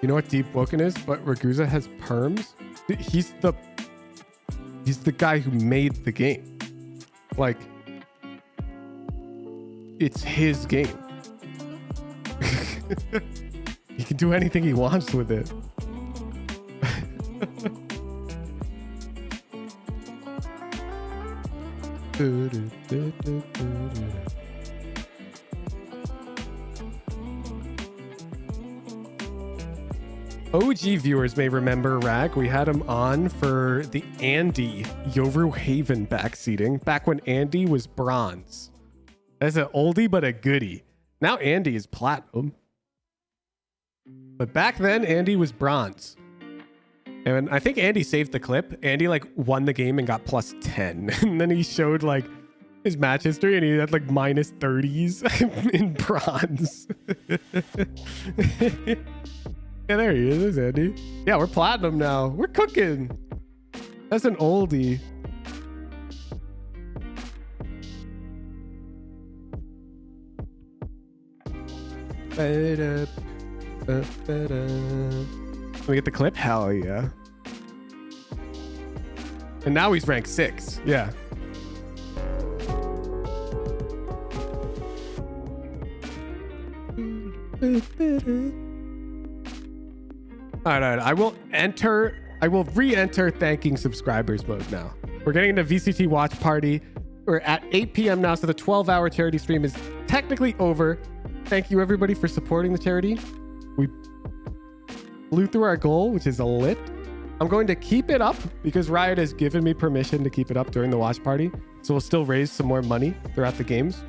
You know what Deep Woken is? But Ragusa has perms. He's the guy who made the game. Like, it's his game. He can do anything he wants with it. OG viewers may remember Rag. We had him on for the Andy Yoru Haven backseating back when Andy was bronze. That's an oldie but a goodie. Now Andy is platinum. But back then Andy was bronze. And I think Andy saved the clip. Andy like won the game and got plus 10. And then he showed like his match history and he had like minus 30s in bronze. Yeah, there he is. There's Andy. Yeah, we're platinum now. We're cooking. That's an oldie. Can we get the clip? Hell yeah. And now he's ranked 6. Yeah. All right. I will re-enter thanking subscribers mode now. We're getting into VCT watch party. We're at 8 p.m. now, so the 12-hour charity stream is technically over. Thank you everybody for supporting the charity. We blew through our goal, which is a lit. I'm going to keep it up because Riot has given me permission to keep it up during the watch party. So we'll still raise some more money throughout the games.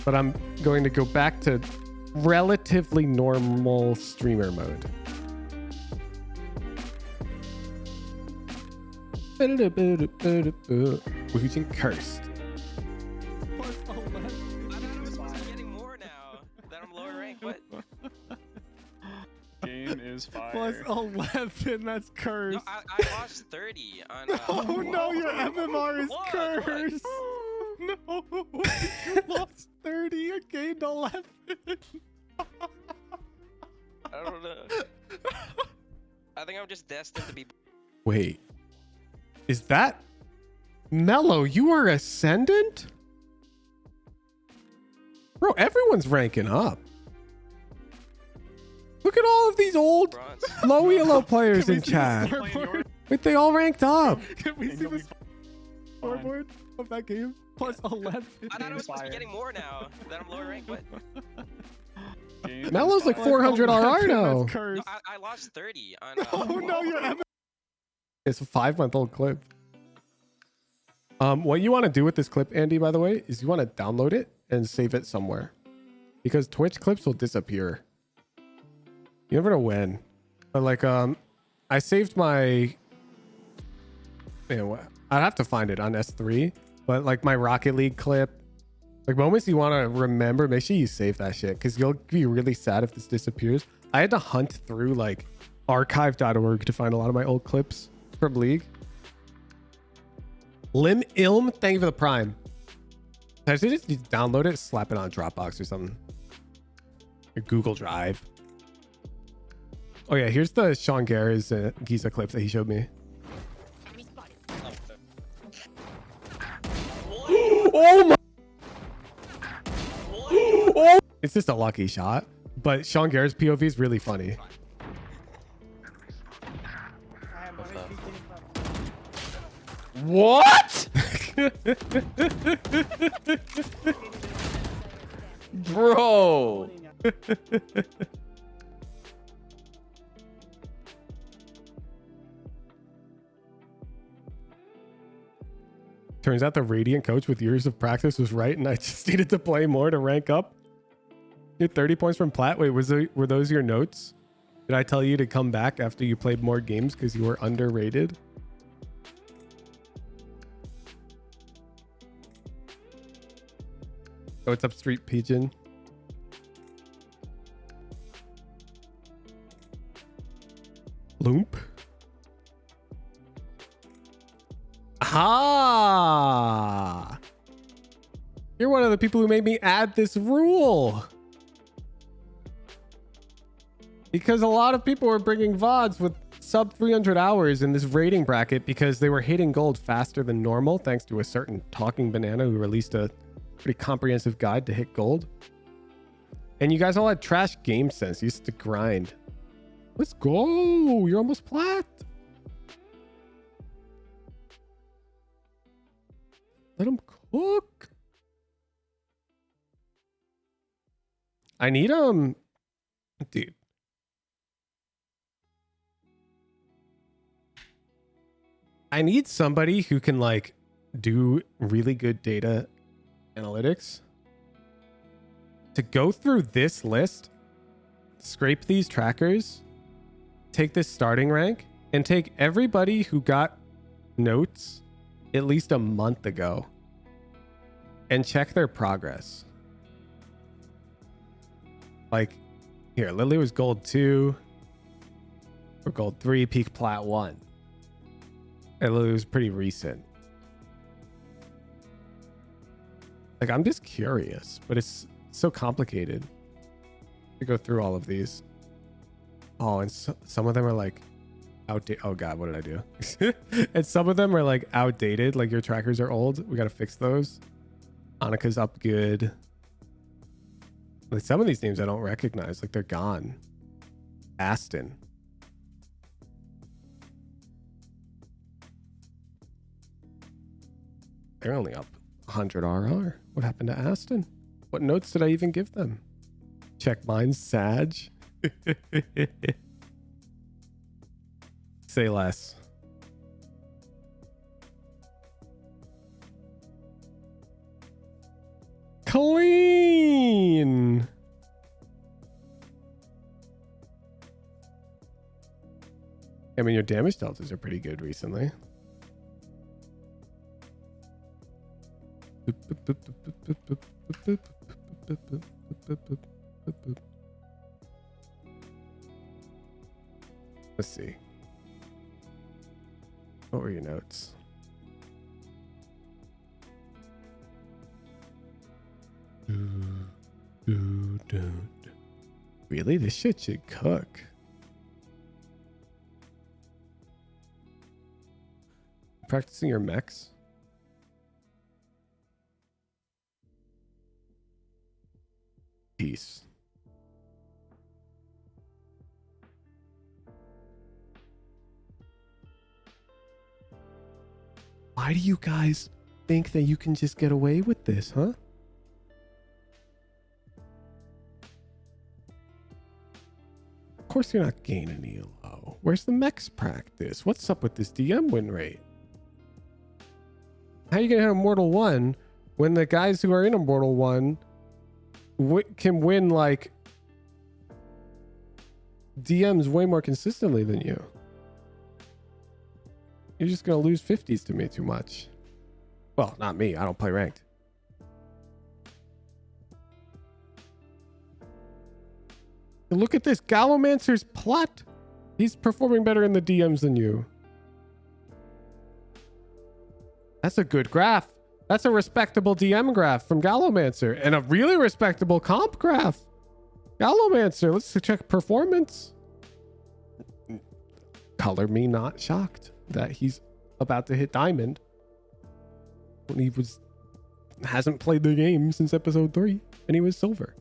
But I'm going to go back to relatively normal streamer mode. Who's cursed? Game is fire. Plus 11, that's cursed. No, I lost 30 on. Oh no, your MMR is cursed. No, you lost 30. You gained 11. I don't know. I think I'm just destined to be. Wait, is that Mellow? You are ascendant, bro. Everyone's ranking up. Look at all of these old low elo players in chat. Wait, they all ranked up. Can we see the scoreboard of that game? Plus 11. I thought I was supposed to be getting more now that I'm lower ranked. What? Mellow's like 400 RR now. No, I lost 30 on. Oh no, you're. It's a 5-month-old clip. What you want to do with this clip, Andy, by the way, is you want to download it and save it somewhere, because Twitch clips will disappear. You never know when. But like, I saved my. Man, I'd have to find it on S3. But like my Rocket League clip, like moments you want to remember, make sure you save that shit, because you'll be really sad if this disappears. I had to hunt through like archive.org to find a lot of my old clips from League. Lim Ilm, thank you for the Prime. I should just download it, slap it on Dropbox or something. Or Google Drive. Oh yeah, here's the Sean Garrett's Giza clip that he showed me. Oh my! Oh! It's just a lucky shot, but Sean Garrett's POV is really funny. What? Bro. Turns out the Radiant coach with years of practice was right, and I just needed to play more to rank up. You're 30 points from Plat. Wait, were those your notes? Did I tell you to come back after you played more games because you were underrated? Oh, what's up, Street Pigeon? Loomp? Ah! You're one of the people who made me add this rule. Because a lot of people were bringing VODs with sub 300 hours in this rating bracket because they were hitting gold faster than normal thanks to a certain talking banana who released a pretty comprehensive guide to hit gold. And you guys all had trash game sense. You used to grind. Let's go. You're almost plat. Let him cook. I need dude. I need somebody who can like do really good data analytics to go through this list, scrape these trackers, take this starting rank, and take everybody who got notes at least a month ago and check their progress. Like, here, Lily was gold 2 or gold 3, peak plat 1. And Lily was pretty recent. Like, I'm just curious, but it's so complicated to go through all of these. Oh, and some of them are like outdated. Oh God, what did I do? And some of them are like outdated. Like your trackers are old. We got to fix those. Annika's up good. Like some of these names I don't recognize. Like they're gone. Aston. They're only up 100 RR. What happened to Aston? What notes did I even give them? Check mine, Sag. Say less. Clean. I mean, your damage deltas are pretty good recently. Let's see. What were your notes? Really? This shit should cook. Practicing your mechs? Peace. Why do you guys think that you can just get away with this, huh? Of course you're not gaining ELO. Where's the mechs practice? What's up with this DM win rate? How are you gonna hit Immortal 1 when the guys who are in Immortal 1 can win like DMs way more consistently than you? You're just gonna lose 50s to me too much. Well, not me. I don't play ranked. And look at this. Gallomancer's plat. He's performing better in the DMs than you. That's a good graph. That's a respectable DM graph from Gallomancer and a really respectable comp graph. Gallomancer, let's check performance. Color me not shocked that he's about to hit diamond when he hasn't played the game since episode 3 and he was silver.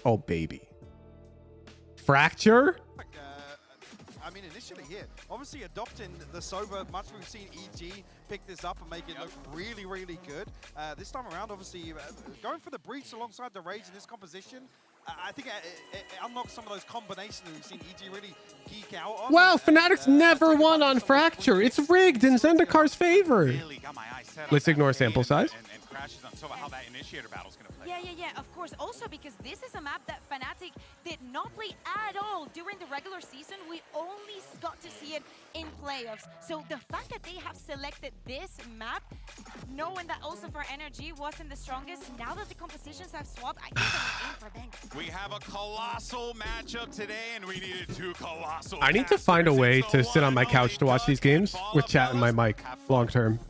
Oh baby. Fracture? I mean, initially here, obviously adopting the sober, much we've seen EG pick this up and make it look really, really good. This time around, obviously, going for the breach alongside the rage in this composition, I think it unlocks some of those combinations that we've seen EG really geek out on. Wow, Fnatic's never won on Fracture. It's rigged in Zendikar's favor. Let's ignore sample size. Yeah, of course. Also because this is a map that Fnatic did not play at all during the regular season. We only got to see it in playoffs. So the fact that they have selected this map, knowing that also for NRG wasn't the strongest, now that the compositions have swapped, I think they're in for bank. We have a colossal matchup today, and we needed 2 colossal. I need to find a way to sit on my couch to watch these games with chat in my mic long term.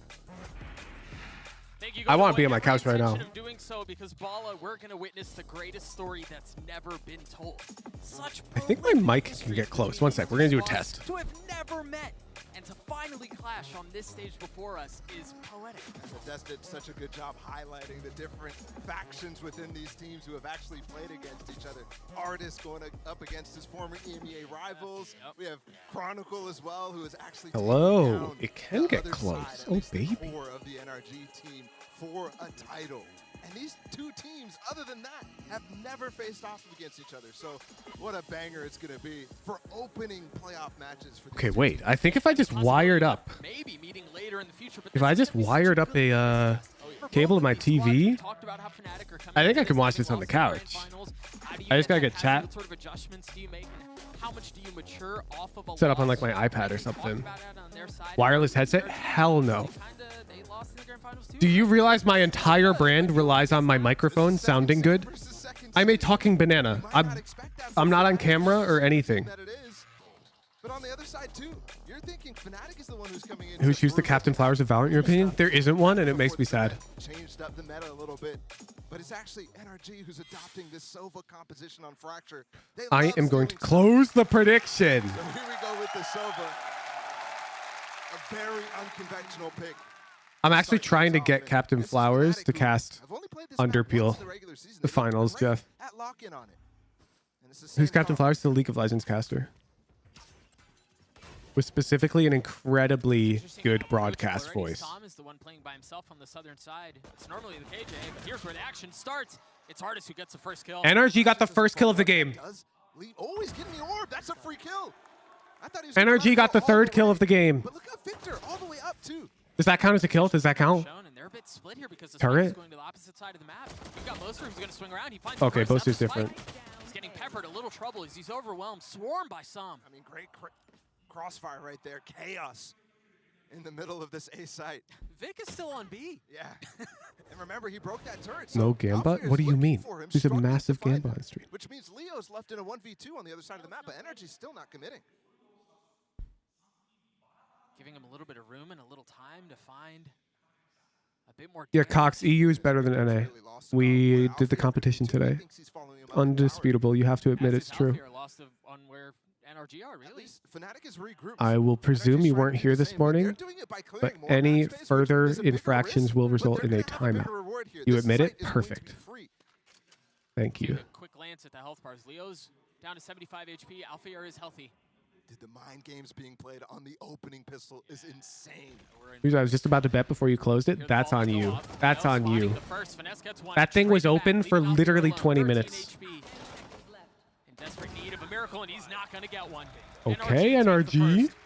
Thank you, I want to be Goldboy. on my Every couch right now. intention of doing so because Bala, we're gonna witness the greatest story that's never been told. Such I think my mic can get close. One sec. We're going to do a test. to have never met and to finally clash on this stage before us is poetic. Des did such a good job highlighting the different factions within these teams who have actually played against each other. Artist going up against his former EMEA rivals. Yep. We have Chronicle as well, who is actually Hello. taking down It can the get other close. side, at Oh, least baby. 4 of the NRG team for a title. And these two teams, other than that, have never faced off against each other. So what a banger it's going to be for opening playoff matches. For Okay, wait. I think if I just wired up, Maybe meeting later in the future, but if I just wired up a cable to my TV, I think I can watch this on the couch. I just gotta get chat What sort of adjustments do you make? How much do you mature off of a set up on loss? like my iPad or They talked something. about it on their side. Wireless headset? Hell no. They lost in the grand finals too. Do you realize my entire brand relies on my microphone sounding good? I'm a talking banana. I'm not on camera or anything. That it is. But on the other side too, you're thinking Fnatic is the one who's coming in. Who choose the Captain Flowers of Valorant, in your opinion? There isn't one, and it makes me sad. Changed up the meta a little bit, but it's actually NRG who's adopting this Sova composition on Fracture. They I love am going to stealing close the prediction. So here we go with the Sova. A very unconventional pick. I'm actually trying to get Captain Flowers to cast I've only played this Underpeel. map once in the regular season. The They've been finals, great Jeff. At lock-in on it. And it's the Who's same Captain comp. Flowers? The League of Legends caster. With specifically an incredibly good broadcast voice. Sam is the one playing by himself on the southern side. It's normally the KJ, but here's where the action starts. It's Artist who gets the first kill. NRG got the first kill of the game. Does lead. Oh, he's getting the orb. That's a free kill. I thought he was gonna NRG run got the all third way. kill of the game. But look at Victor all the way up too. Does that count as a kill? Does that count? Shown, and they're a bit split here because the Turret? is going to the opposite side of the map. You've got Moser who's going to swing around. He finds Okay, the first Boaster's up the spike. different. He's getting peppered, a little trouble as he's overwhelmed, swarmed by some. I mean, great crossfire right there. Chaos in the middle of this A site. Vic is still on B. Yeah. And remember, he broke that turret. No so Gambot? Alfred is What do you looking mean? for him, There's a struggling to massive find Gambot him, on stream. which means Leo's left in a 1v2 on the other side of the map, but NRG's still not committing. Giving him a little bit of room and a little time to find a bit more. Yeah, damage. Cox, EU is better than NA. Really lost him We out. did the Alfred competition 1v2, he today. thinks he's following him up in tower. Undisputable. You have to admit As it's is true. Alfie are lost on where NRG are, At really. least Fnatic is regrouped. I will presume NRG's you trying weren't to do here the this same, but they're morning, doing it by but clearing more any match space, which further is a bigger infractions risk, will but result they're in a gonna have a bigger timeout. reward here. You This admit site it? is going to be Perfect. free. Thank you. Take a quick glance at the health bars. Leo's down to 75 HP. Alfier is healthy. Dude, the mind games being played on the opening pistol is insane. Here's what I was just about to bet before you closed it. Here the That's ball on will go you. off. That's Leo's on spotting you. the first. Finesse gets one. That thing was Straight back, open for leaving Alfier literally alone. 20 13 minutes. HP. In desperate need of a miracle, and he's not going to get one. Okay, takes the NRG. first.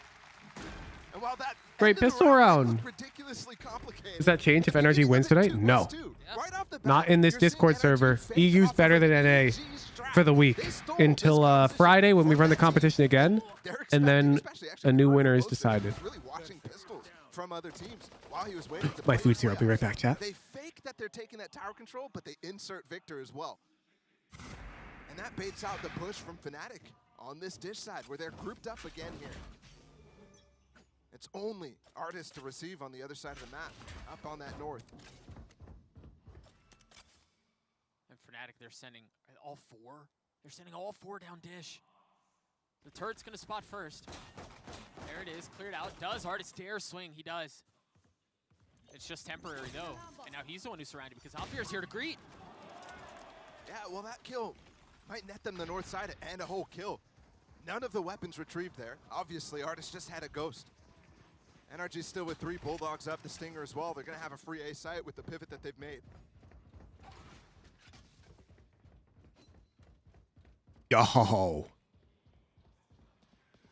And while that Great end of the pistol round round. looked ridiculously complicated, Does that change if the NRG beginning wins of the tonight? 2 No. was too. Right off the bat, Not in this you're seeing Discord NRG server. face EU's off better of than NA NRG's strap. for the They week stole until this composition Friday when we from run the that team. competition again, They're and expecting, then especially actually a new Brian winner is Wilson, decided. who's really watching pistols from other teams while he was waiting to My play food's the here. I'll be right playoffs. back, chat. They fake that they're taking that tower control, but they insert Victor as well. And that baits out the push from Fnatic on this dish side, where they're grouped up again here. It's only Artist to receive on the other side of the map, up on that north. And Fnatic, they're sending all four. They're sending all four down dish. The turret's going to spot first. There it is, cleared out. Does Artist dare swing? He does. It's just temporary, though. And now he's the one who's surrounded because Alfier's here to greet. Yeah, well, that kill might net them the north side and a whole kill. None of the weapons retrieved there. Obviously, Artist just had a ghost. NRG still with 3 Bulldogs up, the Stinger as well. They're going to have a free A site with the pivot that they've made. Yo.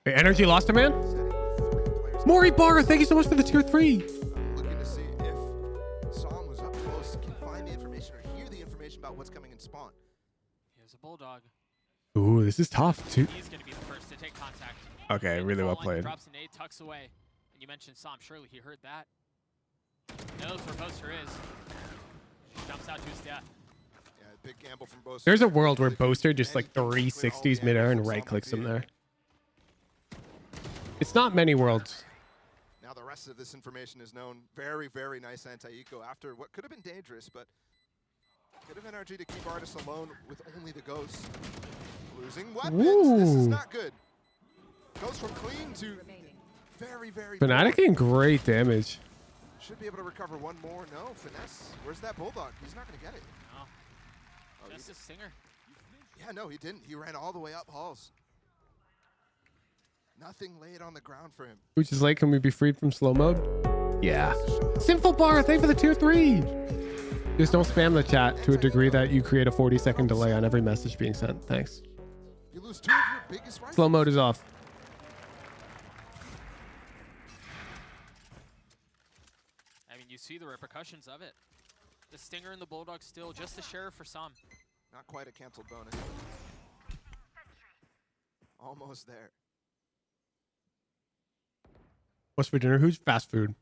Hey, NRG lost a man? Setting 3 players. Maury Barr, thank you so much for the tier 3. Looking to see if Psalm was up close, can find the information or hear the information about what's coming in spawn. Here's a Bulldog. Ooh, this is tough, too. He's going to be the first to take contact. Okay, And really the well fall line, he played. drops a nade, tucks away. And you mentioned Sam. Surely he heard that. Knows where Boaster is. Jumps out to his death. Yeah, big gamble from both. There's a world where Boaster just like 360s midair and right clicks him there. It's not many worlds. Now now the rest of this information is known. Very, very nice anti-eco after what could have been dangerous, but could have NRG to keep Artis alone with only the Ghost. Losing weapons, this is not good. Goes from clean to very, very Fnatic getting great damage. Should be able to recover one more. No, Finesse. Where's that Bulldog? He's not going to get it. No. Oh, That's a Stinger. Yeah, no, he didn't. He ran all the way up halls. Nothing laid on the ground for him. Which is like, can we be freed from slow mode? Yeah. Sinful Bar, thank you for the tier 3. Just don't spam the chat to a degree that you create a 40-second delay on every message being sent. Thanks. You lose 2 of your biggest rifles. Slow mode is off. I mean, you see the repercussions of it. The Stinger and the Bulldog still just the sheriff for some. Not quite a canceled bonus. Almost there. What's for dinner? Who's fast food?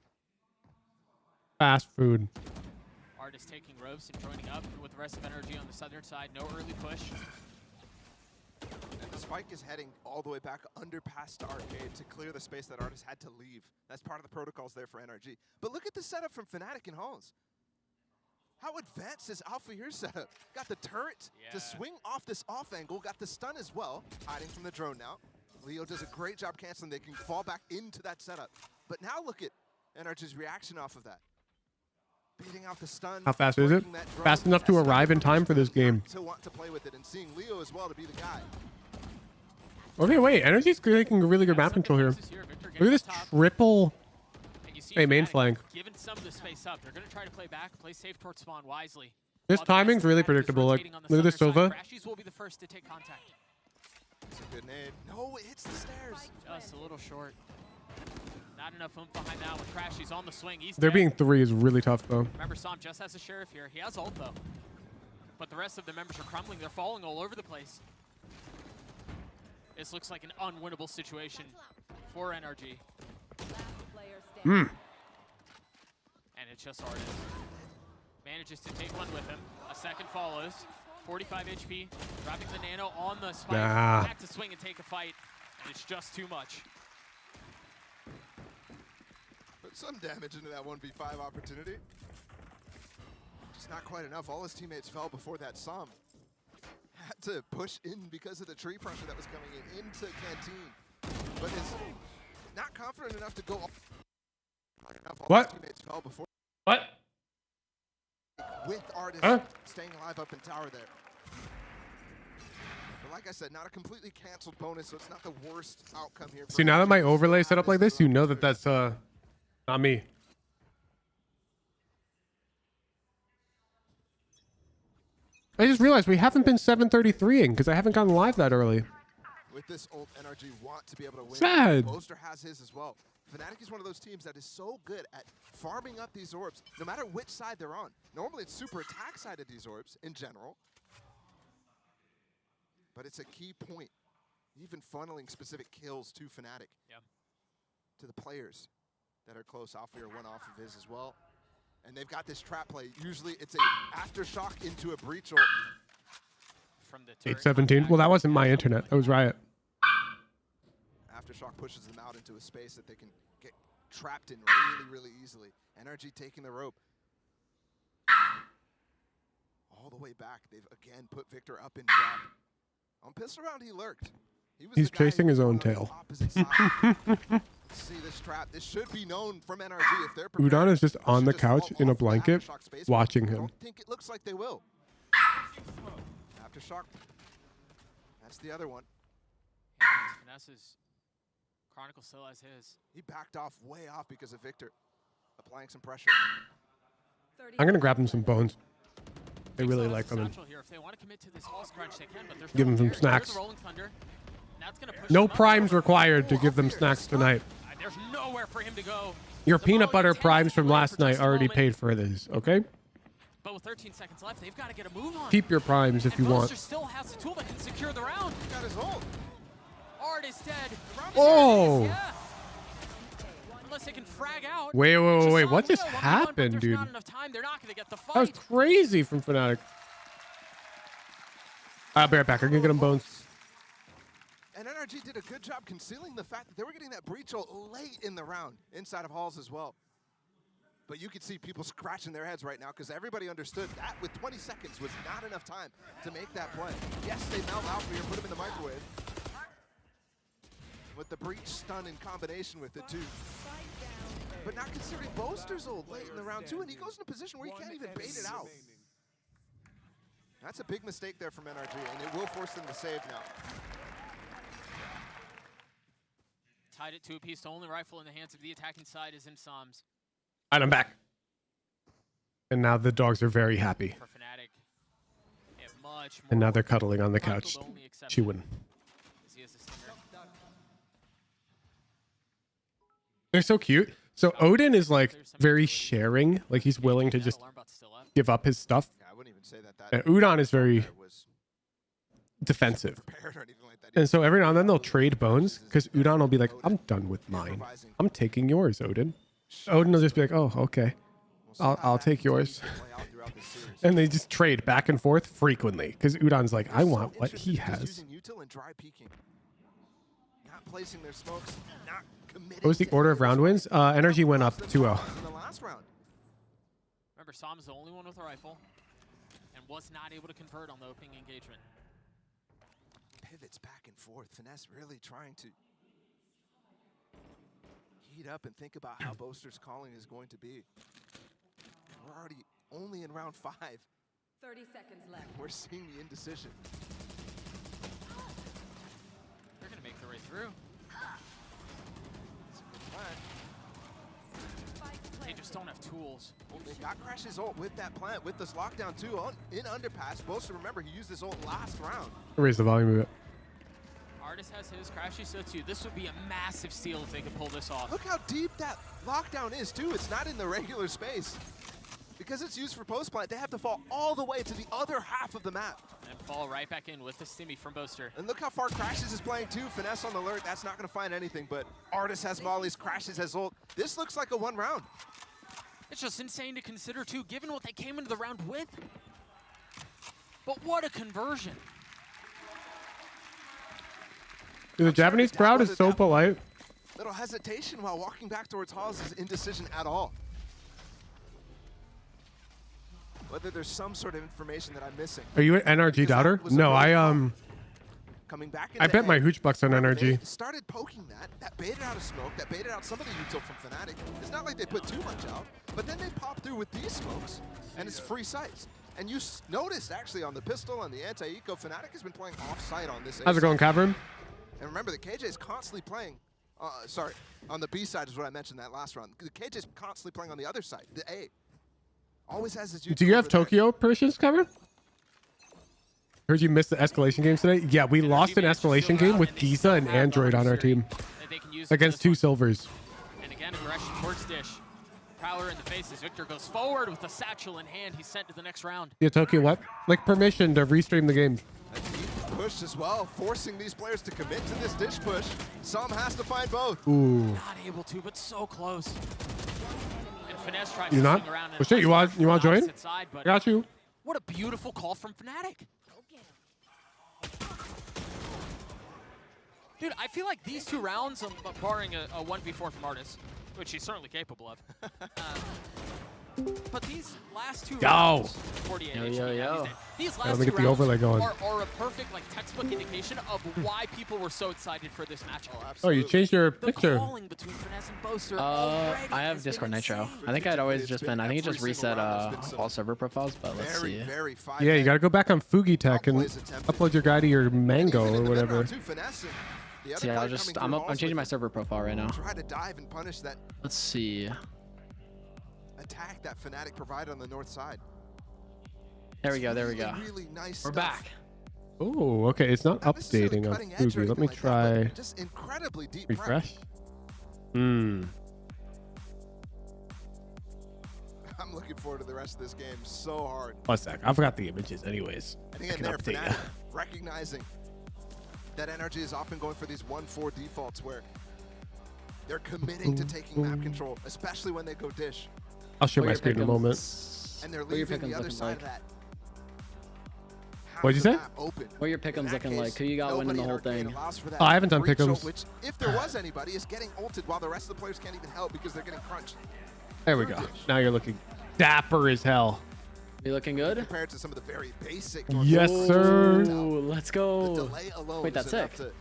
Fast food. Artis taking ropes and joining up with the rest of NRG on the southern side. No early push. And the spike is heading all the way back under past the arcade to clear the space that Artis had to leave. That's part of the protocols there for NRG. But look at the setup from Fnatic and Halls. How advanced is Alpha here setup? Got the turret to swing off this off angle, got the stun as well, hiding from the drone now. Leo does a great job canceling. They can fall back into that setup. But now look at NRG's reaction off of that. Beating out the stun. How fast is it? Fast enough to arrive in time for this game. To want to play with it and seeing Leo as well to be the guy. Okay, wait. NRG's making really good map control here. Look at this triple. Hey, main flank. Giving some of the space up. They're going to try to play back, play safe towards spawn wisely. This timing's really predictable. Like, look at this Sova. Crashies will be the first to take contact. It's a good nade. No, it hits the stairs. Just a little short. Not enough oomph behind that one. Crashies on the swing. He's There dead. being 3 is really tough, though. Remember, Som just has a sheriff here. He has ult, though. But the rest of the members are crumbling. They're falling all over the place. This looks like an unwinnable situation for NRG. Hmm. And it's just Artis. Manages to take one with him. A second follows. 45 HP. Dropping the nano on the spike. Nah. Back to swing and take a fight. And it's just too much. Put some damage into that 1v5 opportunity. Just not quite enough. All his teammates fell before that Som. Had to push in because of the tree pressure that was coming in into Canteen. But is not confident enough to go off. What? Teammates fell before What? with Artis staying alive up in tower there. But like I said, not a completely canceled bonus, so it's not the worst outcome here. See, now that my overlay set up like this, you know that that's not me. I just realized we haven't been 733ing because I haven't gotten live that early. With this ult, NRG want to be able to win. Sad. Boaster has his as well. Fnatic is one of those teams that is so good at farming up these orbs, no matter which side they're on. Normally it's super attack side of these orbs in general. But it's a key point. Even funneling specific kills to Fnatic. Yeah. To the players that are close. Alfir one off of his as well. And they've got this trap play. Usually it's a aftershock into a breach or From the turret. 817. Well, that wasn't my internet. That was Riot. Aftershock pushes them out into a space that they can get trapped in really, really easily. NRG taking the rope. All the way back. They've again put Victor up in drop. On pistol round, he lurked. He's chasing his own tail. See this trap. This should be known from NRG if they're prepared. Udon is just on the Should couch wall in a off the blanket Aftershock space. watching I him. don't think it looks like they will. Aftershock. That's the other one. Vanessa's Chronicle still has his. He backed off way off because of Victor. Applying some pressure. I'm going to grab him some bones. They really like them. Here. If they want to commit to this Hall crunch, they can, but there's Give no them some there. Here's snacks. the Rolling Thunder. That's gonna push No him up. primes required to give them snacks tonight. There's nowhere for him to go. Your The peanut ball butter intends primes to from run last for night just a already moment, paid for this, okay? But with 13 seconds left, they've got to get a move on. Keep your primes if And you want. Boaster still has the tool that can secure the round. He got his ult. Art is dead. Oh! Yeah. Unless they can frag out. Wait. Just What saw just Leo 1v1, but happened, there's dude? Not enough time. They're not going to get the fight. That was crazy from Fnatic. I'll be right back. I'm going to get him bones. And NRG did a good job concealing the fact that they were getting that breach ult late in the round inside of halls as well. But you could see people scratching their heads right now because everybody understood that with 20 seconds was not enough time to make that play. Yes, they melt out for you, put him in the microwave. With the breach stun in combination with it too. But not considering Boaster's ult late in the round too, and he goes in a position where he can't even bait it out. That's a big mistake there from NRG, and it will force them to save now. Tied it to a piece. The only rifle in the hands of the attacking side is in Psalms. All right, I'm back. And now the dogs are very happy. For Fnatic, much more And now they're cuddling on the Michael, couch, the only exception chewing. is he has a stinger. They're so cute. So Odin is like very sharing. Like he's willing to just Alarm bot's still up. give up his stuff. Yeah, I wouldn't even say that. And Udon is very was defensive. prepared or anything like that. And so every now and then they'll trade bones because Udon will be like, I'm done with mine. I'm taking yours, Odin. Odin will just be like, oh, okay. I'll take yours. And they just trade back and forth frequently because Udon's like, I want what he has. Not placing their smokes, not committing. What was the order of round wins? NRG went up 2-0. In the last round. Remember, Psalm is the only one with a rifle and was not able to convert on the opening engagement. Pivots back and forth. Finesse really trying to heat up and think about how Boaster's calling is going to be. We're already only in round 5. 30 seconds left. We're seeing the indecision. They're going to make their way through. It's a good plan. They just don't have tools. They got Crash's ult with that plant, with this lockdown too, in underpass. Boaster, remember, he used his ult last round. Raise the volume a bit. Artist has his, Crashy so too. This would be a massive steal if they could pull this off. Look how deep that lockdown is too. It's not in the regular space. Because it's used for post plant, they have to fall all the way to the other half of the map. And fall right back in with the stimmy from Boaster. And look how far Crashes is playing too. Finesse on the alert, that's not going to find anything, but Artist has mollies, Crashes has ult. This looks like a 1 round. It's just insane to consider too, given what they came into the round with. But what a conversion. Dude, the Japanese crowd is so polite. Little hesitation while walking back towards halls is indecision at all. Whether there's some sort of information that I'm missing. Are you an NRG doubter? No, Coming back I bet my hooch bucks on They NRG. started poking that baited out a smoke, that baited out some of the util from Fnatic. It's not like they put too much out, but then they pop through with these smokes, and it's free sights. And you noticed actually on the pistol, on the anti-eco, Fnatic has been playing off-site on this. How's it going, Cavern? And remember, the KJ is constantly playing, sorry, on the B side is what I mentioned that last round. The KJ is constantly playing on the other side, the A. Always has his util. Do you have over there. Tokyo permissions, Cavern? Heard you missed the escalation games today. Yeah, we lost an escalation game with Giza and Android on our team against 2 silvers. And again, aggression towards Dish. Prowler in the faces. Victor goes forward with a satchel in hand. He's sent to the next round. Yeah, Tokyo what? Like permission to restream the game. A deep push as well, forcing these players to commit to this Dish push. Some has to find both. Ooh. Not able to, but so close. And Finesse tries You're to not? swing around. Oh shit, you want to join? Side, but Got you. what a beautiful call from Fnatic. Dude, I feel like these 2 rounds, barring a 1v4 from Artis, which he's certainly capable of. But these last 2 rounds, 48 HP, these last Let me 2 get the rounds overlay going. are a perfect like textbook indication of why people were so excited for this matchup. Oh, you changed your The picture. calling between Finesse and Boaster already I have has been Discord Nitro. insane. I think I'd always just been, I think it just reset all server profiles, but let's see. Very Yeah, you got to go back on Fugi Tech and upload your guy to your Mango or whatever. See, I'm changing my server profile right now. Try to dive and punish that Let's see. attack that Fnatic provided on the north side. There we go, there we go. Really nice We're stuff. back. Oh, okay. It's not Not necessarily updating on cutting edge or Fugi. Let me anything like that, try but just incredibly deep prep. refresh. I'm looking forward to the rest of this game so hard. One sec. I forgot the images anyways. And I again, can there, update Fnatic recognizing that NRG is often going for these 1-4 defaults where they're committing to taking map control, especially when they go Dish. I'll share What my your screen in a pick'ems- moment. And they're what your leaving the pick'ems other looking side like? of that What'd you say? What are your pick'ems looking like? Who you got winning the whole thing? Oh, I haven't done pick'ems. Which, if there was anybody, is getting ulted while the rest of the players can't even help because they're getting crunched. There we go. Now you're looking dapper as hell. You looking good? Compared to some of the very basic. Yes, sir. Ooh, let's go. The delay alone Wait, that's is enough sick. to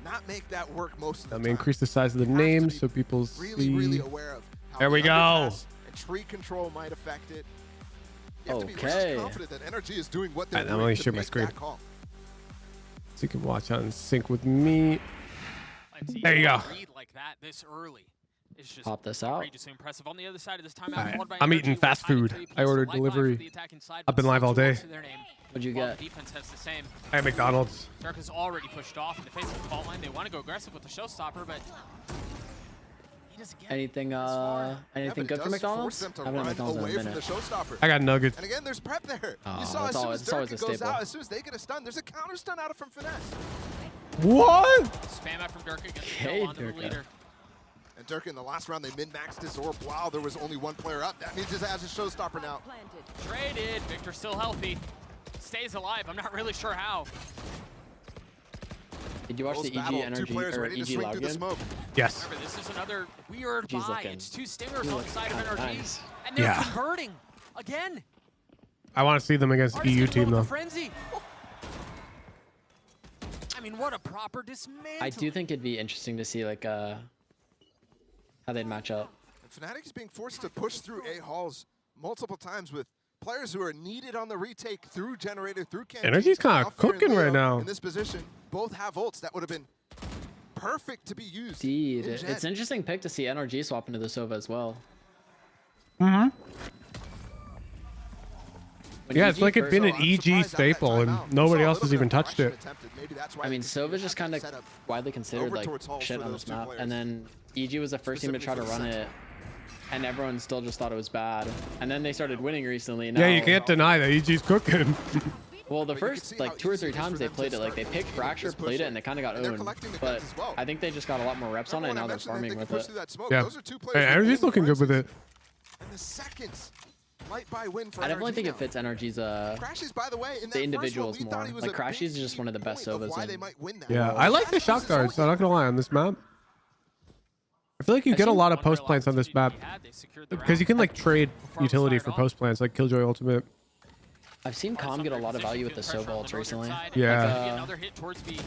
not make that work most of the Let time. me increase the size of the name so people Really see. aware of how There we the go. underpass and tree control might affect it. You have to be Okay. really confident that NRG is doing what they're Alright, I'm doing gonna to share my make screen. that call. So you can watch on sync with me. And to There you go. Read like that this early. It's just Pop this out. outrageously impressive. On the other side of this timeout, Alright, followed by I'm NRG eating with fast timing food. 3 I ordered piece, lifeline for delivery. the attacking side, I've but been live all still day. to their name. What'd you While get? the defense has the same. I have McDonald's. Dark is already pushed off in the face of the fault line. They want to go aggressive with the showstopper, but he doesn't get Anything Yeah, anything but good it for does McDonald's? force them to I haven't had run McDonald's in away a from the minute. showstopper. I got nuggets. And again, there's prep there. Oh, You saw that's as soon always- as it's always Durka a goes staple. out, as soon as they get a stun, there's a counter stun out of from Finesse. What? spam out from Durka against the Okay, kill onto the Durka. leader. And Durka in the last round, they min-maxed his orb while there was only one player up. That means he has a showstopper now. Traded. Victor still healthy. Stays alive. I'm not really sure how. Did you watch Close the EG battle, two Energy players or ready to EG swing log through the game? smoke. Yes. Remember, this is another weird He's buy. looking- It's two stingers he's on the looking side of kinda NRG. nice. And they're Yeah. converting again. I want to see them against Artist EU gets team with the though. frenzy. I mean, what a proper dismantle. I do think it'd be interesting to see like how they'd match up. And Fnatic is being forced to push through A halls multiple times with players who are needed on the retake through generator, through canteen. NRG's kinda Alfir and cooking Leo right now. In this position, both have ults that would have been perfect to be used. Indeed. in Gen. It's an interesting pick to see NRG swap into the Sova as well. Mm-hmm. When Yeah, it's EG like it's first- been So an I'm EG surprised at that staple, and timeout. We nobody saw a else little has bit even of touched aggression it. attempted. Maybe that's why I mean, they continue Sova's to just have kind of set up widely considered over like towards Hall shit for on those this two map, players. and then EG was the first team to try to Specifically run for the it, and everyone still just thought it was bad. And then they started winning recently. And Yeah, now, you can't deny that EG's cooking. Well, the But you can first see like how 2 or easy 3 it is times for they them to played it, like start they picked this Fracture, push played it, in. and they kind of got And they're owned. collecting the But guns as well. I think they just got a lot more reps on it, and now they're farming with it. Yeah. Hey, NRG's looking good with it. And the seconds might buy win for I definitely NRG think now. it fits NRG's Crashes, by the way, in that the individuals first one, we thought more. he was Like a Crashies big is just one of the best point of Sovas why in- they might win that. Yeah, I like the Crashes shot is guards. so I'm not gonna lie on this map. I feel like you I've get a seen lot of One real post plants on this opportunity map he had. They secured the because you round. can like trade Before we utility start for off. post plants like Killjoy Ultimate. I've seen Calm get a lot of value with the Sova ults recently. Yeah. Maybe another hit towards B.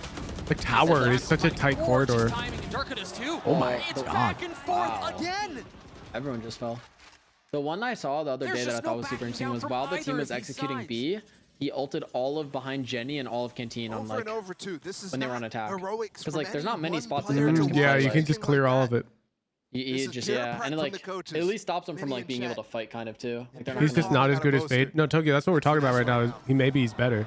The tower is such a tight corridor. Timing, and Durka does too. Oh my It's God. back and forth Wow. again. Everyone just fell. The one I saw the other There's day that I just thought no was super backing interesting down was from while the either team of was these executing sides. B, he ulted all of behind Jenny and all of Canteen on Over like and over too. This is when they were not on attack. heroics Because from like there's not any many one spots in player there to to watch Yeah, win, you like, can just clear all of it. He This is just pure yeah, prep and it from like the coaches. at least stops him from Mini like being able and to Jet. fight kind of too. Like, they're He's gonna just know. not as good as Boast Fade. it. No, Tokyo, that's what we're talking about right now. He maybe he's better.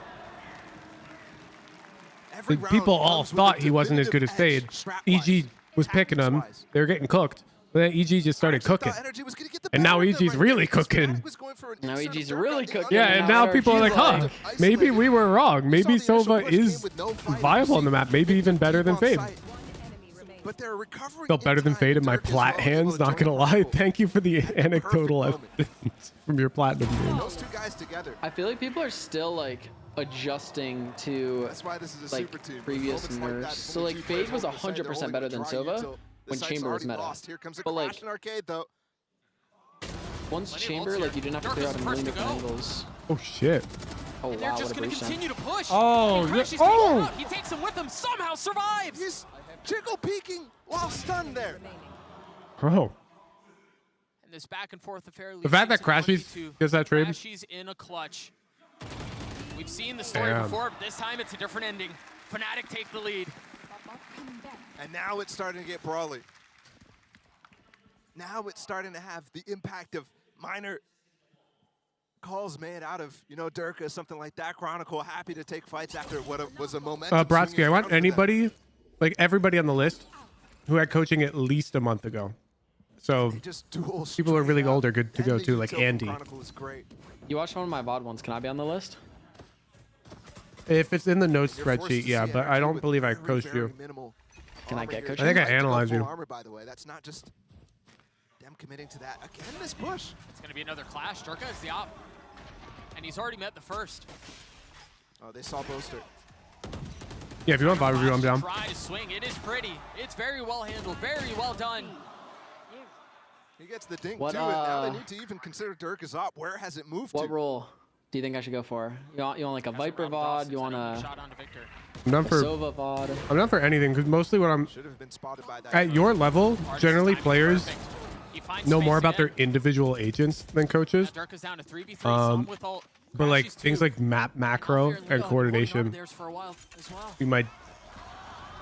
Every Like, round people all comes with thought a he wasn't as good as definitive Fade. edge strat-wise, EG was picking him. tactics-wise. They were getting cooked. But then EG just started Actually cooking. thought NRG was gonna get the And now better of them EG's right really there because cooking. Fnatic was going for an Now insert EG's of really Durka. cooking. Yeah, and now NRG's people are like, huh, like, maybe we were wrong. Maybe We saw the initial Sova push is game with no fighting. viable on the map. Maybe They even keep better than on Fade. site. But they're recovering Felt better in than time, Fade in and my Durka as plat well, hands, able to not join gonna the lie. battle. Thank you for the At the perfect anecdotal moment. evidence from your platinum game. Those two guys together. I feel like people are still like adjusting to That's why this is a like super team. previous Moments like that, nerfs. So only like two players Fade was hold the side, they're 100% holding better the than dry Sova until the when site's Chamber was already meta. lost. Here comes a But, clash like, in arcade though. Once Plenty of Chamber, ults like here. you didn't have to Durka's clear out a the million first to different go. angles. Oh shit. Oh And they're wow, just what a going to breach continue to push. Oh, And yeah. Crashy's gonna go Oh. out. He takes him with him, somehow survives. He's jiggle peeking while stunned there. Bro. And this back and forth affair leads The fact that into Crashies 1v2. gets that trade. Crashies in a clutch. We've seen the story Damn. before, but this time it's a different ending. Fnatic take the lead. And now it's starting to get brawly. Now it's starting to have the impact of minor calls made out of, you know, Durka, something like that. Chronicle happy to take fights after what was a momentum. Brodsky, swinging I want round for them. anybody, like everybody on the list, who had coaching at least a month ago. So They just duel people who are really straight old up. are good to And go the too, like util from Andy. Chronicle is great. You watched one of my VOD ones. Can I be on the list? If it's in the notes You're forced spreadsheet, to yeah, see but NRG I don't with believe I very, coached very you. minimal Can I armor get here. coached? I think I They like to go analyzed full you. armor, by the way. That's not just them committing to that. Again, this push. It's going to be another clash. Durka is the op. And he's already met the first. Oh, they saw Boaster. Yeah, if you want bottom review, I'm down. Try to swing. It is pretty. It's very well handled. Very well done. He gets the dink What, too, and now they need to even consider Dirk is up. Where has it moved What to? role do you think I should go for? You want like a Viper VOD? You want a I'm down for Sova VOD? I'm down for anything because mostly what I'm Should have been spotted by that. at your level, generally players know more about their individual agents than coaches. Dirk is down to 3v3. Some with ult. But like Crashies things too. like map macro and coordination, There's for a while as well. we might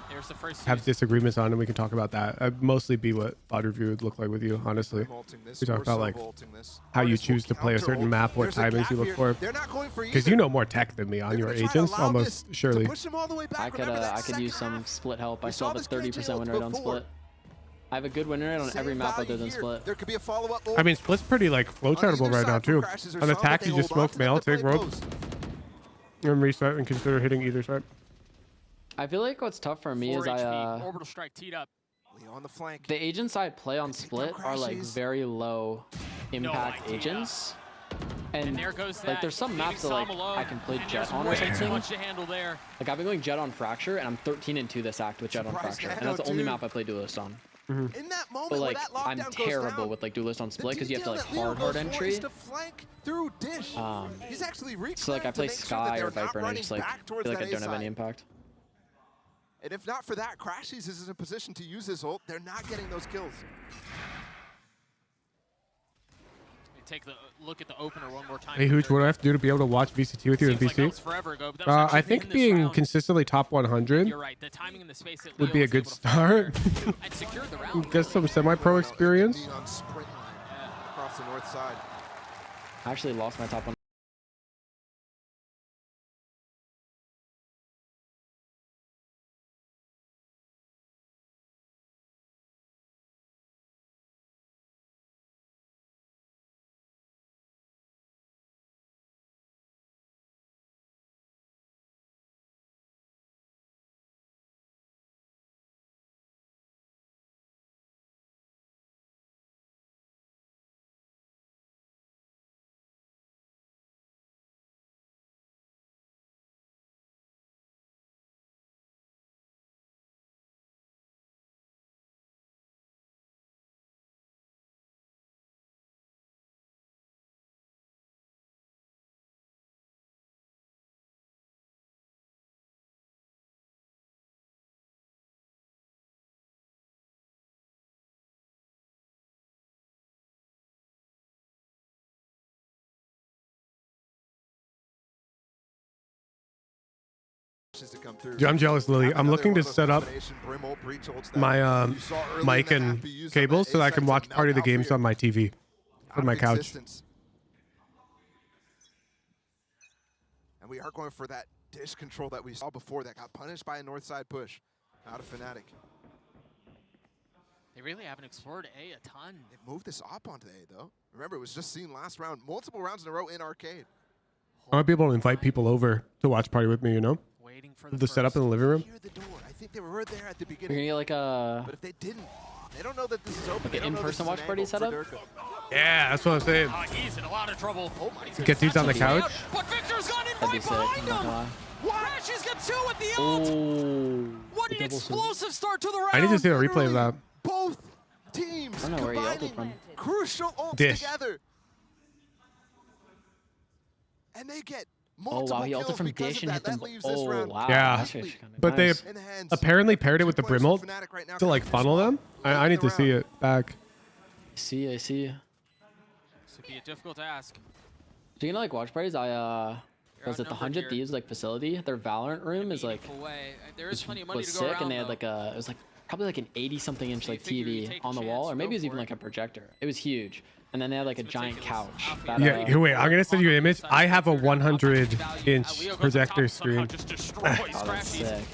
There's the first have use. disagreements on, and we can talk about that. I'd mostly be what bot review would look like with you, honestly. We talk about like how you choose to play a certain map, what timings you look for. Because you know more tech than me on your agents, almost surely. I could use some split help. I still have a 30% win rate on split. I have a good win rate on every map other than split. There could be a follow-up. I mean, split's pretty like flowchartable right now too. On attack, you just smoke mail, take rope, and reset, and consider hitting either side. I feel like what's tough for me 4 is HP. Orbital strike teed up. on the flank. the agents I play on split are like very low impact agents. And there goes like that. there's some maps that like I can play Jet on or Way something. too much to handle there. Like I've been going Jet on Fracture and I'm 13-2 this act with Jet on Fracture. And that's the only map I play Duelist on. In that moment, But where like that I'm lockdown goes terrible down, with like Duelist on split because you have to like detail that Leo hard goes for entry. is to flank through Dish. He's actually So like I play to make sure that Sky they're or not Viper and I running just like back towards feel like I that don't have A any side. impact. And if not for that, Crashies is in a position to use his ult. They're not getting those kills. Take the look at the opener one more time. Hey, Hooch, what do I have to do to be able to watch VCT with you in Seems like that VC? was forever ago, but that was I actually think in this being round. consistently top 100 You're right. The timing and the space that would Leo be a was good able to find start. and secure the round. Get some semi-pro experience. Indeed on sprint line across the north side. I actually lost my top one. To come through. I'm jealous, Lily. I'm looking to set up my mic and cables so that I can watch part of the games on my TV on my couch. And we are going for that Dish control that we saw before that got punished by a north side push out of Fnatic. They really haven't explored A a ton. They've moved this op onto A though. Remember, it was just seen last round, multiple rounds in a row in arcade. I might be able to invite people over to watch party with me, you know? Waiting for The setup in the living room. Hear the door. I think they were there at the You're beginning. gonna get like a But if they didn't, they don't know that this is open. Like They an don't know this in-person is watch an party angle for setup? Durka. Yeah, that's what I'm saying. He's in a lot of trouble. Oh my god. Get dudes on the That's a couch. But Victor's gone in That'd be right sick. I'm behind not gonna him. lie. Crashies got 2 at the ult. Oh. What an double swing. explosive start to the round. I need to see a replay of that. Both teams I don't know where he ulted combining from. crucial ults Dish. together. And they get Oh multiple wow, he ulted kills from because Dish of and that. hit them. That leaves this Oh round wow. Yeah. That's actually kinda But they nice. in the hands. apparently paired it with the Two players Brim ult from Fnatic right now to like coming funnel them. I need to see round. it back. I see. This would be a difficult task. Do you know like watch parties? I You're was at the outnumbered 100 here. Thieves like facility. Their Valorant room is like Meaningful way. There is was, plenty of money was to go sick, around, and they had though. like a it was like probably like an 80-something inch So you like figure you TV take a on the chance, wall, or go maybe it was for even it. like a projector. It was huge, and then they had like a It's giant meticulous. couch. I'll That, figure Yeah, here, wait. I'm gonna send you an image. I have a 100-inch Leo goes projector on top, somehow screen. just destroys oh, that's Crashies. sick.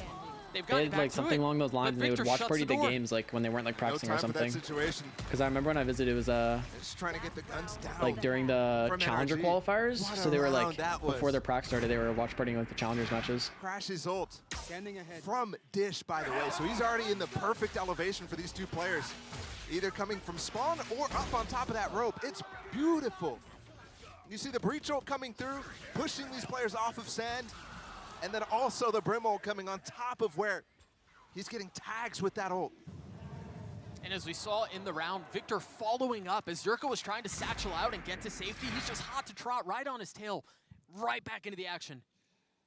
They've They gotten had back like to something it, along those lines, but and they would Victor watch shuts party the the door. games like when they weren't like No practicing or time for that something. situation. Because I remember when I visited, it was They're just trying to get the guns down. like during the From challenger NRG. qualifiers, What so a they were round like that was. before their prac started, they were watch partying like the challengers matches. Crash's ult from Dish, by the way. So he's already in the perfect elevation for these two players. Either coming from spawn or up on top of that rope. It's beautiful. You see the breach ult coming through, pushing these players off of sand. And then also the Brim ult coming on top of where he's getting tags with that ult. And as we saw in the round, Victor following up as Zerka was trying to satchel out and get to safety. He's just hot to trot right on his tail, right back into the action.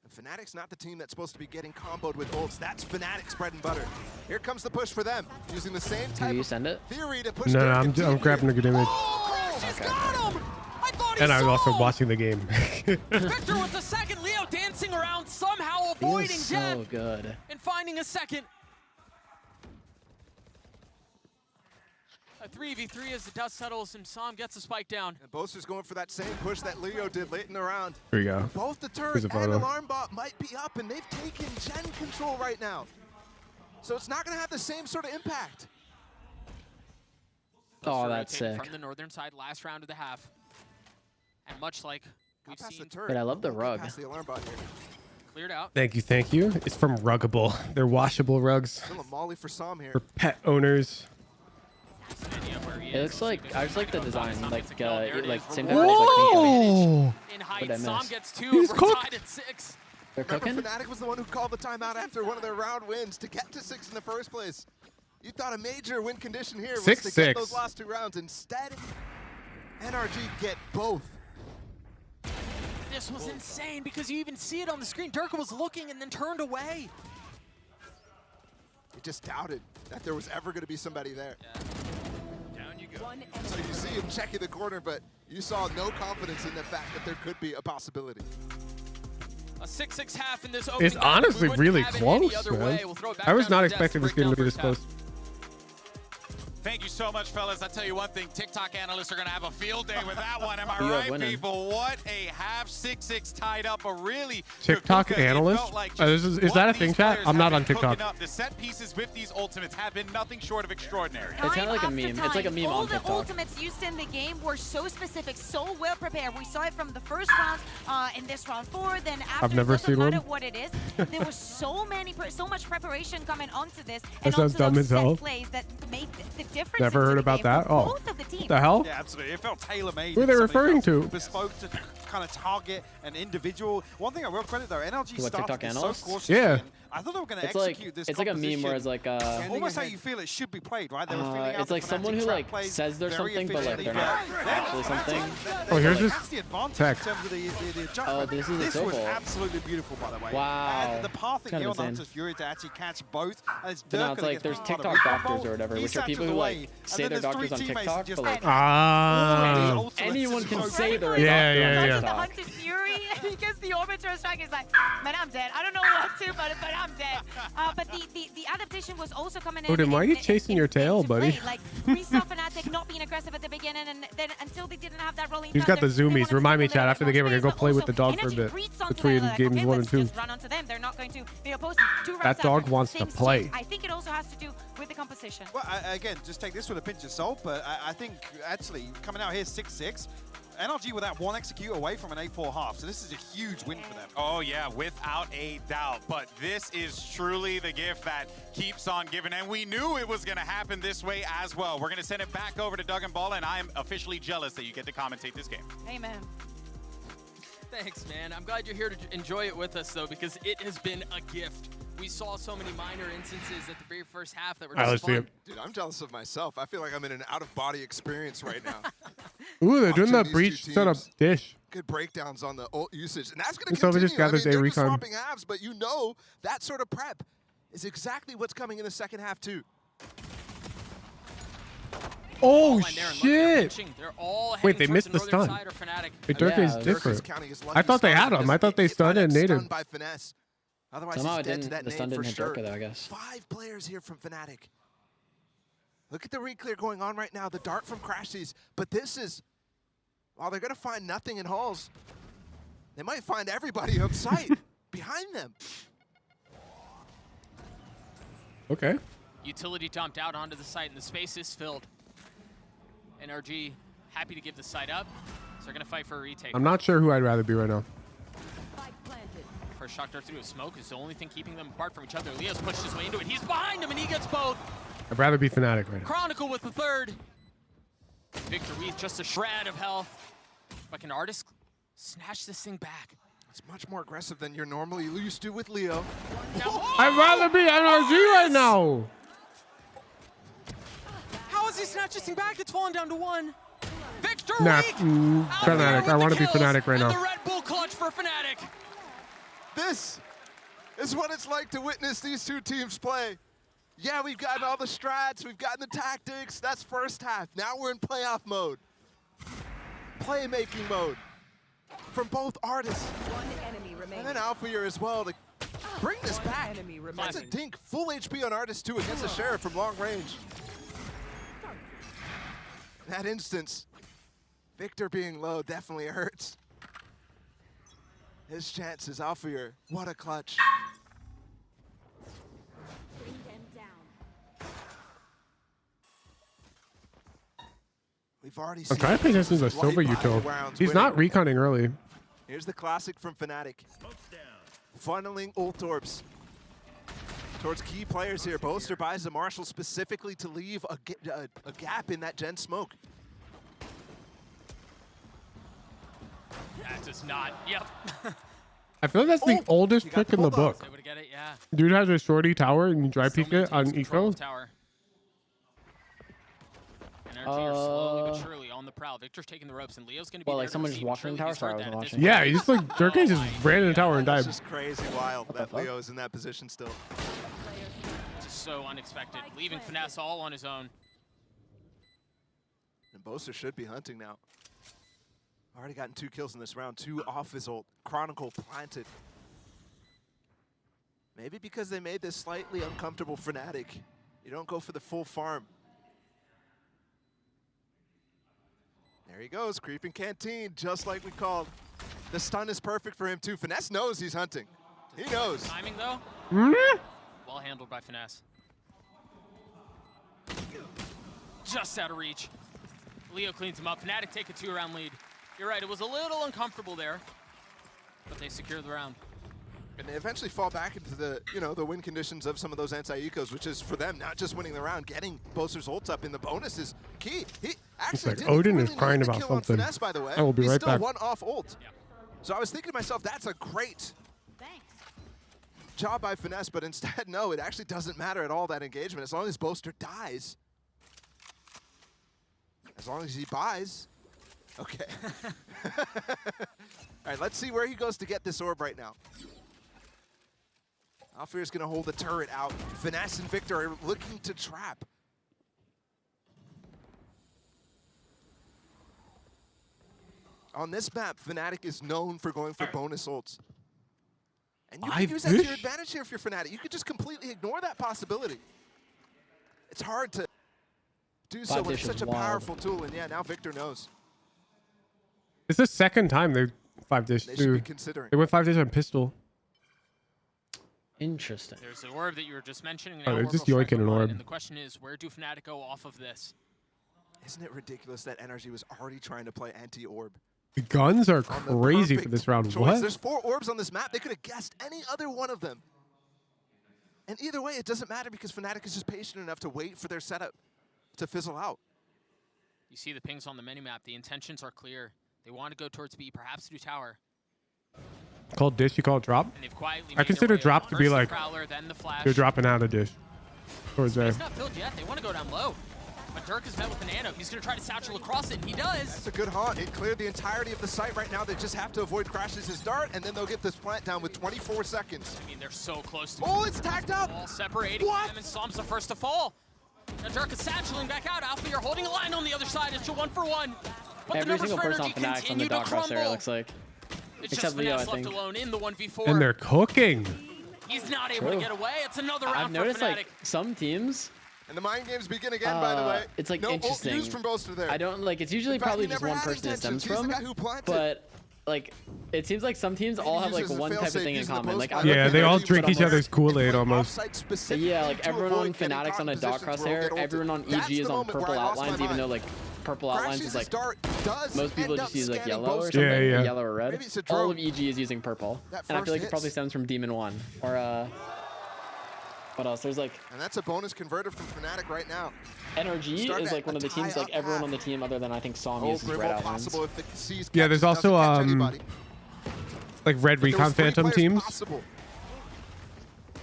And Fnatic's not the team that's supposed to be getting comboed with ults. That's Fnatic's bread and butter. Here comes the push for them, using the same type of theory to push. No, I'm grabbing a good image. Oh, Crash has got him! I thought he And I'm also saw him! watching the game. Victor with the second, Leo dancing around, somehow avoiding death. So good. And finding a second. A 3v3 as the dust settles and Sam gets a spike down. And Boaster's going for that same push that Leo did late in the round. Here we go. Both the turret Here's a and photo. alarm bot might be up, and they've taken gen control right now. So it's not going to have the same sort of impact. Oh, that's Rotating sick. from the northern side, last round of the half. And much like we've Past seen, the turret. But I love the rug. Past the alarm bot here. cleared out. Thank you, thank you. It's from Ruggable. They're washable rugs Still a molly for Sam here. for pet owners. It looks like I just like the design, like same type of like Whoa! In What'd I height, miss? Sam gets 2. He's We're cooked. tied at 6. They're Remember, cooking. Fnatic was the one who called the timeout after one of their round wins to get to 6 in the first place. You thought a major win condition here was to 6-6. get those last 2 rounds. Instead, NRG get both. This was insane because you even see it on the screen. Durka was looking and then turned away. He just doubted that there was ever going to be somebody there. Down you go. So you see him checking the corner, but you saw no confidence in the fact that there could be a possibility. A 6-6 half in this opening. It's round. We honestly wouldn't really have it any close, other man. way. We'll throw it back I was down not to Death expecting this break game to down be this first close. half. Thank you so much, fellas. I tell you one thing, TikTok analysts are going to have a field day with that one. Am I You are right, winning. people? What a half 6-6 tied up, but really TikTok Kakuka, it analyst? felt like Is just that a what thing, these chat? players I'm not have on been cooking TikTok. up. The set pieces with these ultimates have been nothing short of extraordinary. It's kind of like a Time meme. after It's like a time, meme all on the TikTok. ultimates used in the game were so specific, so well prepared. We saw it from the first round in this round 4. Then after, I've never it doesn't seen matter one. what it is. There was so much preparation coming onto this, That and sounds onto dumb those as hell. set plays that made the difference. Never into heard the about game that? for Oh. both of the teams. What the hell? Yeah, absolutely. It felt tailor-made. Who are they Something referring felt to? Bespoke to kind of target an individual. One thing I will credit though, NRG What, started TikTok this so analysts? cautious. Yeah. I thought they were going to It's like execute this it's like a meme composition where it's like almost how you feel it should be played, right? They were feeling out it's the like someone Fnatic who trap like plays says they're very something, but like efficiently. they're not actually something. Oh, here's this That's the advantage text. in terms of the adjustment. Oh, this is a This was Sobol. absolutely beautiful, by the way. Wow. And the pathing It's kind here of on the insane. Hunter's Fury to actually catch both. And it's But now Durka it's that like gets there's picked on a TikTok rebound doctors bolt. or whatever, He which are satchels people who away, like and say then they're there's doctors on 3 teammates TikTok, just but like Ah. anyone can say they're a Yeah, doctor yeah, on yeah. The TikTok. Hunter's Fury, because the Orbiter strike is like, man, I'm dead. I don't know what to, but I'm dead. But the adaptation was also coming in. Odin, why are you chasing your tail, into buddy? play. Like, we saw Fnatic not being aggressive at the beginning, and then until they didn't have that rolling He's got the thunder, they zoomies. wanted to Remind me, give them chat, a after the little game, we're more gonna go space, play but with the dog also for a bit. Energy breathes onto Between them, like, games okay, 1 and let's 2. just run onto them. They're not going to be opposed. 2 rounds That dog after, wants to things play. change. I think it also has to do with the composition. Well, again, just take this with a pinch of salt, but I think actually coming out here 6-6, NRG with that 1 execute away from an 8-4 half, so this is a huge win for them. Oh yeah, without a doubt. But this is truly the gift that keeps on giving. And we knew it was going to happen this way as well. We're going to send it back over to Doug and Ball, and I am officially jealous that you get to commentate this game. Amen. Thanks, man. I'm glad you're here to enjoy it with us, though, because it has been a gift. We saw so many minor instances at the very first half that were All right, just let's see fun. it. Dude, I'm jealous of myself. I feel like I'm in an out-of-body experience right now. Ooh, they're doing the Watching these breach two setup teams. dish. Good breakdowns on the ult usage, and that's going And to so we continue. just gathers they're a just recon. swapping halves, but you know that sort of prep is exactly what's coming in the second half too. Oh, All in there, and look, they're shit. pinching. They're all Wait, heading they towards missed the northern stun. side or Fnatic. Wait, Durka Yeah, is Durka's different. Counting his I lucky thought they stars had him. because I thought they if stunned and Fnatic's naded. stunned by finesse. Otherwise, Somehow he's it dead to didn't. that The stun nade for didn't hit sure. Durka though, I guess. 5 players here from Fnatic. Look at the reclear going on right now. The dart from Crashies, but this is, while they're going to find nothing in halls, they might find everybody on site behind them. Okay. Utility dumped out onto the site, and the space is filled. NRG happy to give the site up, so they're going to fight for a retake. I'm not sure who I'd rather be right now. First shock dart through a smoke is the only thing keeping them apart from each other. Leo's pushed his way into it. He's behind him, and he gets both. I'd rather be Fnatic right now. Chronicle with the third. Victor with just a shred of health. But can Artist snatch this thing back? It's much more aggressive than you're normally used to with Leo. I'd rather be NRG right now. How is he snatching back? It's falling down to 1. Victor Nah, Week! Fnatic. I want to be Fnatic right The now. Red Bull clutch for Fnatic. This is what it's like to witness these two teams play. Yeah, we've gotten all the strats, we've gotten the tactics. That's first half. Now we're in playoff mode. Playmaking mode from both artists. One enemy remaining. And then Alphair as well to bring this back. That's a dink. Full HP on Artist too against the Sheriff from long range. In that instance, Victor being low definitely hurts. His chances, Alphair, what a clutch. Bring them down. We've already I'm seen trying to pay attention to the light Silver body util. rounds He's winning. not reconning early. Here's the classic from Fnatic. Funneling ult orbs towards key players here. Boaster buys the Marshal specifically to leave a gap in that Gen smoke. That does not. Yep. I feel like that's the oldest trick in the book. Able to get it, yeah. Dude has a shorty tower and you dry peek Still it on maintains control eco. of tower. NRG are slowly but surely on the prowl. Victor's taking the ropes, and Leo's going to be Well, there like to someone just receive. walked in the Surely tower, he's sorry, I heard wasn't that at this watching. Yeah, he just like Durkheim just ran in the tower and It's died. just crazy wild that fuck? Leo is in that position still. Just so unexpected, leaving Finesse all on his own. And Boaster should be hunting now. Already gotten 2 kills in this round, 2 off his ult. Chronicle planted. Maybe because they made this slightly uncomfortable Fnatic. You don't go for the full farm. There he goes, creeping Canteen, just like we called. The stun is perfect for him too. Finesse knows he's hunting. He knows. Timing though, well handled by Finesse. Just out of reach. Leo cleans him up. Fnatic take a 2-round lead. You're right, it was a little uncomfortable there, but they secure the round. And they eventually fall back into the, the win conditions of some of those anti-ecos, which is for them not just winning the round, getting Boaster's ults up in the bonus is key. He actually like, didn't Odin really is crying need the about kill on something. Finesse, by the way. I will be He's right still back. 1 off ult. Yeah. So I was thinking to myself, that's a great Thanks. job by Finesse, but instead, no, it actually doesn't matter at all, that engagement. As long as Boaster dies, as long as he buys, okay. All right, let's see where he goes to get this orb right now. Alphair's gonna hold the turret out. Finesse and Victor are looking to trap. On this map, Fnatic is known for going for bonus ults. And you can use that to your advantage here if you're Fnatic. You could just completely ignore that possibility. It's hard to do so when it's such a powerful tool, and yeah, now Victor knows. It's the second time they 5-dish. They should be considering. They went 5-dish on pistol. Interesting. There's the orb that you were just mentioning. Oh, now they're orb just will strike yoinking an online, orb. And the question is, where do Fnatic go off of this? Isn't it ridiculous that NRG was already trying to play anti-orb? The guns are On the crazy for perfect this round. choice. What? There's 4 orbs on this map. They could have guessed any other one of them. And either way, it doesn't matter because Fnatic is just patient enough to wait for their setup to fizzle out. You see the pings on the minimap. The intentions are clear. They want to go towards B, perhaps do tower. Called dish, you call it drop? And they've quietly I made their consider way drop over. to be First the like Prowler, then the Flash. you're dropping out of dish. Towards there. It's not filled yet. They want to go down low. But Dirk is met with an nano. He's going to try to satchel across it, and he does. That's a good haunt. It cleared the entirety of the site right now. They just have to avoid crashes his dart, and then they'll get this plant down with 24 seconds. I mean, they're so close to Oh, it's tagged up! all separating What? them, and Psalm's the first to fall. Now Dirk is satcheling back out. Alpha, you're holding a line on the other side. It's a 1-for-1. But Every single person on Energy Fnatic's on the continue to dock cross there, it crumble. looks like. It's Except just Leo, Finesse I left think. alone in the 1v4. And they're cooking. He's not able to True. get away. It's another round I've noticed for Fnatic. like some teams, And the mind games begin again, by the way. it's like no interesting. ult used from Boaster there. I don't like. It's usually In fact, probably he just never one had person it stems intentions. He's from. the guy who planted. But like, it seems like some teams all have like uses a one type of fail-safe thing in using the common. Like, post I player. Yeah, look they at all teams drink that each I'm other's Kool-Aid almost. Yeah, like everyone on Fnatic's on a dot crosshair. Everyone on EG is on purple outlines, even though like purple outlines is like most people just use like yellow or something, Yeah. yellow or red. Maybe it's a All drone. of EG is using purple, That and I first feel like it hits. probably stems from Demon 1 or what else? There's like And that's a bonus converter from Fnatic right now. NRG Starting is like at one of the a teams tie like up everyone half. on the team other than I think Psalm Oh, uses Grim red all outlines. possible if the C's Yeah, there's catches, also, doesn't catch anybody. like red But there was recon 3 phantom players teams. possible.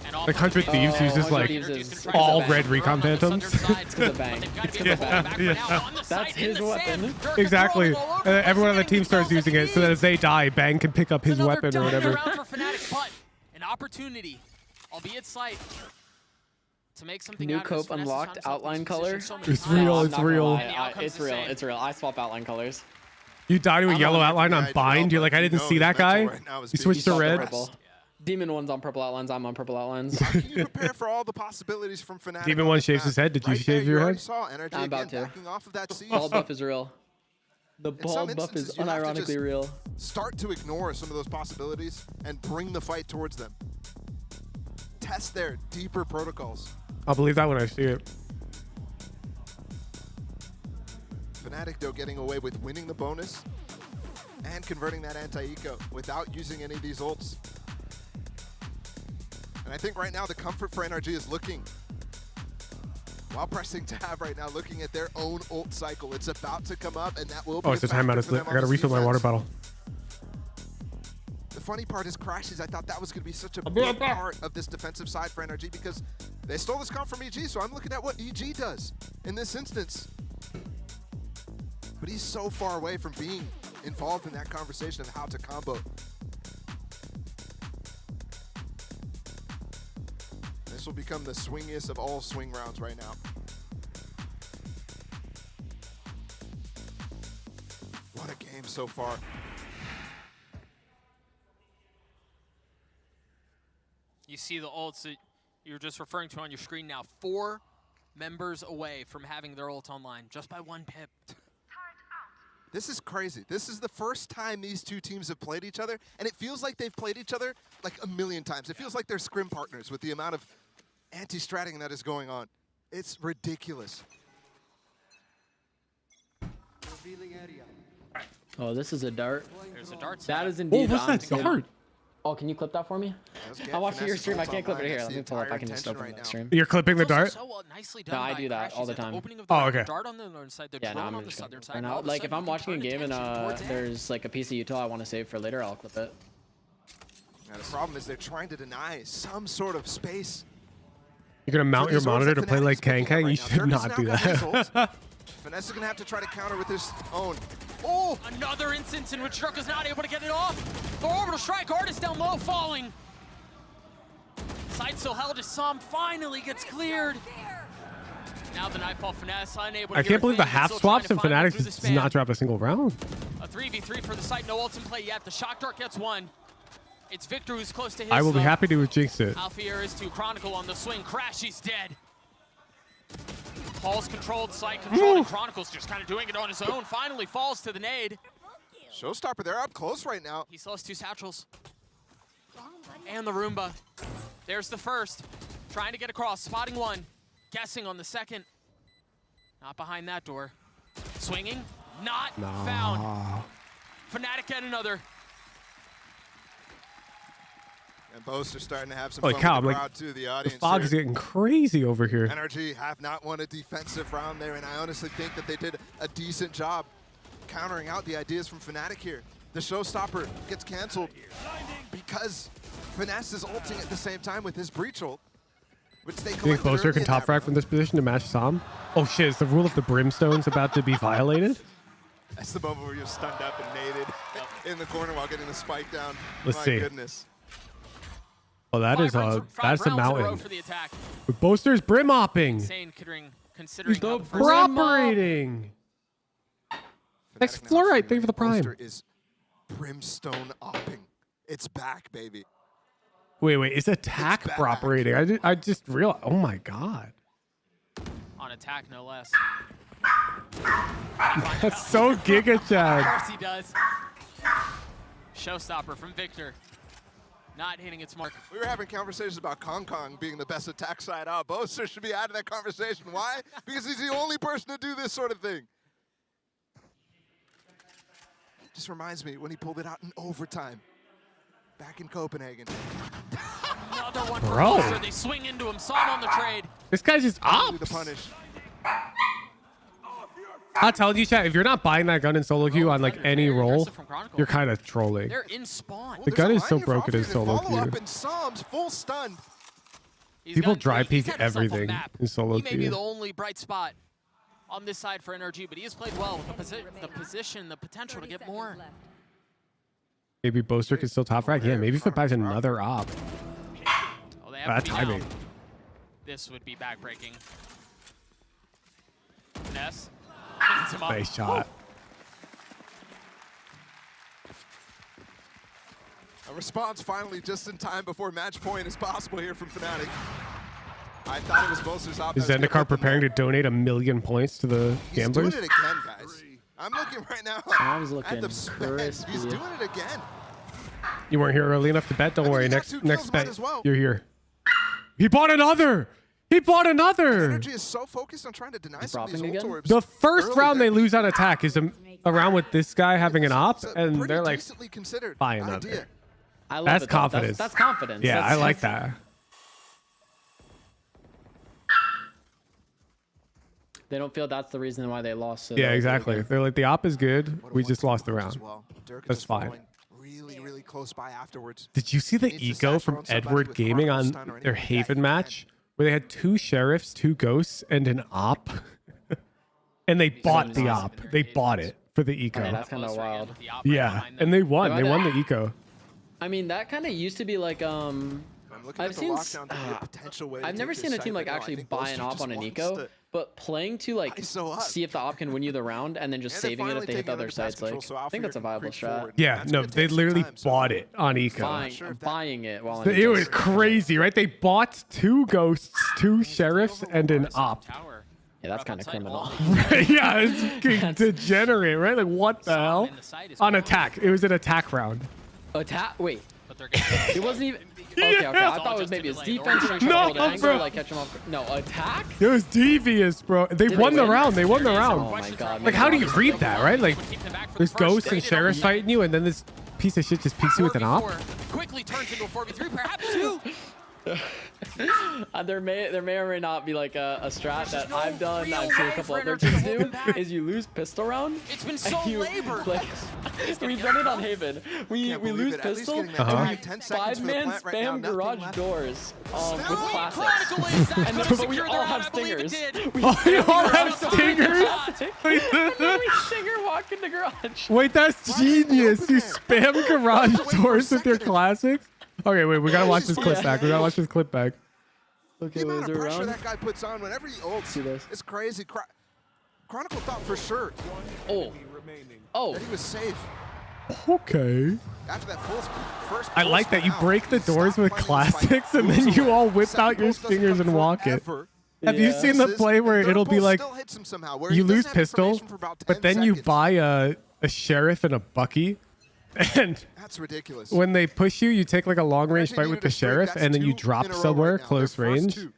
And all Like 100 fucking Thieves uses like all red recon phantoms. It's a bang. That's his weapon. Exactly. And then everyone on the team starts using it so that as they die, Bang can pick up his weapon or whatever. But an opportunity, albeit slight, to make something New out of this. cope unlocked, outline color. It's real, I'm it's not gonna real. lie, It's real. It's real. I swap outline colors. You die to a I'm yellow not outline on looking at bind. it, You're like, I but didn't you see know that his mental guy. right now is You being switched to Swap red. purple. Demon one's on purple outlines. I'm on purple outlines. How can you prepare for all the possibilities from Fnatic? Demon on one this shaves map? his head. Did you Right shave there, your already head? saw NRG I'm about again to. backing off of that siege. Bald buff is real. The In some bald buff is instances, you have to unironically just real. Start to ignore some of those possibilities and bring the fight towards them. Test their deeper protocols. I'll believe that when I see it. Fnatic, though, getting away with winning the bonus and converting that anti-eco without using any of these ults. And I think right now the comfort for NRG is looking, while pressing tab right now, looking at their own ult cycle. It's about to come up, and that will be Oh, it's a timeout. factor for them I on gotta this refill my water defense. bottle. The funny part is crashes. I thought that was going to be such a big part of this defensive side for NRG because they stole this comp from EG, so I'm looking at what EG does in this instance. But he's so far away from being involved in that conversation of how to combo. This will become the swingiest of all swing rounds right now. What a game so far. You see the ults that you're just referring to on your screen now. 4 members away from having their ult online just by 1 pip. This is crazy. This is the first time these two teams have played each other, and it feels like they've played each other like a million times. It feels like they're scrim partners with the amount of anti-stratting that is going on. It's ridiculous. Oh, this is a dart. There's a dart. That is Oh, indeed. what's that dart? Oh, can you clip that for me? I'm watching your stream. I can't clip it here. Let me pull up. I can just open right the now. stream. You're clipping the dart? So nicely done No, I by do that Crashies all the at the time. opening of the Oh, round. okay. Dart on the northern side, the Yeah, no, drone I'm on the just southern side. right All now. of a Like sudden, if I'm you can watching a turn game and attention towards it. there's like a piece of util I want to save for later, I'll clip it. Now, the problem is they're trying to deny some sort of space. You're gonna mount for your these ults monitor that to play Fnatic's like picking Kang up Kang. You right now. should Dirk has not do now got his ult. that. Finesse is going to have to try to counter with his own. Oh! Another instance in which Dirk is not able to get it off. The orbital strike, Artist down low, falling. Side still held as Som finally gets cleared. Now the Nightfall Finesse unable to I get can't believe the her thing, half still trying swaps to and find one Fnatic through the does not spam. drop a single round. A 3v3 for the site, no ults in play yet. The Shock Dart gets one. It's Victor who's close to his. I will be happy to jinx it. Alfier is to Chronicle on the swing. Crash, he's dead. Paul's controlled, site controlled, and Chronicle's just kind of doing it on his own. Finally falls to the nade. Showstopper, they're up close right now. He still has 2 satchels. And the Roomba. There's the first. Trying to get across, spotting one. Guessing on the second. Not behind that door. Swinging, not found. Fnatic get another. And Boast are starting to have some Holy fun cow, with the I'm like, crowd too, the The audience. fog is here. getting crazy over here. NRG have not won a defensive round there, and I honestly think that they did a decent job countering out the ideas from Fnatic here. The Showstopper gets canceled because Finesse is ulting at the same time with his breach ult, which they Do you think collected Boaster early can in top that frag round. from this position to match Som? Oh shit, is the rule of the brimstones about to be violated? That's the moment where you're stunned up and naded in the corner while getting the spike down. Let's My see. goodness. Oh, that is Five that's a rounds in a row mountain. for the attack. But Boaster's brim hopping. Insane considering The how the first brim operating. Next Fnatic now floor right feeling there for the prime. Boaster is brimstone opping. It's back, baby. Wait, is attack back. operating? I just realized. Oh my god. on attack, no less. That's so Giga Of Chad. course he does. Showstopper from Victor. Not hitting its mark. We were having conversations about Kong Kong being the best attack side out. Boaster should be out of that conversation. Why? Because he's the only person to do this sort of thing. Just reminds me when he pulled it out in overtime back in Copenhagen. Another one for Bro. Boaster. They swing into him. Saw him on the trade. This guy's just Do the ops. punish. I'll tell you, chat, if you're not buying that gun in solo queue on like any Very role, aggressive from Chronicle. you're kind of trolling. They're in spawn. The gun is so broken in solo queue. Full stun. He's People gotten dry great. He's peek had himself a everything map. in solo He may be queue. the only bright spot on this side for NRG, but he has played well with the position, the potential to get more. Maybe Boaster can still top frag. Yeah, maybe if it buys another op. Oh, they have to be timing. down. This would be backbreaking. Finesse. Picks him up. Nice shot. A response finally just in time before match point is possible here from Fnatic. I thought it was Boaster's op. Is Zendikar preparing to donate 1 million points to the gamblers? He's doing it again, guys. I'm looking right now Tom's at looking the spend. He's crispy. doing it again. You weren't here early enough to bet. Don't I mean, worry. he got Next 2 next kills, might bet, as well. you're here. He bought another. He bought another. Energy is so focused on trying to deny some of these dropping ult again? orbs. The first early round that they lose on attack is a round with this guy having an op, it's a and pretty they're like, decently considered buy another. idea. I love That's it, though. confidence. That's confidence. yeah, That's- I like that. They don't feel that's the reason why they lost. So Yeah, they're exactly. like, They're like, the op is good. What a We just 1-2 lost the push round. as well. Dirk That's is fine. following really, really close by afterwards. Did you see the Needs to eco satch from around somebody Edward with Gaming Chronicle on stun or their anything like that Haven you match, where they had 2 sheriffs, 2 ghosts, and an op, and they bought the op. They bought it for the eco. Yeah, that's kind of wild. Yeah, and they won. No, They I- won the eco. I mean, that kind of used to be like I'm looking I've at the seen lockdown to be a potential way to I've never take seen a this team side, like but no, I actually think buy Boaster an op just on an wants eco, to but playing to like ISO up. see if the op can win you the round and then just And they're saving it if finally they hit taking the other over pass sides. Like, control, so I think that's a Alpha can viable creep strat. forward. Yeah, That's no, gonna they take some literally time, so- bought it on eco. Buying it while on It was eco. crazy, right? They bought 2 ghosts, 2 sheriffs, and an op. Tower. Yeah, that's kind of criminal. Yeah, it's getting degenerate, right? Like, what the hell? On attack. It was an attack round. Attack. Wait, But they're getting it wasn't even. Okay, okay. I thought it was maybe his defense trying to No, hold an angle, bro. like catch him off. No, attack. It was devious, bro. They Did won they the win? round. They won the Oh round. my god. Like, how do you read that, right? Like, keep them back for the there's first. ghosts They and did sheriffs it. fighting you, and then this piece of shit just peeks you with an op. 4v4 quickly turns into a 4v3, perhaps 2. There may or may not be like a strat that no I've done, real that I've seen a way couple for other Energy to teams hold do, them back. is you lose pistol round. It's been so you, labored. like, we've done it on Haven. We Can't lose believe it. At least pistol, getting that Uh-huh. and we 10 seconds for the 5-man plant right now, spam nothing garage left. doors with Chronicle classics. is that And then, gonna but we secure all their have round? I believe it stingers. did. We Oh, you all spam have garage stingers? classic, and then we stinger walk in the garage. Wait, that's genius. You spam garage Wait for a doors with your second. classics. Okay, wait, we gotta watch this clip back. We gotta watch this clip back. Okay, The was amount there of a pressure round? that guy puts on whenever he ults, See this? it's crazy. Chronicle thought for sure Oh, that he was safe. Okay. After that first I like that you break the doors with classics and then you all whip out your stingers and walk it. Have you Yeah. seen the play where it'll be like you lose pistol, but then you buy a sheriff and a Bucky, and That's ridiculous. when they push you, you take like a long range Actually fight needed with the a streak. sheriff, That's and then you 2 drop in a row somewhere right now. close Their first range, 2.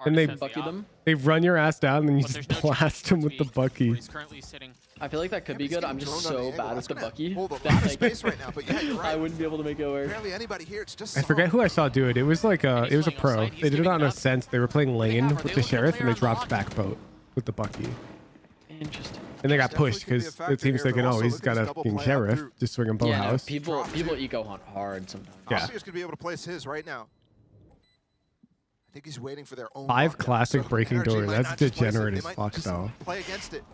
and they Bucky them. run your ass down, and then you But just there's no blast them with the where Bucky. he's currently sitting. I feel like that could be He's good. getting I'm just droned on the so angle. bad That's with the gonna Bucky hold a that, lot of like, space right now, but yeah, you're right. I wouldn't be able to make it work. Barely anybody here. It's just I forget who I saw do it. It was like And he's it was a playing pro. offside. He's They did it giving on it a up. sense. They were playing lane Are with they the looking sheriff, to and they clear dropped on the back boat with the Bucky. Interesting. And they got Definitely pushed could be a because factor the team's here, but thinking, oh, also he's look at got this a double fucking play out sheriff through. just swinging bow Yeah, no, house. people Drop people two. eco hunt hard sometimes. Yeah. Austria's gonna be able to place his right now. I think he's waiting for their own 5 lockdown, classic so breaking NRG doors. might That's not just place it. degenerate They as might fuck, just though. Play against it.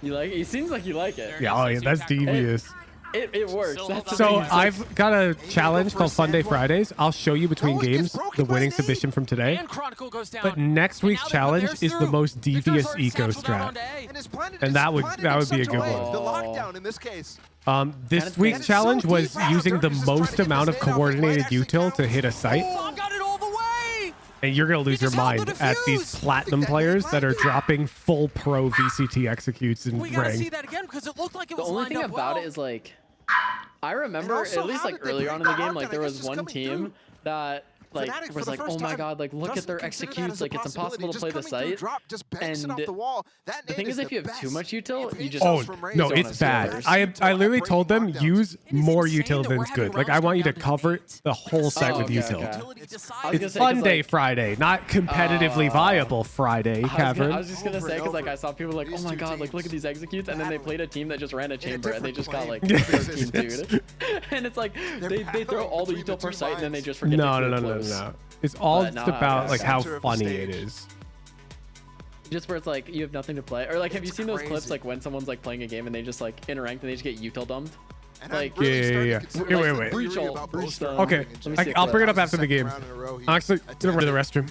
You like it? It seems like you like it. Yeah, oh yeah, that's devious. It works. That's the So thing. It's like- I've got a challenge called Fun Day Fridays. I'll show you between No, it gets games broken the winning by an submission from today. And Chronicle goes down. But next week's And now challenge theirs is the through. most Victor's devious already eco satcheled out strat. onto A. And, his planet And is that would- planted that in would be a such good way, one. The lockdown in this case. This Kind of week's It's so challenge was deep out using there, the he's just trying most to get amount this of nade off. It might coordinated actually util count. to hit a site. Bob got it all the way. And you're going to lose He your just held mind the at these defuse. platinum Think that players nade that are landed. dropping full pro VCT executes in We gotta see ranked. that again because it looked like it The was only lined thing up about well. it is like, I remember also, at least how like did they earlier break on in the that game, arc? like And I there guess was it's one coming team through. that like Fnatic for was the like, first oh my time god, like look at doesn't their consider that executes, as a like it's possibility. impossible to Just play the coming through site. drop, just banks it And off the wall. That The nade thing is, if you have the too best. much util, you just Oh from no, Raze it's on bad. his I literally told them knockdowns. use It is more insane util that than we're it's having good. Like I rounds want you to going down cover to the whole site with okay, util. okay. Utility I was decides. gonna It's say, 'cause, fun day like, Friday, not competitively viable Friday, I Cavern. was just gonna Over say and because like over, I saw people like, oh these my two god, like look at teams these executes, and then they played a team that just ran a chamber and they different just got like plane. 13, dude. And it's like they throw battling all the between the util per two site and then they lines. just forget No, to no, click no, no, close. no. It's all But just no, about yeah. like how Center of the funny it stage. is. Just where it's like you have nothing to play, or like have you It's seen those clips crazy. like when someone's like playing a game and they just like in ranked and they just get util dumped? And Like- I'm really starting Yeah. to consider Wait, this wait, the wait. theory Breach ult, about breach both stun. rounds Okay, being Let me see a I'll clip. bring it up That was after the second game. round in a row he I'm actually gonna run to the restroom.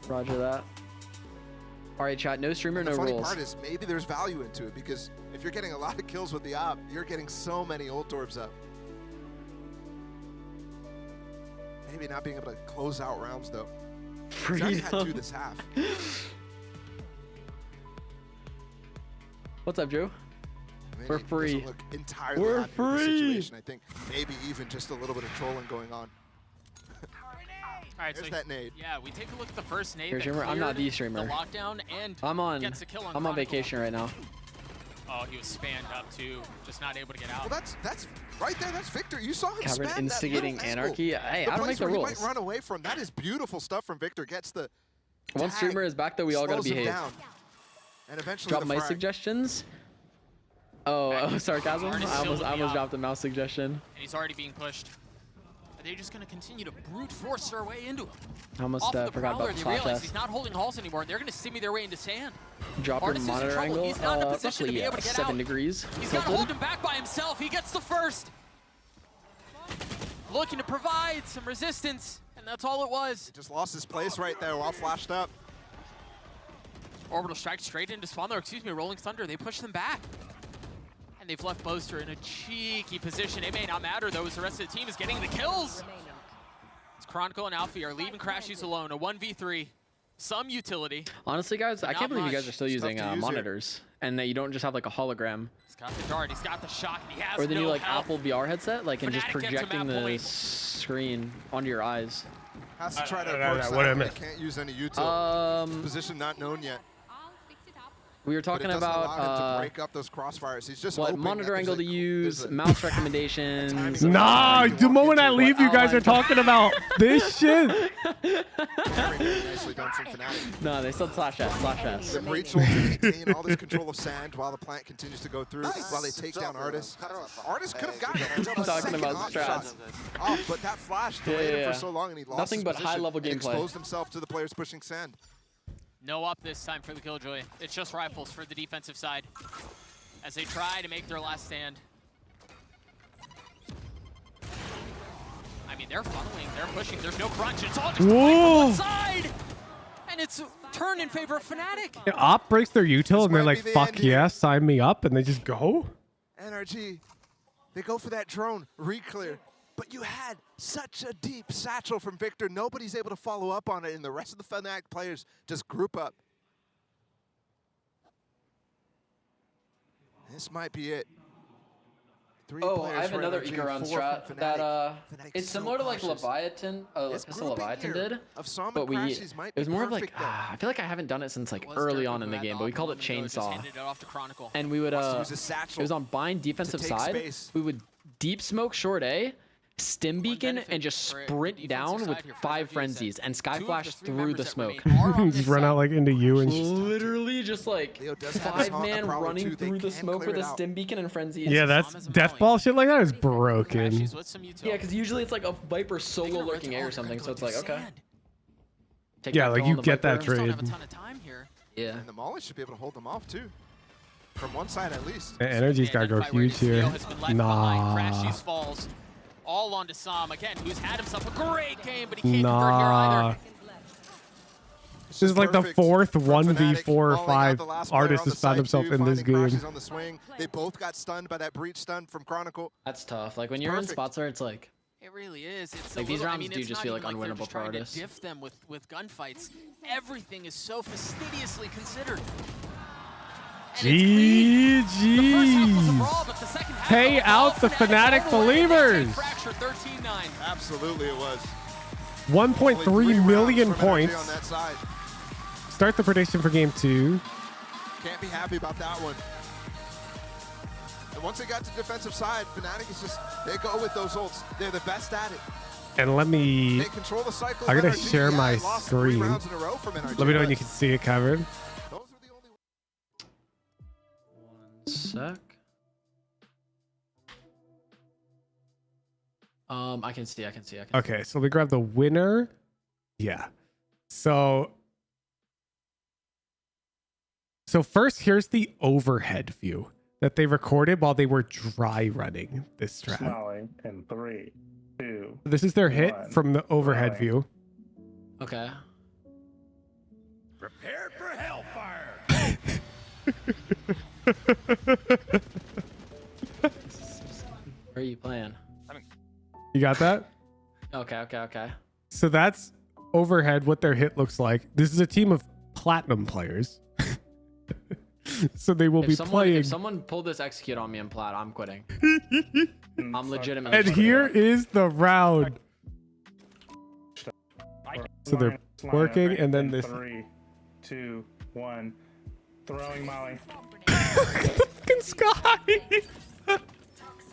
Roger that. All right, chat. No streamer, The no funny rules. part is maybe there's value into it because if you're getting a lot of kills with the op, you're getting so many ult orbs up. Maybe not being able to close out rounds though. He's already had two Freedom. this half. What's up, Joe? I mean, We're he doesn't free. look entirely We're happy with the free. situation. I think maybe even just a little bit of trolling going on. All right, There's so that nade. yeah, we take a look at the first nade. Here, that streamer. I'm not the cleared streamer. The lockdown and gets a kill on I'm on Chronicle. vacation right now. Oh, he was spanned up too, just not able to get out. Well, that's right there. That's Victor. You saw him Cavern spam instigating that little anarchy. angle. Hey, The I don't place make the where he rules. might run away from. That is beautiful stuff from Victor. Gets the One tag, streamer is back, though. We all gotta slows him behave. down, and eventually Drop the my frag. suggestions. Oh, sarcasm. Already I almost silvered me up. dropped a mouse suggestion. And he's already being pushed. Are they just going to continue to brute force their way into him? I almost Off the forgot Prowler, about they slash realize S. he's not holding halls anymore. They're going to simmy their way into sand. Drop your Artis is in monitor trouble. angle. He's not in a position to be Roughly able to get 7 out. degrees. He's got to tilted. hold him back by himself. He gets the first. Looking to provide some resistance, and that's all it was. Just lost his place right there while flashed up. Orbital strike straight into spawn there. Excuse me, Rolling Thunder. They push them back. And they've left Boaster in a cheeky position. It may not matter, though, as the rest of the team is getting the kills. It's Chronicle and Alfie are leaving Crashies alone. A 1v3. Some utility. Honestly, guys, I Not can't believe you much. guys are still It's tough using to use here. monitors and that you don't just have like a hologram. He's got the dart. He's got the shock. And he has Or the no new like help. Apple VR headset, like and just Fnatic gets a projecting map the point. screen onto your eyes. Has to try to no, approach what did I that. miss? They can't use any util. Um, Position not known yet. we were But it talking doesn't allow him to about break up those crossfires. He's just what hoping monitor that angle to there's use, a mouse recommendations. timing. Nah, You the walk moment I into leave, what you guys are outline- talking about this shit. Very nicely done from Fnatic. No, they said slash S, slash S. The breach will maintain all this control of sand while the plant continues to go through, while they take down Artis. Artis could have gotten it. I'm talking about strats. Off, but that flash delayed him yeah. for so long, and he lost Nothing his but position high-level and gameplay. exposed himself to the players pushing sand. No up this time for the Killjoy. It's just rifles for the defensive side as they try to make their last stand. I mean, they're funneling, they're pushing, there's no crunch. It's all just a fight from one side! And it's turned in favor of Fnatic. Op breaks their util and they're might like, be the fuck end here. yeah, sign me up, and they just go. NRG, they go for that drone, re-clear. But you had such a deep satchel from Victor. Nobody's able to follow up on it, and the rest of the Fnatic players just group up. This might be it. 3 Oh, players I have for another NRG, Eco-Run 4 strat from that Fnatic. Fnatic's it's so similar to like cautious. Leviathan, This Pistol grouping Leviathan here did, of Som but and we Crashies might it was be more of like perfect, though. I feel like I haven't done it since like Was early Dirk on who in the had game, the but we called it opportunity to just chainsaw, handed it off to Chronicle. and we would Wants to use his satchel it was on bind defensive take side. space. We would deep smoke short A, stim beacon, benefit and just for sprint defensive down side with here for 5 NRG is that frenzies and sky 2 of flash the 3 through members the that smoke. remain are on Just this run out side. like into you and Literally just like Leo does have his 5-man Prowler running too. They through the can smoke clear with it a out. stim beacon and frenzies. yeah, that's Som is a death molly. ball shit like that is broken. Crashies with some util. Yeah, because usually it's like a Viper They're solo gonna lurking rent A it. or something, They're so it's gonna like go okay. sand. Take Yeah, that like kill you on the get that Viper. Just don't have a trade. ton of time here. Yeah. And the Molly should be able to hold them off, too. From one side, at least. Energy's gotta go Identify where huge it is. Leo here. has been left Nah. behind. Crashies falls all onto Som again, who's had himself a great game, but he can't convert here Nah. either. This is like the Perfect 4th from 1v4 or Fnatic, 5 calling out the last player artist on the has found site himself too, in this finding game. Crashies on the swing. They both got stunned by that breach stun from Chronicle. That's tough. Like when you're in Perfect. spots where it's like It really is. It's Like, a these little, I rounds mean, do it's just not feel even like they're unwinnable just for trying artists. to diff them with gunfights. Everything is so fastidiously considered. And it's clean. The first half was a GG's. brawl, but the second half Pay all out the Fnatic Fnatic all the way. They take believers. Fracture 13-9. Absolutely it was. 1.3 million from NRG on points. that side. Start the prediction for game 2. Can't be happy about that one. And once they got to defensive side, Fnatic is just, they go with those ults. They're the best at it. And let me, They control the cycle. I'm gonna NRG, share my lost 3 screen. rounds in a row from NRG, let me know when but you can see it, Kevin. those are the only 1 sec. I can see. Okay, so we grab the winner. Yeah. So first, here's the overhead view that they recorded while they were dry running this track. Smiling in 3, 2. This is their hit One. from the overhead Right. view. Okay. Prepare for hellfire. Where are you playing? You got that? Okay. So that's overhead, what their hit looks like. This is a team of platinum players. So they will be playing. If someone pulled this execute on me in plat, I'm quitting. I'm legitimately. And quitting. here is the round. So they're working, and then this. 3, 2, 1. Throwing Molly. Fucking Sky.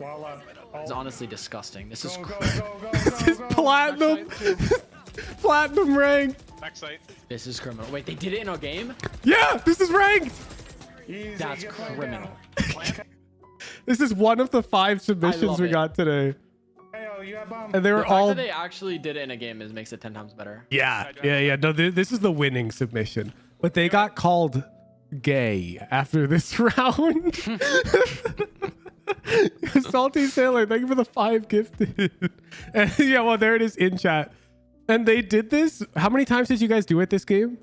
Wall up. It's honestly disgusting. This is Go, go, cr- go, go, This go, is go. platinum. Platinum ranked. Backside. this is criminal. Wait, they did it in a game? Yeah, this is ranked. Easy, That's get back criminal. down. This is one of the 5 submissions love we it. got today. Hey, yo, you got bomb. And they The were fact all. that they actually did it in a game makes it 10 times better. Yeah. No, this is the winning submission. But they got called gay after this round. Salty Sailor, thank you for the 5 gifted. And yeah, well, there it is in chat. And they did this. How many times did you guys do it this game?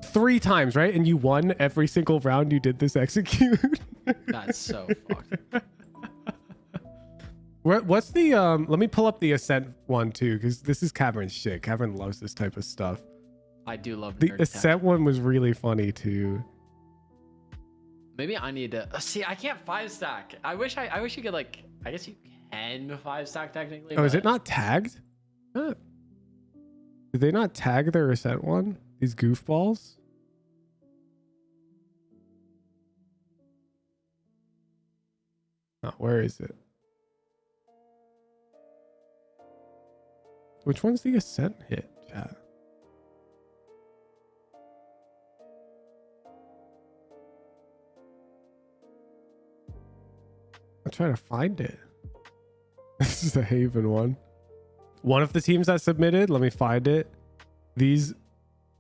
3 times, right? And you won every single round you did this execute. That's so fucked. What's the let me pull up the Ascent one too, because this is Cavern's shit. Cavern loves this type of stuff. I do love The nerd Ascent tech. one was really funny too. Maybe I need to see. I can't 5 stack. I wish you could like. I guess you can 5 stack technically. Oh, is but- it not tagged? Huh. Did they not tag their Ascent one? These goofballs? Oh, where is it? Which one's the Ascent hit, chat? I'm trying to find it. This is the Haven one. One of the teams that submitted, let me find it. These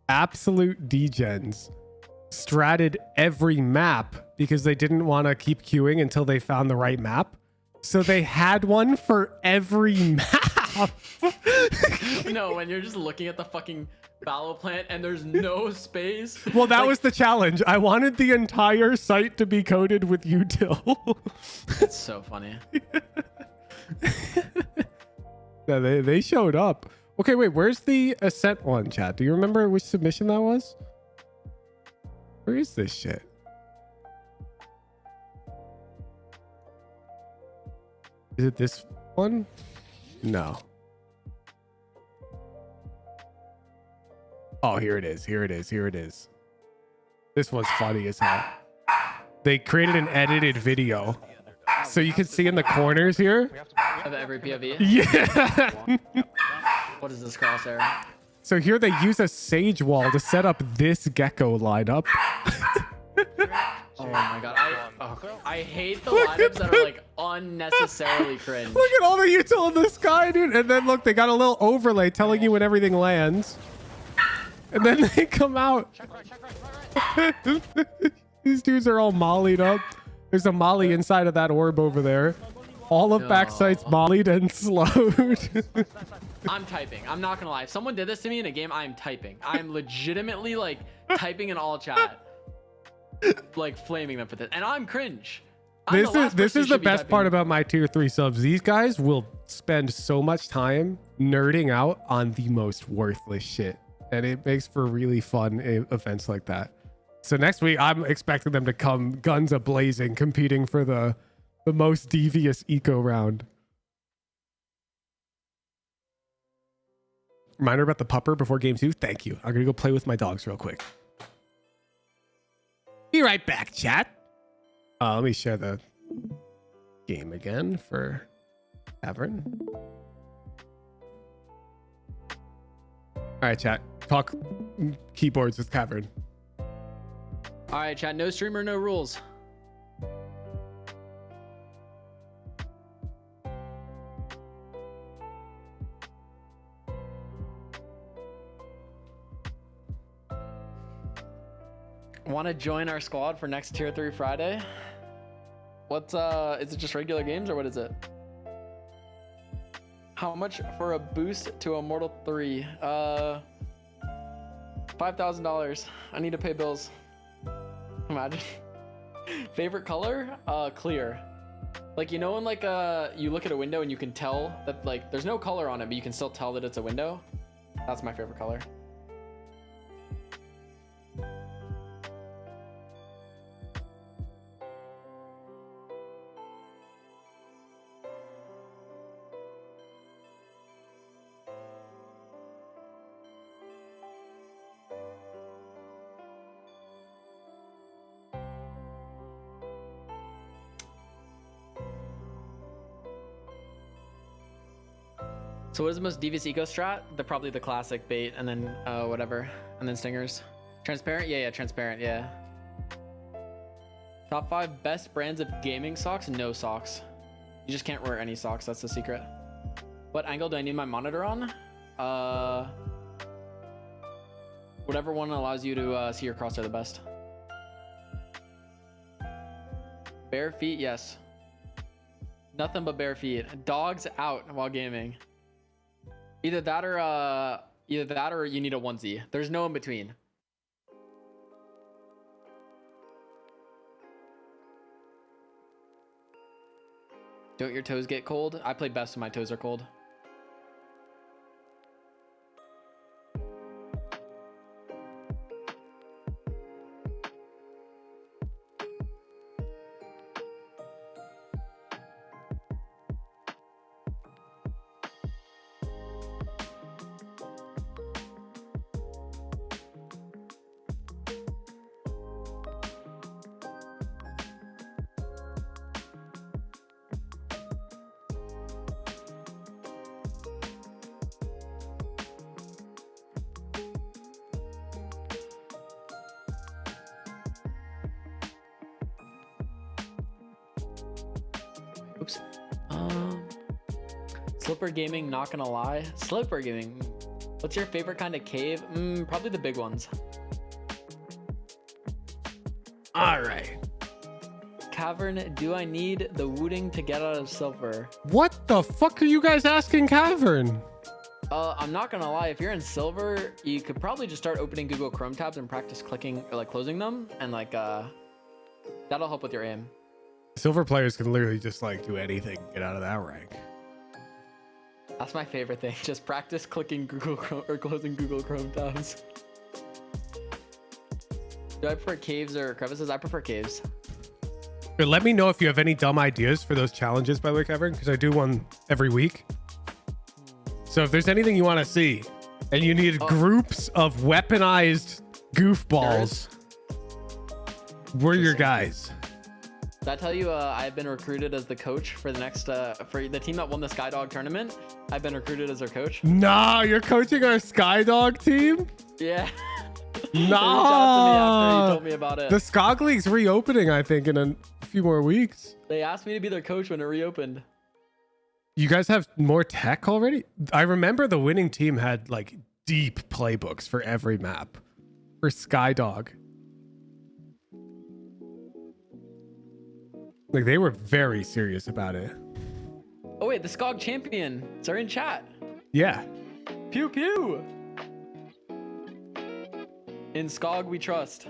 absolute degens stratted every map because they didn't want to keep queuing until they found the right map. So they had one for every map. No, when you're just looking at the fucking fallow plant and there's no space. Well, that Like, was the challenge. I wanted the entire site to be coded with util. That's so funny. Yeah, they showed up. Okay, wait, where's the Ascent one, chat? Do you remember which submission that was? Where is this shit? Is it this one? No. Oh, here it is. Here it is. Here it is. This one's funny as hell. They created an edited video. So you can see in the corners here. Of every POV. Yeah. What is this crosshair? So here they use a sage wall to set up this gecko lineup. Oh my god. I hate the lineups that are like unnecessarily cringe. Look at all the util in the sky, dude. And then look, they got a little overlay telling you when everything lands. And then they come out. These dudes are all mollied up. There's a molly inside of that orb over there. All of backside's mollied and slowed. I'm typing. I'm not gonna lie. If someone did this to me in a game, I'm typing. I'm legitimately like typing in all chat, like flaming them for this, and I'm cringe. This is the best part about my tier 3 subs. These guys will spend so much time nerding out on the most worthless shit, and it makes for really fun events like that. So next week, I'm expecting them to come guns a-blazing, competing for the most devious eco round. reminder about the pupper before game 2. Thank you. I'm gonna go play with my dogs real quick. Be right back, chat. Let me share the game again for Cavern. All right, chat. Talk keyboards with Cavern. All right, chat. No streamer, no rules. Want to join our squad for next tier 3 Friday? What's is it just regular games or what is it? How much for a boost to Immortal 3? $5,000. I need to pay bills. Imagine. Favorite color? Clear. Like, you know when like you look at a window and you can tell that like there's no color on it, but you can still tell that it's a window? That's my favorite color. So what is the most devious eco strat? Probably the classic bait and then whatever. And then stingers. Transparent? Yeah, transparent, yeah. Top 5 best brands of gaming socks? No socks. You just can't wear any socks, that's the secret. What angle do I need my monitor on? Whatever one allows you to see your crosshair the best. Bare feet, yes. Nothing but bare feet. Dogs out while gaming. Either that or you need a onesie. There's no in between. Don't your toes get cold? I play best when my toes are cold. Oops. Slipper gaming, not gonna lie. Slipper gaming. What's your favorite kind of cave? Probably the big ones. All right. Cavern, do I need the wooding to get out of silver? What the fuck are you guys asking Cavern? I'm not gonna lie, if you're in silver, you could probably just start opening Google Chrome tabs and practice clicking or like closing them, and like that'll help with your aim. Silver players can literally just like do anything, get out of that rank. That's my favorite thing. Just practice clicking Google Chrome or closing Google Chrome tabs. Do I prefer caves or crevices? I prefer caves. But let me know if you have any dumb ideas for those challenges, by the way, Kevin, because I do one every week. So if there's anything you want to see and you need groups of weaponized goofballs, we're your guys. Did I tell you I've been recruited as the coach for the next for the team that won the Skydog tournament? I've been recruited as their coach. Nah, you're coaching our Skydog team? Yeah. Nah. They reached out to me after he told me about it. The Skog League's reopening, I think, in a few more weeks. They asked me to be their coach when it reopened. You guys have more tech already? I remember the winning team had like deep playbooks for every map for Skydog. Like they were very serious about it. Oh wait, the Skog champions are in chat. Yeah. Pew pew. In Skog we trust.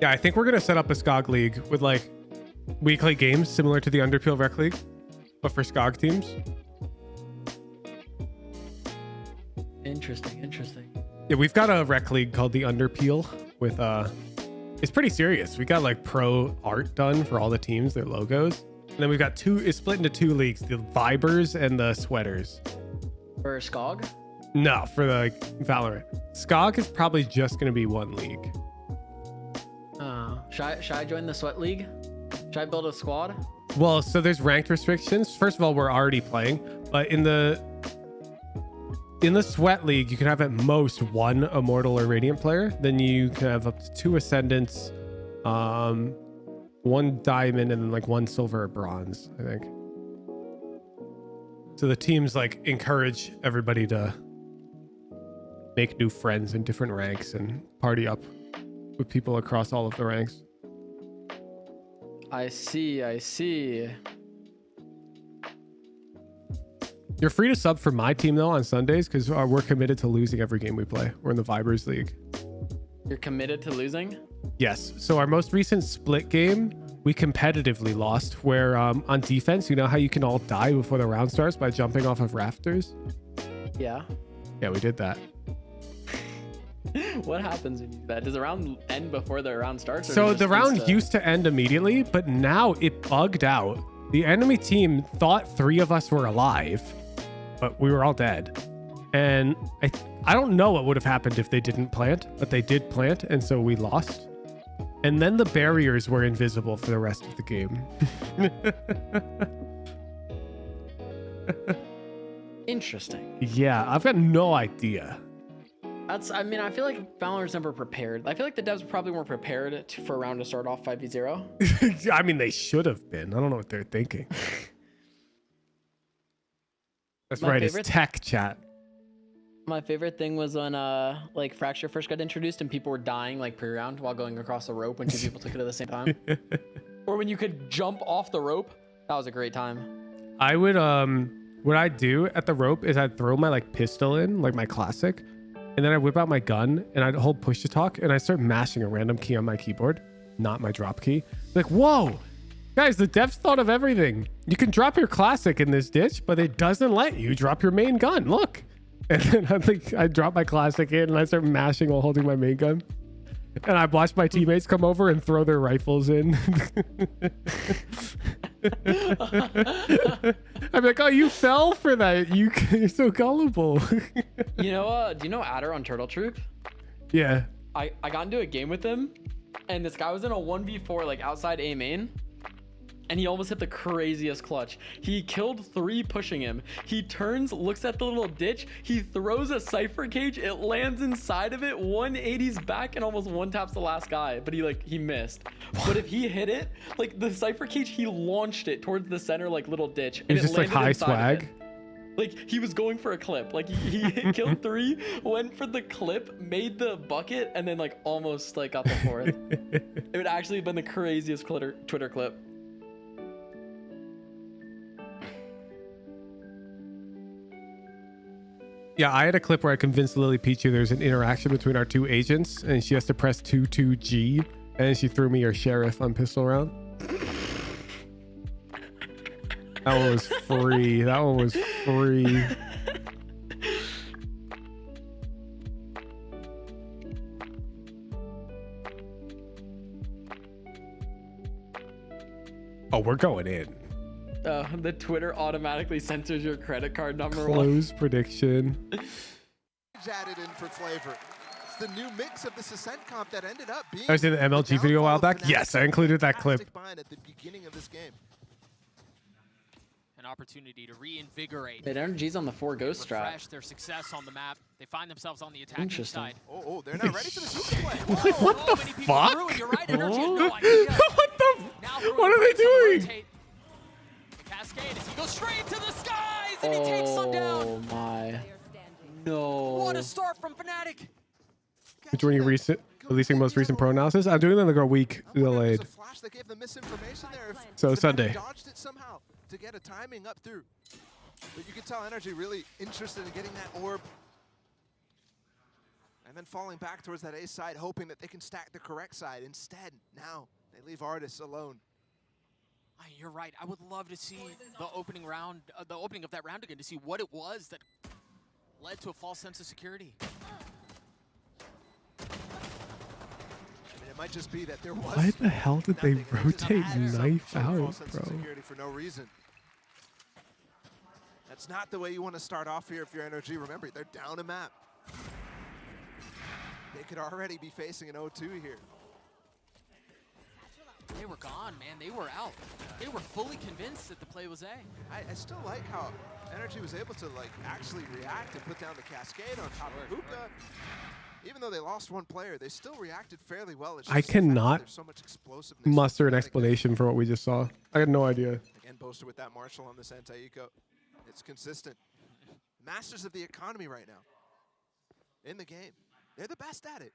Yeah, I think we're gonna set up a Skog League with like weekly games similar to the Underpeel Rec League, but for Skog teams. Interesting, interesting. Yeah, we've got a Rec League called the Underpeel with it's pretty serious. We got like pro art done for all the teams, their logos. And then we've got it's split into 2 leagues, the Vibers and the Sweaters. For Skog? No, for the Valorant. Skog is probably just going to be one league. Should I join the Sweat League? Should I build a squad? Well, so there's ranked restrictions. First of all, we're already playing, but in the Sweat League, you can have at most one Immortal or Radiant player. Then you can have up to 2 Ascendants, 1 Diamond, and then like 1 Silver or Bronze, I think. So the teams like encourage everybody to make new friends in different ranks and party up with people across all of the ranks. I see. You're free to sub for my team though on Sundays because we're committed to losing every game we play. We're in the Vibers League. You're committed to losing? Yes. So our most recent split game, we competitively lost where on defense, you know how you can all die before the round starts by jumping off of rafters? Yeah. Yeah, we did that. What happens when you do that? Does the round end before the round starts? So the round used to end immediately, but now it bugged out. The enemy team thought 3 of us were alive, but we were all dead. And I don't know what would have happened if they didn't plant, but they did plant, and so we lost. And then the barriers were invisible for the rest of the game. Interesting. Yeah, I've got no idea. I mean, I feel like Valorant's never prepared. I feel like the devs probably weren't prepared for a round to start off 5v0. I mean, they should have been. I don't know what they're thinking. That's right, it's tech chat. My favorite thing was when like Fracture first got introduced and people were dying like pre-round while going across the rope when 2 people took it at the same time. Or when you could jump off the rope. That was a great time. I would what I'd do at the rope is I'd throw my like pistol in, like my classic, and then I'd whip out my gun and I'd hold push to talk and I'd start mashing a random key on my keyboard, not my drop key. Like, whoa, guys, the devs thought of everything. You can drop your classic in this ditch, but it doesn't let you drop your main gun. Look. And then I drop my classic in and I start mashing while holding my main gun. And I watch my teammates come over and throw their rifles in. I'm like, oh, you fell for that. You're so gullible. You know, do you know Adder on Turtle Troop? Yeah. I got into a game with him, and this guy was in a 1v4 like outside A main, and he almost hit the craziest clutch. He killed 3 pushing him. He turns, looks at the little ditch. He throws a Cypher cage. It lands inside of it, 180s back, and almost one-taps the last guy. But he missed. But if he hit it, like the Cypher cage, he launched it towards the center like little ditch. And it's just like high swag. Like he was going for a clip. Like he killed 3, went for the clip, made the bucket, and then like almost like got the 4th. It would actually have been the craziest Twitter clip. Yeah, I had a clip where I convinced Lily Pichu there's an interaction between our 2 agents and she has to press 22G and she threw me her sheriff on pistol round. That one was free. That one was free. Oh, we're going in. The Twitter automatically censors your credit card number. Close prediction. Added in for flavor. It's the new mix of this Ascent comp that ended up being. I was in the MLG video a while back. Yes, I included that clip. At the beginning of this game. An opportunity to reinvigorate. That NRG's on the 4 ghost strat. Refresh their success on the map. They find themselves on the attacking side. Oh, they're not ready for the super play. Like, what the fuck? You're right, NRG has no idea. What are they doing? Cascade as he goes straight to the skies and he takes them down. Oh my. No. What a start from Fnatic. Which one are you releasing most recent pro analysis? I'm doing them like a week delayed. So Sunday. Dodged it somehow to get a timing up through. But you can tell NRG really interested in getting that orb. And then falling back towards that A side, hoping that they can stack the correct side. Instead, now they leave Artis alone. You're right. I would love to see the opening round, the opening of that round again, to see what it was that led to a false sense of security. I mean, it might just be that there was. Why the hell did they rotate knife out, bro? For no reason. That's not the way you want to start off here if you're NRG. Remember, they're down a map. They could already be facing an 0-2 here. They were gone, man. They were out. They were fully convinced that the play was A. I still like how NRG was able to like actually react and put down the cascade on top of Hookah. Even though they lost one player, they still reacted fairly well. It's I just the fact that cannot there's so much explosiveness. muster an Like, explanation for what we just saw. I had no idea. again, Boaster with that Marshall on this anti-eco. It's consistent. Masters of the economy right now in the game. They're the best at it.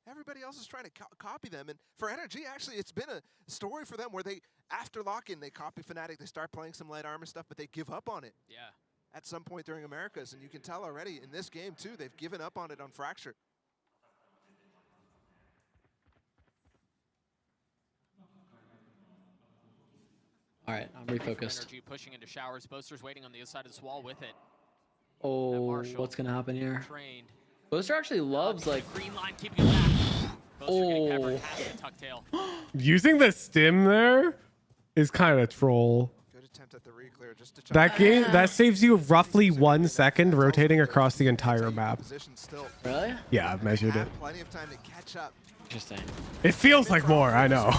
Everybody else is trying to copy them. And for NRG, actually, it's been a story for them where they, after lock-in, they copy Fnatic, they start playing some light armor stuff, but they give up on it. Yeah. At some point during Americas, and you can tell already in this game, too, they've given up on it on Fracture. All right, I'm refocused. NRG pushing into showers. Boaster's waiting on the other side of this wall with it. Oh, Marshall. what's gonna happen here? Trained. Boaster actually loves like. Green line keeping it back. Boaster getting peppered, has the tuck tail. Using the stim there is kind of troll. Good attempt at the reclear just to try That saves you roughly 1 second rotating across the entire map. position still. Really? Yeah, I've measured it. Have plenty of time to catch up. Interesting. It feels like more, I know.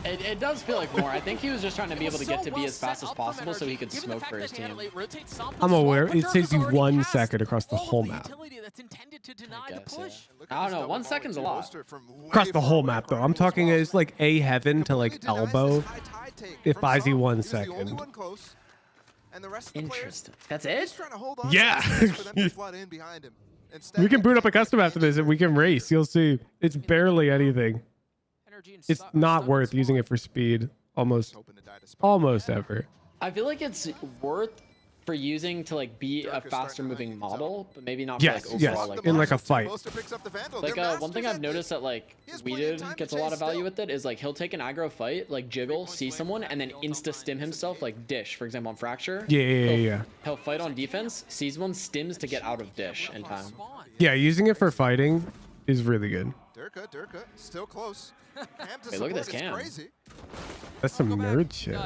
It does feel like more. I think he was just trying to be able to get to be as fast as possible so he could smoke for his team. I'm aware it saves you 1 second across the whole map. I guess, yeah. I don't know. 1 second's a lot. Across the whole map, though. I'm talking it's like A heaven to like elbow. It buys you 1 second. Interesting. That's it? Yeah. We can boot up a custom after this and we can race. You'll see. It's barely anything. It's not worth using it for speed. Almost ever. I feel like it's worth for using to like be a faster moving model, but maybe not for Yes, like yes. overall like In like a fight. Like one thing I've noticed that like Weeded gets a lot of value with it is like he'll take an aggro fight, like jiggle, see someone, and then insta stim himself, like Dish, for example, on Fracture. Yeah. He'll fight on defense, sees one, stims to get out of Dish in time. Yeah, using it for fighting is really good. Durka, still close. Hey, look at this cam. That's some nerd shit.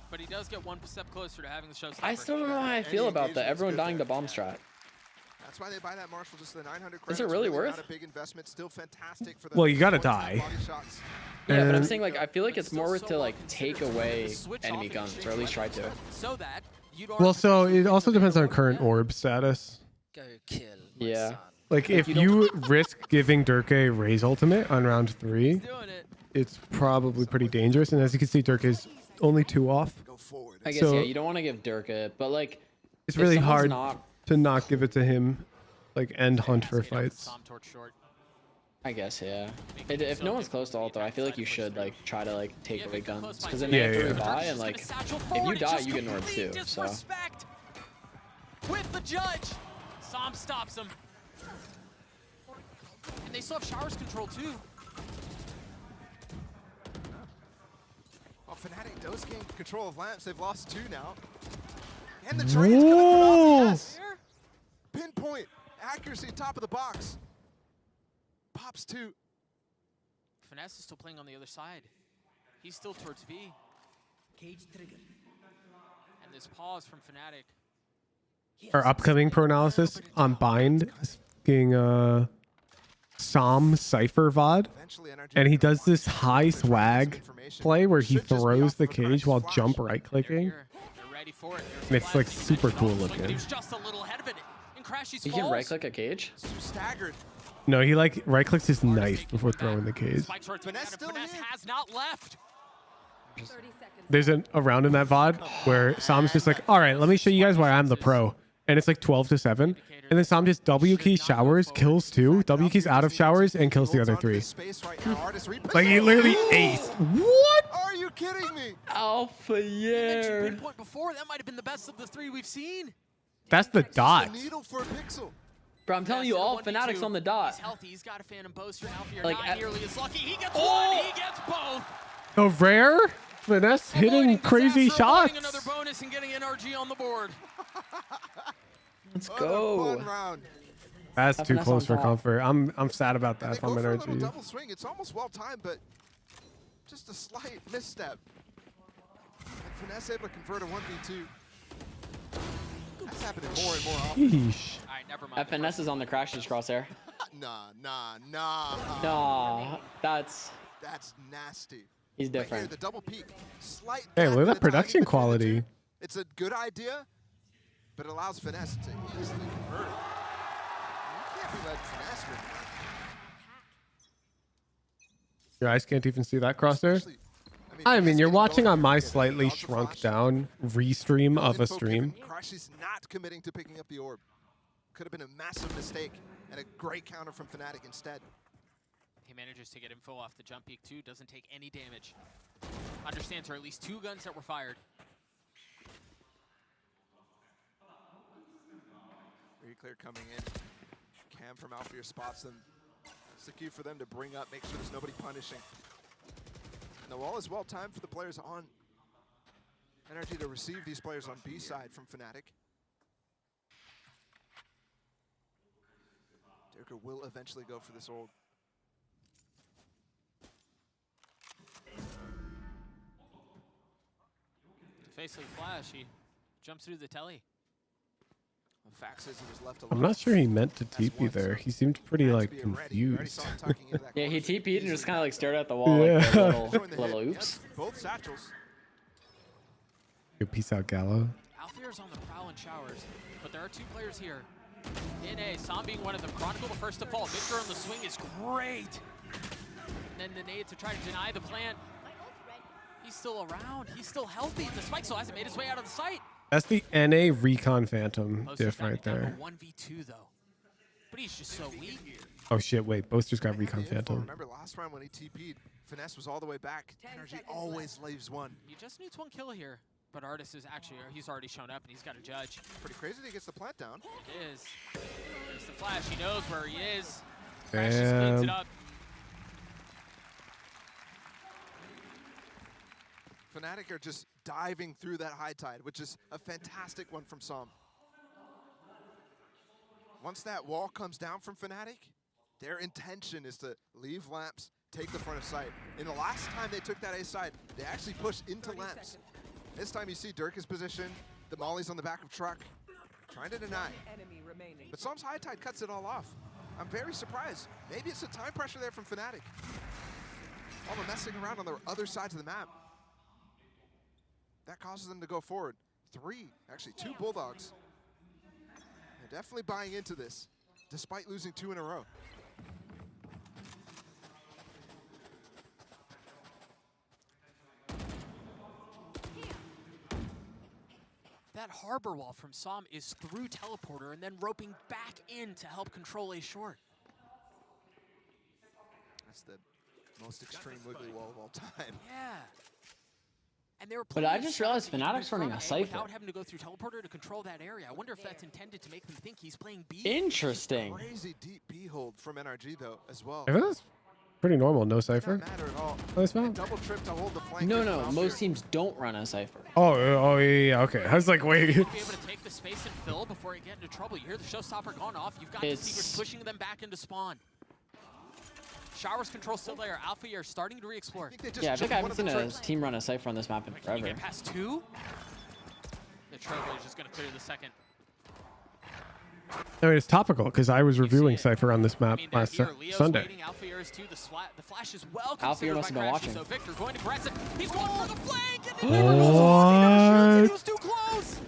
But he does get 1 step closer to having the show. I still don't know how I feel about that. Everyone dying to bomb strat. That's why they buy that Marshall just the 900 Is it really worth? Not a big investment, still fantastic for the Well, you gotta die. Yeah, but I'm And- saying like I feel like it's more worth to like take away enemy guns, or at least try to. So that you don't Well, so it also depends on current orb status. Yeah. Like if you risk giving Durka a Raze ultimate on round 3, doing it. it's probably pretty dangerous. And as you can see, Durka is only 2 off. I guess So- yeah, you don't want to give Dirk it, but like It's if really someone's hard to not give it to him, like end hunt for fights. I guess yeah. If no one's close to ult though, I feel like you should like try to like take away guns because then they have to rebuy and like if you die you get an orb too. So With the judge, Som stops him, and they still have showers control too. Well, Fnatic does gain control of lamps. They've lost 2 now. And the train's coming from yes. Pinpoint accuracy, top of the box. Pops 2. Finesse is still playing on the other side. He's still towards B. Cage triggered. And this pause from Fnatic. Our upcoming pro analysis on Bind is being Som Cypher VOD. And he does this high swag play where he throws the cage while jump right clicking. And it's like super cool looking. Just a little ahead of it. And Crashy's you can right click a cage. Staggered. No, he like right clicks his knife before throwing the cage. Finesse has not left. There's a round in that VOD where Som's just like, all right, let me show you guys why I'm the pro. And it's like 12-7. And then Som just W key showers, kills 2, W keys out of showers, and kills the other 3. Like he literally aced. What? Are you kidding me? Alpha yeah. Pinpoint before, that might have been the best of the 3 we've seen. That's the dot. Needle for a pixel. Bro, I'm telling you, all Fnatic's on the dot. He's healthy. He's got a Phantom Boaster now. If you're Like, not nearly as lucky, he gets one. He gets both. The rare Finesse hitting crazy shots. Another bonus and getting NRG on the board. Let's go. Fun round. That's too close for comfort. I'm sad about that They if go I'm for a little NRG. double swing. It's almost well timed, but just a slight misstep. Finesse able to convert a 1v2. That's happening more and more often. Yeesh. All right, never mind. FNS is on the Crashes crosshair. Nah. That's nasty. he's Right here, different. the double peek. Slight Hey, gap look at in that the timing production between the quality. two. It's a good idea, but it allows Finesse to easily convert it. You can't be letting Finesse win that. Your eyes can't even see that crosshair. Especially- I mean, Finesse you're getting watching going on my here, getting slightly dodge the shrunk flash. down restream of a Info stream. given, Crashy's not committing to picking up the orb. Could have been a massive mistake and a great counter from Fnatic instead. He manages to get info off the jump peek too. Doesn't take any damage. Understands there are at least 2 guns that were fired. Very clear coming in. Cam from Alfear spots them. It's the cue for them to bring up, make sure there's nobody punishing. And the wall is well timed for the players on NRG to receive these players on B side from Fnatic. Derker will eventually go for this orb. Facely Flash, he jumps through the telly. The fact is he was left alone. I'm not sure he meant to That's TP one, there. so He seemed pretty had to like be ready. You already confused. saw him tucking into that Yeah, he corner. TP'd and just Easily kind of like stared at the wall like Yeah. a little, Join the little hit. oops. Yep, both satchels. Yo, peace out, Gallo. Alfear's on the prowl and showers, but there are 2 players here. NA, Sam being one of them. Chronicle the first to fall. Victor on the swing is great. And then the nade to try to deny the plant. He's still around. He's still healthy. The spike still hasn't made his way out of the site. That's the NA Recon Phantom Boaster's diff down right to there. 1v2 though. But he's just so weak. Oh shit, wait. Boaster's got And Recon the info, Phantom. remember last round when he TP'd, Finesse was all the way back. NRG always leaves one. He just needs 1 kill here. But Artis is actually, he's already shown up and he's got a judge. Pretty crazy that he gets the plant down. It is. There's the flash. He knows where he is. Crash just cleans it Damn. up. Fnatic are just diving through that high tide, which is a fantastic one from Som. Once that wall comes down from Fnatic, their intention is to leave lamps, take the front of sight. In the last time they took that A side, they actually pushed into lamps. This time you see Dirk is positioned, the molly's on the back of truck, trying to deny. Enemy remaining. But Som's high tide cuts it all off. I'm very surprised. Maybe it's a time pressure there from Fnatic. All the messing around on the other sides of the map. That causes them to go forward. 3, actually 2 Bulldogs. They're definitely buying into this, despite losing 2 in a row. That harbor wall from Som is through teleporter and then roping back in to help control a short. That's the most extreme wiggly wall of all time. Yeah. And there were But plenty I of just shots realized that he could Fnatic's do running from a A Cypher. without having to go through teleporter to control that area. I wonder if that's intended to make them think he's playing B. Interesting. Crazy deep B hold from NRG though, as well. I think that's pretty normal. No Does cipher. not matter at all. Oh, that's fine. And double trip to hold the flank. No, here no, from most Alfear. teams don't run a Cypher. Oh, yeah, okay. I was like, wait. Be able to take the space and fill before you get into trouble. You hear the showstopper going off. You've got the secrets pushing them back into spawn. Showers control still there. Alpha, you're starting to re-explore. Yeah, I think I haven't seen a trips. team run a Cypher on this map in Can you forever. get past 2? The Trailblazer's going to clear the second. I mean, it's topical because I was reviewing Cypher on this I map mean, they're last here. Leo's Sunday. waiting. Alpha is too. The flash is well Alpha considered must by have been Crashy. watching. So Victor going aggressive. He's going for the flank, and it never goes off. He never shoots. He was too close.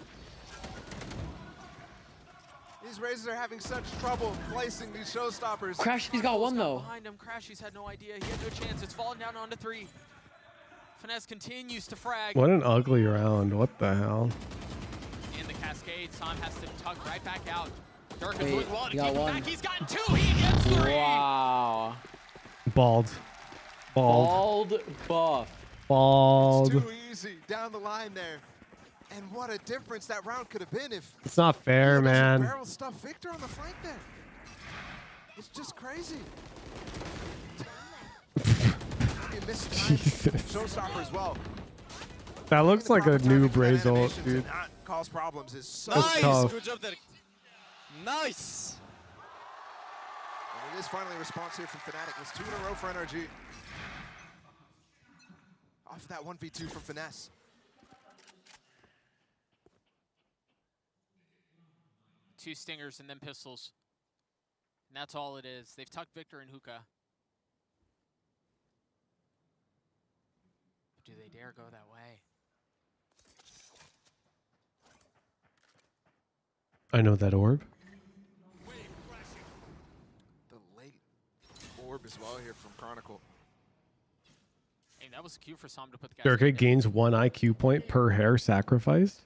These Razors are having such trouble placing these showstoppers. Crash, he's got one though. Behind him, Crashy's had no idea. He had no chance. It's fallen down onto 3. Finesse continues to frag. What an ugly round. What the hell? In the cascade, Sam has to tug right back out. Dirk is Wait, doing well to he keep got him one. back. He's gotten 2. He gets 3. Wow. Bald. Bald. Bald buff. Bald. It's too easy down the line there. And what a difference that round could have been if It's not fair, man. barrel stuff Victor on the flank there. It's just crazy. You missed time. Jesus. Showstopper as well. That looks like a new Brazil, dude. Not cause problems is so That's tough. Good job there. Nice. And it is finally a response here from Fnatic. It's 2 in a row for NRG. Off that 1v2 from Finesse. 2 stingers and then pistols. And that's all it is. They've tucked Victor and Hookah. But do they dare go that way? I know that orb. The late orb as well here from Chronicle. Hey, that was a cue for Sam to put the guys Durka in there. gains 1 IQ point per hair sacrifice.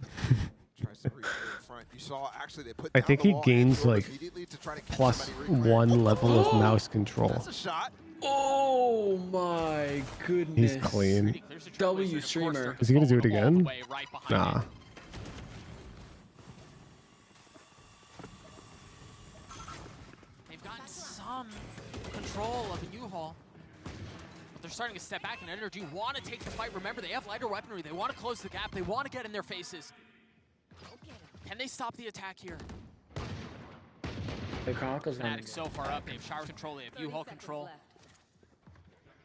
Tries to reach in front. You saw actually they put I down think the he wall and gains orb like immediately to try to catch plus somebody reclaim. 1 level of mouse control. That's a shot. Oh my goodness. He's clean. Clears the trailblazer, W and of course streamer. Durka's Is he gonna do it following all the again? way right behind Nah. it. They've gotten some control of the U-Haul. But they're starting to step back, and NRG want to take the fight. Remember, they have lighter weaponry. They want to close the gap. They want to get in their faces. Can they stop the attack here? The Chronicles Fnatic so far up. They have shower control. They have 30 U-Haul seconds control. left.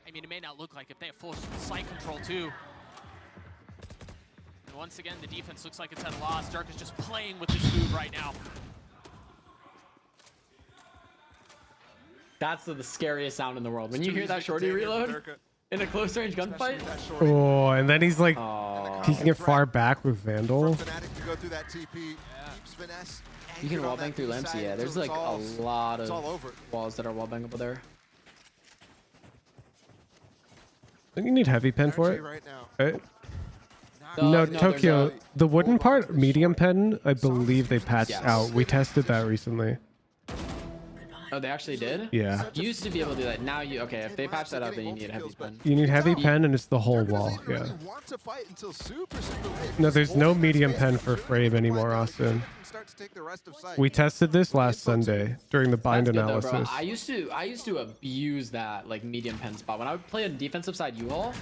I mean, it may not look like it. They have full sight control, too. And once again, the defense looks like it's at a loss. Dark is just playing with this food right now. That's the scariest sound in the world. When you hear that shorty reload in a close range gunfight. Oh, and then he's like Oh. peeking it far back with Vandal. Fnatic to go through that TP. Keeps finesse. You can anchored on wallbang that through B Lamps, side yeah. until There's it like a resolves. lot It's of all over. walls that are wallbangable there. Don't you need heavy pen for NRG it? right now. Right? No, No, no, Tokyo. there's The wooden part, medium pen, I believe they patched Yes. out. We tested that recently. Oh, they actually did? Yeah. You used to be able to do that. Now you, okay, if they patch that up, then you need a heavy pen. You need heavy pen and it's the whole Durka doesn't wall. even Yeah. really want to fight until super late. No, there's no Holding that medium space pen and for shooting Frame the anymore, fight, Austin. and start to take the rest of sight. We tested this last Sunday during the bind That's good though, bro. analysis. I used to abuse that like medium pen spot. When I would play a defensive side U-Haul,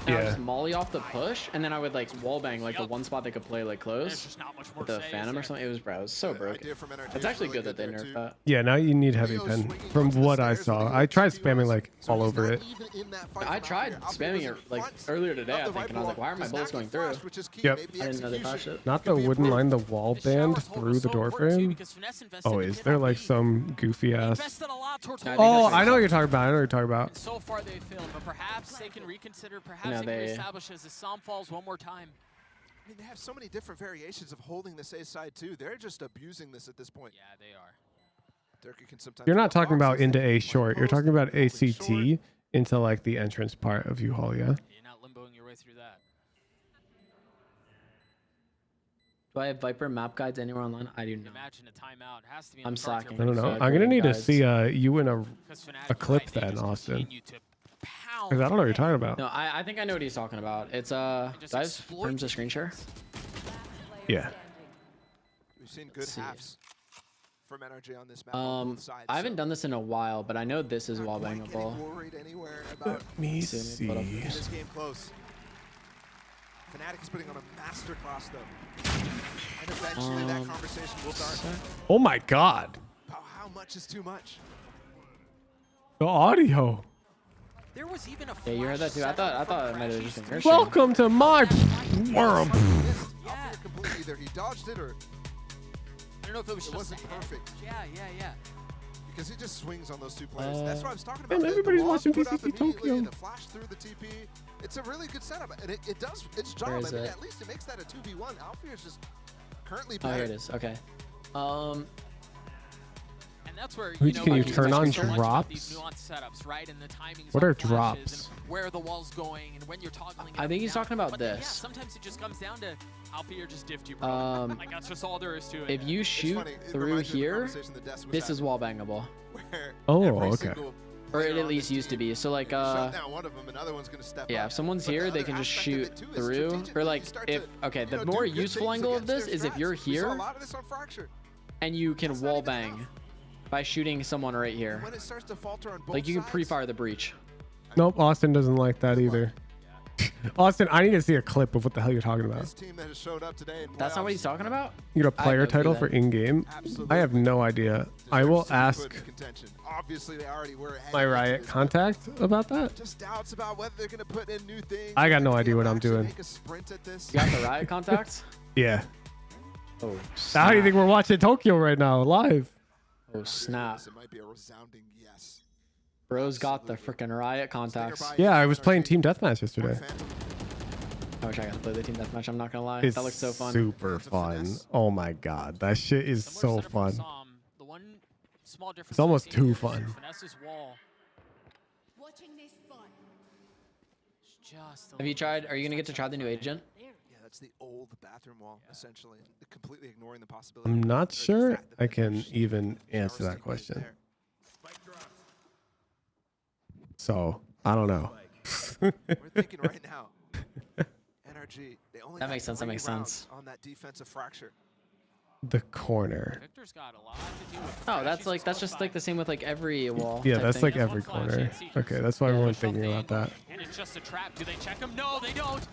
and I would Yeah. just molly off the push, and then I would like wallbang like the one spot they could play like There's close just not much more with to the say, is Phantom or there? something. It was bro, it was so broken. Idea from NRG It's is actually really good that they there, nerfed too. that. Yeah, now you need heavy Leo's pen. swinging From onto the what I stairs, saw, but I he tried was spamming like so all he's over not it. even in that fight I from out tried here. Alpha spamming using it like fronts earlier today, of I the think, and I was like, Viper why are my does bullets not going get through? flashed, which is key. Yep. Maybe I didn't know they patched execution it. Not could the be wooden improved. line, the wall The shower band hold through was the so door important, too, frame. because Finesse invested Oh, a is bit there on like B. some goofy They ass? invested a lot towards I think Oh, that's I know what right. you're talking about. I know what you're talking about. And so far they failed, but perhaps they can reconsider. Perhaps No, they can they- reestablish as the Psalm falls one more time. I mean, they have so many different variations of holding this A side too. They're just abusing this at this point. Yeah, they are. Durka can sometimes You're not drop talking about boxes, into they A can short. You're post, talking about holding ACT short. into like the entrance part of U-Haul, yeah? You're not limboing your way through that. Do I have Viper map guides anywhere online? I do not. Imagine a timeout. It has to be. I'm slacking. I don't know. So I'm gonna need to guides. see you in a Because Fnatic, a clip right, they then, just Austin. continue to pound Because I don't know what you're talking about. No, I think I know what he's talking about. It's do just I have exploit Perms a screen share? Yeah. We've seen good Let's see. halves from NRG on this map on both sides. I haven't done this in a while, but I know this is wall Not quite getting bangable. worried anywhere about Let me see. keeping this game close. Fnatic is putting on a masterclass though. And eventually that conversation will start. Oh my god. About how much is too much? The audio. There was even a Yeah, you heard that too. I thought it might have just been your stream. Welcome to my world. Yeah. Completely, either he dodged it or I don't know if it was it just wasn't a head. perfect. Yeah. because he just swings on those two players. That's what I was talking about. Man, everybody's walls watching put up PCC immediately, Tokyo. The flash through the TP. It's a really good setup, and it does its job. Where I is mean, it? at least it makes that a 2v1. Alfia is just currently Oh, better. here it is. Okay. And that's where Can you like, turn on so much about these drops? nuanced setups, right? And the timings What on are flashes drops? and where the wall's going and when you're toggling it I up think and he's down. talking about But then, this. Yeah, sometimes it just comes down to Alfia just diffed you, bro. Like that's just all there is to it. If you shoot funny, it through reminds me of the here, conversation that Des was this is having, wall bangable. where Oh, every okay. single Or it player at on least this used to team, be. So like if you shut down one of them, another one's gonna step yeah, up. if someone's But the here, they other can just aspect of shoot it, too, is through. strategically Or you like start if to, okay, the do more good useful things angle of against this their is if you're strats. We saw a here lot of this on Fracture. and you can That's not wall even bang enough. by shooting someone right here. When it starts to falter on both Like you can sides, pre-fire the breach. Nope, Austin doesn't like that either. Austin, I need to see a clip of what the hell you're talking about. this team that has showed up today in That's not what playoffs, he's talking about? You get a I player know who title that- for in-game? I have no idea. I deserves will to be ask put in contention. Obviously, they already were ahead my into Riot this, contact about that. Just doubts about whether they're going to put in new things. I got or no they're idea gonna what I'm actually doing. Make a sprint at this. You got the Riot contacts? Yeah. Oh, How do you snap. think we're watching Tokyo right now, live? Oh, snap. It might be a resounding yes. Bro's got the freaking riot contacts. Yeah, I was playing Team Deathmatch yesterday. I wish I got to play the team deathmatch. I'm not gonna lie. It's That looks so fun. super fun. Oh my god, that shit is so fun. The one small difference It's almost I've seen too here fun. is Finesse's wall. Watching this spot. Just a Have you tried? Are you gonna get to try the new agent? Yeah, that's the old bathroom wall, essentially, completely ignoring the possibility. I'm not or the sure fact that I the can finished even shower answer that stick is question. there. So I don't know. We're thinking right now. NRG, they only That got makes sense, that 3 makes rounds sense. on that defensive fracture. The corner. Victor's got a lot to do with Oh, that's just like the same with like every wall. Yeah, type that's thing. like every corner. Okay, that's why we weren't thinking about that. And it's just a trap. Do they check him? No, they don't.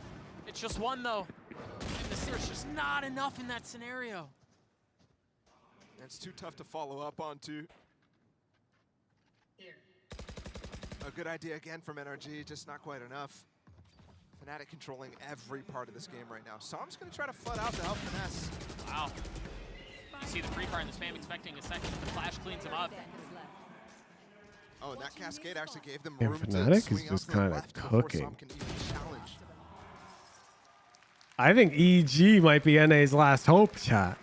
It's just one though. And there's just not enough in that scenario. It's too tough to follow up on too. A good idea again from NRG, just not quite enough. Fnatic controlling every part of this game right now. So I'm just going to try to flood out to help Finesse. Wow. You see the free fire in the spam expecting a second. The flash cleans him up. Oh, and that cascade actually gave them And room to Fnatic is swing out just to the kinda left before cooking. Som can even challenge. I think EG might be NA's last hope, chat.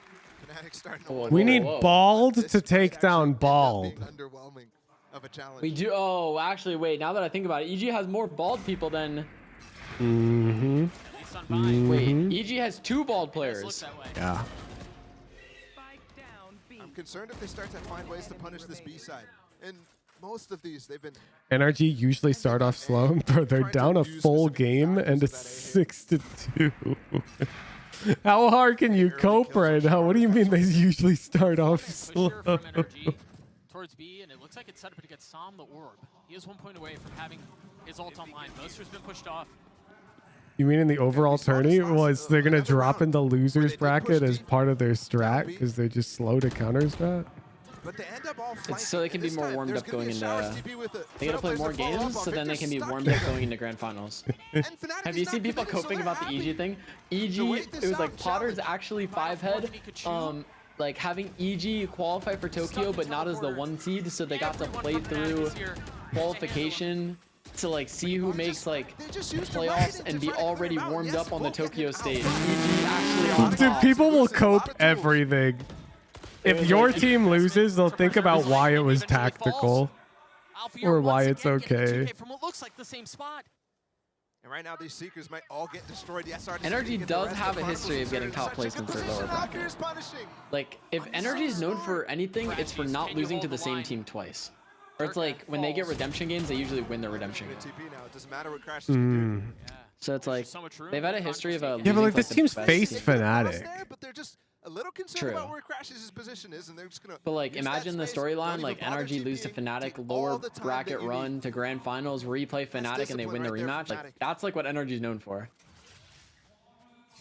Fnatic starting to Whoa, wonder We whoa, need whoa. Bald this to might take actually down end up Bald. being underwhelming of a challenge. We do. Oh, actually, wait. Now that I think about it, EG has more bald people than. Mm-hmm. At least on buying. Wait, EG has 2 bald It does look players. that way. Yeah. I'm concerned if they start to find ways to punish this B side. And most of these, they've been NRG usually start off slow, but they're down a full game and it's 6-2. How hard can you cope right now? What do you mean they usually start off slow? Pusher from NRG towards B, and it looks like it's set up to get Som the orb. He is 1 point away from having his ult online. Moster's been pushed off. You mean in the overall tourney was they're gonna drop in the losers bracket as part of their strat because they're just slow to counter strat? But they end up all It's so they can be more warmed up going into. They gotta play more games, so then they can be warmed up going into grand finals. Have you seen people coping about the EG thing? EG, it was like Potter's actually 5-head. Like having EG qualify for Tokyo, but not as the 1 seed, so they got to play through qualification to like see who makes like playoffs and be already warmed up on the Tokyo stage. EG actually on Dude, top. people will cope everything. If was your like- team loses, they'll think about why it was tactical. Or why it's okay. From what looks like the same spot. And right now, these Seekers might all get destroyed. Yes, NRG does have a history of getting top placements for lower bracket. Like, if NRG is known for anything, it's for not losing to the same team twice. Or it's like, when they get redemption games, they usually win the redemption game. TP now. It doesn't matter what Crash is gonna do. So it's like, they've had a history of Yeah, but like this the team's best faced team. Fnatic. There, but they're just a little concerned True. about where Crash's position is, and they're just gonna. But like, use that imagine the space, don't storyline, even like bother NRG lose to TPing, Fnatic, take lower all the time bracket that you run need. to grand finals, replay Fnatic, and they win the discipline right rematch. there for Like, that's like what NRG's known for.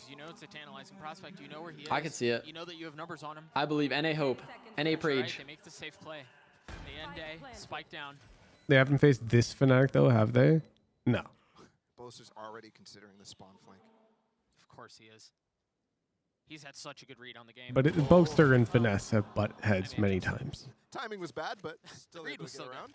You know it's a tantalizing prospect. You know where he is. I could see it. You know that you have numbers on him. I believe NA hope, NA Right? Prage. They make the safe play. They end A, spike down. They haven't faced this Fnatic though, have they? No. Boaster's already considering the spawn flank. Of course he is. He's had such a good read on the game. But Boaster and Finesse have butt heads many times. Timing was bad, but still Read able was to get so around.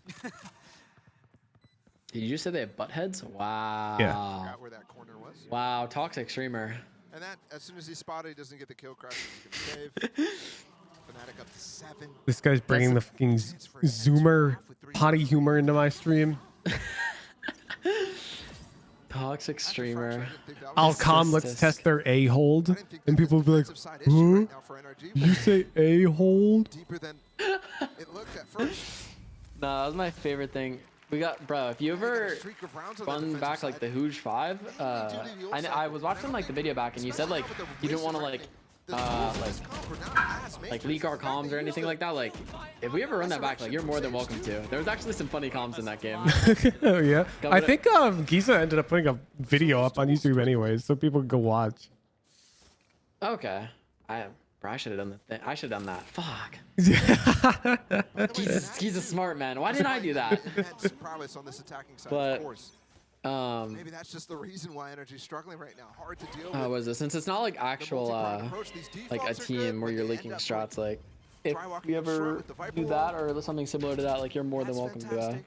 Did you just say they have butt heads? Wow. Yeah. Forgot where that corner was. Wow, toxic streamer. And that, as soon as he's spotted, he doesn't get the kill. Crash is gonna save. Fnatic up to 7. This guy's bringing the fucking Zoomer potty humor into my stream. Toxic streamer. I'll come, let's test their A-hold. And people will be like, huh? You say A-hold? Deeper than it looked at first. Nah, that was my favorite thing. We got, bro, if you ever run back like the Hooge 5, I was watching like the video back and you said like you didn't want to like leak our comms or anything like that. Like, if we ever run that back, like you're more than welcome to. There was actually some funny comms in that game. Oh yeah. I think Giza ended up putting a video up on YouTube anyways, so people can go watch. Okay. I should have done the thing. I should have done that. Fuck. He's a smart man. Why didn't I do that? Immense prowess on this attacking side, But of course. Maybe that's just the reason why NRG's struggling right now. Hard to deal What with. is this? Since it's not like actual like a team where you're leaking shots, like if you ever do that or something similar to that, like you're more than welcome to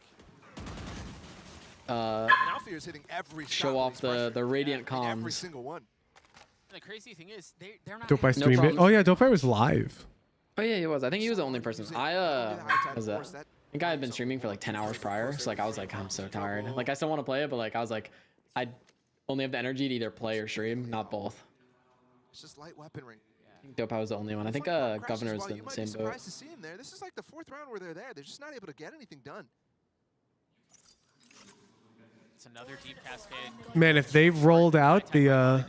Alfier's hitting every shot show off the radiant comms. every single one. And the crazy thing is, they're not. Dope I streamed it. Oh yeah, Dope I was live. Oh yeah, he was. I think he was the only person. I think I had been streaming for like 10 hours prior, so like I was like, I'm so tired. Like I still want to play it, but like I was like, I only have the energy to either play or stream, not both. It's just light weaponry. I think Dope I was the only one. I think Governor is in the same boat. Surprised to see him there. This is like the 4th round where they're there. They're just not able to get anything done. It's another deep cascade. Man, if they rolled out the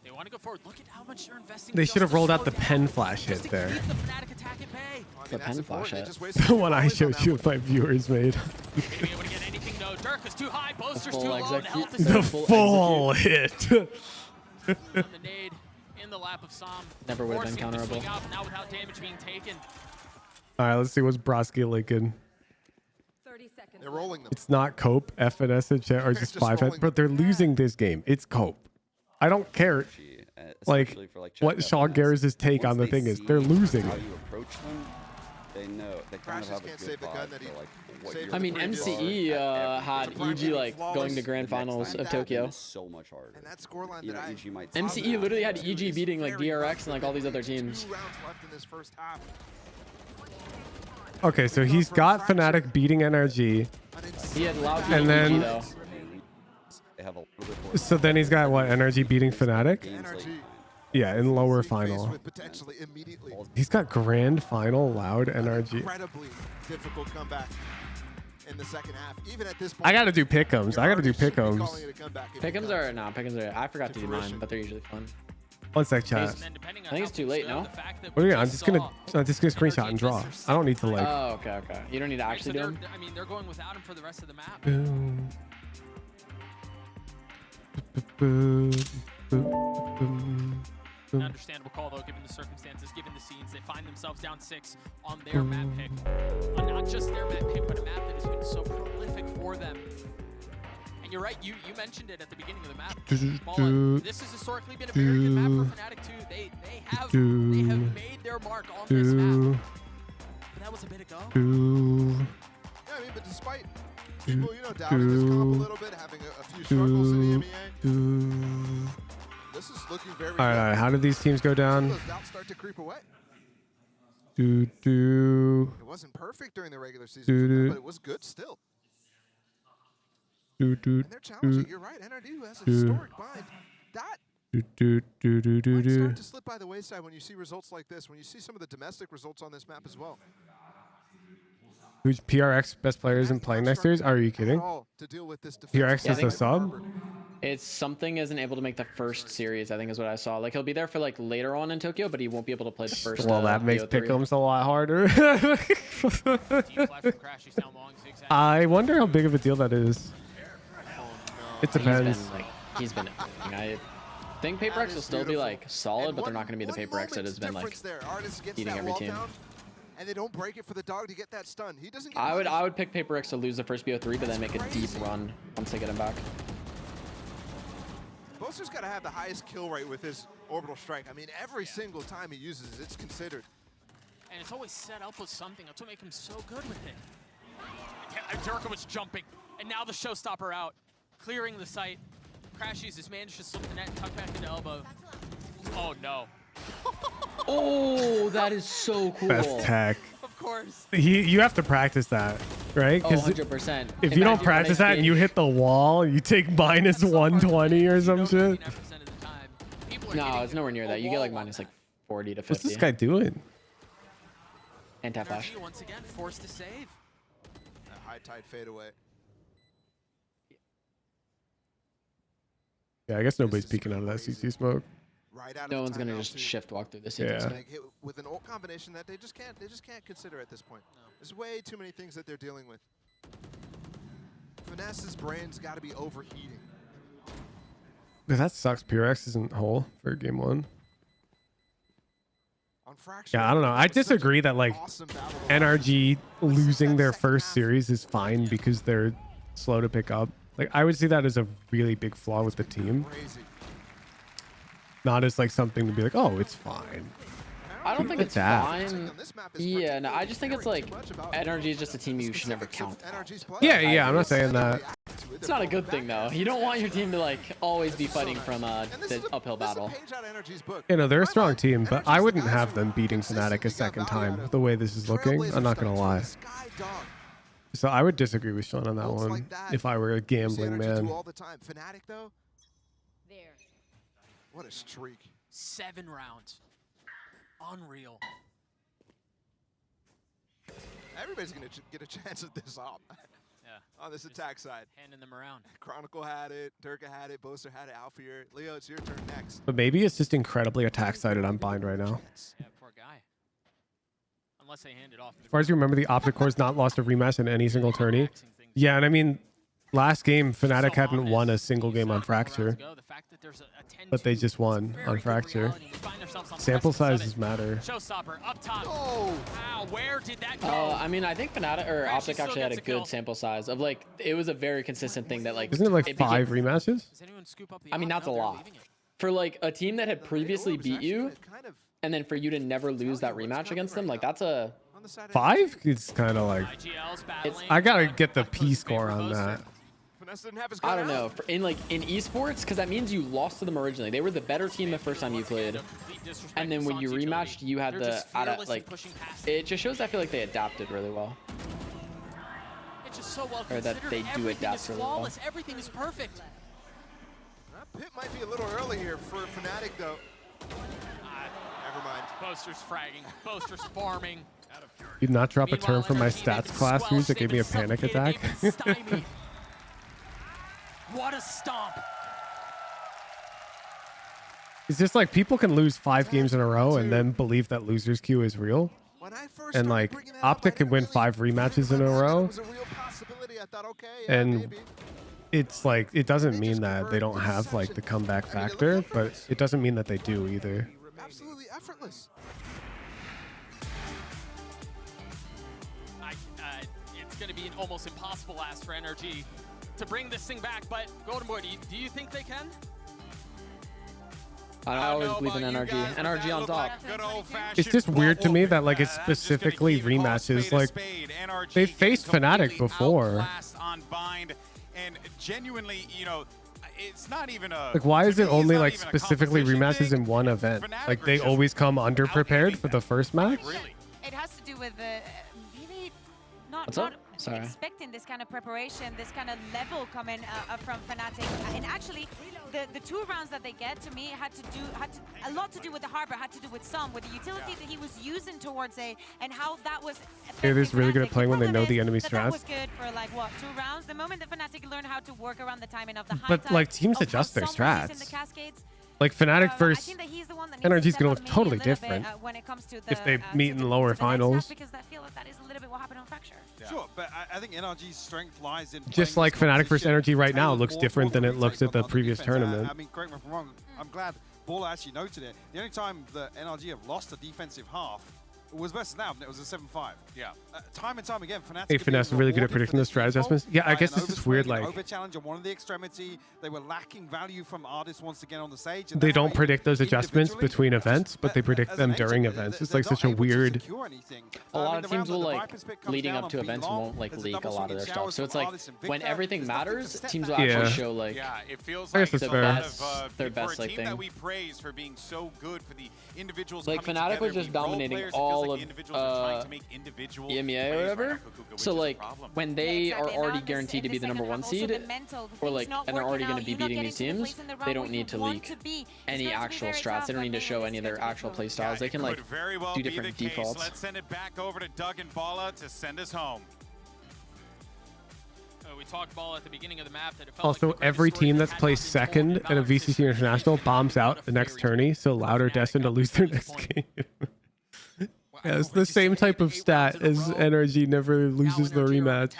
They want to go forward. Look at how much they're investing. they should have rolled out the pen flash hit there. Keep the Fnatic attack at bay. The pen flash hit. The one I showed you my viewers made. Maybe able to get anything though. Dirk is too high. Boaster's too full low. The health is The full hit. the nade in the lap of Som. Never would have been Forcing him to counterable. swing out, now without damage being taken. All right, let's see what's Broski linking. 30 seconds. They're rolling them. It's not Cope, FNS, and chat, or just Just 5 rolling but they're losing this game. It's Cope. I don't care like what Sean Garris' take on the thing is. They're losing. How you approach them, they know they kind of have a good vibe for like what you're I mean, looking for MCE at had EG like going to grand finals of Tokyo. is so much harder. And that scoreline You that know, I... EG might MCE literally had EG beating like DRX and like all these other teams. 2 rounds left in this first half. Okay, so he's got Fnatic beating NRG. He had loud And then- EG though. They have a little bit more So then he's got what, NRG beating Fnatic? games like NRG Yeah, in lower faced final. with potentially immediately He's got grand final loud NRG. incredibly difficult comeback in the second half. Even at this point, I gotta do pick'ems. I gotta do you should be pick'ems. calling it a comeback if it Pick'ems comes. are I forgot to do mine, but they're usually fun. One sec, chat. And then depending on I think how it's too things late, go, no? the fact that What are we you? I'm just just gonna saw screenshot and draw. I don't need to like. Oh, okay. You don't need to Right, actually so do them. I mean, they're going without him for the rest of the map. Boom. Boom. Boom. An understandable call though, given the circumstances, given the scenes. They find themselves down 6 on their map pick. On not just their map pick, but a map that has been so prolific for them. And you're right, you mentioned it at the beginning of the map. Paula, this has historically been a very good map for Fnatic too. They have made their mark on this map. But that was a bit ago. Yeah, I mean, but despite people, doubting this comp a little bit, having a few struggles in the MEA, this is looking very All right. How did these teams go down? Those doubts start to creep away. Do. It wasn't perfect during the regular season, for them, but it was good still. Do. And they're challenging. You're right. NRD, who has a historic bind, that might start to slip by the wayside when you see results like this, when you see some of the domestic results on this map as well. Who's PRX best player isn't playing next series? Are you kidding? To deal with this PRX is a sub? It's something isn't able to make the first series, I think is what I saw. Like he'll be there for like later on in Tokyo, but he won't be able to play the first. Well, that makes BO3. pick'ems a lot harder. I wonder how big of a deal that is. It depends. He's been I think Paper X will still be like solid, but they're not going to be the Paper X that has been like eating every team. And they don't break it for the dog to get that stun. He doesn't. I would pick Paper X to lose the first BO3, but then make a deep run once they get him back. Boaster's got to have the highest kill rate with his orbital strike. I mean, every single time he uses it, it's considered. And it's always set up with something. That's what makes him so good with it. Durka was jumping, and now the showstopper out, clearing the site. Crashies has managed to slip the net and tuck back into elbow. Oh no. Oh, that is so cool. Best tech. Of course. You have to practice that, right? Oh, 100%. If you don't practice that and you hit the wall, you take minus 120 or some shit. No, it's nowhere near that. You get like minus like 40 to 50. What's this guy doing? Anti-flash. Once again, forced to save. A high tide fade away. Yeah, I guess nobody's peeking out of that CC smoke. Right out No of one's the gonna timeout just too. shift walk through this. Yeah. Hit with an ult combination that they just can't consider at this point. No. There's way too many things that they're dealing with. Finesse's brain's got to be overheating. That sucks. PRX isn't whole for game 1. On Fracture, Yeah, I don't know. I disagree that like awesome battle. NRG losing their first series is fine because they're slow to pick up. Like I would see that as a really big flaw with the team, not as like something to be like, oh, it's fine. I don't think it's Adapt. fine. Yeah, no, I just think it's like NRG is just a team you should never count. Yeah, I'm not saying that. It's not a good thing though. You don't want your team to like always be fighting from the uphill battle. You know, they're a strong team, but I wouldn't have them beating Fnatic a second time the way this is looking. I'm not gonna lie. So I would disagree with Sean on that one if I were a gambling man. Fnatic though. What a streak. 7 rounds. Unreal. Everybody's gonna get a chance at this op. Yeah. On this attack side. Handing them around. Chronicle had it, Durka had it, Boaster had it, Alfier. Leo, it's your turn next. But maybe it's just incredibly attack-sided on Bind right now. Yeah, poor guy. Unless they hand it off. As far as you remember, the Optic Core's not lost a rematch in any single tourney. Yeah, and I mean, last game, Fnatic hadn't won a single game on Fracture. But they just won on Fracture. Sample sizes matter. Showstopper up top. Oh, wow, where did that go? I mean, I think Fnatic or Optic actually had a good sample size of like it was a very consistent thing that like. Isn't it like 5 rematches? I mean, that's a lot for like a team that had previously beat you, and then for you to never lose that rematch against them, like that's a 5? It's kind of like I gotta get the P score on that. I don't know. In esports, because that means you lost to them originally. They were the better team the first time you played, and then when you rematched, you had the like. It just shows I feel like they adapted really well. It's just so well or that they do adapt really well. Everything is perfect. Pit might be a little early here for Fnatic though. Never mind. Boaster's fragging. Boaster's farming. Did not drop a term from my stats class that gave me a panic attack. What a stomp. It's just like people can lose 5 games in a row and then believe that loser's queue is real. And like Optic can win 5 rematches in a row. And it's like, it doesn't mean that they don't have like the comeback factor, but it doesn't mean that they do either. Absolutely effortless. It's going to be an almost impossible ask for NRG to bring this thing back, but Golden Boy, do you think they can? I always believe in NRG. NRG on top. It's just weird to me that like it's specifically rematches. Like they faced Fnatic before. And genuinely, you know, it's not even a like why is it only like specifically rematches in one event? Like they always come underprepared for the first match. It has to do with maybe not expecting this kind of preparation, this kind of level coming from Fnatic. And actually, the 2 rounds that they get, to me, had a lot to do with the Harbor, had to do with some, with the utility that he was using towards A, and how that was. They're just really good at playing when they know the enemy strats. That was good for like what, 2 rounds. The moment that Fnatic learned how to work around the timing of the high but like teams adjust their strats. Like Fnatic versus NRG is going to look totally different if they meet in the lower finals. Because I feel like that is a little bit what happened on Fracture. Yeah. Sure, but I think NRG's strength lies in just like Fnatic versus NRG right now looks different than it looked at the previous tournament. I mean, correct me if I'm wrong. I'm glad Baller actually noted it. The only time that NRG have lost a defensive half was versus Now, and it was a 7-5. Yeah. Time and time again, Fnatic. Hey, Finesse, really good at predicting the strat adjustments. Yeah, I guess it's just weird. Like over challenge on one of the extremity, they were lacking value from artists once again on the stage. They don't predict those adjustments between events, but they predict them during events. It's like such a weird. A lot of teams will like leading up to events won't like leak a lot of their stuff. So it's like when everything matters, teams will actually show like it feels like their best like thing. That we praise for being so good for the individuals. Like Fnatic was just dominating all of EMEA or whatever. So like when they are already guaranteed to be the #1 seed, or like and are already going to be beating these teams, they don't need to leak any actual strats. They don't need to show any of their actual play styles. They can like do different defaults. Let's send it back over to Doug and Balla to send us home. We talked ball at the beginning of the map that it felt also, like every team that's placed second at a VCT International bombs out the next tourney, so Loud are destined to lose their next game. Yeah, it's the same type of stat as NRG never loses the rematch.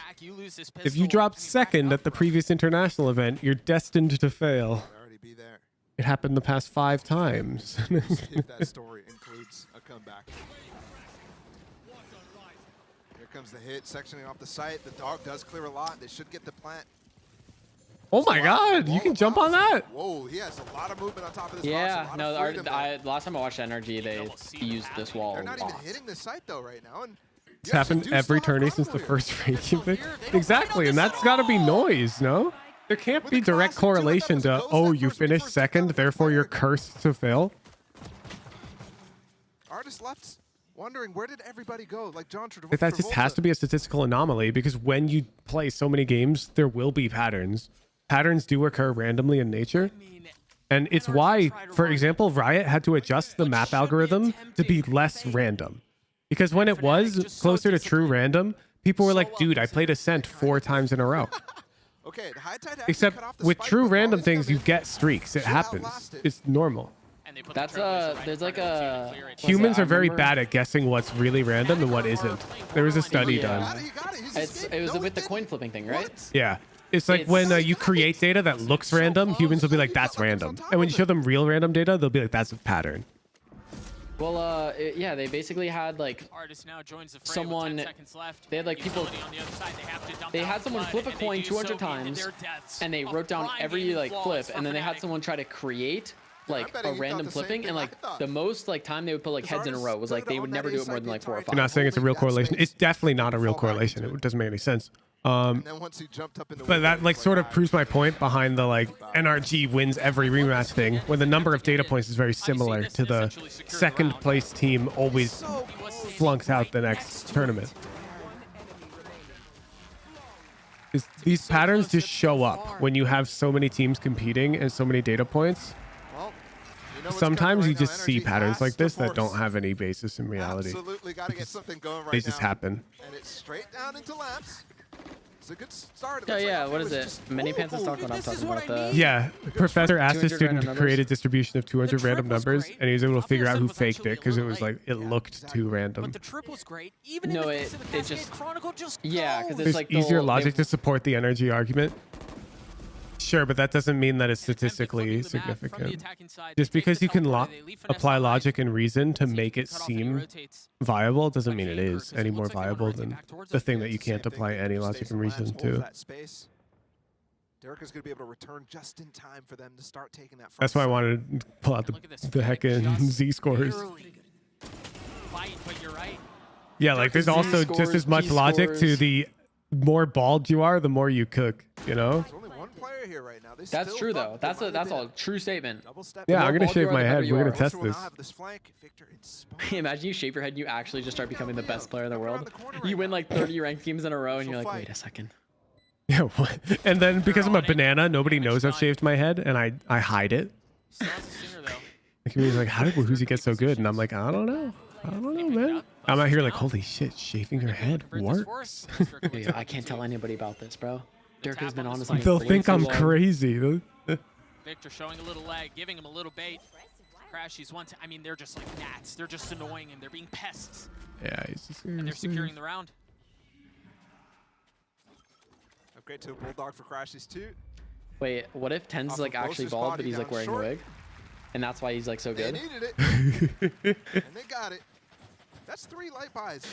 If you dropped second at the previous international event, you're destined to fail. It happened the past 5 times. If that story includes a comeback. Here comes the hit, sectioning off the site. The dog does clear a lot. They should get the plant. Oh my God, you can jump on that? Whoa, he has a lot of movement on top of this. Yeah, box, no, last time I watched NRG, they used this wall. They're not a even lot. hitting the site though right now. And It's happened every tourney since the first ranking pick. Exactly, and that's got to be noise, no? There can't be direct correlation to, oh, you finished second, therefore you're cursed to fail. Artist left wondering where did everybody go? Like John Like that just has to be a statistical anomaly, because when you play so many games, there will be patterns. Patterns do occur randomly in nature. And it's why, for example, Riot had to adjust the map algorithm to be less random. Because when it was closer to true random, people were like, dude, I played Ascent 4 times in a row. Okay, the high tide Except with true random things, you get streaks. It happens. It's normal. That's there's like a Humans are very bad at guessing what's really random and what isn't. There was a study done. It was with the coin flipping thing, right? Yeah. It's like when you create data that looks random, humans will be like, that's random. And when you show them real random data, they'll be like, that's a pattern. Well, yeah, they basically had like someone, they had like people, they had someone flip a coin 200 times and they wrote down every like flip, and then they had someone try to create like a random flipping, and like the most like time they would put like heads in a row was like they would never do it more than like 4 or 5. You're not saying it's a real correlation. It's definitely not a real correlation. It doesn't make any sense. But that like sort of proves my point behind the like NRG wins every rematch thing, when the number of data points is very similar to the second place team always flunks out the next tournament. These patterns just show up when you have so many teams competing and so many data points. Sometimes you just see patterns like this that don't have any basis in reality. Absolutely got to get something going right They just happen. And it's straight down into laps. It's a good start. Yeah, what is it? Many Pants is talking about the... Yeah, Professor asked his student to create a distribution of 200 random numbers, and he was able to figure out who faked it because it was like, it looked too random. But the trip was great. Even No, in the it just... Chronicle just Yeah, because it's There's like easier logic to support the energy argument. Sure, but that doesn't mean that it's statistically significant. Just because you can apply logic and reason to make it seem viable doesn't mean it is any more viable than the thing that you can't apply any logic and reason to. Derek is going to be able to return just in time for them to start taking that. That's why I wanted to pull out the heckin' Z scores. Yeah, like there's also just as much logic to the more bald you are, the more you cook, you know? Here right now. That's true though. That's a true statement. Yeah, I'm gonna shave my head. We're gonna test this. Imagine you shave your head and you actually just start becoming the best player in the world. You win like 30 ranked games in a row and you're like, wait a second. Yeah, what? And then because I'm a banana, nobody knows I've shaved my head, and I hide it. The community's like, how did Woozy get so good? And I'm like, I don't know. I don't know, man. I'm out here like, holy shit, shaving your head works. Dude, I can't tell anybody about this, bro. Dirk has been honest. They'll think I'm crazy. Victor showing a little lag, giving him a little bait. Crashies one time. I mean, they're just like gnats. They're just annoying him. They're being pests. Yeah, he's just... And they're securing the round. Upgrade to a Bulldog for Crashies too. Wait, what if Ten's like actually bald, but he's like wearing a wig? And that's why he's like so good? They needed it. And they got it. That's 3 light buys.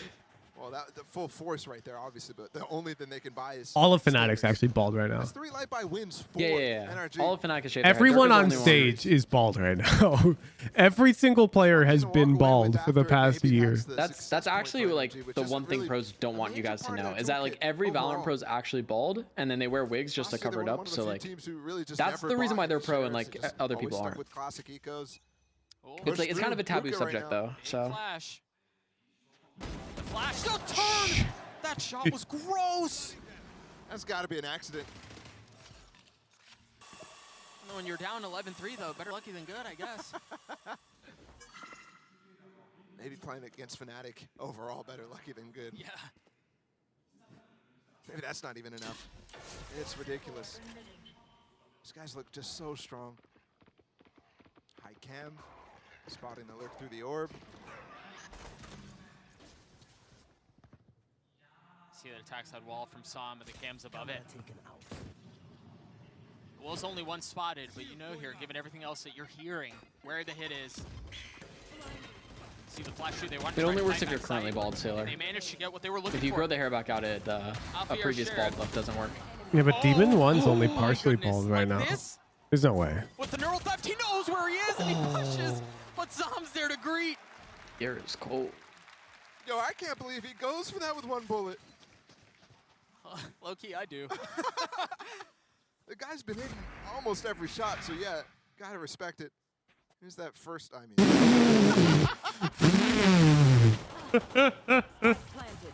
Well, the full force right there, obviously, but the only thing they can buy is... All of Fnatic's actually bald right now. That's 3 light buy wins for NRG. All of Fnatic is shaved. Everyone on stage is bald right now. Every single player has been bald for the past year. That's actually like the one thing pros don't want you guys to know, is that like every Valorant pro is actually bald, and then they wear wigs just to cover it up. So like, that's the reason why they're pro and like other people aren't. It's like, it's kind of a taboo subject though, so... The flash, the turn! That shot was gross! That's got to be an accident. When you're down 11-3 though, better lucky than good, I guess. Maybe playing against Fnatic overall, better lucky than good. Yeah. Maybe that's not even enough. It's ridiculous. These guys look just so strong. High cam, spotting the lurk through the orb. See that attacks that wall from Sam, but the cam's above it. Well, it's only one spotted, but you know here, given everything else that you're hearing, where the hit is. See the flash shoot, they want to It only works if you're currently bald, Sailor. They managed to get what they were looking for. If you grow the hair back out, a previous bald look doesn't work. Yeah, but Demon 1's only my partially goodness, balled right like now. this? There's no way. With the neural theft, he knows where he is and he pushes. But Zom's there to greet. Here is cold. Yo, I can't believe he goes for that with one bullet. Low key, I do. The guy's been hitting almost every shot, so yeah, gotta respect it. Here's that first,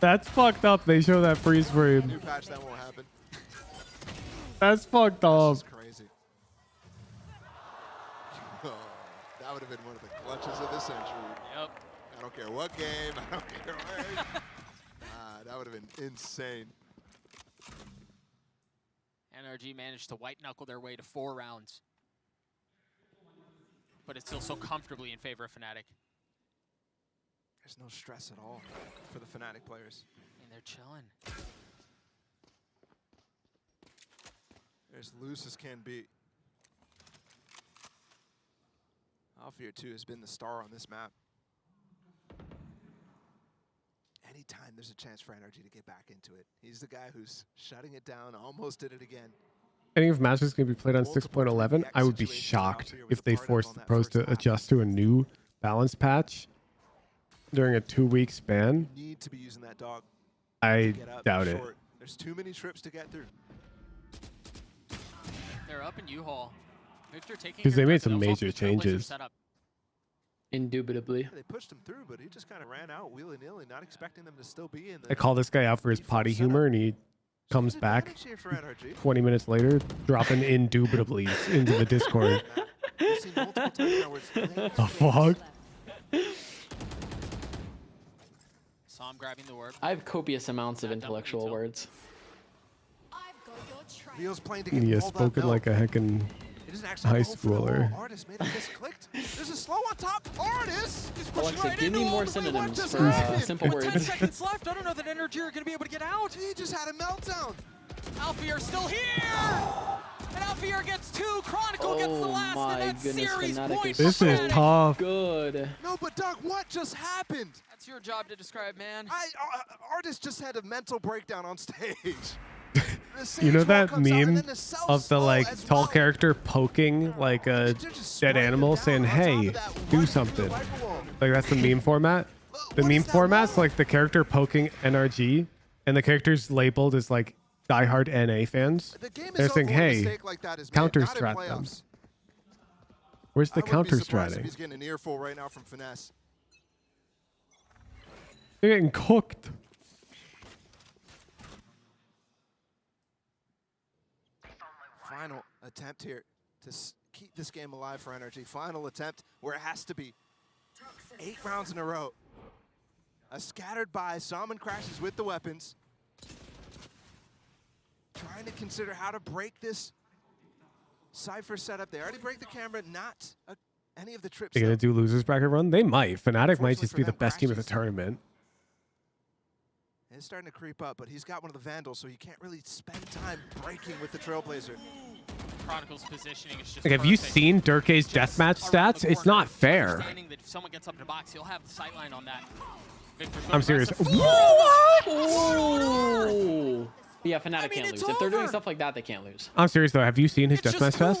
That's fucked up. They show that freeze frame. New patch, that won't happen. That's fucked up. That's crazy. Oh, that would have been one of the clutches of the century. Yep. I don't care what game, I don't care where. That would have been insane. NRG managed to white knuckle their way to 4 rounds. But it's still so comfortably in favor of Fnatic. There's no stress at all for the Fnatic players. And they're chilling. They're as loose as can be. Alfear 2 has been the star on this map. Anytime there's a chance for NRG to get back into it, he's the guy who's shutting it down, almost did it again. Any of matches going to be played on 6.11? I would be shocked if they forced the pros to adjust to a new balance patch during a 2-week span. You need to be using that dog. I doubt it. There's too many trips to get through. They're up in U-Haul. Victor taking Because they made some major changes. Indubitably. Yeah, they pushed him through, but he just kind of ran out willy-nilly, not expecting them to still be in the... I call this guy out for his potty humor, and he comes back 20 minutes later, dropping indubitably into the Discord. The fuck? Saw him grabbing the orb. I have copious amounts of intellectual words. Leo's playing to get He has all that spoken milk. like a heckin' high schooler. Artist made it misclicked. There's a slow on top. Artist is pushing Alexa, right give into me him. more Wait, what synonyms just for happened? simple With 10 words. seconds left, I don't know that NRG are going to be able to get out. He just had a meltdown. Alfear still here! And Alfear gets 2, Chronicle gets the last, my and that goodness, series Fnatic point is This for is Fnatic. tough. Good. No, but Doug, what just happened? That's your job to describe, man. Artist just had a mental breakdown on stage. You know that meme of the like tall character poking like a dead animal saying, hey, do something. Like that's the meme format. The meme format's like the character poking NRG and the character's labeled as like diehard NA fans. They're saying, hey, counter strat them. Where's the counter stratting? He's getting an earful right now from Finesse. They're getting cooked. Final attempt here to keep this game alive for NRG. Final attempt where it has to be. 8 rounds in a row. A scattered by. Salmon crashes with the weapons. Trying to consider how to break this Cypher setup. They already break the camera, not any of the trips. They're going to do losers bracket run? They might. Fnatic might just be the best team of the tournament. It's starting to creep up, but he's got one of the Vandals, so he can't really spend time breaking with the Trailblazer. Chronicle's positioning is just Like, have you seen Durkay's deathmatch stats? It's not fair. That if someone gets up in the box, he'll have the sight line on that. I'm serious. Oh! Yeah, Fnatic can't lose. If they're doing stuff like that, they can't lose. I'm serious though. Have you seen his deathmatch stats?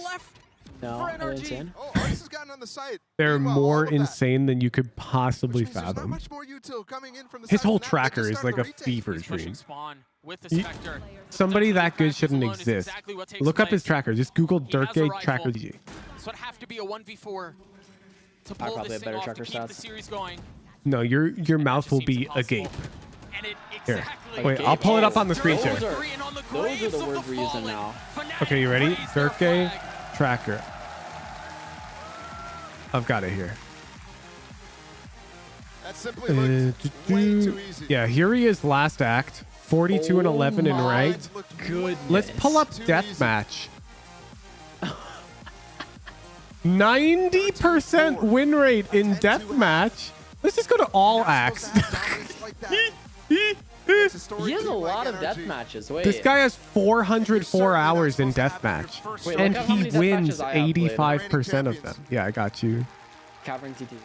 No, are they insane? Oh, Artis has gotten on the site. They're more insane than you could possibly There's not fathom. much more util coming in from the His side whole of Fnatic. They tracker just is started like to a retake. fever Pushing dream. Spawn with the He- Spectre. Somebody that good shouldn't alone is exist. exactly what takes Look up his place. tracker. Just Google He has a Durkay rifle. tracker DG. So it'd have to be a 1v4 to I pull probably this have thing better off to tracker keep the stats. series going. No, your mouth will be impossible. agape. And it Here. exactly Wait, I'll pull it up on the screen share. Those are the words we're using now. Okay, you ready? Durkay tracker. I've got it here. That simply looked way too easy. Yeah, here he is last act. 42 and 11 in ranked. Good. Let's pull up deathmatch. 90% win rate in deathmatch. Let's just go to all acts. He has a lot of death matches. Wait. This guy has 404 hours in deathmatch, Wait, and look at how he many death wins matches I have played. 85% of them. Yeah, I got you. Cavern TTV.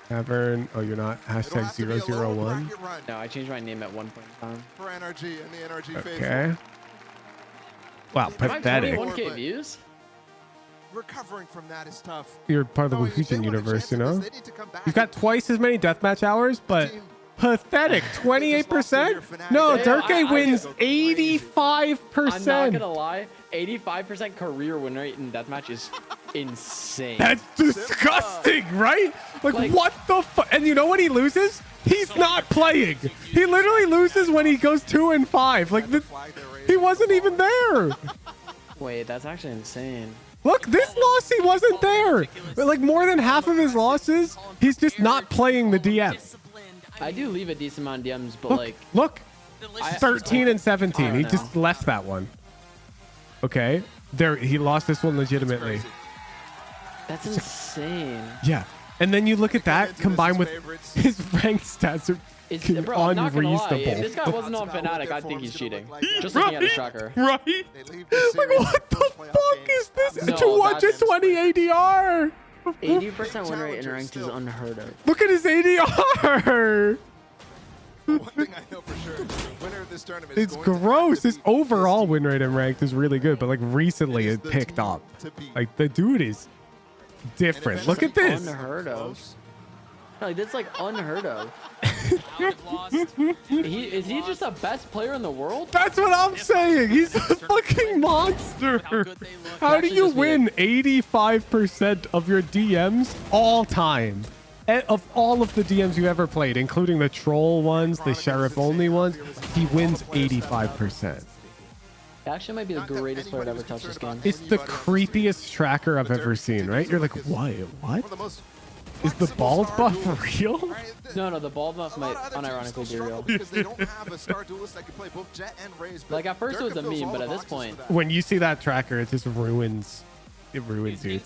Cavern. Oh, you're not. Hashtag 001. No, I changed my name at one point in time. For NRG and the NRG faithful. Okay. Wow, They- pathetic. 21K views. Recovering from that is tough. You're part of the No, if they Wufusion want a universe, chance you at this, know? they need to come back. He's got twice as many deathmatch hours, but pathetic. 28%? No, Yeah, Durkee I wins I'm not 85%. gonna lie, 85% career win rate in deathmatch is insane. That's disgusting, right? Like Like- what the fuck? And you know what he loses? He's not playing. He literally loses when he goes 2 and 5. Like he wasn't even there. Wait, that's actually insane. Look, this loss he wasn't there. But like more than half of his losses, he's just not playing the DM. I do leave a decent amount of DMs, but Look, like, look, I- 13 and 17. I He don't just left that one. Okay, there he lost this one legitimately. that's insane. Yeah, and then you look at that combined with his rank stats are Bro, I'm not gonna lie. If unreasonable. this guy wasn't on Fnatic, I'd think he's cheating. Just looking at his tracker. Right? Like what the fuck is this? No, 220 ADR. 80% win rate in ranked is unheard of. Look at his ADR. One thing I know for sure, the winner of this tournament is It's going to have gross. to His beat overall win rate in ranked is really good, but like recently it picked up. Like the dude is different. Look at this. Unheard of. Like that's like unheard of. Is he just the best player in the world? That's what I'm saying. He's a fucking monster. How do you win 85% of your DMs all time? Of all of the DMs you ever played, including the troll ones, the sheriff only ones, he wins 85%. He actually might be the greatest player to ever touch this game. It's the creepiest tracker I've ever seen, right? You're like, what? What? Is the bald buff real? No, the bald buff might unironically be real. because they don't have a star duelist that can play both Jet and Raze. but Like at first it was a Durka fills meme, all but the at this boxes point, for that. When you see that tracker, it just ruins. It ruins you.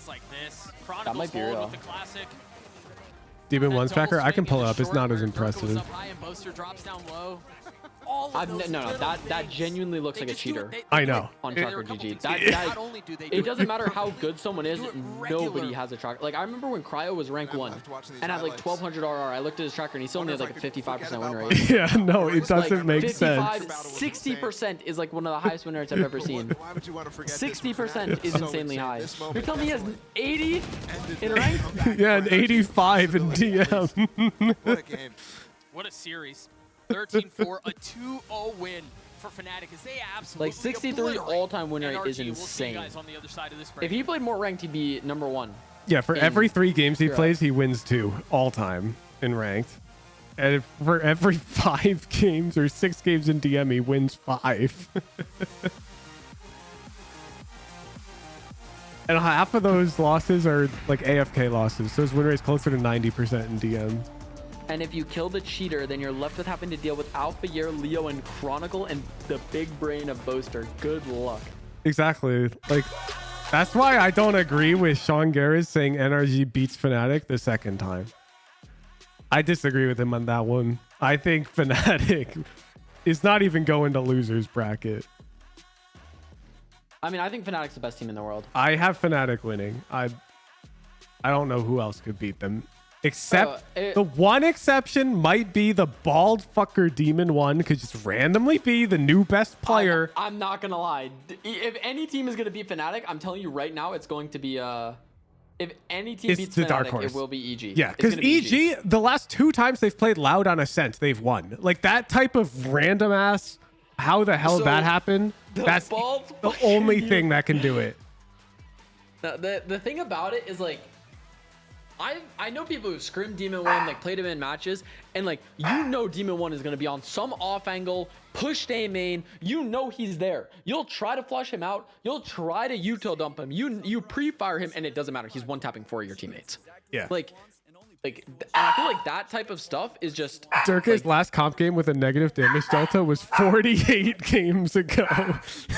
that might be real. Demon 1's tracker, I can pull it up. It's not as impressive. No, that genuinely looks like a cheater. I know. On tracker GG. That it doesn't matter how good someone is, nobody has a tracker. Like I remember when Cryo was rank 1 and had like 1200 RR. I looked at his tracker and he still only had like a 55% win rate. Yeah, no, it doesn't Like, make 55, sense. 60% is like one of the highest win rates I've ever seen. 60% is insanely high. You're telling me he has 80 in ranked? Yeah, an 85 in DM. What a game. What a series. 13-4, a 2-0 win for Fnatic as they absolutely Like 63 obliterate all-time win rate NRG. is We'll see you insane. guys on the other side of this break. If he played more ranked, he'd be #1. Yeah, for in every 3 games he Europe. plays, he wins 2 all time in ranked. And for every 5 games or 6 games in DM, he wins 5. And half of those losses are like AFK losses. So his win rate's closer to 90% in DM. And if you kill the cheater, then you're left with having to deal with Alpha Year, Leo, and Chronicle, and the big brain of Boaster. Good luck. Exactly. Like, that's why I don't agree with Sean Garrett saying NRG beats Fnatic the second time. I disagree with him on that one. I think Fnatic is not even going to losers bracket. I mean, I think Fnatic's the best team in the world. I have Fnatic winning. I don't know who else could beat them. Except the one exception might be the bald fucker Demon 1 could just randomly be the new best player. I'm not gonna lie. If any team is gonna beat Fnatic, I'm telling you right now, it's going to be if any team beats the dark Fnatic, horse. it will be EG. Yeah, It's because gonna be EG, the last 2 times they've played Loud on Ascent, they've won. Like that type of random ass, how the hell So, that happened? That's the only thing that can do it. Now, the thing about it is like, I know people who scrim Demon 1, like played him in matches, and like Demon 1 is gonna be on some off angle, pushed A main. You know he's there. You'll try to flush him out. You'll try to util dump him. You pre-fire him, and it doesn't matter. He's one tapping 4 of your teammates. Yeah. Like, and I feel like that type of stuff is just. Durka's last comp game with a negative damage delta was 48 games ago.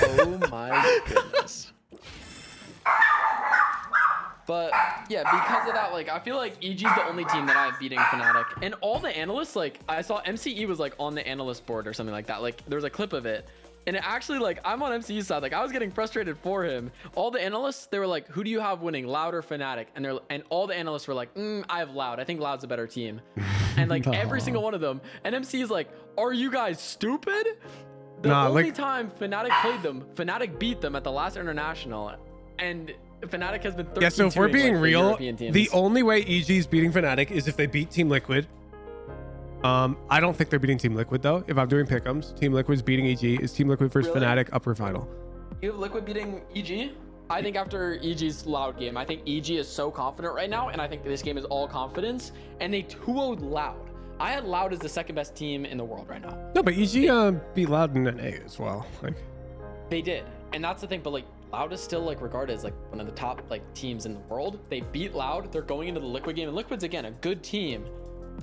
Oh my goodness. But yeah, because of that, like I feel like EG's the only team that I've beating Fnatic, and all the analysts, like I saw MCE was like on the analyst board or something like that. Like there was a clip of it, and it actually, like, I'm on MCE's side. Like I was getting frustrated for him. All the analysts, they were like, "Who do you have winning, Loud or Fnatic?" And all the analysts were like, "I have Loud. I think Loud's a better team." And like every single one of them, and MCE is like, "Are you guys stupid? The only time Fnatic played them, Fnatic beat them at the last international, and Fnatic has been 13-2. Yeah, so if we're being real, the teams. only way EG is beating Fnatic is if they beat Team Liquid. I don't think they're beating Team Liquid though. If I'm doing pick'ems, Team Liquid's beating EG. Is Team Liquid versus Fnatic upper final? You have Liquid beating EG? I think after EG's Loud game, I think EG is so confident right now, and I think this game is all confidence, and they 2-0'd Loud. I had Loud as the second best team in the world right now. No, but EG beat Loud in NA as well. Like they did, and that's the thing. But like Loud is still like regarded as like one of the top like teams in the world. They beat Loud. They're going into the Liquid game, and Liquid's again a good team.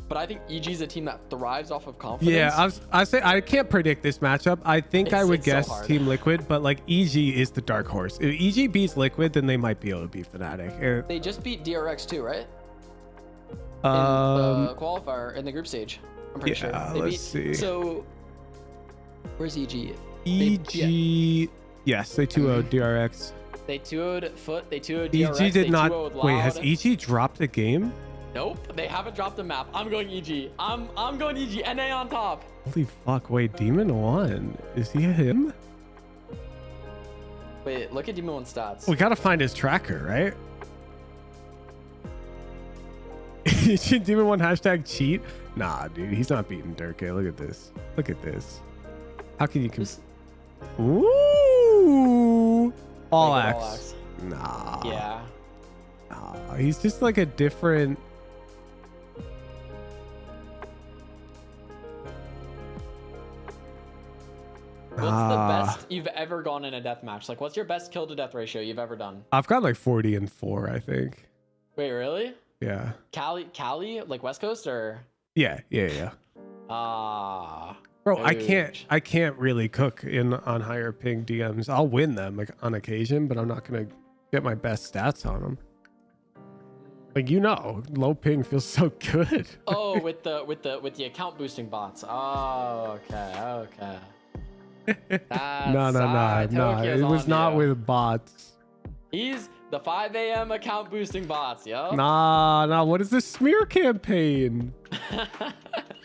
But I think EG is a team that thrives off of confidence. Yeah, I say I can't predict this matchup. I think I would guess so Team Liquid, but like EG is the dark horse. If EG beats Liquid, then they might be able to beat Fnatic. They just beat DRX too, right? In the qualifier in the group stage. I'm pretty sure. Let's see. So where's EG? Yes, they 2-0'd DRX. They 2-0'd Foot. They 2-0'd DRX. EG did not. Wait, has EG dropped a game? Nope, they haven't dropped a map. I'm going EG. I'm going EG. NA on top. Holy fuck! Wait, Demon 1. Is he him? Wait, look at Demon 1 stats. We gotta find his tracker, right? Demon 1 hashtag cheat. Nah, dude, he's not beating Durka. Look at this. Look at this. How can you? Ooh, all axe. Nah. Yeah. Nah, he's just like a different. What's the best you've ever gone in a death match? Like, what's your best kill to death ratio you've ever done? I've got like 40 and 4, I think. Wait, really? Yeah. Cali, like West Coast or? Yeah. Bro, huge. I can't really cook on higher ping DMs. I'll win them like on occasion, but I'm not gonna get my best stats on them. Like low ping feels so good. Oh, with the account boosting bots. Oh, okay. No. It was not with bots. He's the 5 a.m. account boosting bots, yo. Nah. What is this smear campaign?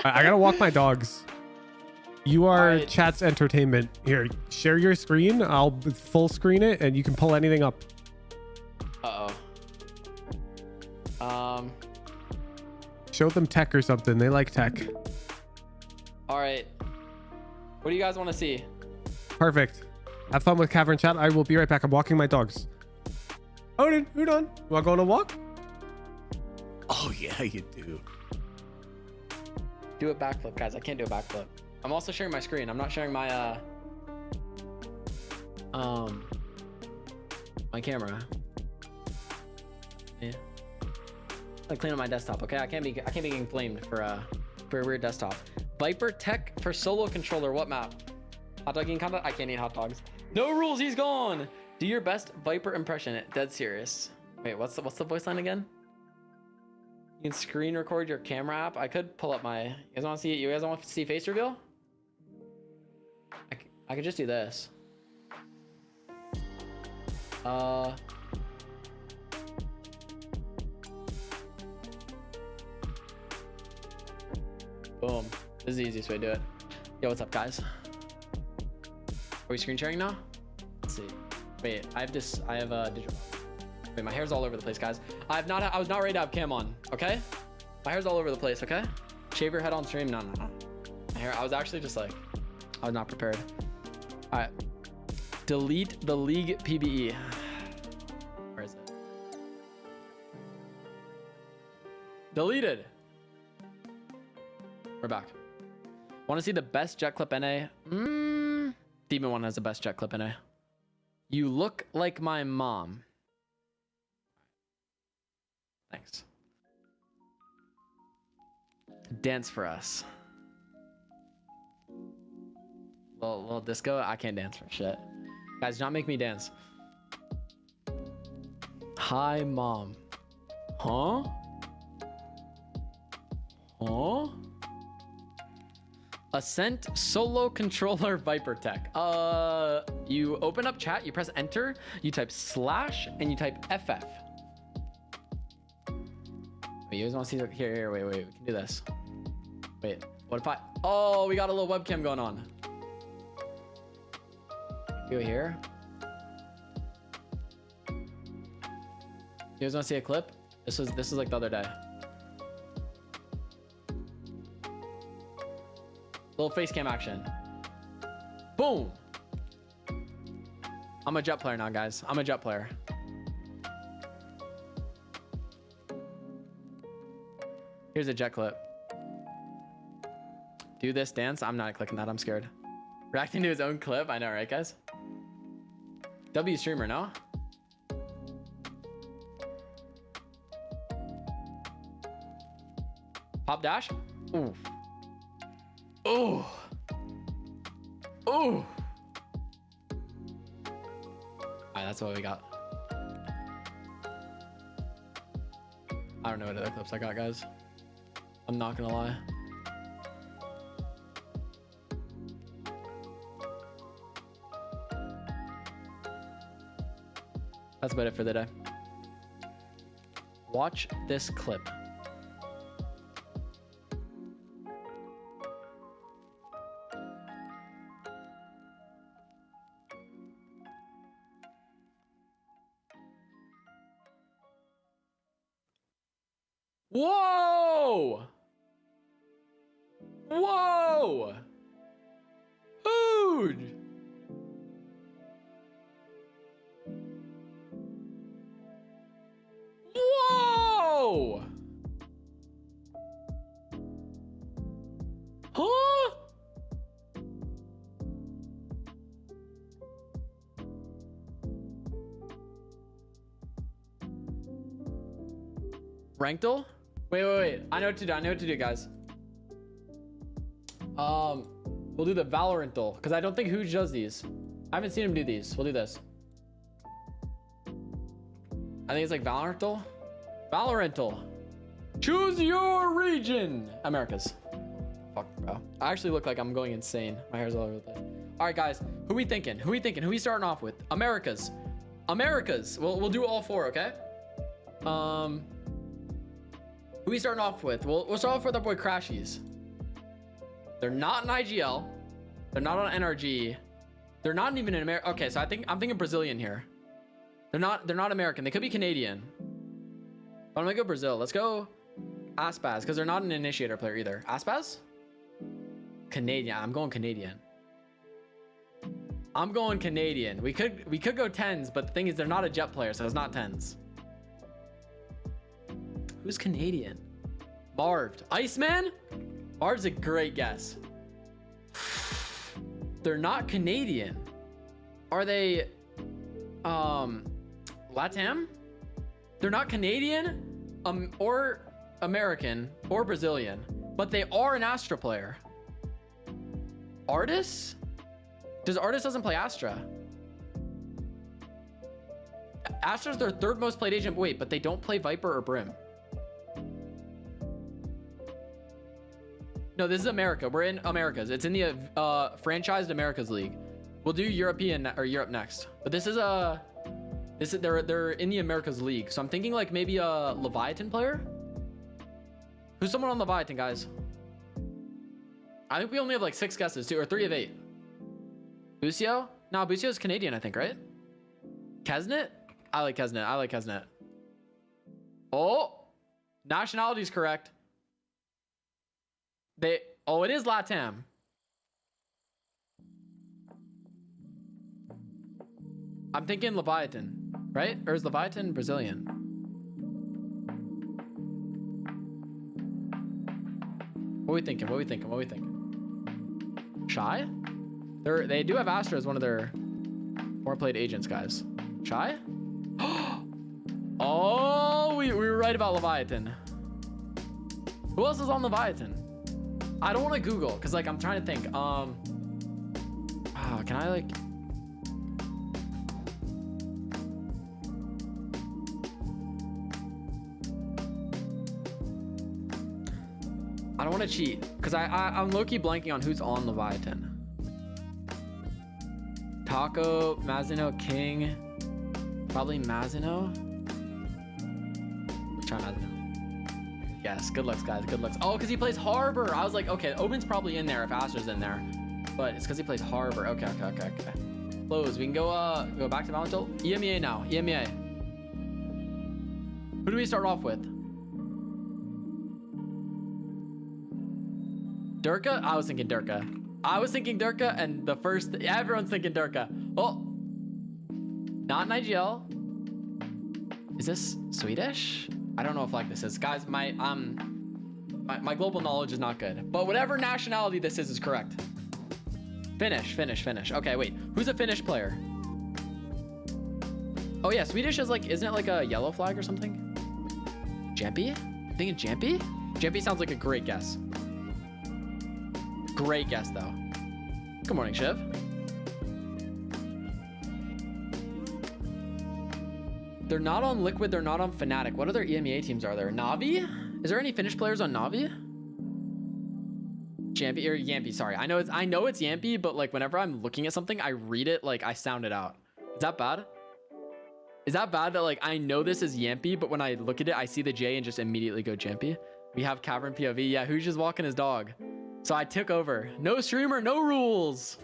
I gotta walk my dogs. You are chat's entertainment. Here, share your screen. I'll full screen it, and you can pull anything up. Show them tech or something. They like tech. All right. What do you guys want to see? Perfect. Have fun with Cavern Chat. I will be right back. I'm walking my dogs. Odin, Udon, you want to go on a walk? Oh, yeah, you do. Do a backflip, guys. I can't do a backflip. I'm also sharing my screen. I'm not sharing my my camera. Yeah. I clean up my desktop, okay? I can't be getting flamed for a weird desktop. Viper Tech for solo controller. What map? Hot dog eating content? I can't eat hot dogs. No rules. He's gone. Do your best Viper impression. Dead serious. Wait, what's the voice line again? You can screen record your camera app. I could pull up my. You guys want to see? You guys want to see face reveal? I could just do this. Boom. This is the easiest way to do it. Yo, what's up, guys? Are we screen sharing now? Let's see. Wait, I have digital. Wait, my hair's all over the place, guys. I was not ready to have cam on, okay? My hair's all over the place, okay? Shave your head on stream? No. My hair, I was actually just like, I was not prepared. All right. Delete the league PBE. Where is it? Deleted. We're back. Want to see the best jet clip NA? Demon 1 has the best jet clip NA. You look like my mom. Thanks. Dance for us. Little disco. I can't dance for shit. Guys, do not make me dance. Hi, mom. Huh? Ascent solo controller Viper Tech. You open up chat, you press enter, you type / and you type FF. Wait, you guys want to see? Here, wait, we can do this. Wait, what if I? Oh, we got a little webcam going on. Go here. You guys want to see a clip? This is like the other day. Little face cam action. Boom. I'm a Jet player now, guys. I'm a Jet player. Here's a Jet clip. Do this dance. I'm not clicking that. I'm scared. Reacting to his own clip. I know, right, guys? W streamer, no? Pop dash. Ooh. Ooh. Ooh. Alright, that's what we got. I don't know what other clips I got, guys. I'm not gonna lie. That's about it for the day. Watch this clip. Whoa! Whoa! Huge! Whoa! Huh? Rankle? Wait. I know what to do, guys. We'll do the Valorantal, because I don't think Hooge does these. I haven't seen him do these. We'll do this. I think it's like Valorantal. Valorantal. Choose your region. Americas. Fuck, bro. I actually look like I'm going insane. My hair's all over the place. All right, guys. Who we thinking? Who we starting off with? Americas. We'll do all four, okay? Who we starting off with? We'll start off with our boy Crashies. They're not in IGL. They're not on NRG. They're not even in America. Okay, so I'm thinking Brazilian here. They're not American. They could be Canadian. But I'm gonna go Brazil. Let's go Aspaz, because they're not an initiator player either. Aspaz? Canadian. I'm going Canadian. We could go tens, but the thing is they're not a Jet player, so it's not tens. Who's Canadian? Marved. Iceman? Marv's a great guess. They're not Canadian. Are they LATAM? They're not Canadian, or American, or Brazilian, but they are an Astra player. Artis? Artis doesn't play Astra. Astra's their third most played agent. Wait, but they don't play Viper or Brim. No, this is America. We're in Americas. It's in the franchised Americas League. We'll do European or Europe next. But they're in the Americas League. So I'm thinking like maybe a Leviathan player. Who's someone on Leviathan, guys? I think we only have like 6 guesses, 2 or 3 of 8. Busio? No, Busio's Canadian, I think, right? Kesnet? I like Kesnet. Oh, nationality's correct. It is LATAM. I'm thinking Leviathan, right? Or is Leviathan Brazilian? What are we thinking? Shy? They do have Astra as one of their more played agents, guys. Shy? Oh, we were right about Leviathan. Who else is on Leviathan? I don't want to Google because like I'm trying to think. Can I like? I don't want to cheat because I'm low-key blanking on who's on Leviathan. Taco, Mazino, King, probably Mazino. Let's try Mazino. Yes, good looks, guys. Good looks. Oh, because he plays Harbor. I was like, okay, Omen's probably in there if Astra's in there. But it's because he plays Harbor. Okay. A close. We can go go back to Valentil. EMEA now. EMEA. Who do we start off with? Durka? I was thinking Durka. And the first, everyone's thinking Durka. Oh, not an IGL. Is this Swedish? I don't know if like this is. Guys, my global knowledge is not good. But whatever nationality this is correct. Finnish. Okay, wait. Who's a Finnish player? Oh yeah, Swedish is like, isn't it like a yellow flag or something? Jampy? I'm thinking Jampy? Jampy sounds like a great guess. Great guess though. Good morning, Shiv. They're not on Liquid, they're not on Fnatic. What other EMEA teams are there? Navi? Is there any Finnish players on Navi? Jampy or Yampy, sorry. I know it's Yampy, but like whenever I'm looking at something, I read it like I sound it out. Is that bad? Is that bad that like I know this is Yampy, but when I look at it, I see the J and just immediately go Jampy? We have Cavern POV. Yeah, who's just walking his dog? So I took over. No streamer, no rules.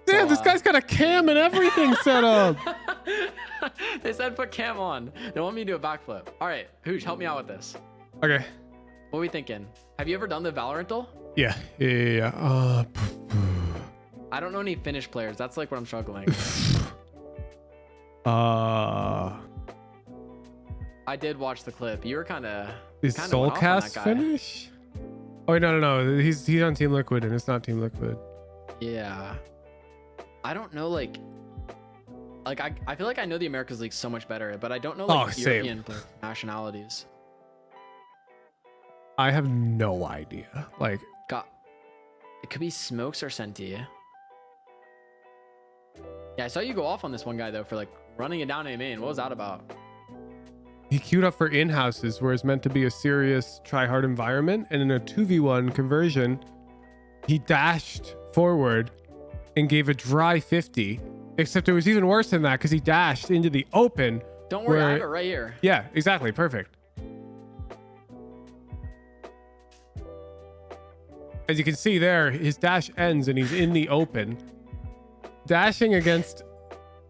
Damn, this guy's got a cam and everything set up. They said put cam on. They want me to do a backflip. All right, Hoosh, help me out with this. Okay. What are we thinking? Have you ever done the Valorantal? Yeah. I don't know any Finnish players. That's like what I'm struggling. I did watch the clip. You were kind of. Is Soulcast Finnish? Oh wait, no. He's on Team Liquid and it's not Team Liquid. Yeah. I don't know like I feel like I know the Americas League so much better, but I don't know like European nationalities. I have no idea. Like, it could be Smokes or Senti. Yeah, I saw you go off on this one guy though for like running it down A main. What was that about? He queued up for in-houses where it's meant to be a serious try-hard environment, and in a 2v1 conversion, he dashed forward and gave a dry 50. Except it was even worse than that because he dashed into the open. Don't worry, I have it right here. Yeah, exactly. Perfect. As you can see there, his dash ends and he's in the open. Dashing against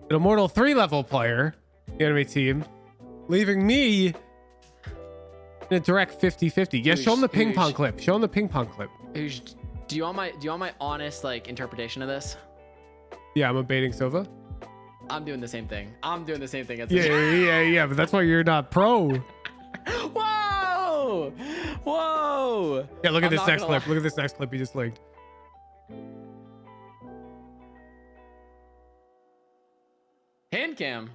an Immortal 3 level player, the enemy team, leaving me in a direct 50-50. Yeah, show him the ping pong clip. Show him the ping pong clip. Do you want my honest like interpretation of this? Yeah, I'm baiting Sova. I'm doing the same thing. Yeah, but that's why you're not pro. Whoa! Yeah, look at this next clip. Look at this next clip he just linked. Hand cam.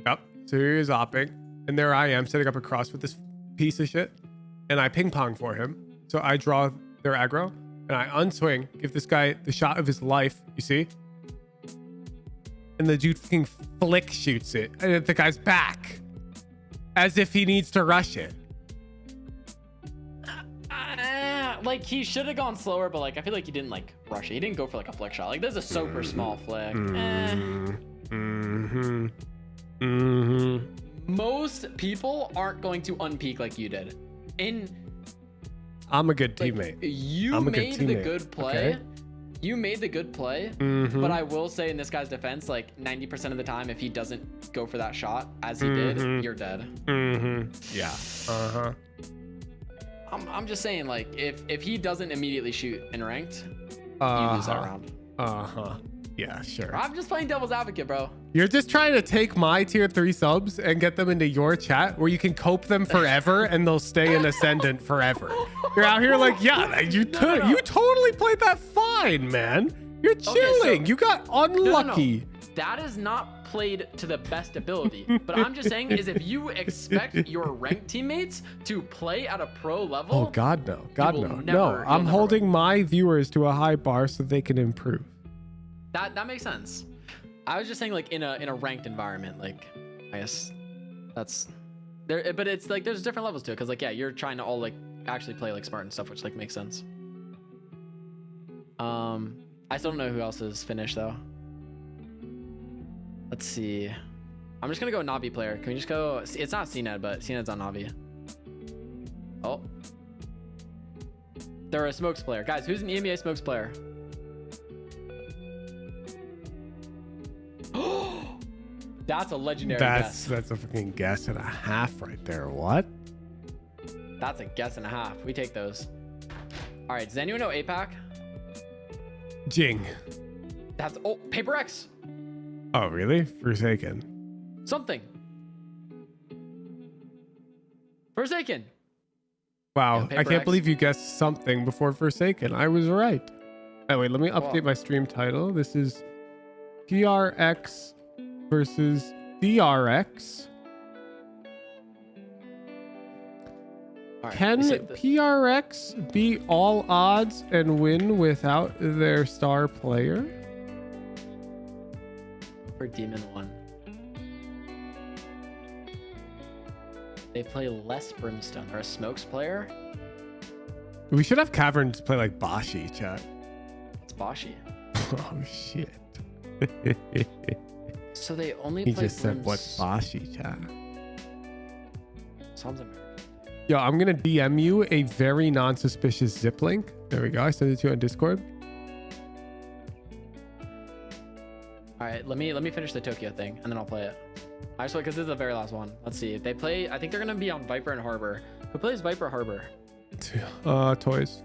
Yep. So here he's opping, and there I am setting up a cross with this piece of shit, and I ping pong for him. So I draw their aggro, and I unswing, give this guy the shot of his life. You see? And the dude fucking flick shoots it, and the guy's back, as if he needs to rush it. Like he should have gone slower, but like I feel like he didn't like rush it. He didn't go for like a flick shot. Like this is a super small flick. Most people aren't going to unpeak like you did. I'm a good teammate. You made the good play. Okay. You made the good play, but I will say in this guy's defense, like 90% of the time, if he doesn't go for that shot as he did, you're dead. Yeah. I'm just saying, like, if he doesn't immediately shoot in ranked, you lose that round. Yeah, sure. I'm just playing devil's advocate, bro. You're just trying to take my tier 3 subs and get them into your chat where you can cope them forever and they'll stay in ascendant forever. You're out here like, yeah, you totally played that fine, man. You're chilling. Okay, so, you got unlucky. No. That is not played to the best ability. But I'm just saying is if you expect your ranked teammates to play at a pro level. Oh, God, no. God, no. No, I'm holding my viewers to a high bar so they can improve. That makes sense. I was just saying like in a ranked environment, like I guess that's there, but it's like there's different levels to it because like yeah, you're trying to all like actually play like smart and stuff, which like makes sense. I still don't know who else is finished though. Let's see. I'm just gonna go Navi player. Can we just go? It's not CNED, but CNED's on Navi. Oh, they're a Smokes player, guys. Who's an EMEA Smokes player? That's a legendary That's guess. that's a fucking guess and a half right there. What? That's a guess and a half. We take those. All right. Does anyone know APAC? Jing. That's Paper X. Oh, really? Forsaken. Something. Forsaken. Wow, Yeah, I Paper can't X. believe you guessed something before Forsaken. I was right. Oh, wait, let me update my stream title. This is TRX versus DRX. All right, Can we saved it. PRX beat all odds and win without their star player? For Demon 1. They play less Brimstone. They're a Smokes player. We should have Caverns play like Bashi, chat. It's Bashi. Oh, shit. So they only He play just said, what's Bashi, chat? Sounds American. Yo, I'm going to DM you a very non-suspicious zip link. There we go. I sent it to you on Discord. All right, let me finish the Tokyo thing and then I'll play it. Actually, because this is the very last one. Let's see. They play. I think they're gonna be on Viper and Harbor. Who plays Viper Harbor? Toys.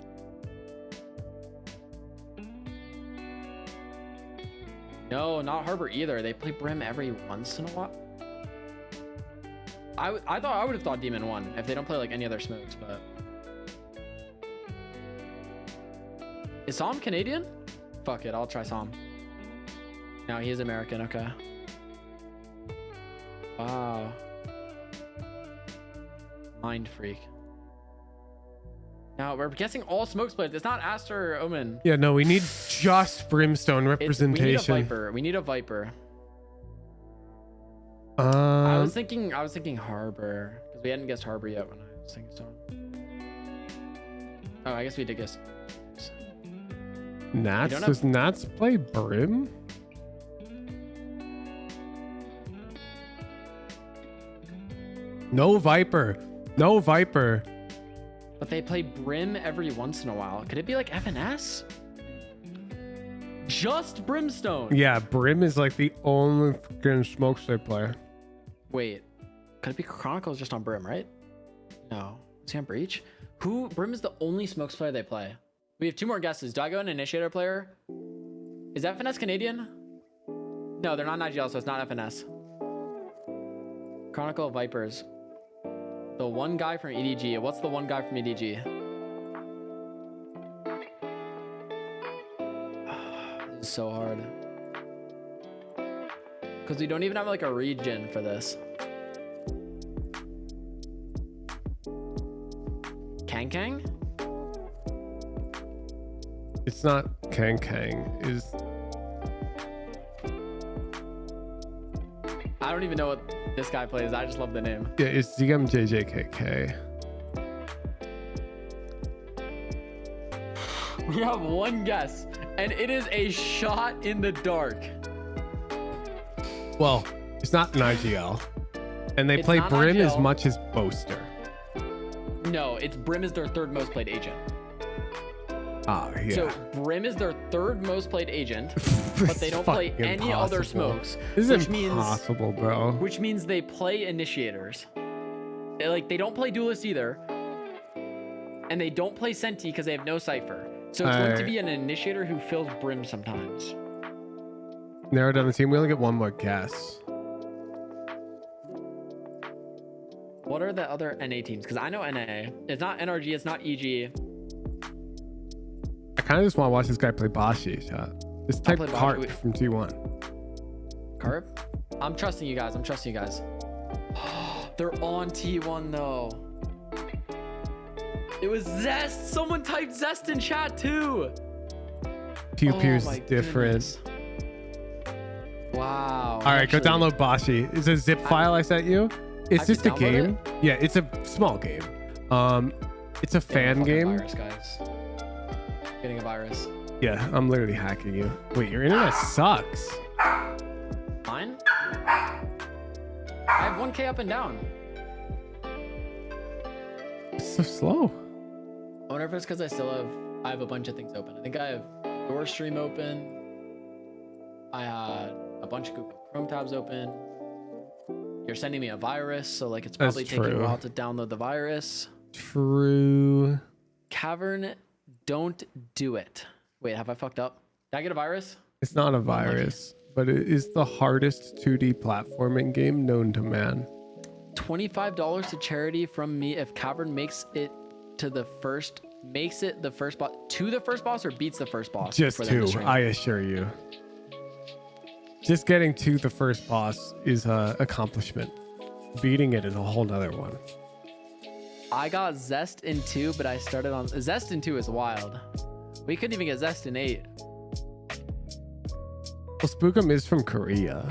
No, not Harbor either. They play Brim every once in a while. I thought I would have thought Demon 1 if they don't play like any other smokes, but is Sam Canadian? Fuck it, I'll try Sam. No, he is American. Okay. Wow. Mind freak. Now we're guessing all smokes players. It's not Aster or Omen. Yeah, no, we need just Brimstone representation. We need a Viper. We need a Viper. I was thinking Harbor because we hadn't guessed Harbor yet when I was thinking so. Oh, I guess we did guess. Nats? Does Nats play Brim? No Viper. No Viper. But they play Brim every once in a while. Could it be like FNS? Just Brimstone. Yeah, Brim is like the only fucking smokes they play. Wait, could it be Chronicles just on Brim, right? No. Is he on Breach? Brim is the only smokes player they play. We have two more guesses. Do I go an Initiator player? Is FNS Canadian? No, they're not IGL, so it's not FNS. Chronicle of Vipers. The one guy from EDG. What's the one guy from EDG? This is so hard. Because we don't even have like a region for this. Kang? It's not Kang. Is I don't even know what this guy plays. I just love the name. yeah, it's ZMJJKK. We have one guess, and it is a shot in the dark. Well, it's not an IGL. And they It's play not Brim as IGL. much as Boaster. No, it's Brim is their third most played agent. Ah, yeah. So Brim is their third most played agent, but they don't play Fucking any other impossible. smokes. This which is impossible, bro. Which means they play initiators. They don't play duelists either. And they don't play Senti because they have no cipher. So it's going to be an initiator who fills Brim sometimes. Narrow down the team. We only get one more guess. What are the other NA teams? Because I know NA. It's not NRG, it's not EG. I kind of just want to watch this guy play Bashi. This type play Bashi. Carp from T1. Carp? I'm trusting you guys. They're on T1 though. It was Zest. Someone typed Zest in chat too. Pew Pew's my different. Wow. All right, go download Bashi. It's a zip file I sent you. It's I just a can game. download Yeah, it's a small game. It's a fan Fucking game. Virus, guys. Getting a virus. Yeah, I'm literally hacking you. Wait, your internet sucks. Mine? I have 1K up and down. It's so slow. I wonder if it's because I have a bunch of things open. I think I have your stream open. I had a bunch of Google Chrome tabs open. You're sending me a virus, so like it's probably taking a while to download the virus. True. Cavern, don't do it. Wait, have I fucked up? Did I get a virus? It's not a virus, but it is the hardest 2D platforming game known to man. $25 to charity from me if Cavern makes it to the first boss, to the first boss, or beats the first boss. Just two, I assure you. Just getting to the first boss is an accomplishment. Beating it is a whole nother one. I got Zest in 2, but I started on Zest in 2 is wild. We couldn't even get Zest in 8. Well, Spookum is from Korea.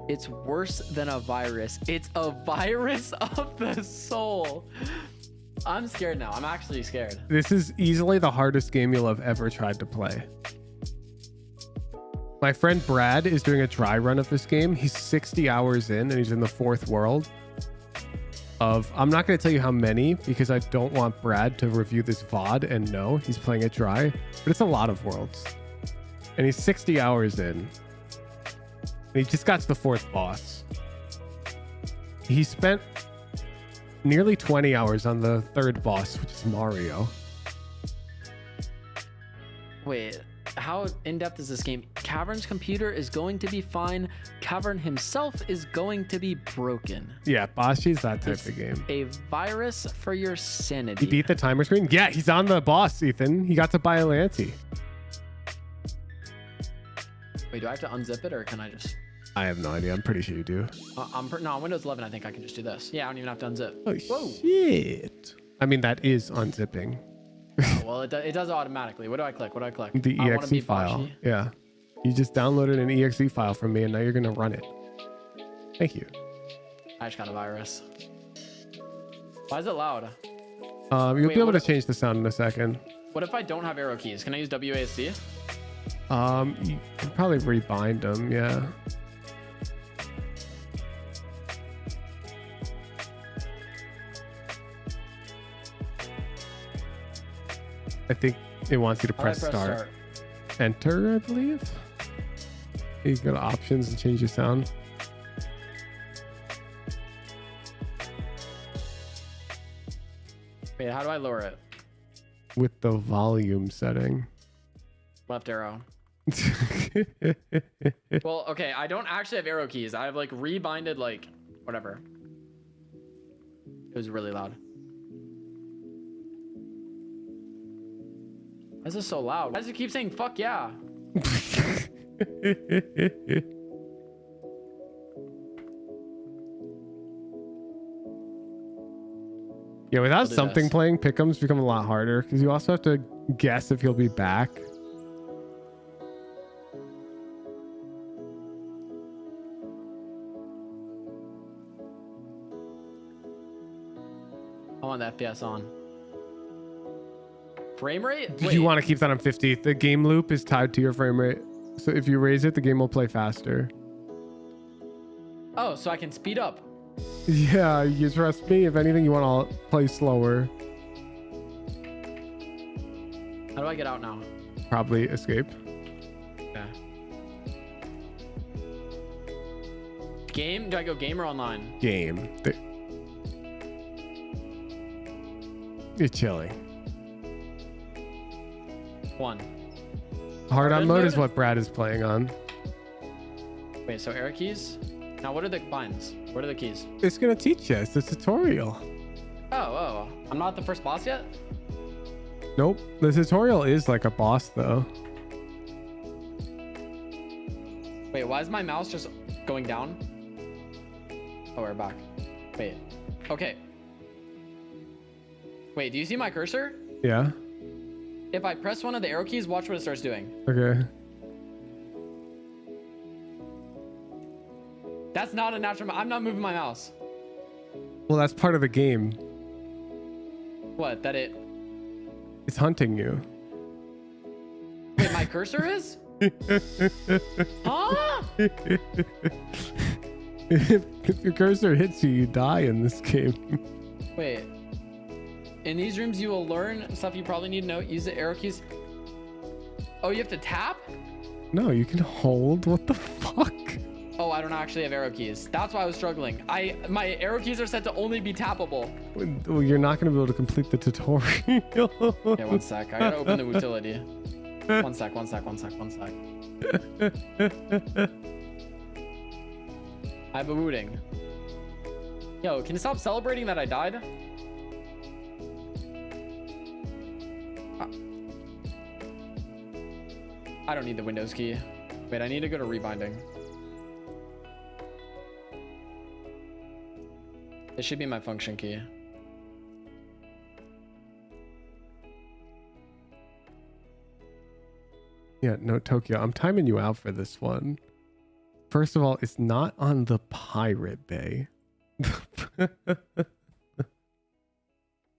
It's worse than a virus. It's a virus of the soul. I'm scared now. I'm actually scared. This is easily the hardest game you'll have ever tried to play. My friend Brad is doing a dry run of this game. He's 60 hours in and he's in the 4th world of, I'm not going to tell you how many because I don't want Brad to review this VOD and know he's playing it dry, but it's a lot of worlds. And he's 60 hours in. And he just got to the 4th boss. He spent nearly 20 hours on the 3rd boss, which is Mario. Wait, how in-depth is this game? Cavern's computer is going to be fine. Cavern himself is going to be broken. Yeah, Boschi's that type of game. A virus for your sanity. He beat the timer screen? Yeah, he's on the boss, Ethan. He got to buy a Lanty. Wait, do I have to unzip it or can I just... I have no idea. I'm pretty sure you do. No, on Windows 11, I think I can just do this. Yeah, I don't even have to unzip. Oh, whoa. Shit. I mean, that is unzipping. Oh, well, it does it automatically. What do I click? What do I click? The exe file. Boschi. Yeah. You just downloaded an exe file from me and now you're going to run it. Thank you. I just got a virus. Why is it loud? You'll be able to change the sound in a second. What if I don't have arrow keys? Can I use WASD? You can probably rebind them, yeah. I think it wants you to press start. Enter, I believe. You go to options and change your sound. Wait, how do I lower it? With the volume setting. Left arrow. Well, okay, I don't actually have arrow keys. I have like rebinded, like, whatever. It was really loud. Why is this so loud? Why does it keep saying fuck yeah? Yeah, without something playing, pick'ems become a lot harder because you also have to guess if he'll be back. I want the FPS on. Frame rate? Did you want to keep that on 50? The game loop is tied to your frame rate. So if you raise it, the game will play faster. Oh, so I can speed up. Yeah, you trust me. If anything, you want to play slower. How do I get out now? Probably escape. Okay. Game? Do I go game or online? Game. You're chilling. 1. Hard on mode is what Brad is playing on. Wait, so arrow keys? Now what are the binds? What are the keys? It's gonna teach you. It's a tutorial. Oh, I'm not the first boss yet? Nope. The tutorial is like a boss though. Wait, why is my mouse just going down? Oh, we're back. Wait. Okay. Wait, do you see my cursor? Yeah. If I press one of the arrow keys, watch what it starts doing. Okay. That's not a natural. I'm not moving my mouse. Well, that's part of the game. What? That it? It's hunting you. Wait, my cursor is? Huh? If your cursor hits you, you die in this game. Wait. In these rooms, you will learn stuff you probably need to know. Use the arrow keys. Oh, you have to tap? No, you can hold. What the fuck? Oh, I don't actually have arrow keys. That's why I was struggling. My arrow keys are set to only be tappable. Well, you're not going to be able to complete the tutorial. Yeah, one sec. I gotta open the utility. One sec. I have a booting. Yo, can you stop celebrating that I died? I don't need the Windows key. Wait, I need to go to rebinding. It should be my function key. Yeah, no, Tokyo, I'm timing you out for this one. First of all, it's not on the Pirate Bay.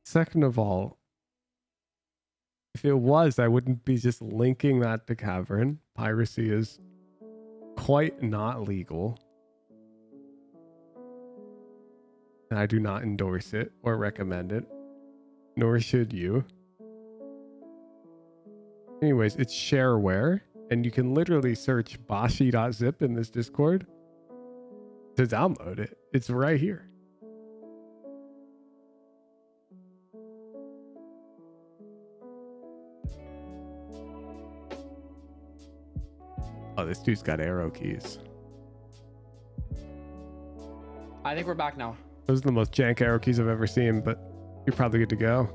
Second of all, if it was, I wouldn't be just linking that to Cavern. Piracy is quite not legal. And I do not endorse it or recommend it, nor should you. Anyways, it's shareware, and you can literally search bashi.zip in this Discord to download it. It's right here. Oh, this dude's got arrow keys. I think we're back now. Those are the most jank arrow keys I've ever seen, but you're probably good to go.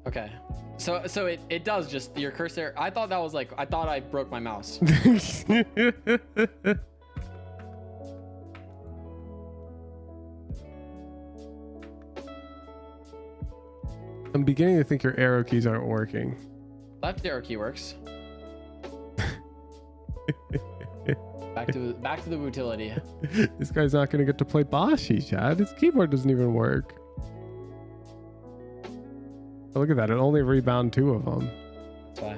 Okay. So it does just your cursor. I thought that was like, I thought I broke my mouse. I'm beginning to think your arrow keys aren't working. Left arrow key works. Back to the utility. This guy's not gonna get to play Bashi, Chad. His keyboard doesn't even work. Oh, look at that. It only rebound 2 of them. That's why.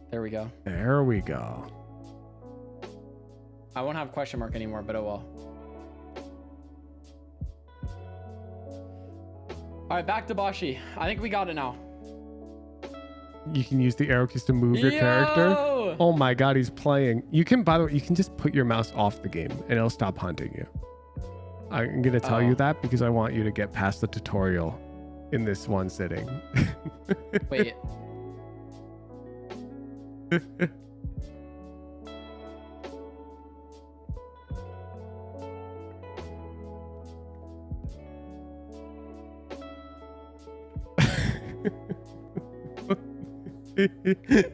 There we go. There we go. I won't have question mark anymore, but oh well. All right, back to Bashi. I think we got it now. You can use the arrow keys to move your character. Oh my god, he's playing. You can, by the way, you can just put your mouse off the game and it'll stop hunting you. I'm gonna tell you that because I want you to get past the tutorial in this one sitting. Wait.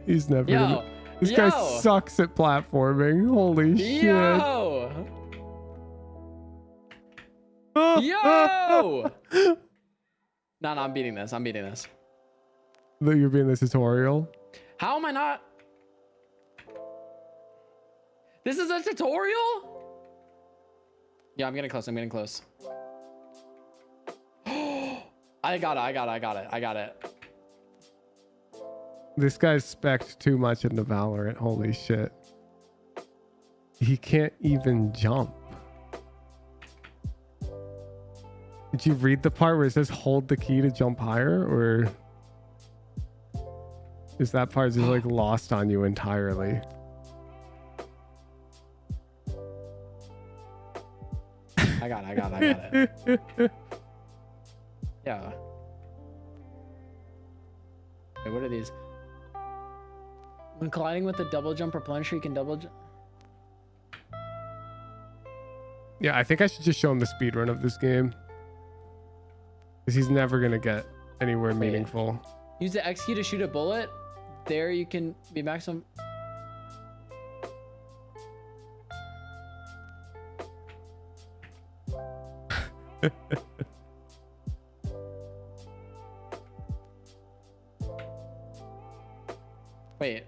He's never gonna... This guy sucks at platforming. Holy shit. Yo! No, I'm beating this. I'm beating this. That you're being the tutorial? How am I not? This is a tutorial? Yeah, I'm getting close. I'm getting close. I got it. This guy's spec'd too much into Valorant. Holy shit. He can't even jump. Did you read the part where it says hold the key to jump higher, or is that part just like lost on you entirely? I got it. Yeah. Wait, what are these? When colliding with a double jump or plunger, you can double jump. Yeah, I think I should just show him the speedrun of this game. Because he's never going to get anywhere meaningful. Use the X key to shoot a bullet. There you can be maximum. Wait.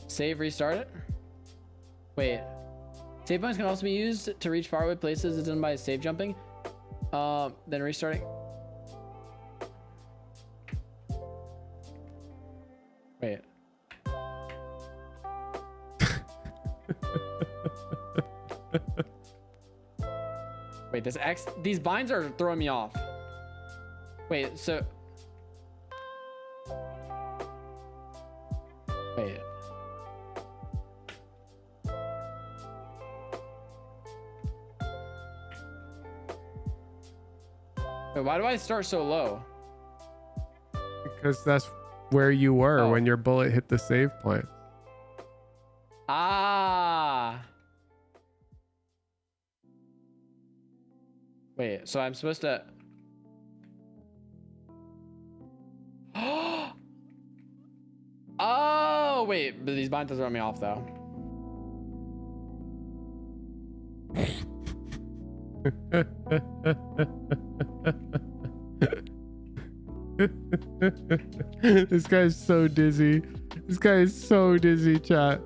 Save, restart it? Wait. Save points can also be used to reach faraway places. It's done by save jumping. Then restarting. Wait, this X, these binds are throwing me off. Wait, so. Wait. Wait, why do I start so low? Because that's where you were Oh. when your bullet hit the save point. Ah. Wait, so I'm supposed to. Oh, wait, but these binds throw me off though. This guy's so dizzy. This guy is so dizzy, chat.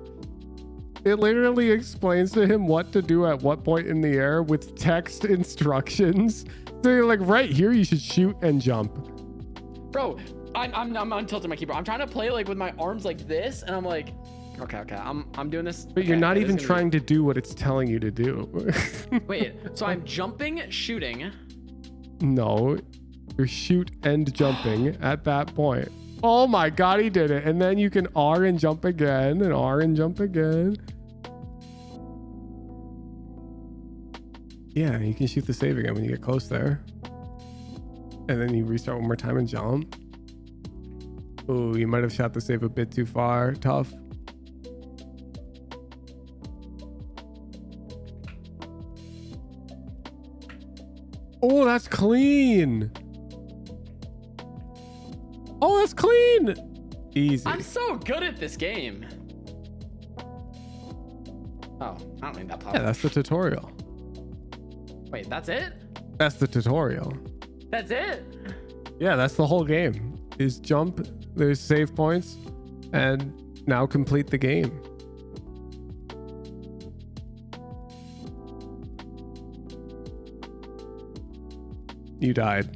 It literally explains to him what to do at what point in the air with text instructions. So you're like, right here, you should shoot and jump. Bro, I'm tilting my keyboard. I'm trying to play like with my arms like this, and I'm like, okay, I'm doing this. But you're not even trying to do what it's telling you to do. Wait, so I'm jumping, shooting. No, you're shoot and jumping at that point. Oh my God, he did it. And then you can R and jump again, and R and jump again. Yeah, you can shoot the save again when you get close there. And then you restart one more time and jump. Oh, you might have shot the save a bit too far. Tough. Oh, that's clean. Oh, that's clean. Easy. I'm so good at this game. Oh, I don't need that platform. Yeah, that's the tutorial. Wait, that's it? That's the tutorial. That's it? Yeah, that's the whole game. Is jump, there's save points, and now complete the game. You died.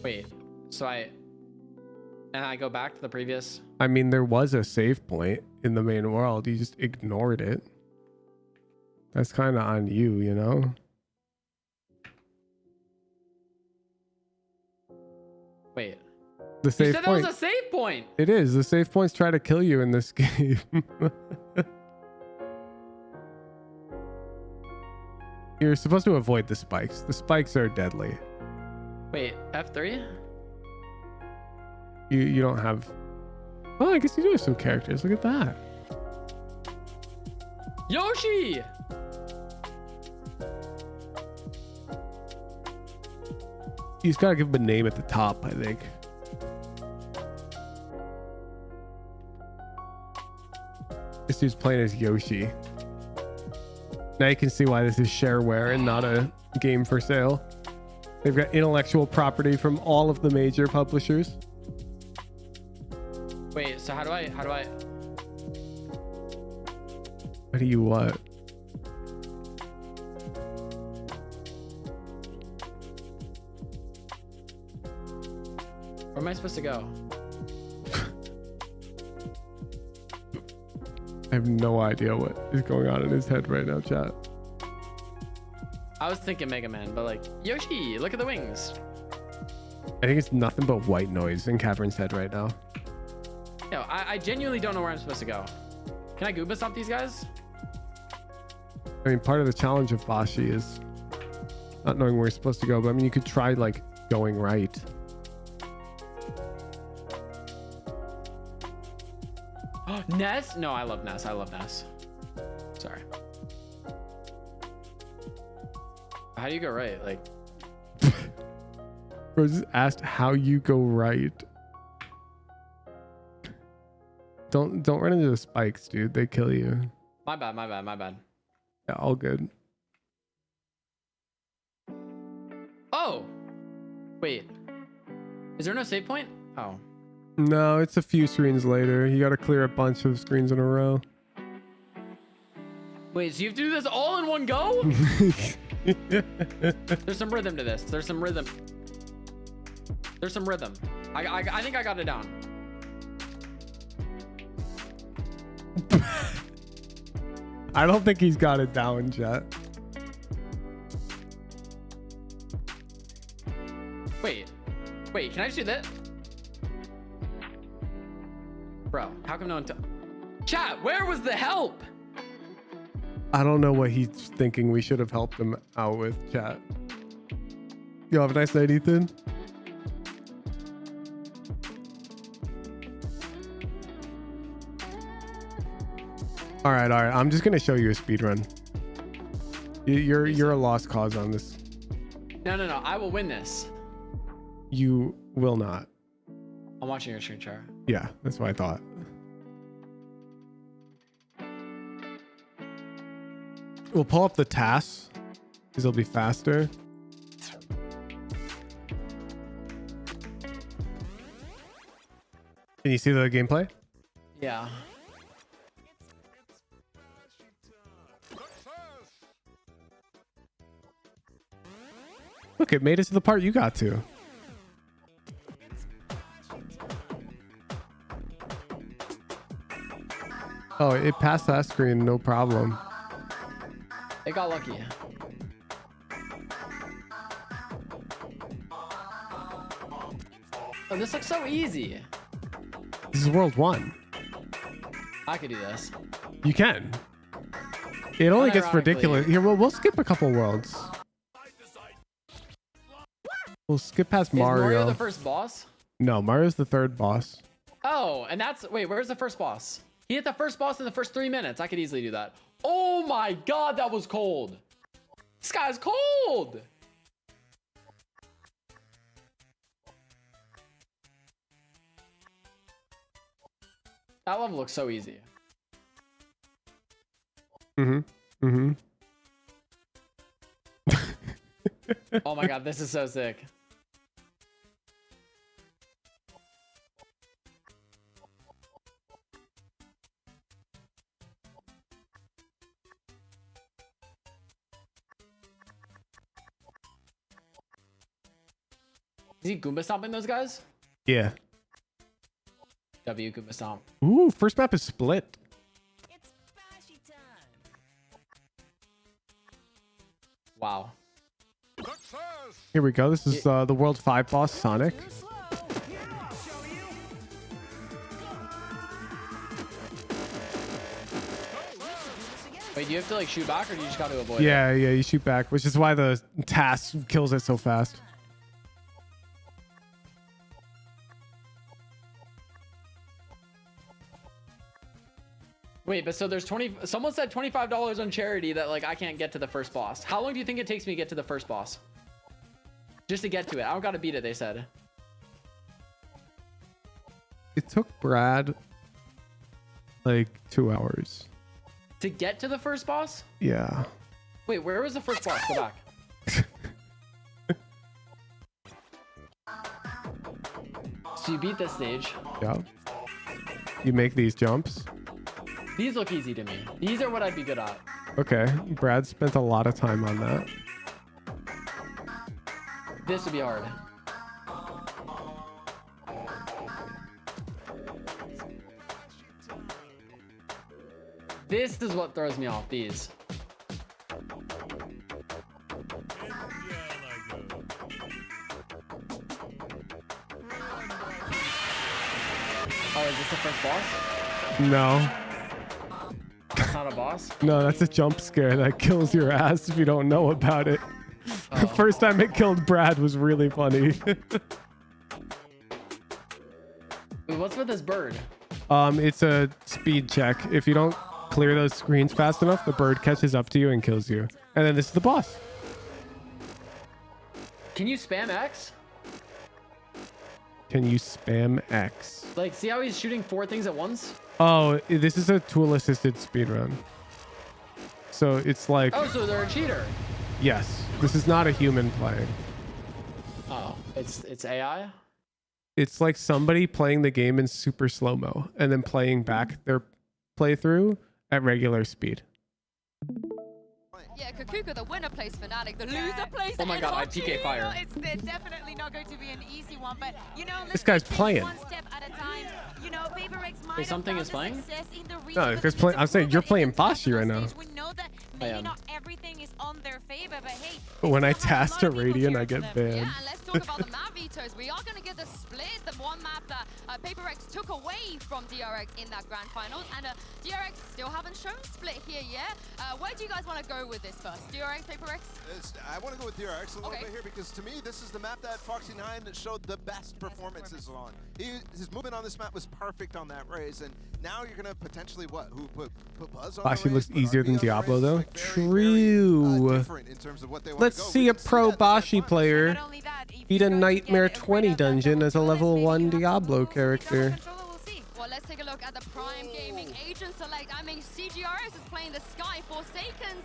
Wait, so I go back to the previous. I mean, there was a save point in the main world. You just ignored it. That's kind of on you, you know? Wait. The save You said point. that was a save point. It is. The save points try to kill you in this game. You're supposed to avoid the spikes. The spikes are deadly. Wait, F3? You don't have... Oh, I guess you do have some characters. Look at that. Yoshi! You just gotta give him a name at the top, I think. This dude's playing as Yoshi. Now you can see why this is shareware and not a game for sale. They've got intellectual property from all of the major publishers. Wait, so how do I How do you what? where am I supposed to go? I have no idea what is going on in his head right now, chat. I was thinking Mega Man, but like, Yoshi, look at the wings. I think it's nothing but white noise in Catherine's head right now. Yo, I genuinely don't know where I'm supposed to go. Can I Gooba stomp these guys? I mean, part of the challenge of Bashi is not knowing where you're supposed to go, but I mean, you could try like going right. Ness? No, I love Ness. I love Ness. Sorry. How do you go right? Like, Bro just asked how you go right. Don't run into the spikes, dude. They kill you. my bad. Yeah, all good. Oh, wait. Is there no save point? Oh. No, it's a few screens later. You got to clear a bunch of screens in a row. Wait, so you have to do this all in one go? There's some rhythm to this. There's some rhythm. I think I got it down. I don't think he's got it down, chat. Wait, can I just do that? Bro, how come no one Chat, where was the help? I don't know what he's thinking we should have helped him out with, chat. Yo, have a nice night, Ethan. All right. I'm just gonna show you a speed run. You're a lost cause on this. No. I will win this. You will not. I'm watching your screen share. Yeah, that's what I thought. We'll pull up the tasks because it'll be faster. Can you see the gameplay? Yeah. Look, it made it to the part you got to. Oh, it passed that screen, no problem. It got lucky. Oh, this looks so easy. This is World 1. I could do this. You can. It only gets ridiculous. Here, we'll skip a couple worlds. We'll skip past Mario. Is Mario the first boss? No, Mario's the third boss. Oh, and that's... Wait, where's the first boss? He hit the first boss in the first 3 minutes. I could easily do that. Oh my god, that was cold. This guy's cold. That level looks so easy. Mm-hmm. Oh my god, this is so sick. Is he Goomba stomping those guys? Yeah. W Goomba stomp. Ooh, first map is split. Wow. Here we go. This is the World 5 boss, Sonic. Wait, do you have to like shoot back or do you just gotta avoid Yeah, you shoot back, which is why the task kills it so fast. Wait, but so there's someone said $25 on charity that like I can't get to the first boss. How long do you think it takes me to get to the first boss? Just to get to it. I don't gotta beat it, they said. It took Brad like 2 hours. To get to the first boss? Yeah. Wait, where was the first boss? Go back. So you beat this stage. Yeah. You make these jumps. These look easy to me. These are what I'd be good at. Okay. Brad spent a lot of time on that. This would be hard. This is what throws me off, these. Oh, is this the first boss? No. That's not a boss? No, that's a jump scare that kills your ass if you don't know about it. Oh. The first time it killed Brad was really funny. Wait, what's with this bird? It's a speed check. If you don't clear those screens fast enough, the bird catches up to you and kills you. And then this is the boss. Can you spam X? Can you spam X? Like, see how he's shooting 4 things at once? Oh, this is a tool-assisted speedrun. So it's like... Oh, so they're a cheater. Yes. This is not a human playing. Oh, it's AI? It's like somebody playing the game in super slow-mo and then playing back their playthrough at regular speed. Yeah, Kakuka, the winner plays Fnatic, the loser plays Oh my god, I NRG. PK fire. It's definitely not going to be an easy one, but you know, This guy's let's take playing. one step at a time. You know, PaperX might Wait, something have is found playing? success in the region, No, but because it's I'm saying proven you're in playing the Bashi right international now. stage. We know that I maybe am. not everything is on their favor, but hey, But when I they still have a task lot to of people Radiant, I cheering get for them. banned. Yeah, and let's talk about the map vetoes. We are going to get the split, the one map that PaperX took away from DRX in that grand finals, and DRX still haven't shown split here yet. Where do you guys want to go with this first? DRX, PaperX? I want to go with DRX a little Okay. bit here because to me, this is the map that Foxy9 showed the best performances on. His movement on this map was perfect on that raise, and now you're going to potentially put Buzz on Bashi the looks raise, put easier RB than on the Diablo raise. though. It's like True. different in terms of what they want Let's to go. see We a can pro that Bashi Buzz. player Not only that, if beat you're a going to get Nightmare rid of 20 that dungeon double as a duelist, level maybe 1 you have to Diablo move to the character. double controller, we'll see. Well, let's take a look at the Prime Gaming Agent Select. I mean, CGRS is playing the Sky. Forsaken's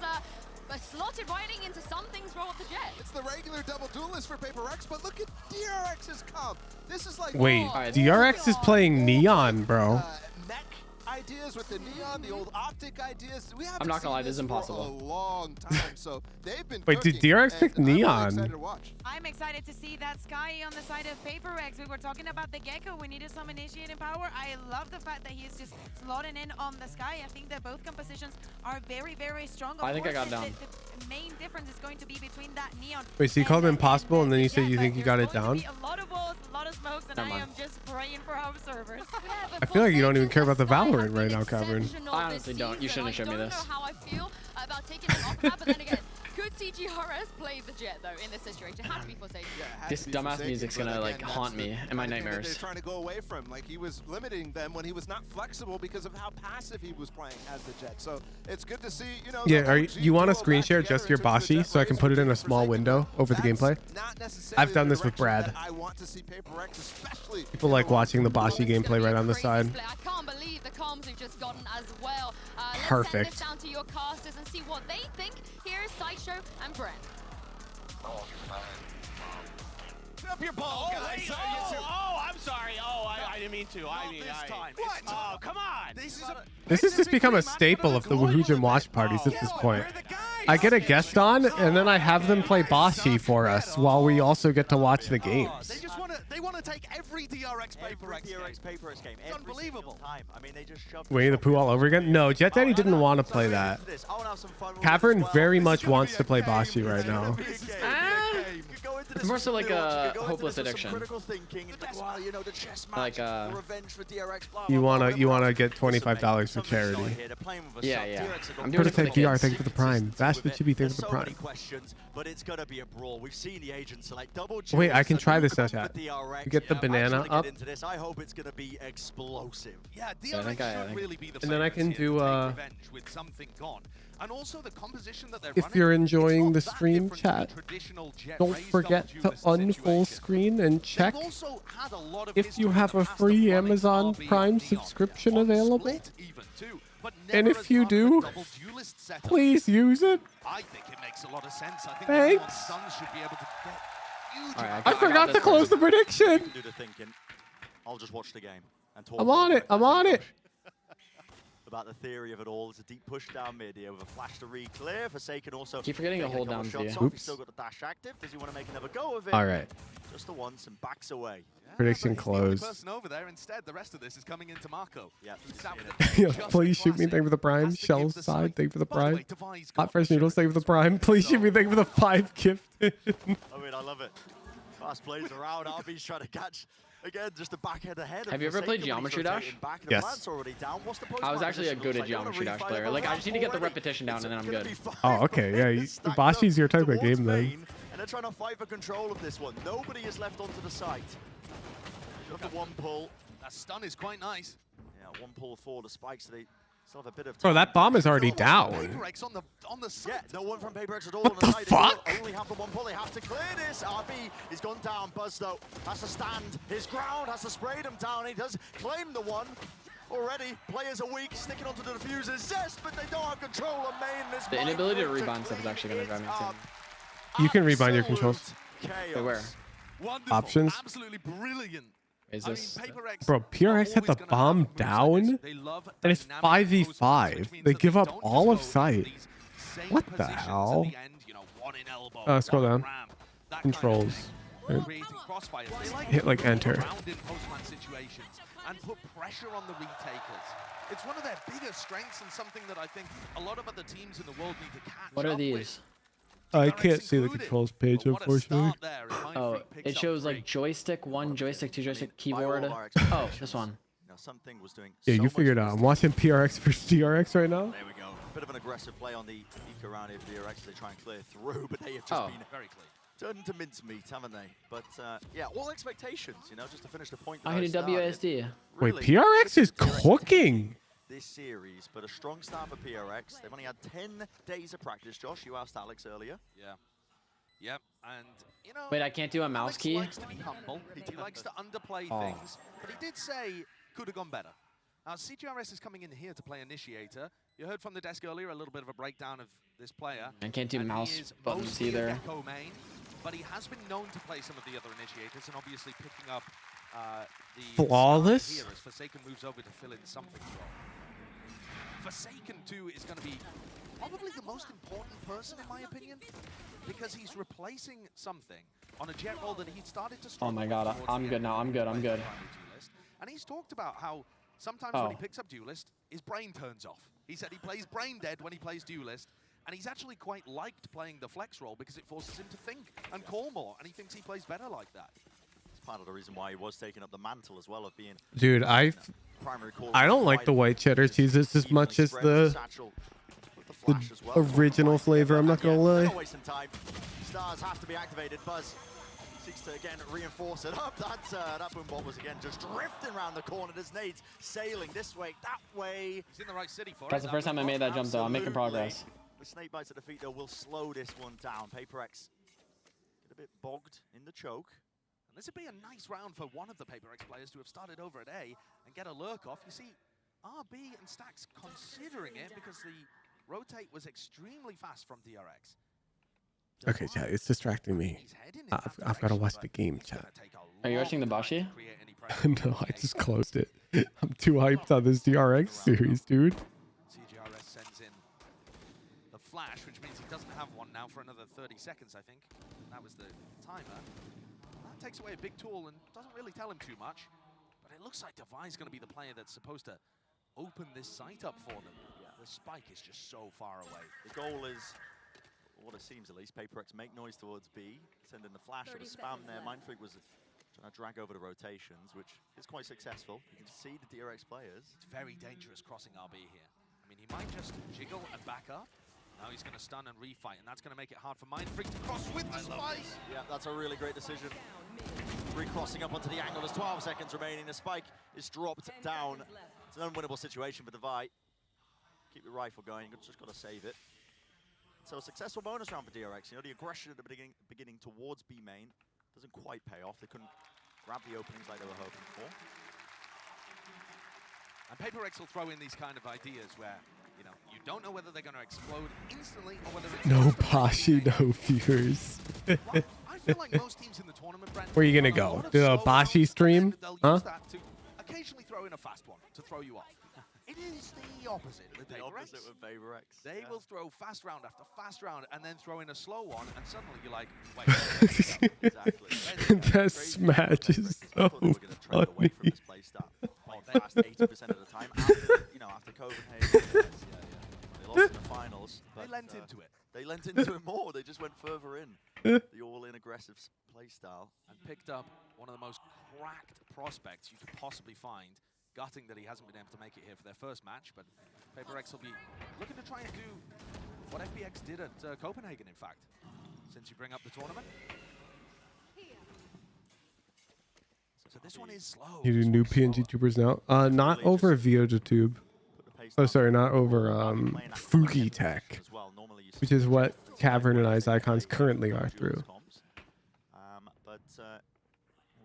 slotted right into something's wrong with the Jet. It's the regular double duelist for PaperX, but look at DRX's comp. This is like Wait, DRX is playing Neon, bro. mech ideas with the neon, the old optic ideas. We haven't I'm not gonna lie, seen this is for impossible. a long time, so they've been Wait, did cooking, DRX pick and I'm really Neon? excited to watch. I'm excited to see that Sky on the side of PaperX. We were talking about the Gecko. We needed some initiating power. I love the fact that he's just slotting in on the Sky. I think that both compositions are very, very strong. Of I think I course, got down. The main difference is going to be between that Neon. Wait, so you called it impossible and then you said Jet, you but think you there's got it going to down? be a lot of balls, a lot of smokes, and Never I mind. am just praying for our servers. I feel like you don't even care about the Valorant right now, Cavern. I honestly don't. You shouldn't have shown me this. I don't know how I feel about taking it off map, but then again, could CGRS play the Jet though in this situation? It had to be Forsaken. This dumbass music's gonna like haunt me in my thing that nightmares. They're trying to go away from. Like he was limiting them when he was not flexible because of how passive he was playing as the Jet. So it's good to see, you know. Yeah, the you OG want to duo screen back share together just in your terms of the Bashi Jet so I can race put it in a with small Forsaken. window over the That's gameplay? not necessarily I've done the this with direction Brad. that I want to see PaperX, especially. People like watching the Bashi It's gonna gameplay be right a on the crazy side. split. I can't believe the comms we've just gotten as well. Let's send Perfect. this down to your casters and see what they think. Here is Sideshow and Brent. Up your ball, guys. I'm sorry. I didn't mean to. I mean, What? Oh, come on. This has just become a staple of the Woohoojin watch parties at this point. I get a guest on, and then I have them play Bashi for us while we also get to watch the games. They want to take every DRX PaperX game. It's unbelievable. Time. I mean, they just shoved Winnie the Pooh all over again? No, Jet Daddy didn't want to play that. Cavern very much wants to play Bashi right now. It's more so like a hopeless addiction. Like You wanna get $25 for charity. Yeah. I'm doing it for the Prototype VR, kids. thank you for the Prime. Vash the Chibi, thank you for the Prime. But it's gonna be a brawl. We've seen the agents like double. Wait, I can try this now, now, chat. You get the banana up, Into this. I hope it's gonna be explosive. Yeah, I think I- should really be the and then I can favorites here do to take revenge with something gone. And also the composition that they're if running, you're it's enjoying not the that stream different to the chat, traditional Jet don't raised forget double to duelist unfull situation. screen and check They've also had a lot of if history you in have the a past free of running Amazon RB Prime on Neon. subscription On available. Split even too, but And never if as you part of a do, double duelist setup. please use it. I think it makes a lot of sense. I think Thanks. everyone's sons should be able to get huge. Alright, I forgot to close the prediction. Do the thinking. I'll just watch the game and talk. I'm on it. I'm on it. About the theory of it all. It's a deep push down mid here with a flash to re-clear. Forsaken also. Keep forgetting to taking a hold couple down shots Z. off. Oops. He's still got the dash active. Does he want to make another go of it? All right. Just the once and backs away. Prediction But he's the only closed. person over there. Instead, the rest of this is coming into Marco. Yeah. Yeah, please shoot me. Thank you for the Prime. Shell's side. Thank you for the Prime. Hot Fresh Noodles. Thank you for the Prime. Please shoot me. Thank you for the 5 gifted. I mean, I love it. Fast plays around. RB's trying to catch. Again, just the back head ahead. Have you ever played Geometry Dash? Yes. I was actually a good at Geometry Dash player. Like, I just need to get the repetition down and then I'm good. Oh, okay. Yeah, Bashi's your type of game then. And they're trying to fight for control of this one. Nobody is left onto the site. Look at one pull. That stun is quite nice. Yeah, one pull for the spikes. So they still have a bit of Bro, time. that bomb is already down. PaperX on the side. Yeah, no one from PaperX at all What on the the side. fuck? They only have the one pull. They have to clear this. RB is gone down. Buzz, though, has to stand his ground, has to spray them down. He does claim the one. Already, players are weak, sticking onto the diffusers. Yes, but they don't have control of main. This The inability to rebound stuff is actually going to drive me insane. You can rebind your controls. Wait, where? Wonderful. Options. Absolutely brilliant. Is this? Bro, PRX had the bomb down, and it's 5v5. They give up all of sight. same What the positions hell? at the end, you know, one in elbow, Scroll one in down. ramp, that Controls. kind of thing, creating crossfires. They like Hit to like move enter. around in post-man situations and put pressure on the retakers. It's one of their biggest strengths and something that I think a lot of other teams in the world need to catch What are up these? with. I DRX can't see the included. controls page, But what a unfortunately. start there as Mind Oh, Freak picks it up shows 3. like joystick 1, joystick 2, joystick by all keyboard. of our Oh, expectations, this one. you know, something was doing Yeah, so you much figured for out. this I'm team. watching PRX versus DRX right now. There we go. Bit of an aggressive play on the eco around here for DRX as they try and clear through, but they have just been very clean. turned into mincemeat, haven't they? But yeah, all expectations, you know, just to finish the point. I hit a WASD. Wait, Really, PRX is cooking. this series, but a strong start for PRX. They've only had 10 days of practice. Josh, you asked Alex earlier. Yeah. Yep, and you know. Wait, I can't do a mouse Alex key? likes to be humble. He likes to underplay Oh. things, but he did say could have gone better. Now CGRS is coming in here to play Initiator. You heard from the desk earlier a little bit of a breakdown of this player. I can't do and he mouse is buttons mostly a either. Gecko main, but he has been known to play some of the other Initiators and obviously picking up the Flawless? start here as Forsaken moves over to fill in something's role. Forsaken too is going to be probably the most important person in my opinion, because he's replacing something on a jet role that he started to struggle Oh my with god, towards I'm the good end now. I'm of good. I'm playing good. primary Duelist. And he's talked about how sometimes when he Oh. picks up Duelist, his brain turns off. He said he plays brain dead when he plays Duelist, and he's actually quite liked playing the flex role because it forces him to think and call more, and he thinks he plays better like that. It's part of the reason why he was taking up the mantle as well of being Dude, primary call. I don't like the white cheddar cheeses as much as the original flavor. I'm not gonna lie. Not wasting time. Stars have to be activated. Buzz seeks to again reinforce it up. That boom bot was again just drifting around the corner. There's nades sailing this way, that way. He's in the right city for That's it. the first time I made that jump though. I'm making progress. The snake bites at the feet though will slow this one down. PaperX get a bit bogged in the choke. And this would be a nice round for one of the PaperX players to have started over at A and get a lurk off. You see, RB and Stacks considering it because the rotate was extremely fast from DRX. Okay, chat, it's distracting me. I've got to watch the game, chat. Are you watching the Bashi? No, I just closed it. I'm too hyped on this DRX series, dude. CGRS sends in the flash, which means he doesn't have one now for another 30 seconds, I think. That was the timer. That takes away a big tool and doesn't really tell him too much. But it looks like Devi's going to be the player that's supposed to open this site up for them. Yeah. The spike is just so far away. The goal is, what it seems at least, PaperX make noise towards B, send in the flash of a spam there. Mindfreak was trying to drag over the rotations, which is quite successful. You can see the DRX players. It's very dangerous crossing RB here. I mean, he might just jiggle and back up. Now he's going to stun and refight, and that's going to make it hard for Mindfreak to cross with the spike. Yeah, that's a really great decision. Recrossing up onto the angle. There's 12 seconds remaining. The spike is dropped down. It's an unwinnable situation for Devi. Keep the rifle going. You've just got to save it. So a successful bonus round for DRX. You know, the aggression at the beginning towards B main doesn't quite pay off. They couldn't grab the openings like they were hoping for. And PaperX will throw in these kind of ideas where, you know, you don't know whether they're going to explode instantly or whether it's... No Bashi, no viewers. I feel like most teams in the tournament, Brent, Where are you gonna go? Do a Bashi stream? Huh? use that to occasionally throw in a fast one to throw you off. It is the opposite with The PaperX. opposite with PaperX. They will throw fast round after fast round and then throw in a slow one, and suddenly you're like, wait. That smash is so funny. Past 80% of the time after, you know, after Copenhagen. They lost in the finals. But, They lent into it. They lent into it more. They just went further in. The all-in aggressive play style. And picked up one of the most cracked prospects you could possibly find. Gutting that he hasn't been able to make it here for their first match, but PaperX will be looking to try and do what FBX did at Copenhagen, in fact, since you bring up the tournament. So this one is slow. You do new PNG tubers now? Not over VOTube. Oh, sorry, not over Fuki Tech, which is what Cavern and Ice Icons currently are through. But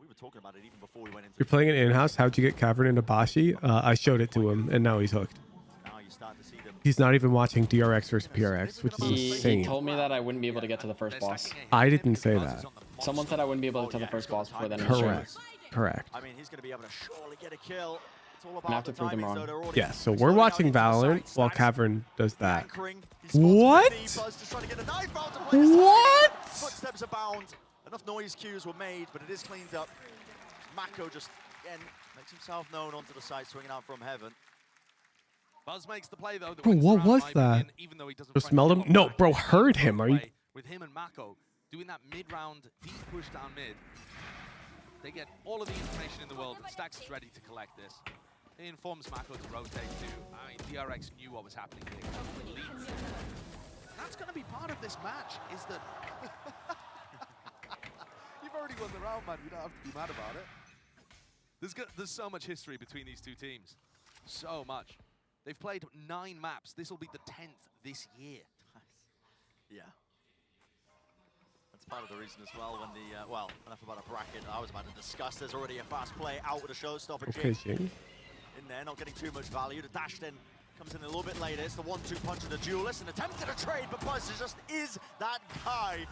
we were talking about it even before we went into. You're playing it in-house. How'd you get Cavern into Bashi? I showed it to him, and now he's hooked. Now you start to see them. He's not even watching DRX versus PRX, which is He insane. told me that I wouldn't be able to get to the first boss. I didn't say that. Someone said I wouldn't be able to the first boss before then. Correct. Correct. I mean, he's going to be able to surely get a kill. I have to prove them wrong. Yeah, so we're watching Valorant while Cavern does that. What? What? Footsteps abound. Enough noise cues were made, but it is cleaned up. Mako just, again, makes himself known onto the side, swinging out from heaven. Buzz makes the play, though. Bro, what was that? Even though he doesn't Just smelled him? No, bro, heard him. Are you? With him and Mako doing that mid-round deep push down mid, they get all of the information in the world, and Stax is ready to collect this. He informs Mako to rotate too. I mean, DRX knew what was happening here. And that's going to be part of this match, is that... You've already won the round, man. You don't have to be mad about it. There's so much history between these two teams. So much. They've played 9 maps. This will be the 10th this year. Yeah. That's part of the reason as well when the, well, enough about a bracket I was about to discuss. There's already a fast play out with a showstopper. Okay, Jing. In there, not getting too much value. The dash then comes in a little bit later. It's the 1-2 punch of the duelist. And attempted a trade, but Buzz just is that guy.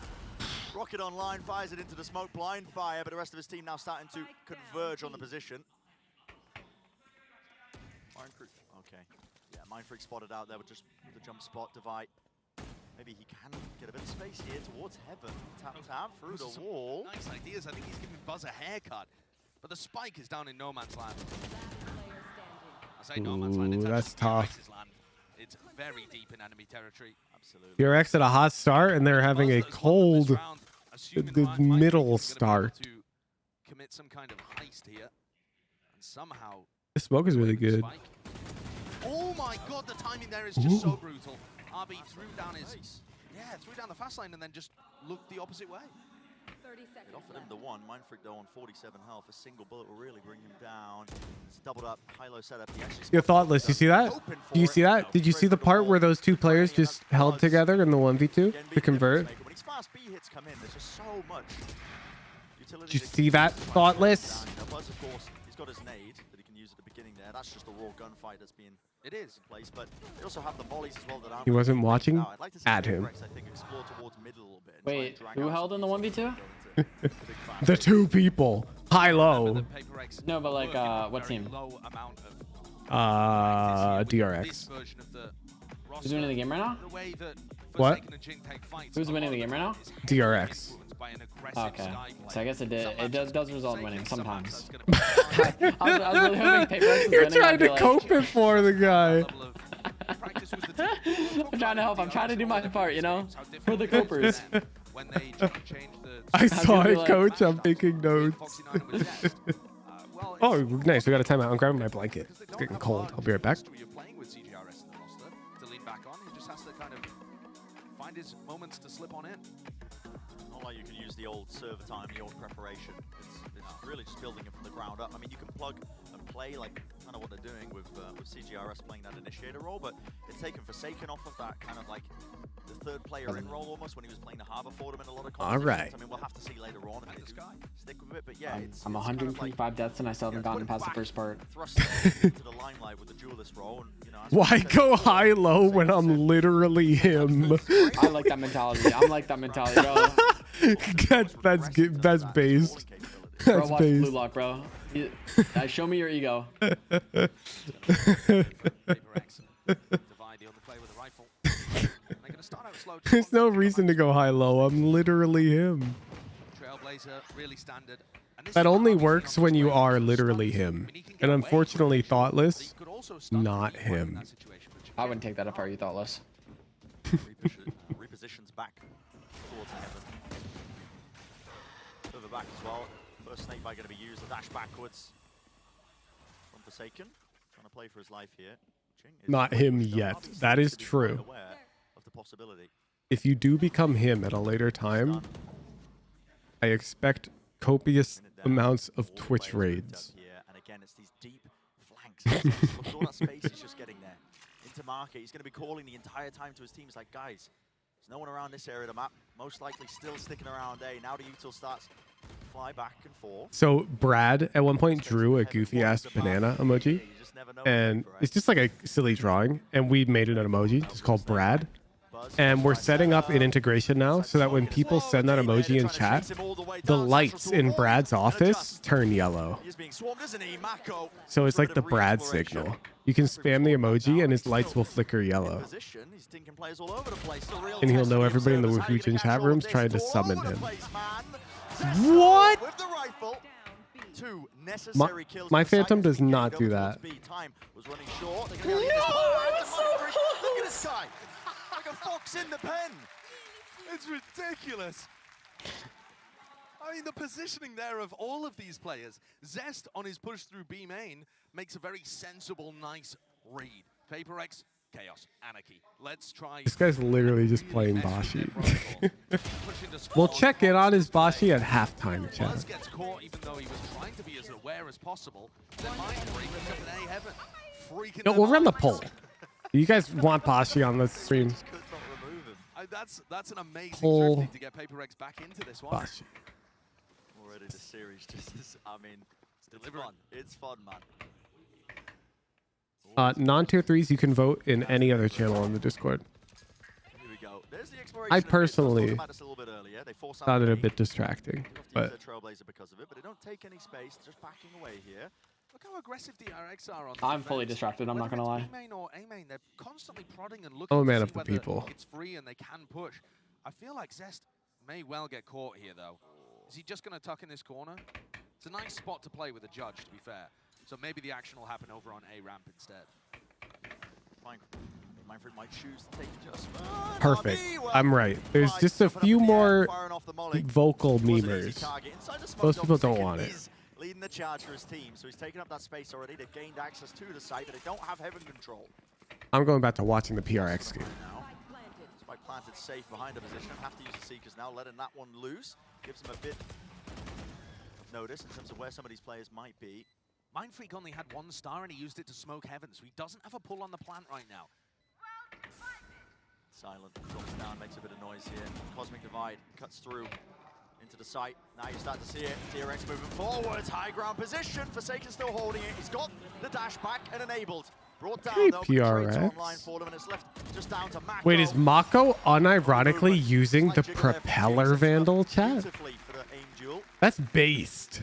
Rocket Online fires it into the smoke, blind fire, but the rest of his team now starting to converge on the position. Okay. Yeah, Mindfreak spotted out there with just the jump spot divide. Maybe he can get a bit of space here towards heaven. Tap through the wall. Nice ideas. I think he's giving Buzz a haircut. But the spike is down in no man's land. I say no man's land. It's that's tough. Land. It's very deep in enemy territory. Absolutely. DRX at a hot start, and they're having a cold middle start. To commit some kind of heist here, and somehow The smoke is really good. Oh my god, the timing there is just so brutal. RB threw down threw down the fast lane and then just looked the opposite way. It offered him the one. Mindfreak though on 47 health. A single bullet will really bring him down. It's doubled up, high-low setup. You're thoughtless. You see that? Do you see that? Did you see the part where those two players just held together in the 1v2 to convert? When these fast B hits come in, there's just so much utility. Did you see that? Thoughtless. Buzz, of course, he's got his nade that he can use at the beginning there. That's just a raw gunfight that's being in place, but they also have the volleys as well that aren't. He wasn't watching. I'd like to see At him. DRX, I think, explore towards mid a little bit. Wait, who held in the 1v2? The two people. High-low. No, but like, what team? DRX. Who's winning the game right now? What? Who's winning the game right now? DRX. Okay, so I guess it does result in winning sometimes. I was really hoping Paper X was You're winning. trying to cope it for the guy. I'm trying to help. I'm trying to do my part, you know, for the copers. I saw it, coach. I'm taking notes. Oh, nice. We got a timeout. I'm grabbing my blanket. It's getting cold. I'll be right back. Find his moments to slip on in. Not like you can use the old server time, the old preparation. It's really just building it from the ground up. I mean, you can plug and play like kind of what they're doing with CGRS playing that initiator role, but it's taken Forsaken off of that kind of like the third player in role almost when he was playing the Harbor for them in a lot of competitions. All right. I mean, we'll have to see later on if they stick with it, but yeah, I'm 125 deaths and I still haven't gotten past the first part. Thrust into the limelight with the duelist role, and you know. Why go high-low when I'm literally him? I like that mentality. I'm like that mentality, bro. That's good. That's based. Bro, That's watch based. Blue Lock, bro. Show me your ego. There's no reason to go high-low. I'm literally him. Trailblazer really standard. That only works when you are literally him. And unfortunately, Thoughtless, not him. I wouldn't take that apart, you thoughtless. Repositions back towards heaven. Further back as well. First snake bite going to be used. The dash backwards from Forsaken. Trying to play for his life here. Not him yet. That is true. Of the possibility. If you do become him at a later time, I expect copious amounts of Twitch raids. And again, it's these deep flanks. Look at all that space he's just getting there. Into market. He's going to be calling the entire time to his team. He's like, guys, there's no one around this area of the map. Most likely still sticking around A. Now the util starts fly back and forth. So Brad at one point drew a goofy ass banana emoji, and it's just like a silly drawing, and we made it an emoji just called Brad. and we're setting up an integration now so that when people send that emoji in chat, the lights in Brad's office turn yellow. So it's like the Brad signal. You can spam the emoji and his lights will flicker yellow. And he'll know everybody in the Woohoojin chat room's trying to summon him. What? My Phantom does not do that. Look at this guy. Like a fox in the pen. It's ridiculous. I mean, the positioning there of all of these players. Zest on his push through B main makes a very sensible, nice read. Paper X, chaos, anarchy. Let's try. This guy's literally just playing Bashi. We'll check in on his Bashi at halftime, chat. Gets caught even though he was trying to be as aware as possible. Their mind breaks up in A heaven. Freaking No, we'll run the poll. You guys want Bashi on the stream? That's an amazing Poll thrifting to get Paper X back into this one. Bashi. Already the series just is, I mean, it's fun. It's fun, man. Non-tier 3s, you can vote in any other channel on the Discord. Here we go. There's the exploration. I personally They force found it a bit distracting, but Trailblazer because of it, but they don't take any space, just backing away here. Look how aggressive DRX are on. I'm fully distracted. I'm not gonna lie. B-main or A-main, they're constantly prodding and looking. I'm a man to of see the whether people. It's free and they can push. I feel like Zest may well get caught here, though. Is he just going to tuck in this corner? It's a nice spot to play with a judge, to be fair. So maybe the action will happen over on A ramp instead. Manfred might choose to take adjustment. perfect. I'm right. There's just a few more vocal memers. Most people don't want it. Leading the charge for his team, so he's taken up that space already. They've gained access to the site, but they don't have heaven control. I'm going back to watching the PRX game. Spike planted safe behind a position. Have to use the Seekers now, letting that one loose. Gives him a bit of notice in terms of where some of these players might be. Mindfreak only had 1 star and he used it to smoke heaven, so he doesn't have a pull on the plant right now. Silent drops down, makes a bit of noise here. Cosmic Divide cuts through into the site. Now you start to see it. DRX moving forwards. High ground position. Forsaken still holding it. He's got the dash back and enabled. Brought down Hey, though. PRX. Online for them, and it's left just down to Mako. Wait, is Mako unironically using the propeller vandal chat? That's based.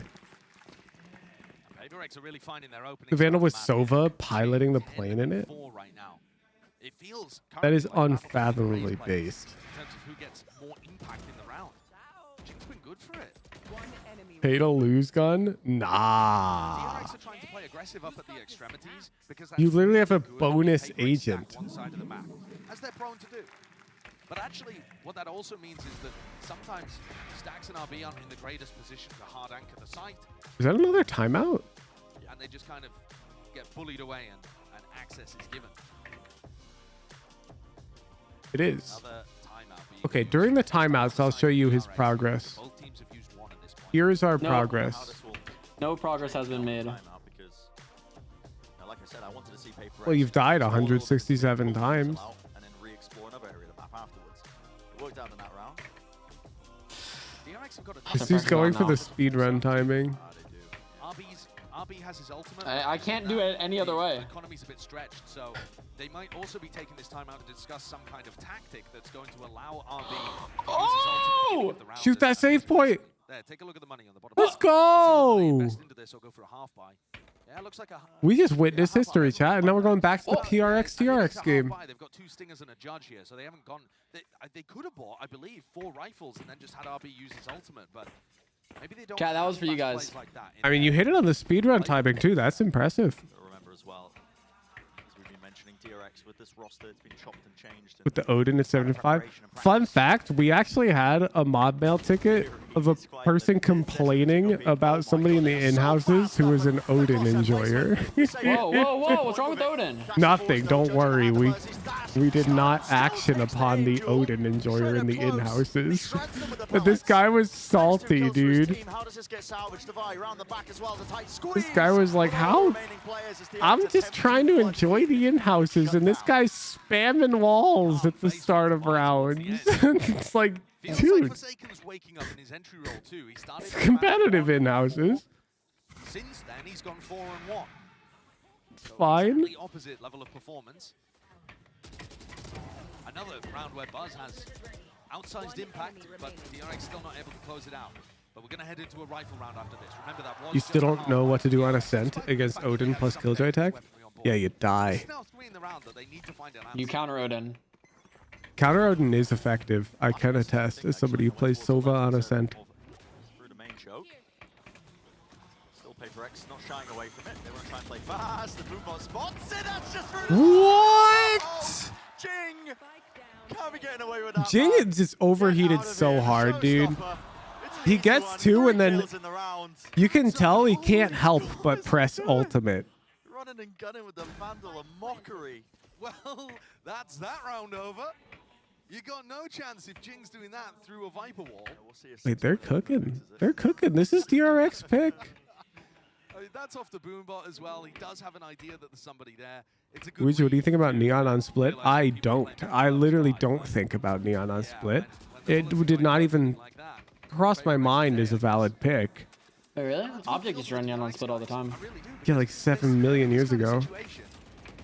Paper X are really finding their opening. The vandal with Sova piloting the plane in it? Right now. It feels That is unfathomably based. in terms of who gets more impact in the round. Jinx been good for it. Pay to lose gun? Nah. DRX are trying to play aggressive up at the extremities because You literally have a bonus agent. one side of the map, as they're prone to do. But actually, what that also means is that sometimes Stacks and RB aren't in the greatest position to hard anchor the site. Is that another timeout? And they just kind of get bullied away and access is given. It is. Another timeout. Okay, during the timeouts, I'll show you his progress. Both teams have used 1 at this point. Here's our progress. No progress has been made. Like I said, I wanted to see Paper Well, you've died 167 times. and then re-explore another area of the map afterwards. It worked out in that round. DRX have got a This dude's going for the speedrun timing. RB has his ultimate. I can't do it any other way. The economy's a bit stretched, so they might also be taking this time out to discuss some kind of tactic that's going to allow RB to use his ultimate at the round. Shoot that save point. There, take a look at the money on the bottom. Let's go. Invest into this or go for a half buy. Yeah, looks like a. We just witnessed history, chat, and now we're going back to the PRX DRX game. They've got 2 stingers and a judge here, so they haven't gone. They could have bought, I believe, 4 rifles and then just had RB use his ultimate, but maybe they don't. Chat, that was for you guys. Like that I mean, you hit it on the speedrun timing too. That's impressive. Remember as well, as we've been mentioning, DRX with this roster, it's been chopped and changed. With the Odin at 75. Fun fact, we actually had a mob mail ticket of a person complaining about somebody in the in-houses who was an Odin enjoyer. Whoa, what's wrong with Odin? Nothing, don't worry. We did not action upon the Odin enjoyer in the in-houses. But this guy was salty, dude. This guy was like, how? I'm just trying to enjoy the in-houses, and this guy's spamming walls at the start of rounds. It's like, dude, it's competitive in-houses. Since then, he's gone 4-1. It's fine. Opposite level of performance. Another round where Buzz has outsized impact, but DRX still not able to close it out. But we're going to head into a rifle round after this. Remember that was You still don't know what to do on Ascent against Odin plus Killjoy tech? Yeah, you die. You counter Odin. Counter Odin is effective. I can attest as somebody who plays Sova on Ascent. Through the main choke. Still Paper X not shying away from it. They want to try and play fast. The Boombot spots it. That's just through. What? Oh, Jing! Can't be getting away with that. Jing is just overheated so hard, dude. He gets two and then you can tell he can't help but press ultimate. Running and gunning with the Vandal, a mockery. Well, that's that round over. You got no chance if Jing's doing that through a Viper wall. Wait, they're cooking. They're cooking. This is DRX pick. I mean, that's off the Boombot as well. He does have an idea that there's somebody there. It's a good Wuji, what do you think about Neon on Split? I don't. I literally don't think about Neon on Split. It did not even cross my mind as a valid pick. Oh, really? Object used to run Neon on Split all the time. Yeah, like 7 million years ago.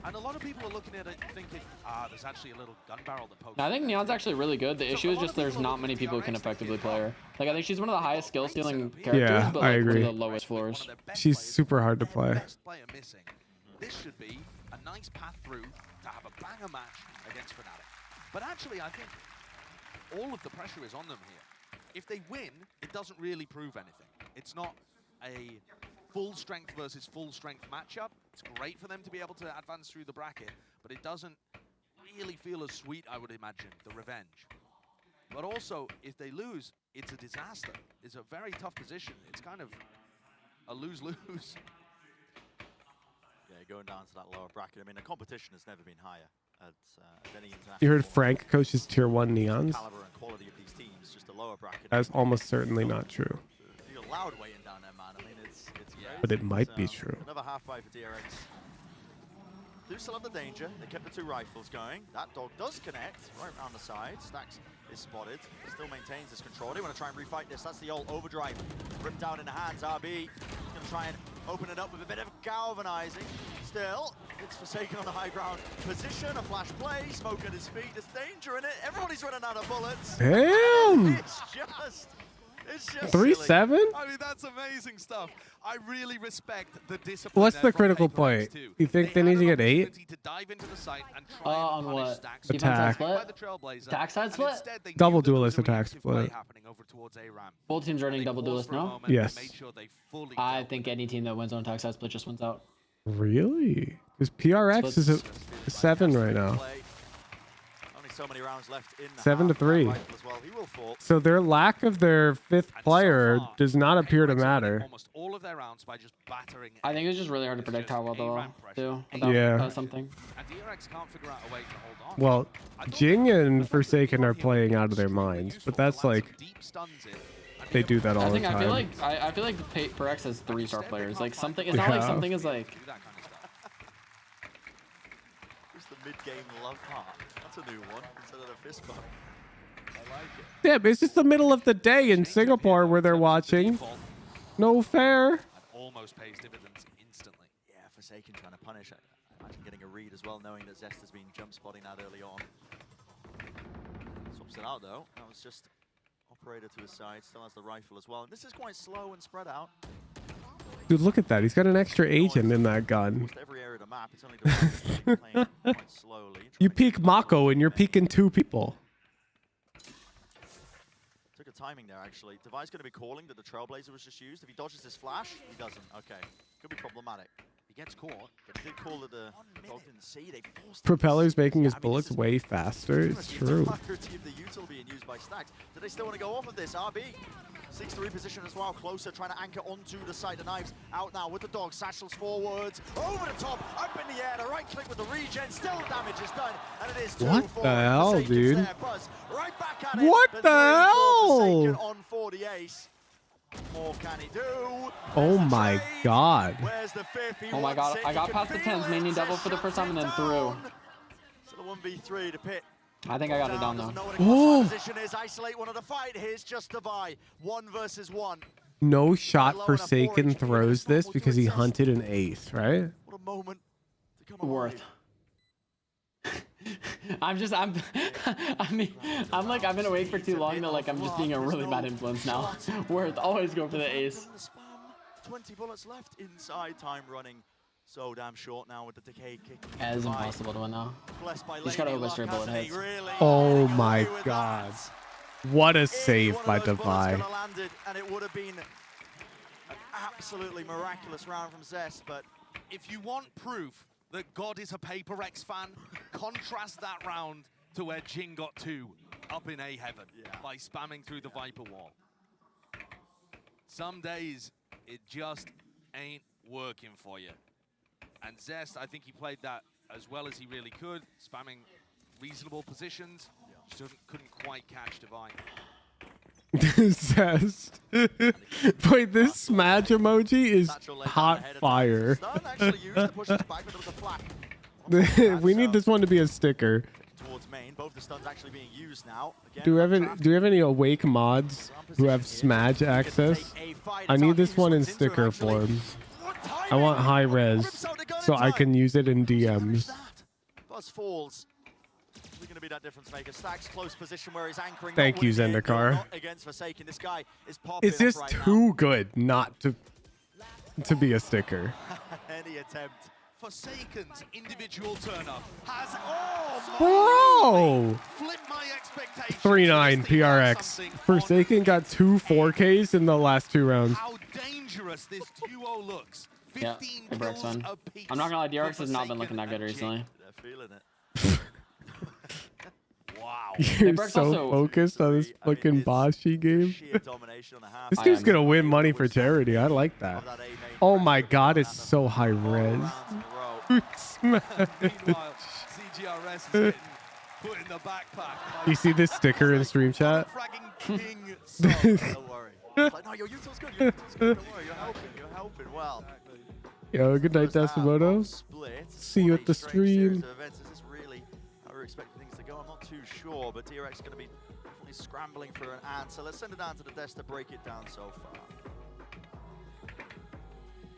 And a lot of people are looking at it thinking, there's actually a little gun barrel that pokes. I think Neon's actually really good. The issue is just there's not many people who can effectively play her. Like, I think she's one of the highest skill stealing characters, Yeah, but I like agree. one of the lowest floors. She's super hard to play. This should be a nice path through to have a banger match against Fnatic. But actually, I think all of the pressure is on them here. If they win, it doesn't really prove anything. It's not a full strength versus full strength matchup. It's great for them to be able to advance through the bracket, but it doesn't really feel as sweet, I would imagine, the revenge. But also, if they lose, it's a disaster. It's a very tough position. It's kind of a lose-lose. Yeah, going down to that lower bracket. I mean, the competition has never been higher at any international. You heard Frank coaches tier 1 Neons? Caliber and quality of these teams, just a lower bracket. That's almost certainly not true. You're loud weighing down there, man. I mean, it's great. But it might be true. Another half buy for DRX. Do still have the danger. They kept the 2 rifles going. That dog does connect right around the side. Stacks is spotted. Still maintains his control. They want to try and refight this. That's the old overdrive. Ripped down in the hands. RB is going to try and open it up with a bit of galvanizing. Still, it's Forsaken on the high ground position. A flash play. Smoke at his feet. There's danger in it. Everybody's running out of bullets. Damn! It's just 3-7? I mean, that's amazing stuff. I really respect the discipline. What's the critical point? You think they need to get 8? On what? Attack. Attack side split? Double duelist attack split. Both teams running double duelist, no? Yes. I think any team that wins on attack side split just wins out. Really? Because PRX is a 7 right now. So many rounds left in 7-3. as well. He will fall. So their lack of their 5th player does not appear to matter. Almost all of their rounds by just battering. I think it's just really hard to predict how well they'll do without something. And DRX can't figure out a way to hold on. Well, Jing and Forsaken are playing out of their minds, but that's like they do that all the time. I feel like Paper X has 3-star players. Like something, it's not like something is like. Just the mid-game love heart. That's a new one instead of the fist bump. I like it. Yeah, but it's just the middle of the day in Singapore where they're watching. No fair. Almost pays dividends instantly. Yeah, Forsaken trying to punish it. I imagine getting a read as well, knowing that Zest has been jump spotting that early on. Swaps it out though. That was just operator to his side. Still has the rifle as well. And this is quite slow and spread out. Dude, look at that. He's got an extra agent in that gun. Almost every area of the map. It's only playing quite slowly. You peek Mako and you're peeking 2 people. Took a timing there, actually. Devi's going to be calling that the Trailblazer was just used. If he dodges this flash, he doesn't. Okay. Could be problematic. He gets caught, but he did call that the dog didn't see. They forced Propeller's making his bullets way faster. It's true. The util being used by Stacks. Do they still want to go off of this? RB. 6-3 position as well, closer, trying to anchor onto the side. The knives out now with the dog, satchels forwards, over the top, up in the air, the right click with the regen, still damage is done, and it is 2 What the hell, dude? There. Buzz right back at it. What the hell? On for the ace. More can he do? Oh my god. Where's the 5th? Oh my god, I got past the 10s, maining double for the first time and then through. So the 1v3 to Pit. I think I got it down though. Oh. Position is isolate one of the fight. Here's just Devi. 1 versus 1. No shot Forsaken throws this because he hunted an ace, right? What a moment to come Worth. I'm I mean, I'm like, I've been awake for too long that like I'm just being a really bad influence now. Worth always go for the ace. 20 bullets left inside, time running so damn short now with the decay kick. Yeah, it's impossible to win now. He's got to hope a straight bullet hits. Oh my god. What a save by Devi. And it would have been an absolutely miraculous round from Zest, but if you want proof that God is a Paper X fan, contrast that round to where Jing got 2 up in A heaven by spamming through the Viper wall. Some days it just ain't working for you. And Zest, I think he played that as well as he really could, spamming reasonable positions. Just couldn't quite catch Devi. Zest. Wait, this smash emoji is hot fire. We need this one to be a sticker. Towards main, both the stuns actually being used now. Again, Do we have any awake mods who have smash access? I need this one in sticker form. I want high res so I can use it in DMs. Buzz falls. We're going to be that difference maker. Stack's close position where he's anchoring. Thank you, Zendikar. Against Forsaken. This guy is popping. It's just too good not to be a sticker. Any attempt. Forsaken's individual turn-up has Bro! flipped my expectations. 3-9 PRX. Forsaken got 2 4Ks in the last 2 rounds. How dangerous this duo looks. Yeah, DRX one. I'm not gonna lie, DRX has not been looking that good recently. They're feeling it. Wow. You're so focused on this fucking Bashi game. This game's gonna win money for charity. I like that. Oh my god, it's so high res. Meanwhile, CGRS is getting put in the backpack. You see this sticker in stream chat? Don't worry. Like, no, your Utah's good. Your Utah's good. Don't worry. You're helping well. Yo, good night, Desimoto. See you at the stream. Is this really how we're expecting things to go? I'm not too sure, but DRX is going to be definitely scrambling for an answer. Let's send it down to the desk to break it down so far.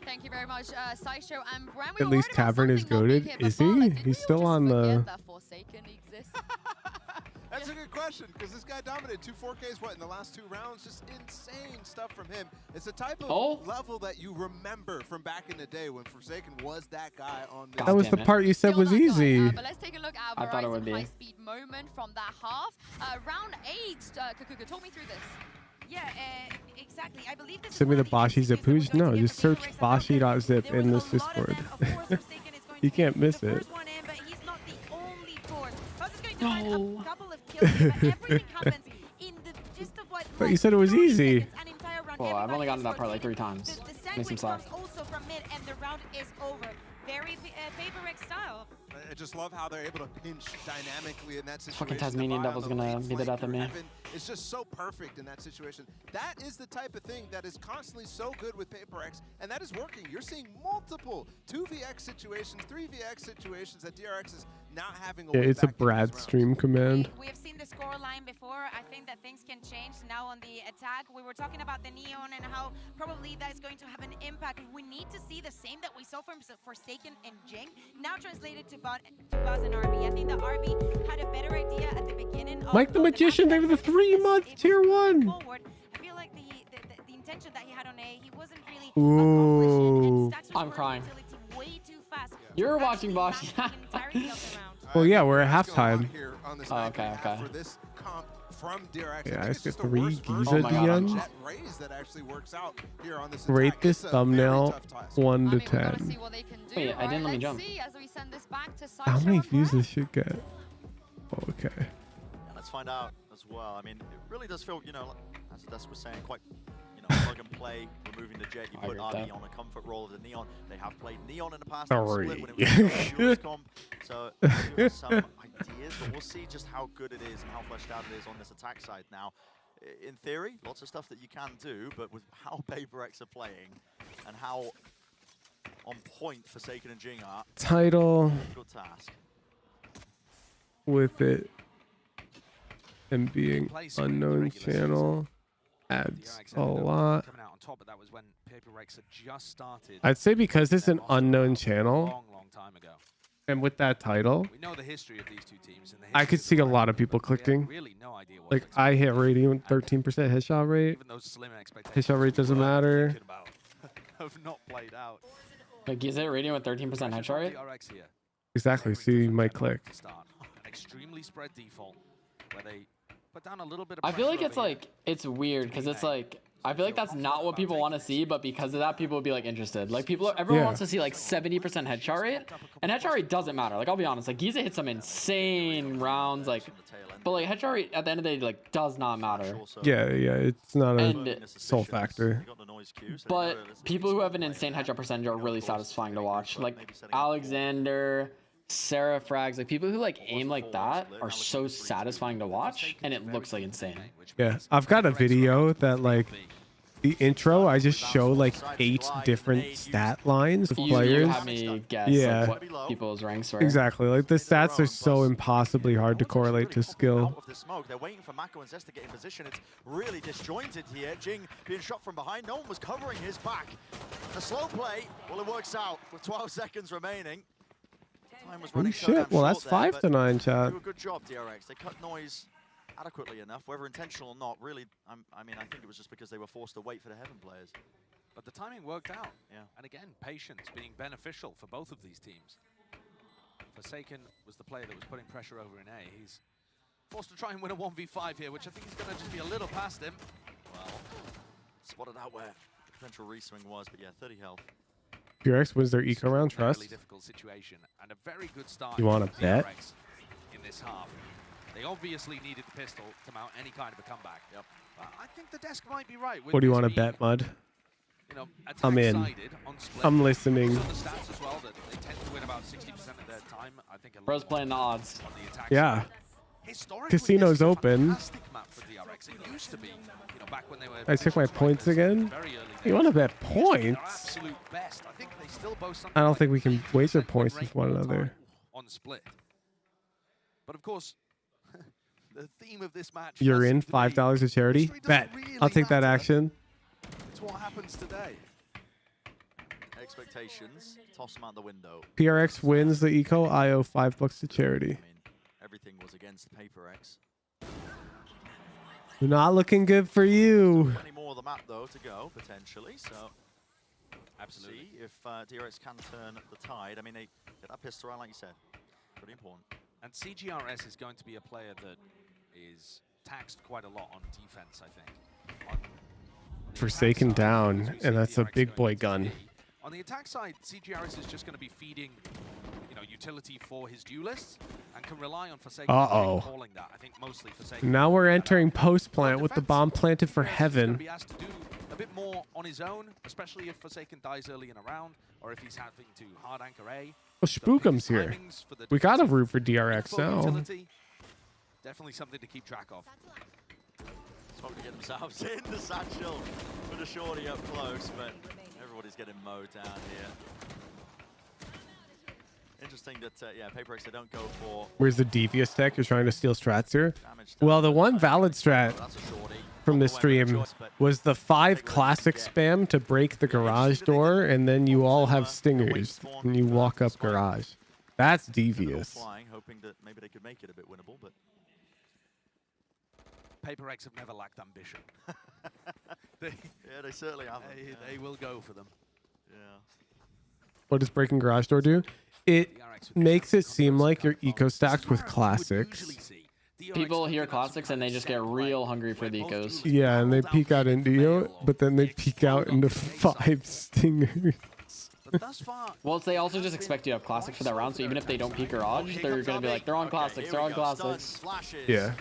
Thank you very much, Sideshow and Bram. At least Tavern is goated. Is he? He's still on the... That's a good question, because this guy dominated 2 4Ks, what, in the last 2 rounds? Just insane stuff from him. It's the type of level that you remember from back in the day when Forsaken was that guy on the... That was the part you said was easy. But let's take a look at I thought it would be. high-speed moment from that half. Round 8, Kakuka, talk me through this. Yeah, exactly. I believe this Send me the Bashi Zipuj? No, just search Bashi.zip in this Discord. You can't miss it. No. But you said it was easy. Well, I've only gotten to that part like 3 times. Makes him suck. Also from mid, and the round is over. Very Paper X style. I just love how they're able to pinch dynamically in that situation. Fucking Tasmanian Devil's gonna be the death of me. It's just so perfect in that situation. That is the type of thing that is constantly so good with Paper X, and that is working. You're seeing multiple 2vx situations, 3vx situations that DRX is not having. Yeah, it's a Brad stream command. We have seen the score line before. I think that things can change now on the attack. We were talking about the Neon and how probably that is going to have an impact. We need to see the same that we saw from Forsaken and Jing, now translated to Buzz and RB. I think the RB had a better idea at the beginning. Mike the Magician, they were the 3-month tier 1. I feel like the intention that he had on A, he wasn't really Ooh. I'm crying. You're watching Bashi. Well, yeah, we're at halftime. Oh, okay. From DRX. Yeah, I just get 3 Giza DMs. That actually works out here on this Rate this thumbnail 1 to 10. Wait, I didn't let me jump. How many views this should get? Oh, okay. Yeah, let's find out as well. I mean, it really does feel, as Des was saying, quite, plug and play, removing the jet. You put RB on a comfort role of the Neon. They have played Neon in the past. Sorry. Split when it was comp. So there's some ideas, but we'll see just how good it is and how fleshed out it is on this attack side now. In theory, lots of stuff that you can do, but with how Paper X are playing and how on point Forsaken and Jing are, title good task. With it and being unknown channel adds a lot. Coming out on top, but that was when Paper X had just started. I'd say because it's an unknown channel, long time ago. And with that title, We know the history of these two teams. And the I could see a lot of people clicking. really no idea what Like I hit Radiant 13% headshot rate. even those slim expectations Headshot rate doesn't matter. about have not played out. Like, is it Radiant with 13% headshot rate? DRX here. Exactly. So you might click. Start. An extremely spread default where they put down a little bit of I feel like pressure it's over here. like, it's weird because it's like, I feel like that's not what people want to see, but because of that, people would be like interested. Like everyone wants to see like 70% headshot rate, and headshot rate doesn't matter. Like I'll be honest, like Giza hit some insane rounds, like, but like headshot rate at the end of the day like does not matter. Yeah, it's not a And- sole factor. But people who have an insane headshot percentage are really satisfying to watch. Like Alexander, Sarah Frags, like people who like aim like that are so satisfying to watch, and it looks like insane. Yeah, I've got a video that like the intro. I just show like 8 different stat lines of You players. have me guess Yeah, like, what people's ranks were. exactly. Like the stats are so impossibly hard to correlate to skill. Out of the smoke. They're waiting for Mako and Zest to get in position. It's really disjointed here. Jing being shot from behind. No one was covering his back. The slow play, well, it works out with 12 seconds remaining. Time was running so Shit. damn Well, that's short there, 5 to 9, chat. do a good job, DRX. They cut noise adequately enough, whether intentional or not. Really, I mean, I think it was just because they were forced to wait for the Heaven players. But the timing worked out. Yeah. And again, patience being beneficial for both of these teams. Forsaken was the player that was putting pressure over in A. He's forced to try and win a 1v5 here, which I think is going to just be a little past him. Well, spotted out where potential reswing was, but yeah, 30 health. DRX wins their eco round. Trust. Really difficult situation and a very good start. You want to bet? DRX in this half. They obviously needed the pistol to mount any kind of a comeback. Yep. I think the desk might be right. What do you want to bet, Mud? You know, I'm in. on split. I'm listening. Also the stats as well, that they tend to win about 60% of their time. I think a lot Bro's playing the odds. on the attack Yeah. side. Historically, Casino's this is a open. fantastic map for DRX. It used to be, you know, back when they were I took my position points strikers in again. the very early You want to days. bet They used to be their points? absolute best. I think they still boast something I don't like think we can 50% wager win points rate with one all another. time on split. But of course, the theme of this match. You're does in seem to be $5 of charity. history doesn't Bet. really I'll take that matter. action. It's what happens today. Expectations, toss them out the window. PRX wins the eco. I owe $5 to charity. Everything was against PaperX. Not looking good for you. Plenty more of the map though to go potentially. So absolutely, see if DRX can turn the tide. I mean, they get that pistol round like you said, pretty important. And CGRS is going to be a player that is taxed quite a lot on defense, I think. On the Forsaken attack side, down, as we see and that's a DRX big going boy into gun. B. On the attack side, CGRS is just going to be feeding, you know, utility for his duelists, and can rely on Forsaken calling that. I think mostly Forsaken. Now we're entering post plant with the bomb planted for He's going heaven. to be asked to do a bit more on his own, especially if Forsaken dies early in a round, or if he's having to hard anchor A. Oh, Spookum's here. We gotta root for DRX now. Utility, definitely something to keep track of. Trying to get themselves in the satchel with a shorty up close, but everybody's getting mowed down here. Interesting that, yeah, PaperX, they don't go for... Where's the devious tech? You're trying to steal strats here? Well, the one valid strat from this stream was the 5 classic spam to break the garage door, and then you all have stingers, and you walk up garage. That's devious. Flying, hoping that maybe they could make it a bit winnable, but... PaperX have never lacked ambition. Yeah, they certainly have. They will go for them. Yeah. What does breaking garage door do? It makes it seem like you're eco stacked with classics. People hear classics and they just get real hungry for the ecos. Yeah, and they peek out into you, but then they peek out into 5 stingers. Well, they also just expect you to have classics for that round, so even if they don't peek garage, they're gonna be like, they're on classics, they're on classics. Yeah.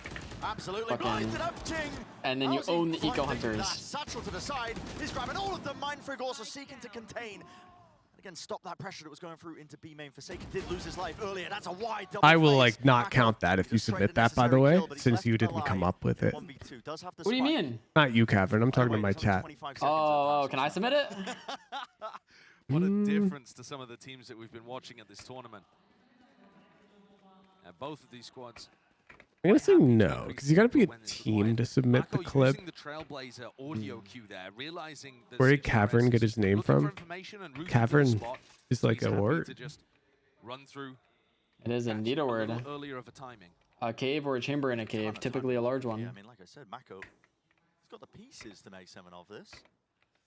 Absolutely Fucking- blinded up, Jing. And then you How's he own the eco finding hunters. that satchel to the side. He's grabbing all of them. Mindfrig also seeking to contain. And again, stop that pressure that was going through into B main. Forsaken did lose his life earlier. That's a wide double I will plays. like not count that if you submit that, by the way, since you didn't come up with it. What do you mean? Not you, Cavern. I'm talking to my chat. Oh, can I submit it? What a difference to some of the teams that we've been watching at this tournament. Both of these squads. I'm gonna say no, because you gotta be a team to submit the clip. The Trailblazer audio cue there, realizing that Where did Cavern get his name from? Cavern is like a word. to just run through It is indeed a word. little earlier of a timing. A cave or a chamber in a cave, typically a large one. Yeah, I mean, like I said, Mako, he's got the pieces to make something of this.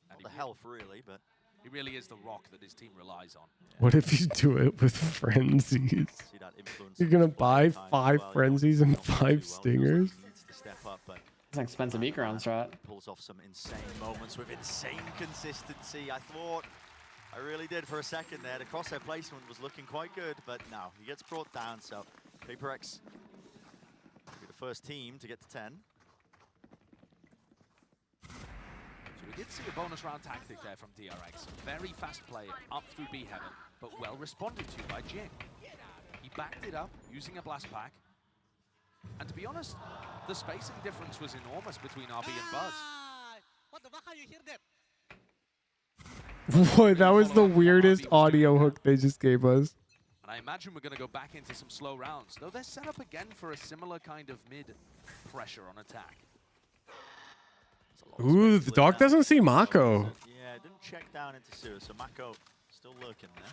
Not the health, really, but... He really is the rock that his team relies on. What if you do it with frenzies? You're gonna buy 5 frenzies and 5 stingers? It's an expensive eco round strat. Pulls off some insane moments with insane consistency. I really did for a second there. The crosshair placement was looking quite good, but no, he gets brought down. So PaperX will be the first team to get to 10. We did see a bonus round tactic there from DRX. Very fast play up through B heaven, but well responded to by Jin. He backed it up using a blast pack. And to be honest, the spacing difference was enormous between RB and Buzz. What the fuck are you hear that? Boy, that was the weirdest audio hook they just gave us. And I imagine we're going to go back into some slow rounds, though they're set up again for a similar kind of mid pressure on attack. Ooh, the dog doesn't see Mako. Yeah, didn't check down into Sirius, so Mako still lurking there.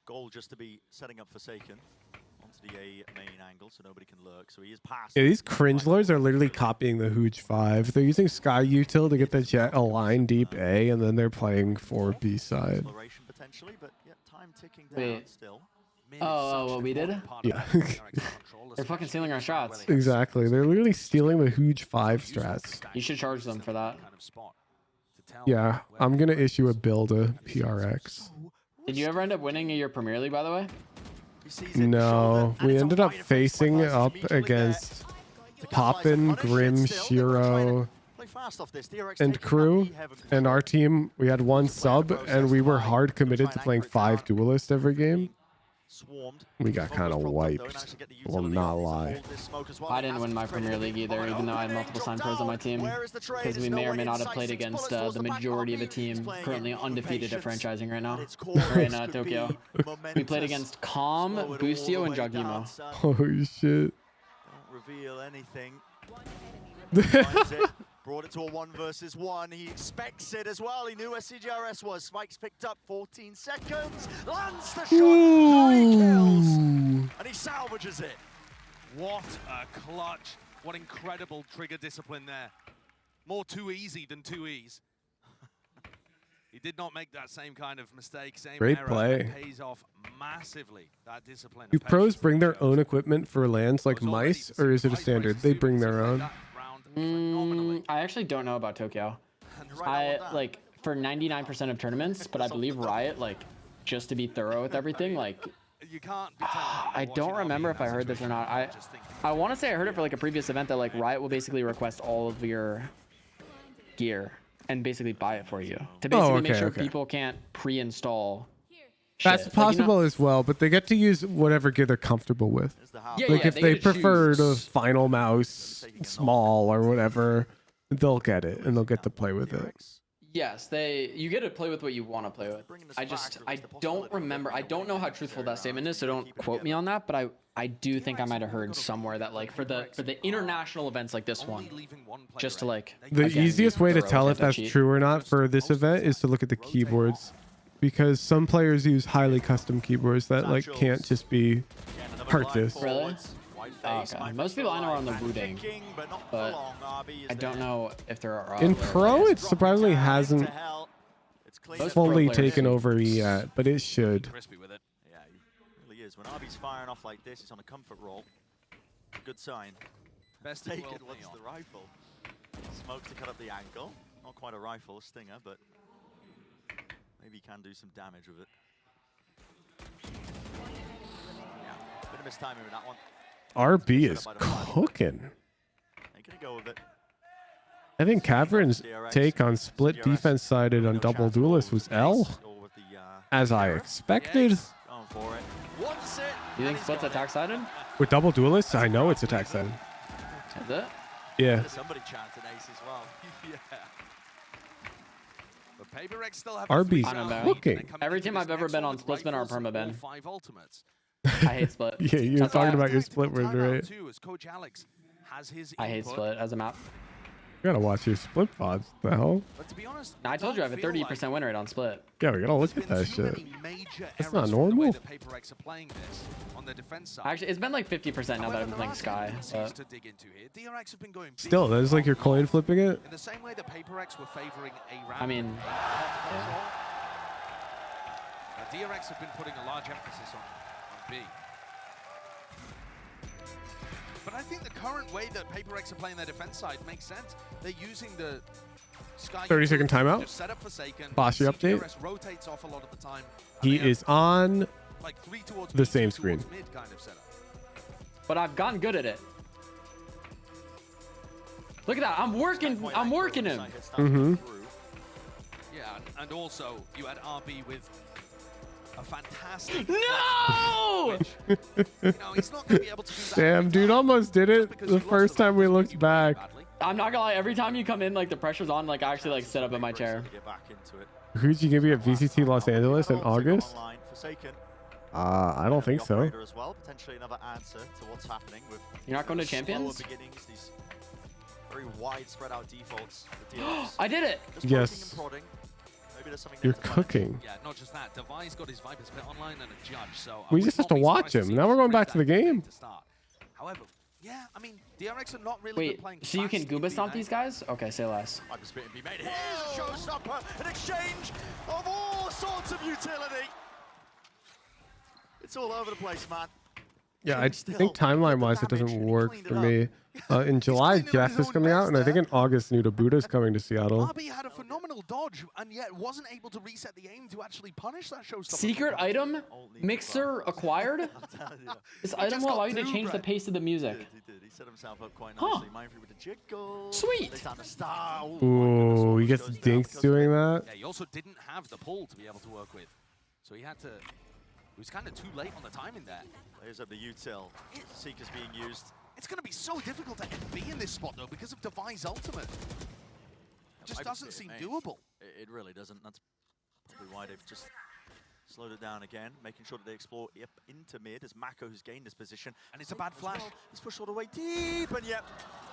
Goal just to be setting up Forsaken onto the A main angle so nobody can lurk, so he is past. Yeah, these cringe lords are literally copying the Hooch 5. They're using Sky Util to get the Jet aligned deep A, and then they're playing for B side. Potentially, but yeah, time ticking down Wait. still. Oh, what we did? Yeah. They're fucking stealing our shots. Exactly. They're literally stealing the Hooch 5 strats. You should charge them for that. Yeah, I'm going to issue a bill to PRX. Did you ever end up winning your Premier League, by the way? No, we ended up facing up against Poppin, Grim, Shiro, and crew. And our team, we had 1 sub, and we were hard committed to playing 5 duelists every game. We got kind of wiped. Will not lie. I didn't win my Premier League either, even though I had multiple signed pros on my team. Because we may or may not have played against the majority of a team currently undefeated at franchising right now. Or in Tokyo. We played against Calm, Boostio, and Jogimo. Holy shit. Don't reveal anything. Brought it to a 1 versus 1. He expects it as well. He knew where CGRS was. Spike's picked up 14 seconds. Lands the shot. 9 kills. And he salvages it. What a clutch. What incredible trigger discipline there. More too easy than 2 E's. He did not make that same kind of mistake, same Great error. play. It pays off massively, that discipline. Do pros bring their own equipment for lands like mice, or is it a standard? They bring their own. I actually don't know about Tokyo. I like for 99% of tournaments, but I believe Riot, like, just to be thorough with everything, like, I don't remember if I heard this or not. I want to say I heard it for like a previous event that like Riot will basically request all of your gear and basically buy it for you to basically make sure people can't pre-install. That's possible as well, but they get to use whatever gear they're comfortable with. Like if they prefer the final mouse small or whatever, they'll get it and they'll get to play with it. Yes, you get to play with what you want to play with. I don't remember. I don't know how truthful that statement is, so don't quote me on that. But I do think I might have heard somewhere that like for the international events like this one, just to like the easiest way to tell if that's true or not for this event is to look at the keyboards, because some players use highly custom keyboards that like can't just be purchased. Really? Oh, okay. Most people I know are on the Wudang, but I don't know if there are. In Pro, it surprisingly hasn't fully taken over yet, but it should. Yeah, he really is. When RB's firing off like this, he's on a comfort roll. Good sign. Best taken what's the rifle. Smoke to cut up the angle. Not quite a rifle, a stinger, but maybe he can do some damage with it. Yeah, bit of mistiming with that one. RB is cooking. Go with it. I think Cavern's take on split defense sided on double duelist was L, as I expected. You think split's attack sided? With double duelists, I know it's attack sided. Is it? Yeah. Somebody chanted ace as well. RB's cooking. Every time I've ever been on split's been our permaban. I hate split. Yeah, you're talking about your split word, right? I hate split as a map. gotta watch your split pods. What the hell? But to be honest, I told you I have a 30% win rate on split. Yeah, we gotta look at that shit. That's not normal. Actually, it's been like 50% now that I've been playing Sky. But... Still, that is like you're coin flipping it. In the same way that PaperX were favoring a I mean, yeah. DRX have been putting a large emphasis on B. But I think the current way that PaperX are playing their defense side makes sense. They're using the Sky 30-second timeout. Set up Forsaken. Bossy update. Rotates off a lot of the time. He is on like 3 towards the same screen. Mid kind of setup. But I've gotten good at it. Look at that. I'm working him. Mm-hmm. Yeah, and also you had RB with a fantastic. No! He's not going to be able to do that. Damn, dude, almost did it the first time we looked back. I'm not gonna lie. Every time you come in, like the pressure's on. Like I actually like sit up in my chair. Who's you gonna be at VCT Los Angeles in August? I don't think so. You're not going to Champions? Very wide spread out defaults. I did it. Yes. You're cooking. Yeah, not just that. Devi's got his Viper split online and a judge, so We just have to watch him. Now we're going back to the game. However, yeah, I mean, DRX are not really Wait, playing so you can Gooba stomp these guys? Okay, say less. Here's a showstopper, an exchange of all sorts of utility. It's all over the place, man. Yeah, I think timeline-wise it doesn't work for me. In July, Jeff is coming out, and I think in August, Nuda Buddha is coming to Seattle. RB had a phenomenal dodge, and yet wasn't able to reset the aim to actually punish that showstopper. Secret item mixer acquired. This item will allow you to change the pace of the music. He did. He set himself up quite nicely. Mindfree with the jiggle. Sweet. Ooh, he gets dinked doing that. Yeah, he also didn't have the pull to be able to work with, so he had to. It was kind of too late on the timing there. There's up the util. Seeker's being used. It's going to be so difficult to FB in this spot, though, because of Devi's ultimate. It just doesn't seem doable. It really doesn't. That's probably why they've just slowed it down again, making sure that they explore up into mid as Mako has gained this position. And it's a bad flash. He's pushed all the way deep, and yep.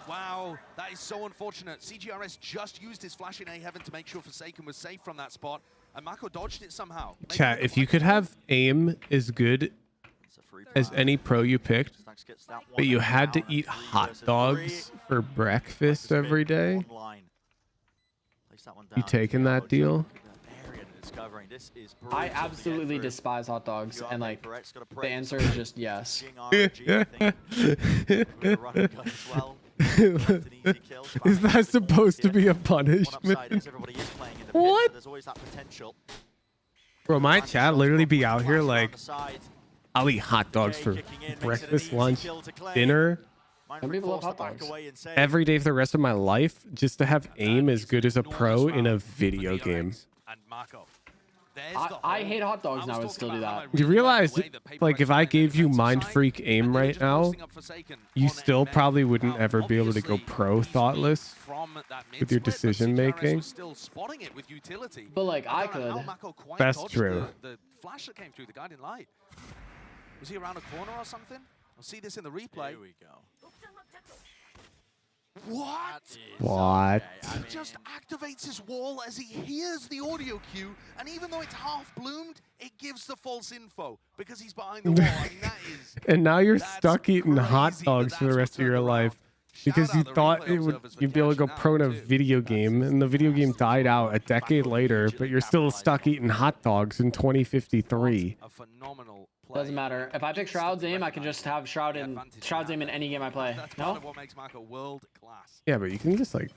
Wow, that is so unfortunate. CGRS just used his flash in A-Heaven to make sure Forsaken was safe from that spot, and Mako dodged it somehow. Chat, if you could have aim as good as any pro you picked, but you had to eat hot dogs for breakfast every day, you taking that deal? I absolutely despise hot dogs, and like the answer is just yes. Is that supposed to be a punishment? What? Bro, my chat literally be out here like, I'll eat hot dogs for breakfast, lunch, dinner. Some people love hot dogs. Every day for the rest of my life, just to have aim as good as a pro in a video game. I hate hot dogs and I would still do that. You realize, like, if I gave you Mind Freak aim right now, you still probably wouldn't ever be able to go pro thoughtless with your decision making. But like, I could. That's true. The flash that came through the guiding light. Was he around a corner or something? I'll see this in the replay. Here we go. What? What? He just activates his wall as he hears the audio cue, and even though it's half bloomed, it gives the false info because he's behind the wall. I mean, that is. And now you're stuck eating hot dogs for the rest of your life because you thought you'd be able to go pro in a video game, and the video game died out a decade later, but you're still stuck eating hot dogs in 2053. A phenomenal. Doesn't matter. If I pick Shroud's aim, I can just have Shroud's aim in any game I play. No? What makes Mako world class. Yeah, but you can just like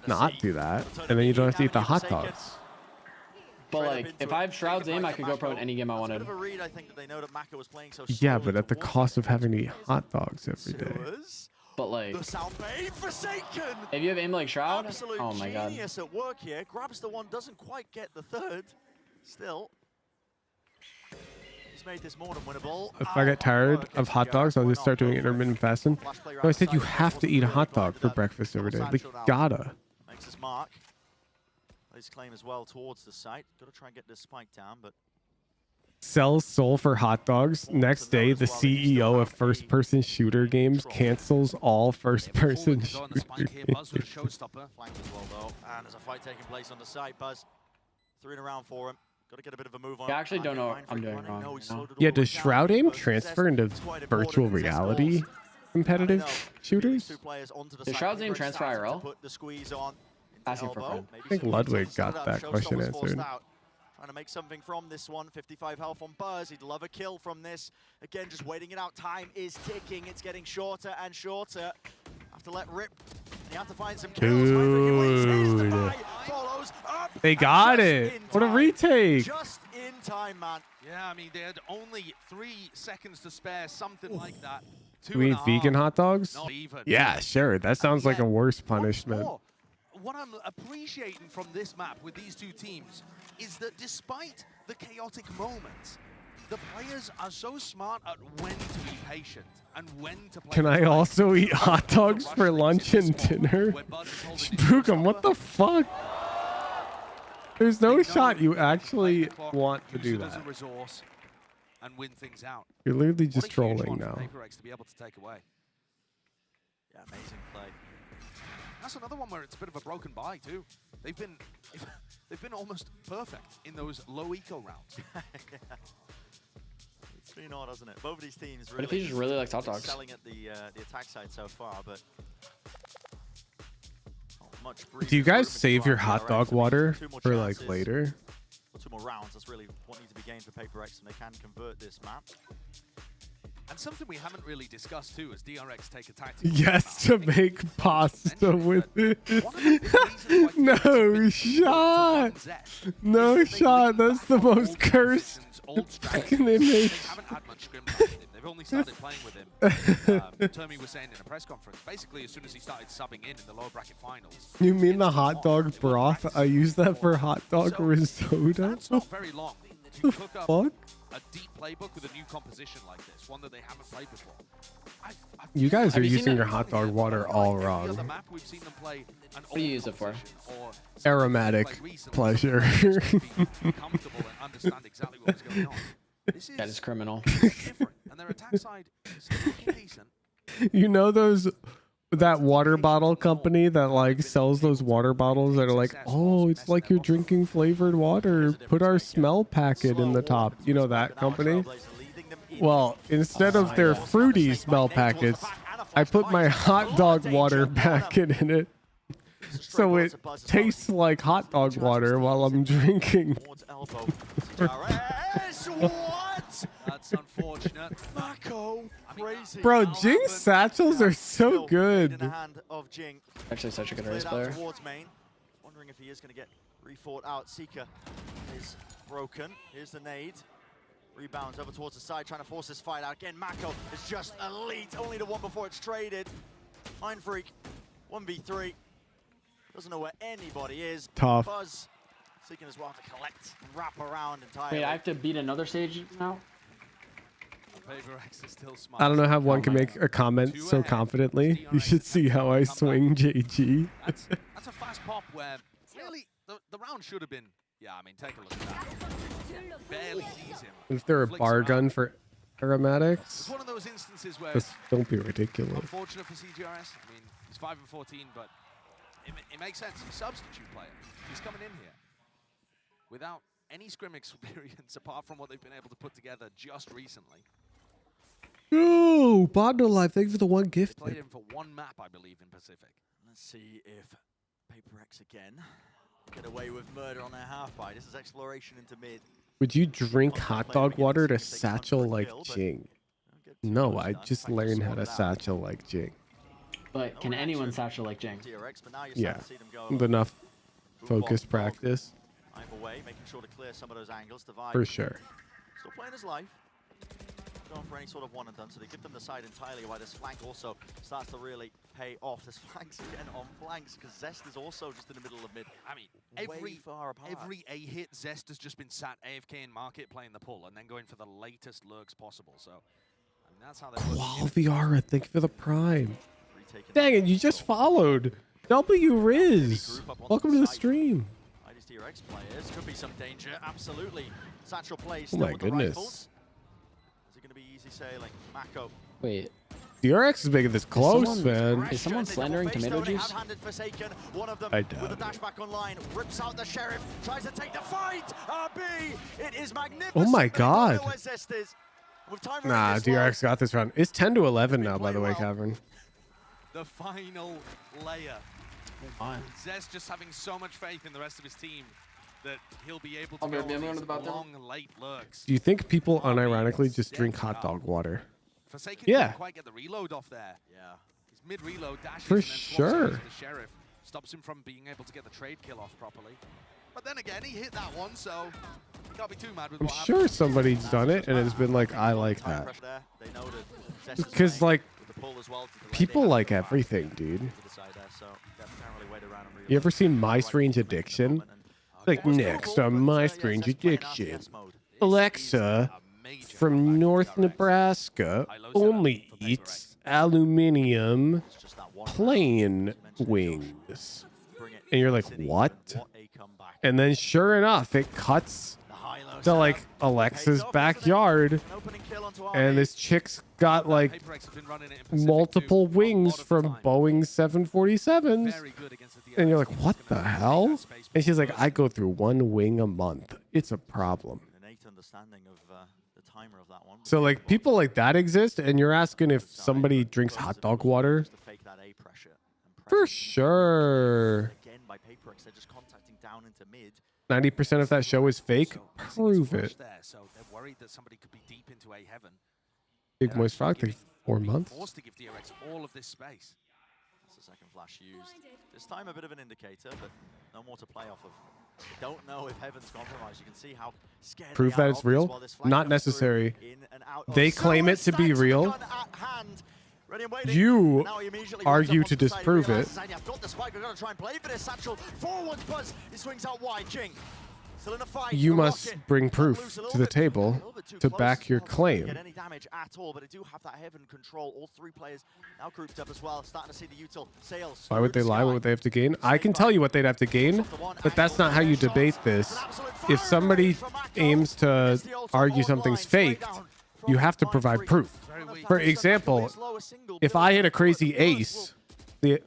not do that, and then you don't have to eat the hot dogs. But like, if I have Shroud's aim, I could go pro in any game I wanted. Yeah, but at the cost of having to eat hot dogs every day. But like, if you have aim like Shroud, oh my god. Genius at work here. Grabs the one, doesn't quite get the third. Still. Made this more than winnable. If I get tired of hot dogs, I'll just start doing intermittent fasting. No, I said you have to eat a hot dog for breakfast every day. Like, gotta. Makes his mark. His claim as well towards the site. Got to try and get this spike down, but sells soul for hot dogs. Next day, the CEO of first-person shooter games cancels all first-person shooter games. Buzz with a showstopper. Flank as well, though. And there's a fight taking place on the side. Buzz, 3 in a round for him. Got to get a bit of a move on. I actually don't know what I'm doing wrong. Yeah, does Shroud Aim transfer into virtual reality competitive shooters? Does Shroud's Aim transfer IRL? Asking for a friend. I think Ludwig got that question answered. Trying to make something from this one. 55 health on Buzz. He'd love a kill from this. Again, just waiting it out. Time is ticking. It's getting shorter and shorter. Have to let rip. You have to find some kills. Dude. They got it. What a retake. Just in time, man. Yeah, I mean, they had only 3 seconds to spare, something like that. Do we eat vegan hot dogs? Yeah, sure. That sounds like a worse punishment. What I'm appreciating from this map with these two teams is that despite the chaotic moments, the players are so smart at when to be patient and when to play. Can I also eat hot dogs for lunch and dinner? Spookum, what the fuck? There's no shot you actually want to do that. And win things out. You're literally just trolling now. To be able to take away. Yeah, amazing play. That's another one where it's a bit of a broken bye too. They've been almost perfect in those low eco rounds. It's been odd, hasn't it? Both of these teams really. But if he just really likes hot dogs. Selling at the attack side so far, but. Do you guys save your hot dog water for like later? 2 more rounds. That's really what needs to be gained for Paper X, and they can convert this map. And something we haven't really discussed too is DRX take a tactic. Yes, to make pasta with it. No shot. No shot. That's the most cursed fucking image. Haven't had much scrim time with him. They've only started playing with him. Termi was saying in a press conference, basically as soon as he started subbing in the lower bracket finals. You mean the hot dog broth? I use that for hot dog risotto. That's not very long to cook up a deep playbook with a new composition like this, one that they haven't played before. You guys are using your hot dog water all wrong. We've seen them play an what do you use it for? Aromatic pleasure. Comfortable and understand exactly what was going on. That is criminal. Different, and their attack side is looking decent. You know that water bottle company that like sells those water bottles that are like, oh, it's like you're drinking flavored water. Put our smell packet in the top. You know that company? Well, instead of their fruity smell packets, I put my hot dog water packet in it. So it tastes like hot dog water while I'm drinking. That's unfortunate. Mako, crazy. Bro, Jing's satchels are so good. In the hand of Jing. Actually, such a good race player. Towards main. Wondering if he is going to get refought out. Seeker is broken. Here's the nade. Rebounds over towards the side, trying to force this fight out. Again, Mako is just elite. Only the one before it's traded. Mind Freak, 1v3. Doesn't know where anybody is. Tough. Buzz seeking as well to collect, wrap around entirely. Wait, I have to beat another stage now? I don't know how one can make a comment so confidently. You should see how I swing JG. That's a fast pop where really the round should have been. Yeah, I mean, take a look at that. Barely sees him. Is there a bar gun for aromatics? It's one of those instances where. Just don't be ridiculous. Unfortunate for CGRS. I mean, he's 5 and 14, but it makes sense. He's a substitute player. He's coming in here without any scrim experience apart from what they've been able to put together just recently. Ooh, Bondo Life, thank you for the one gift. Played him for one map, I believe, in Pacific. Let's see if Paper X again get away with murder on their half buy. This is exploration into mid. Would you drink hot dog water to satchel like Jing? No, I just learned how to satchel like Jing. But can anyone satchel like Jing? Yeah, with enough focused practice. Either way, making sure to clear some of those angles. Divide. For sure. Still playing his life. Going for any sort of one and done, so they give them the side entirely, while this flank also starts to really pay off. This flanks again on flanks, because Zest is also just in the middle of mid. I mean, every A hit, Zest has just been sat AFK in market playing the pull and then going for the latest lurks possible. So, I mean, that's how they're Qual Viara, thank you for the prime. Dang it, you just followed. W Riz. Welcome to the stream. DRX players. Could be some danger, absolutely. Satchel plays Oh still my with the goodness. rifles. Is it going to be easy sailing? Mako. Wait. DRX is making this close, man. Is someone slandering tomato juice? One of them I with doubt the dash back online, rips out the sheriff, tries to take the fight. RB, it is magnificent. Oh my God. With time Nah, DRX got this round. It's 10 to 11 now, by the way, Cavern. The final layer. Zest just having so much faith in the rest of his team that he'll be able to go on these long, late lurks. Do you think people unironically just drink hot dog water? Forsaken Yeah. didn't quite get the reload off there. Yeah. His mid-reload dashes For and then swaps sure. over to the sheriff. Stops him from being able to get the trade kill off properly. But then again, he hit that one, so you can't be too mad with I'm what happened. sure somebody's done it and it's been like, I like that. Because, like, people like everything, dude. You ever seen My Strange Addiction? Like, next on My Strange Addiction, Alexa from North Nebraska only eats aluminium plain wings. And you're like, what? And then sure enough, it cuts to like Alexa's backyard. And this chick's got like multiple wings from Boeing 747s. And you're like, what the hell? And she's like, I go through one wing a month. It's a problem. So like people like that exist, and you're asking if somebody drinks hot dog water? For sure. 90% of that show is fake. Prove it. So they're worried that somebody could be deep into a heaven. Big Moist Frog, like 4 months. Forced to give DRX all of this space. That's the second flash used. This time a bit of an indicator, but no more to play off of. Don't know if Heaven's compromised. You can see how scared Prove that it's real? Not necessary. They claim it to be real. You argue to disprove it. I've got the spike. We've got to try and play for this. Satchel forwards, Buzz. He swings out wide. Jing. Still in a fight. You must bring proof to the table to back your claim. Get any damage at all, but they do have that Heaven control. All three players now grouped up as well. Starting to see the util sails. Why would they lie? What would they have to gain? I can tell you what they'd have to gain, but that's not how you debate this. If somebody aims to argue something's faked, you have to provide proof. For example, if I hit a crazy ace and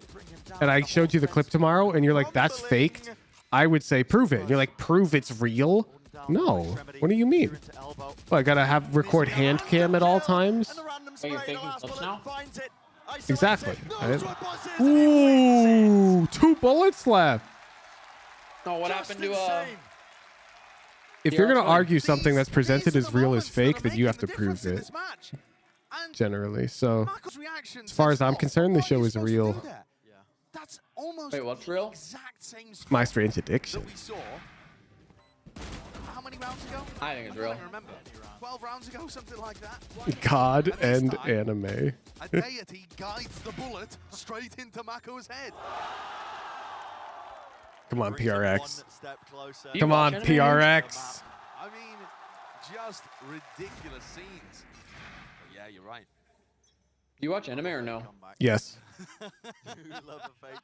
I showed you the clip tomorrow and you're like, that's faked, I would say, prove it. You're like, prove it's real? No. What do you mean? Well, I gotta have record hand cam at all times? Are you faking clips now? Exactly. Ooh, 2 bullets left. Oh, what happened to If you're gonna argue something that's presented as real as fake, then you have to prove it. Generally. So, as far as I'm concerned, the show is real. That's almost Wait, what's real? exact same My Strange Addiction. that we saw. How many rounds ago? I think it's I real. don't remember. 12 rounds ago, something like that. God And this and time, anime. A deity guides the bullet straight into Mako's head. Come on, PRX. You Come on, watch anime? PRX. I mean, just ridiculous scenes. But yeah, you're right. Do you watch anime or no? Yes.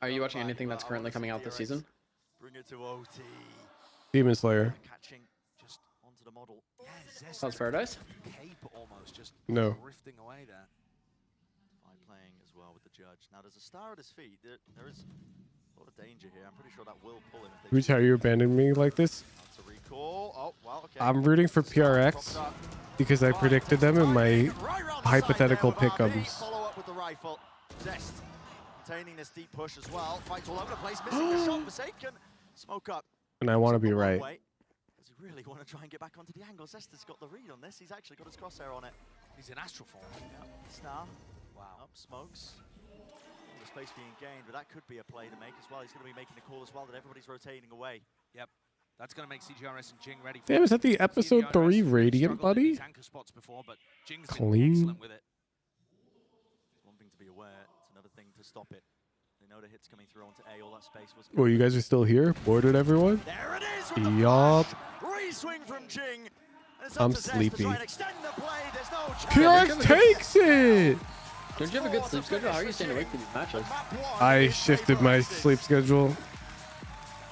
Are you watching anything that's currently coming out this season? Bring it to OT. Demon Slayer. Catching just onto the model. How's Paradise? Cape almost just No. drifting away there. Playing as well with the judge. Now there's a star at his feet. There is a lot of danger here. I'm pretty sure that will pull him. Which, how you abandoned me like this? That's a recall. Oh, well, okay. I'm rooting for PRX because I predicted them in my hypothetical pick'ems. Follow up with the rifle. Zest containing this deep push as well. Fights all over the place. Missing the shot. Forsaken. Smoke up. And I want to be right. Does he really want to try and get back onto the angle? Zest has got the read on this. He's actually got his crosshair on it. He's in astral form. Yeah. Star. Wow. Up smokes. The space being gained, but that could be a play to make as well. He's going to be making the call as well that everybody's rotating away. Yep. That's going to make CGRS and Jing ready. Damn, is that the episode 3 Radiant, buddy? Before, but Jing's Clean. with it. One thing to be aware, it's another thing to stop it. They know the hits coming through onto A. All that space was. Well, you guys are still here? Boarded, everyone? There it is. With the Yup. re-swing from Jing. And it's up I'm to Zest to sleepy. try and extend the play. There's no PRX takes it! Don't you have a good sleep schedule? How are you staying awake for these matches? I shifted my sleep schedule.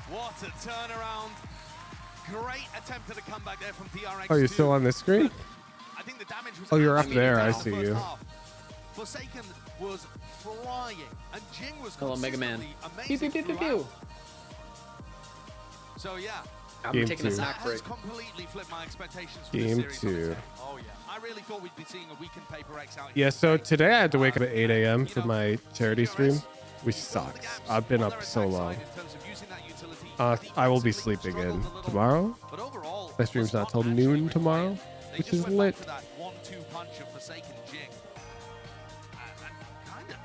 What What a turnaround. Great attempt at a comeback there from DRX. Oh, you're still on this screen? I think the damage was Oh, you're up absolutely there. I down see first you. half. Forsaken was flying, and Jing was Hello, Mega Man. amazing throughout. So yeah, I'm Game taking a two. snack break. has completely flipped my expectations for Game this series. 2. Oh yeah, I really thought we'd be seeing a weakened Paper X out Yeah, here. so today I had to wake up at 8 a.m. for my charity stream, which sucks. I've been up so long. I will be sleeping in tomorrow. My stream's not till noon tomorrow, which is lit.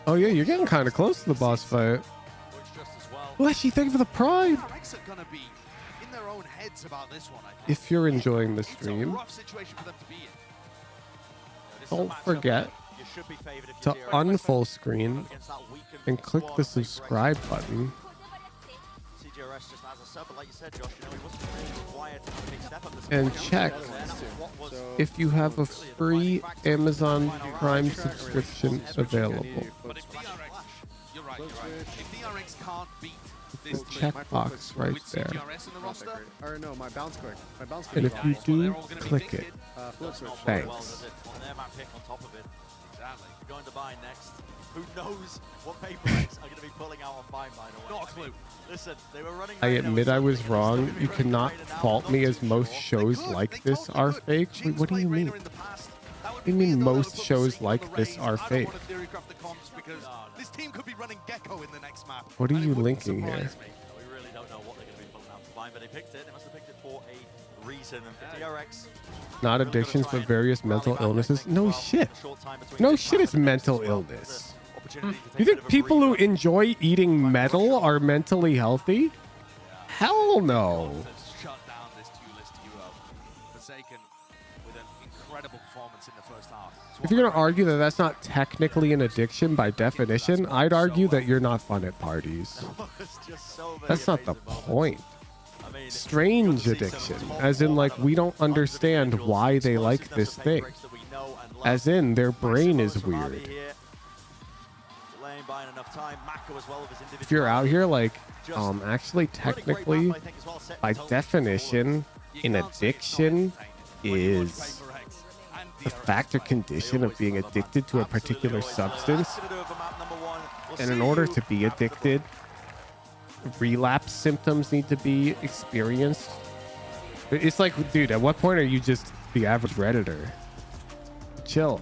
Oh yeah, you're getting kind of close to the boss fight. Leshy, thank you for the prime. DRX are gonna be in their own heads about this one, I think. If you're enjoying the It's a stream, rough situation for them to be in. don't forget to unfull screen and click the subscribe button. CGRS just as a sub, but like you said, Josh, you know, he wasn't really required to take a big step up this And point. check if you have a free Amazon Prime subscription available. But if DRX, you're right. If DRX can't beat this The checkbox right with there. CGRS in the roster, Or no, my bounce quick. My bounce And quick. if you do, click it. Flip switch. Thanks. On their map pick on top of it. Exactly. If you're going to buy next, who knows what Paper X are going to be pulling out on mine, by the way. not a clue. Listen, they were running. I admit I was wrong. You cannot fault me as most shows like this are fake. Wait, what do you mean? What do you mean most shows like this are fake? This team could be running Gecko in the next map. What are you linking here? We really don't know what they're going to be pulling out for mine, but they picked it. They must have picked it for a reason. And for DRX, Not addictions, but various mental illnesses? No shit. No shit, it's mental illness. You think people who enjoy eating metal are mentally healthy? Hell no. Shut down this two-list duo. Forsaken with an incredible performance in the first half. If you're going to argue that that's not technically an addiction by definition, I'd argue that you're not fun at parties. That's not the point. Strange addiction, as in like we don't understand why they like this thing. As in their brain is weird. If you're out here like, actually technically, by definition, an addiction is the fact or condition of being addicted to a particular substance. And in order to be addicted, relapse symptoms need to be experienced. It's like, dude, at what point are you just the average Redditor? Chill.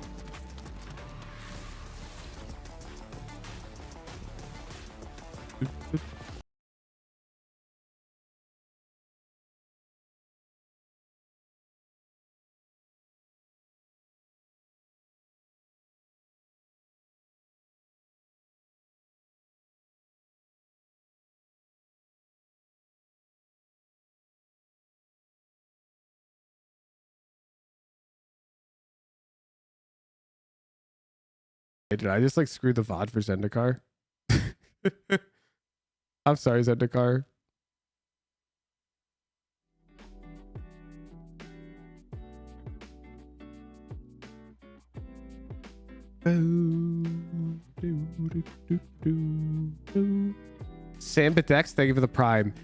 Did I just like screw the VOD for Zendikar? I'm sorry, Zendikar. Sambidex, thank you for the prime.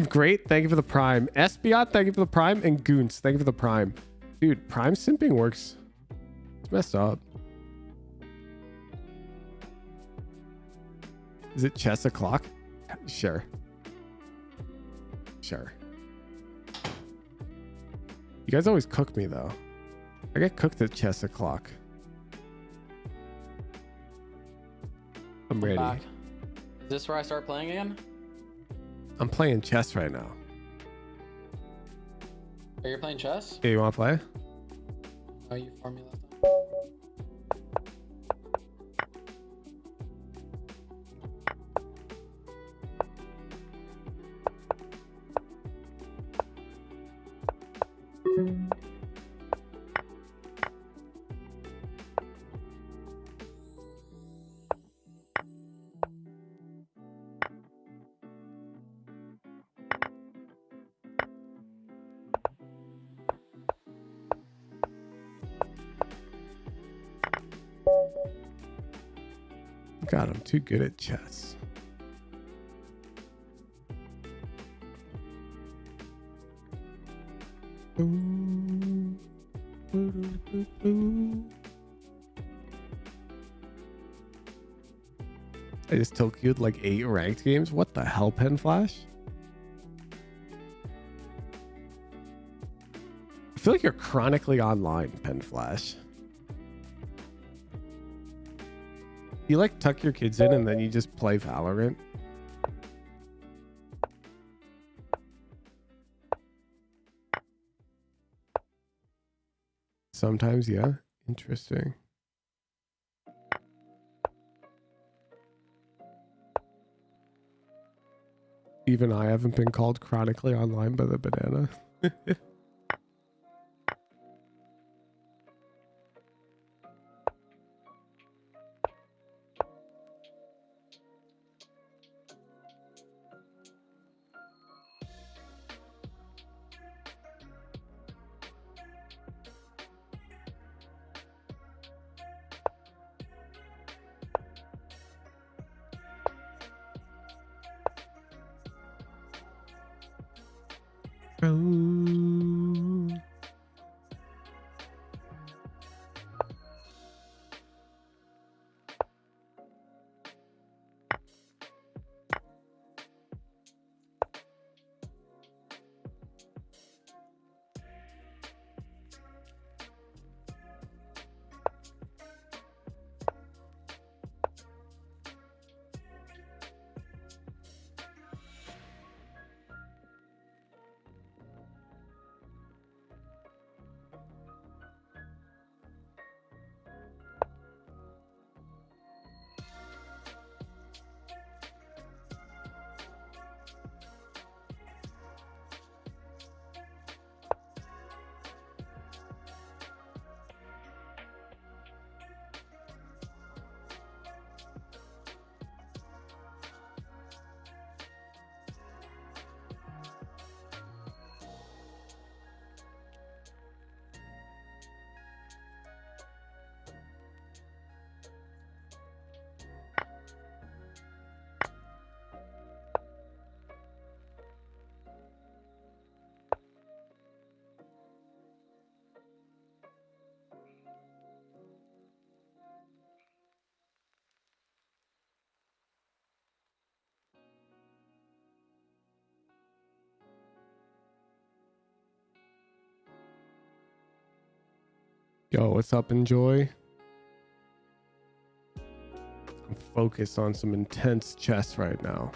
Great, thank you for the prime. Espiot, thank you for the prime. And Goons, thank you for the prime. Dude, prime simping works. It's messed up. Is it chess o'clock? Sure. Sure. You guys always cook me though. I get cooked at chess o'clock. I'm ready. Back. Is this where I start playing again? I'm playing chess right now. Are you playing chess? Yeah, you want to play? Oh, you formula. God, I'm too good at chess. I just Tokyo'd like 8 ranked games. What the hell, Pen Flash? I feel like you're chronically online, Pen Flash. You like tuck your kids in and then you just play Valorant? Sometimes, yeah. Interesting. Even I haven't been called chronically online by the banana. Yo, what's up, Enjoy? I'm focused on some intense chess right now.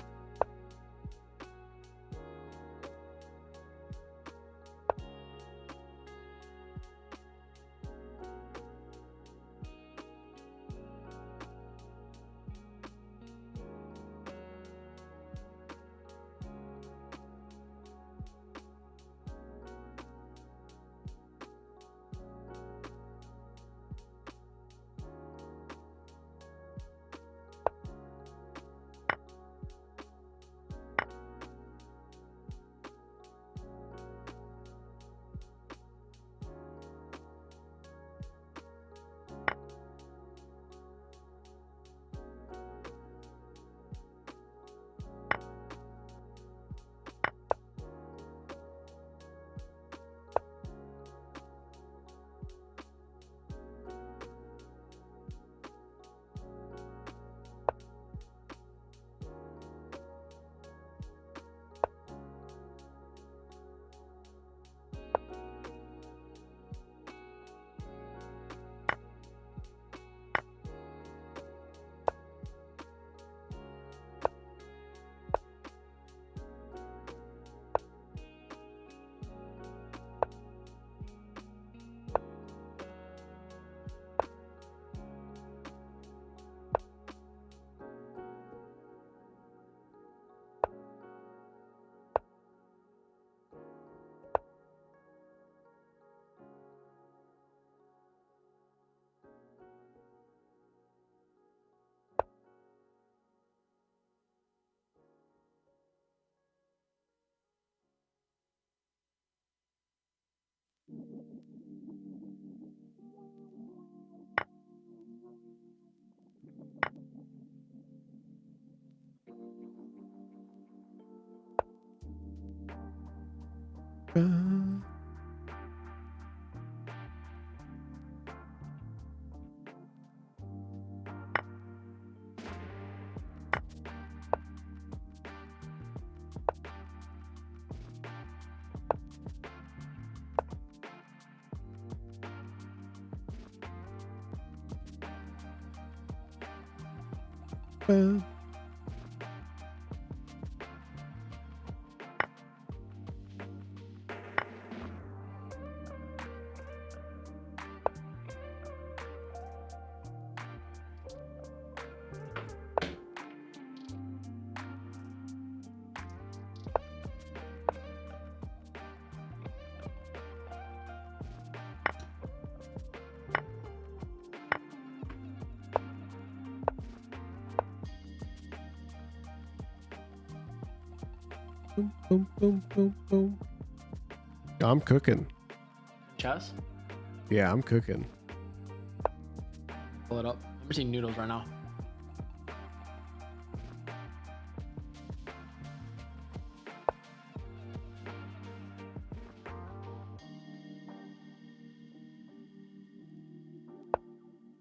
bum. Boom, boom, boom, boom, boom. I'm cooking. Chess? Yeah, I'm cooking. Pull it up. I'm seeing noodles right now.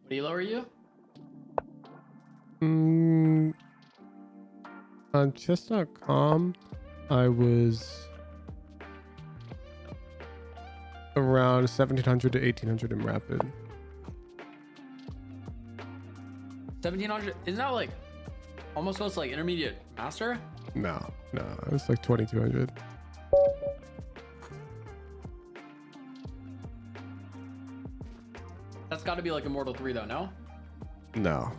What elo are you? On chess.com, I was around 1700 to 1800 in rapid. 1700? Isn't that like almost close to like intermediate master? No, it's like 2200. That's got to be like Immortal 3 though, no? No.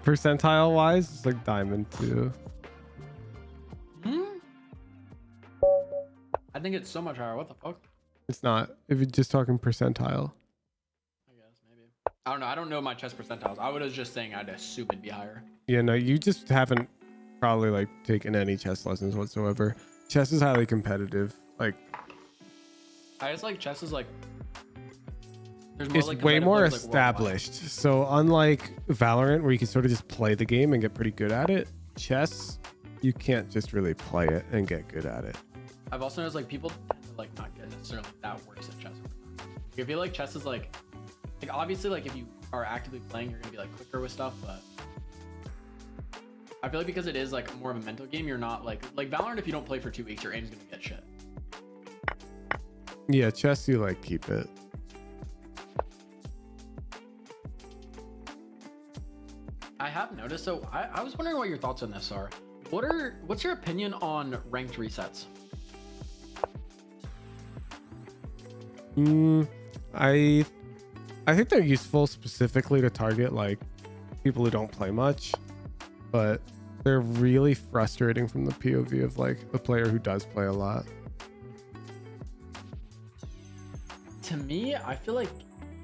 Percentile wise, it's like diamond 2. I think it's so much higher. What the fuck? It's not. If you're just talking percentile. I guess maybe. I don't know. I don't know my chess percentiles. I was just saying I'd assume it'd be higher. Yeah, no, you just haven't probably like taken any chess lessons whatsoever. Chess is highly competitive. Like, I just like chess is like. There's it's like way more competitive players, like, worldwide. established. So unlike Valorant, where you can sort of just play the game and get pretty good at it, chess, you can't just really play it and get good at it. I've also noticed like people tend to like not get necessarily that worse at chess. I feel like chess is like obviously like if you are actively playing, you're gonna be like quicker with stuff, but I feel like because it is like more of a mental game, you're not like Valorant. If you don't play for 2 weeks, your aim's gonna get shit. Yeah, chess, you like keep it. I have noticed. So I was wondering what your thoughts on this are. What's your opinion on ranked resets? I think they're useful specifically to target like people who don't play much, but they're really frustrating from the POV of like the player who does play a lot. To me, I feel like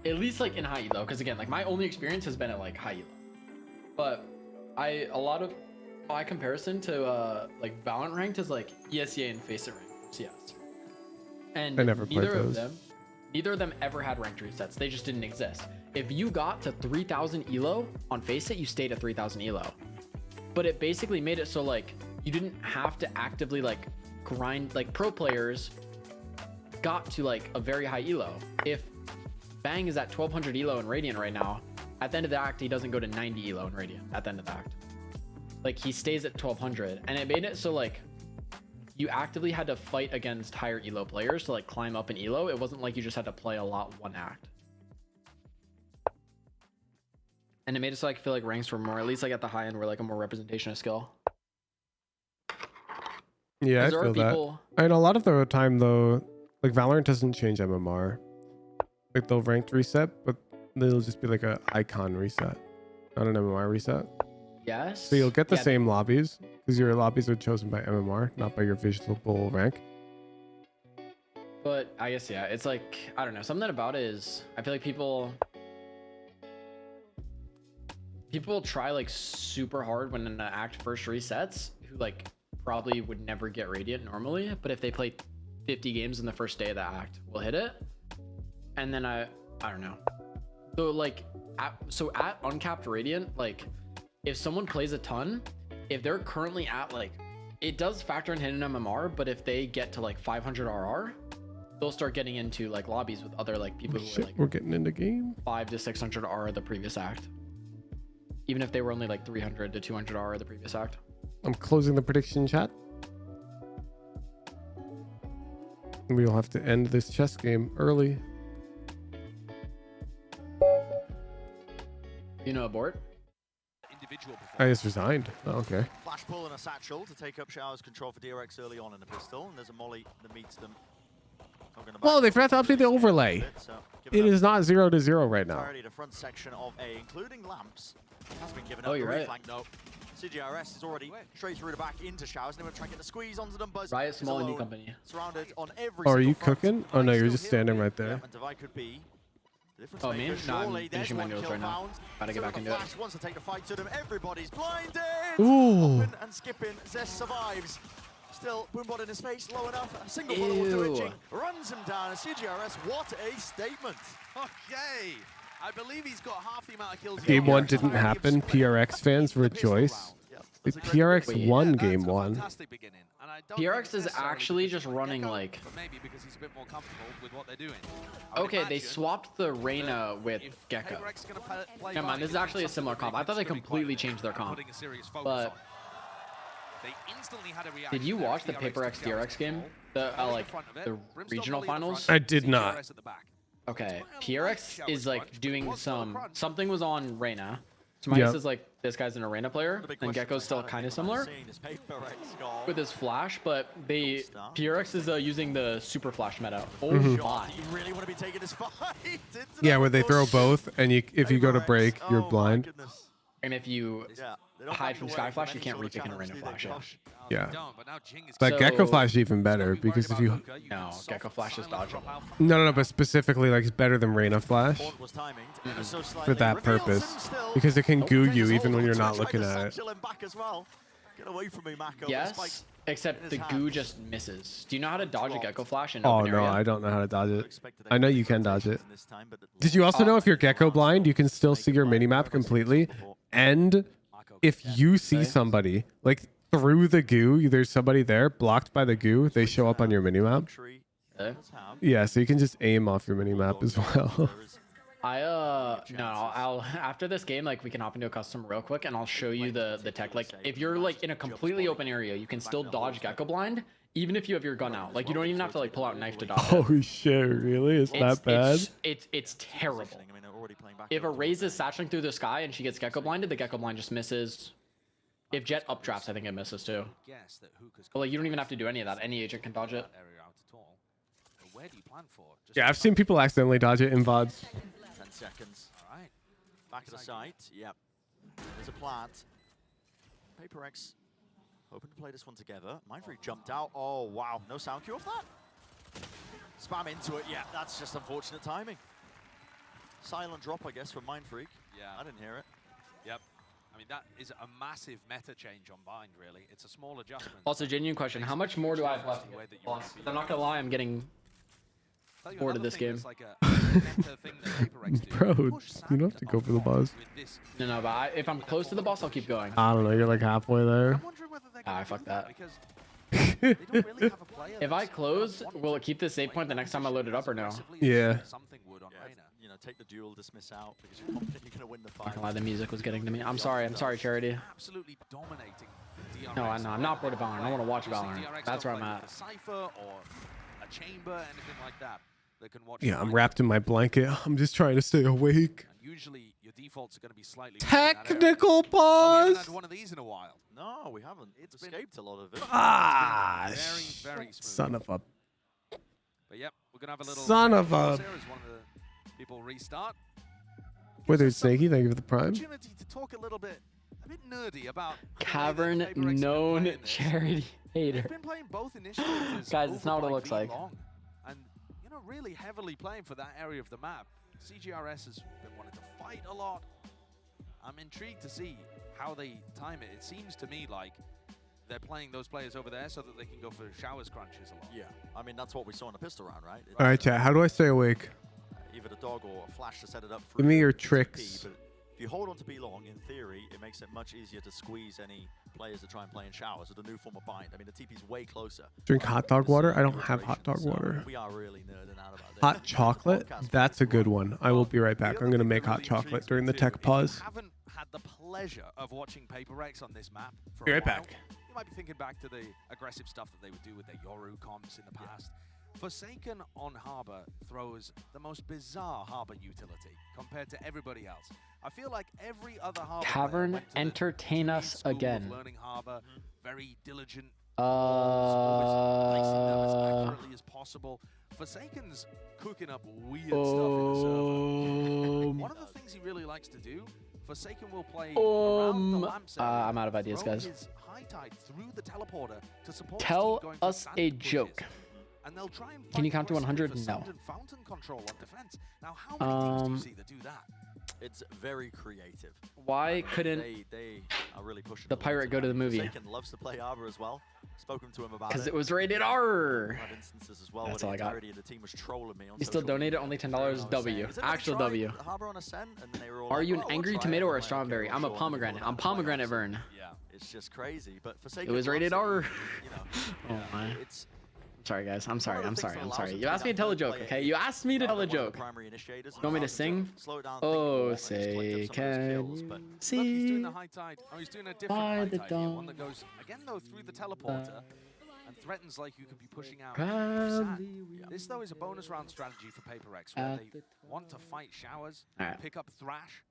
at least like in high elo, because again, like my only experience has been at like high elo, but a lot of my comparison to like Valorant ranked is like ESEA and Face It ranked CS, and I never played those. Neither of them ever had ranked resets. They just didn't exist. If you got to 3000 elo on Face It, you stayed at 3000 elo. But it basically made it so like you didn't have to actively like grind. Like pro players got to like a very high elo. If Bang is at 1200 elo in Radiant right now, at the end of the act, he doesn't go to 90 elo in Radiant at the end of the act. Like he stays at 1200, and it made it so like you actively had to fight against higher elo players to like climb up in elo. It wasn't like you just had to play a lot one act. And it made it so I feel like ranks were more, at least like at the high end, were like a more representation of skill. Yeah, I feel that. And a lot of the time though, like Valorant doesn't change MMR. Like they'll ranked reset, but they'll just be like a icon reset, not an MMR reset. Yes. So you'll get the same lobbies because your lobbies are chosen by MMR, not by your visible rank. But I guess, yeah, it's like, I don't know. Something about it is, I feel like people try like super hard when an act first resets, who like probably would never get Radiant normally. But if they play 50 games in the first day of the act, will hit it. And then I don't know. So like, at uncapped Radiant, like, if someone plays a ton, if they're currently at like, it does factor in hitting MMR, but if they get to like 500 RR, they'll start getting into like lobbies with other like people who are like, we're getting into game 500 to 600 RR the previous act, even if they were only like 300 to 200 RR the previous act. I'm closing the prediction chat. We'll have to end this chess game early. You know, abort. individual performance. I just resigned. Oh, okay. Flash pull and a satchel to take up Shower's control for DRX early on in the pistol, and there's a molly that meets them. Well, they forgot to update the overlay. It is not 0 to 0 right now. The front section of A, including lamps, has been given Oh, up. you're The right. reflank, though. CGRS is already straight through the back into Showers. And they were trying to get the squeeze onto them. Buzz Riot is Small Indie alone, Company. surrounded on every Oh, are single you front. cooking? Oh no, you're just standing right there. And Divide could be the difference Oh, me? maker. No, I'm Surely there's finishing my one notes kill right now. found. Gotta get So back the into it. Flash wants to take the fight to them. Everybody's blinded. Ooh. Hopping and skipping. Zest survives. Still, Boombot in his face, low enough. A single bullet will do it. Ew. Jing runs him down. And CGRS, what a statement. Okay. I believe he's got half the amount of kills. Game 1 didn't happen. PRX fans rejoice. The PRX won game 1. PRX is actually just running like. But maybe because he's a bit more comfortable with what they're doing. Okay, they swapped the Reyna with Gecko. Never mind, this is actually a similar comp. I thought they completely changed their comp. But did you watch the PaperX DRX game? The the regional finals? I did not. Okay, PRX is like doing something was on Reyna. Smitus Yep. is like, this guy's an arena player, and Gecko's still kind of similar with his flash, but PRX is using the super flash meta. Oh my. You really want to be taking this fight? Yeah, where they throw both, and if you go to break, you're blind. And if you hide from Sky Flash, you can't repick an arena flash. Yeah. But Gecko Flash is even better because if you No, Gecko Flash is dodgeable. no, but specifically like it's better than Reyna Flash for that purpose because it can goo you even when you're not looking at it. Get away from me, Mako. Yes, except the goo just misses. Do you know how to dodge a Gecko Flash in Oh open no, area? I don't know how to dodge it. I know you can dodge it. Did you also know if you're Gecko blind, you can still see your minimap completely, and if you see somebody like through the goo, there's somebody there blocked by the goo, they show up on your minimap. Yeah, so you can just aim off your minimap as well. I'll after this game, like we can hop into a custom real quick and I'll show you the tech. Like if you're like in a completely open area, you can still dodge Gecko blind even if you have your gun out. Like you don't even have to like pull out a knife to dodge it. Oh shit, really? Is that bad? It's terrible. If a Raze is satchling through the sky and she gets Gecko blinded, the Gecko blind just misses. If Jet updrafts, I think it misses too. But like you don't even have to do any of that. Any agent can dodge it. Yeah, I've seen people accidentally dodge it in VODs. 10 seconds. All right. Back of the site. Yep. There's a plant. PaperX hoping to play this one together. Mindfreak jumped out. Oh, wow. No sound cue off that. Spam into it. Yeah, that's just unfortunate timing. Silent drop, I guess, from Mindfreak. Yeah. I didn't hear it. Yep. I mean, that is a massive meta change on Bind, really. It's a small adjustment. Also, genuine question: how much more do I have left? I'm not gonna lie, I'm getting bored of this game. Bro, you don't have to go for the boss. No, but if I'm close to the boss, I'll keep going. I don't know, you're like halfway there. Fuck that. If I close, will it keep the save point the next time I load it up or no? Yeah. You know, take the duel, dismiss out because you're confident you're gonna win the fight. Not gonna lie, the music was getting to me. I'm sorry, Charity. Absolutely dominating. No, I'm not bored of Valorant. I want to watch Valorant. That's where I'm at. Cypher or a chamber, anything like that. That can watch. Yeah, I'm wrapped in my blanket. I'm just trying to stay awake. And usually your defaults are going to be slightly Technical We pause. haven't had one of these in a while. No, we haven't. It's escaped a lot of it. Ah, very smooth. son of a. But yep, we're gonna have a little. Son of a. As one of the people restart. Whether it's Snaky, thank you for the prime. Opportunity to talk a little bit, nerdy about Cavern known charity hater. They've been playing both initiatives. Guys, it's not what it looks like. And you know, really heavily playing for that area of the map. CGRS has been wanting to fight a lot. I'm intrigued to see how they time it. It seems to me like they're playing those players over there so that they can go for showers crunches a lot. Yeah, I mean that's what we saw in the pistol round, right? All right, chat. How do I stay awake? Either the dog or a flash to set it up. Give me your tricks. But if you hold on to B long, in theory, it makes it much easier to squeeze any players that try and play in showers with a new form of bind. I mean, the TP's way closer. Drink hot dog water? I don't have hot dog water. We are really nerding out about this. Hot chocolate? That's a good one. I will be right back. I'm going to make hot chocolate during the tech pause. Haven't had the pleasure of watching PaperX on this map for Be a right while. back. You might be thinking back to the aggressive stuff that they would do with their Yoru comps in the past. Forsaken on Harbor throws the most bizarre Harbor utility compared to everybody else. I feel like every other Harbor Cavern, player went to entertain the us school of again. learning Harbor, very diligent, always placing them as accurately as possible. Forsaken's cooking up weird stuff in the server. One of the things he really likes to do, Forsaken will play around the lamps area, I'm out of ideas, throw guys. his high tide through the teleporter to support his Tell team going for us sand a pushes. joke. And they'll try and Can you fight count to aggressively 100? for No. sound and fountain control on defense. Now, how many teams do you see that do that? It's very creative. Why couldn't they are really pushing the pirate go to the movie? Forsaken loves to play Arbor as well. Spoken to him about it. Because it was rated R. I've had instances as well That's where all I the got. entirety of the team was trolling me on You still social donated media. only $10 I was saying, W. "Has anyone Actual tried W. Harbor on Ascent?" And then they were all Are like, you "Oh, an we'll angry try it." tomato or a I'm like, "Okay, strawberry? well, I'm a sure, pomegranate. we'll I'm do that." pomegranate Vern. Yeah, it's just crazy. But Forsaken It was rated loves R. it, you know. Oh my. It's Sorry guys, I'm sorry, one of I'm the things sorry, that I'm allows sorry. them You to be asked me to that tell a third joke, player okay? You asked me to tell a one of the joke. primary initiators You want me to allows them sing? slow it down, think Oh, more, and just say, collect up some of those kills, can but you Look, he's doing see the high tide. Oh, he's doing a by different high the tide here. One dawn? that goes, again, though, through the teleporter and threatens like you could be pushing out. Proudly sand. This, though, is a bonus round strategy for Paper X, where at they the want to fight showers, Alright. pick up Thrash.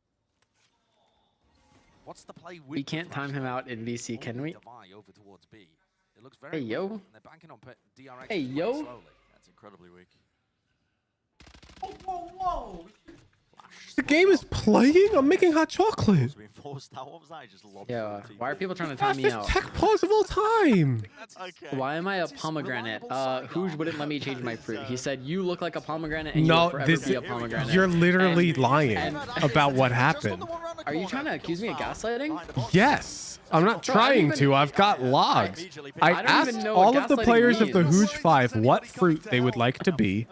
What's the play with We can't the Thrash, time him though? out in VC, can we? Divide over towards B. It looks very Hey, weak, yo. and they're banking on DRX Hey, just playing yo. slowly. That's incredibly weak. The game is playing? I'm making hot chocolate. Being forced out. What was that? I just lobbed Yeah, through the why are TV. people trying to time me out? Fastest tech pause of all time. Okay. Why am I a pomegranate? Hooge wouldn't let me change my fruit. He said, you look like a pomegranate and No, you'll forever this be a pomegranate. you're literally And- lying and- about what happened. Are you trying to accuse me of gaslighting? Yes, I'm not Bro, I trying don't to. even- I've got logs. I don't asked even know all what of the gaslighting players of the means. Hooge 5 what fruit they would like to be,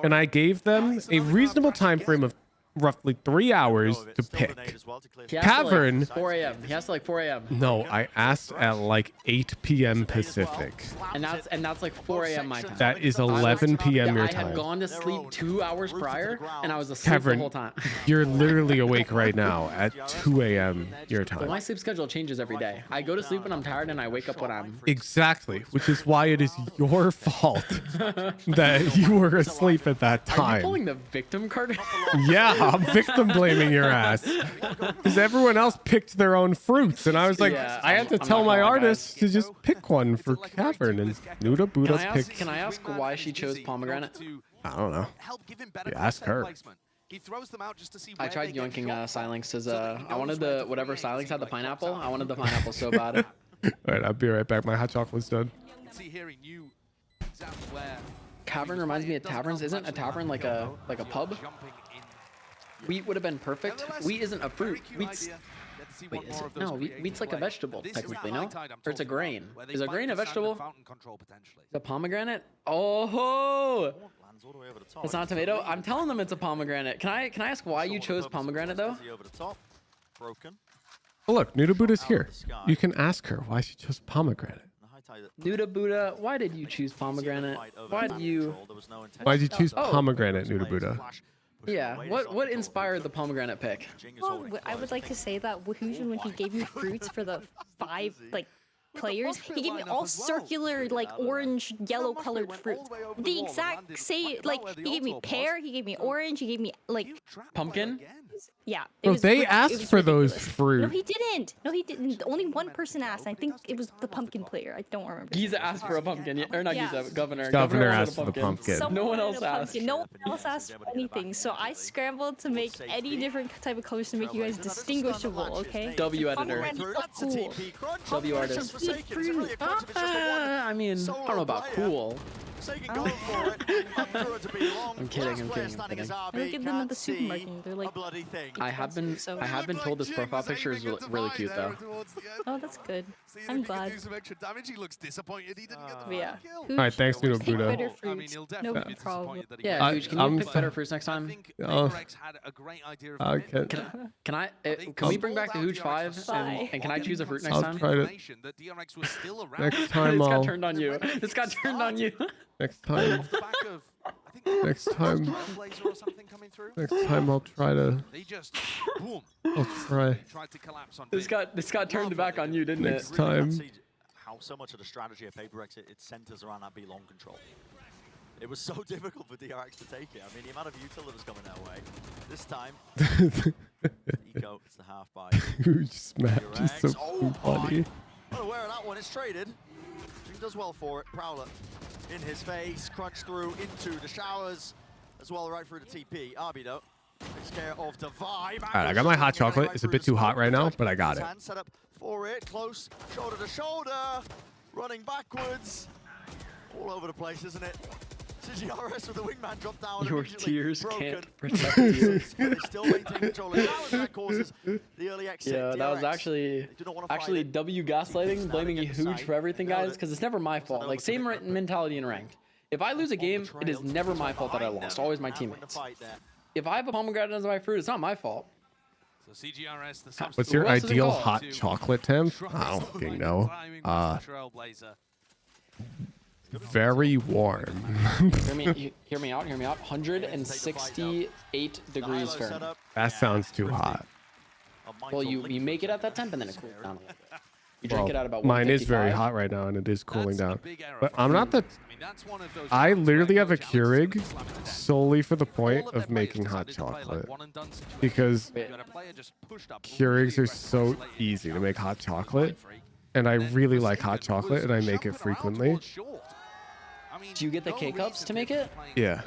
and I gave them a reasonable time frame of roughly 3 hours to pick. He has to, Cavern. like 4 a.m. He has to like 4 a.m. No, I asked at like 8 p.m. Pacific. And that's like 4 a.m. my time. That is 11 p.m. your I had time. gone to sleep 2 hours prior, and I was asleep Cavern, the whole time. you're literally awake right now at 2 a.m. your But time. my sleep schedule changes every day. I go to sleep when I'm tired, and I wake up when I'm. Exactly, which is why it is your fault that you were asleep at that Are you time. pulling the victim card? Yeah, I'm victim blaming your ass. Because everyone else picked their own fruits, and I was like, Yeah, I had to I'm tell not my gonna lie, artists to just pick one for Cavern, and Nuda Buddha picked. Can I ask why she chose pomegranate? I don't know. You ask her. He throws them out just to see I where tried they get yoinking shot from. Silence's. so that he I knows wanted where the to whatever create, Silence had the like, traps pineapple. out I wanted the from. pineapple so bad. All right, I'll be right back. My hot chocolate's done. See here, he knew exactly where. Cavern reminds me of taverns. Isn't a tavern like a pub? Wheat would have been perfect. Wheat isn't a fruit. Wheat's wait, is it? No, wheat's like a vegetable technically, no? Or it's a grain. Is a grain a vegetable? The pomegranate? Oh, it's not a tomato. I'm telling them it's a pomegranate. Can I ask why you chose pomegranate though? Broken. Oh, look, Nuda Buddha's here. You can ask her why she chose pomegranate. Nuda Buddha, why did you choose pomegranate? Why did you? Why'd you choose Oh. pomegranate, Nuda Buddha? Yeah. What inspired the pomegranate pick? Well, I would like to say that Wahoojan, when he gave me fruits for the 5 players, he gave me all circular, orange, yellow colored fruits. The exact same, he gave me pear, he gave me orange, he gave me pumpkin. Yeah. Bro, they it asked was for those ridiculous. fruit. No, he didn't. No, he didn't. Only one person asked. I think it was the pumpkin player. I don't remember. Giza asked for a pumpkin, or not Yeah. Giza, Governor. Governor wanted a asked for the pumpkin. Someone No one wanted else a asked. pumpkin. No one else asked for anything. So I scrambled to make any different type of colors to make you guys distinguishable, okay? W editor. Pomegranate's so cool. W artist. I mean, I don't know about cool. I'm kidding. I'm kidding. I look at them at the supermarket. And they're like, I have been told this profile picture is really cute though. oh, that's good. I'm glad. Do some extra damage. He looks disappointed he didn't get the But yeah. All right, thanks, Nuda Pick Buddha. better fruits. No problem. Yeah, Hooge, can you I'm pick better fruits next time? Oh, okay. Can we bring back the Hooge 5? And can I choose a fruit next I'll time? try to. Next time This got I'll. turned on you. This got turned on you. Next time. Next time. Next time I'll try to. I'll try. This got turned back on you, didn't it? Next time. How so much of the strategy of Paper X it centers around that B long control. It was so difficult for DRX to take it. I mean, the amount of util that was coming their way. This time, Eco, it's the half buy. Huge smash is so funny. Not aware of that one. It's traded. He does well for it. Prowler in his face, crunch through into the showers, as well right through the TP. Arby though takes care of Divide. All right, I got my hot chocolate. It's a bit too hot right now, but I got it. Hand set up for it, close, shoulder to shoulder, running backwards, all over the place, isn't it? CGRS with the wingman drop down. Your tears broken. can't protect you. They still maintain control. And that causes the early exit. Yeah, that was DRX. actually W gaslighting, blaming you huge for everything, guys, because it's never my fault. Like, same mentality in ranked. If I lose a game, it is never my fault that I lost. Always my teammates. If I have a pomegranate as my fruit, it's not my fault. So CGRS, What's your ideal hot chocolate temp? I don't fucking know. Very warm. hear me out. 168 degrees Fahrenheit. That sounds too hot. Well, you make it at that temp and then it cools down a little bit. You drink it at about mine is very 155. hot right now and it is cooling down. But I'm not the... I literally have a Keurig solely for the point of making hot chocolate. Because Keurigs are so easy to make hot chocolate. And I really like hot chocolate and I make it frequently. Do you get the K-Cups to make it? Yeah.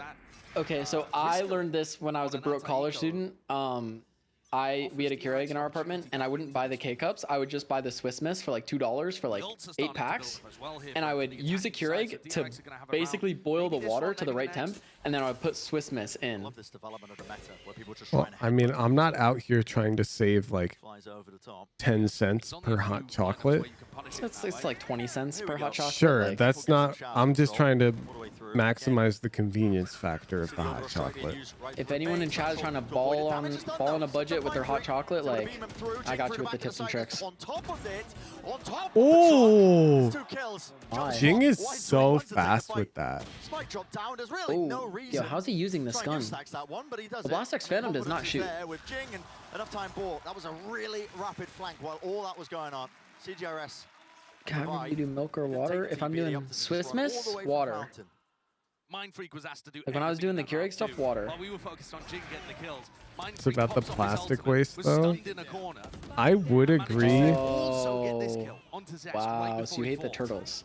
Okay, so I learned this when I was a broke college student. We had a Keurig in our apartment, and I wouldn't buy the K-Cups. I would just buy the Swiss Miss for like $2 for like 8 packs. And I would use a Keurig to basically boil the water to the right temp, and then I would put Swiss Miss in. Well, I mean, I'm not out here trying to save like 10 cents per hot chocolate. It's like 20 cents per hot chocolate. Sure, like, that's not... I'm just trying to maximize the convenience factor of the hot chocolate. If anyone in chat is trying to ball on a budget with their hot chocolate, like, I got you with the tips and tricks. Oh, Jing is so fast with that. Oh, yo, how's he using this gun? The Blast X Phantom does not shoot. Enough time bought. That was a really rapid flank while all that was going on. CGRS. Can you do milk or water? If I'm doing Swiss Miss, water. Mindfreak was asked to do like when I was doing the Keurig stuff, water. While we were focused on Jing getting the kills, It's about the plastic waste, though. I would agree. Oh, wow, so you hate the turtles.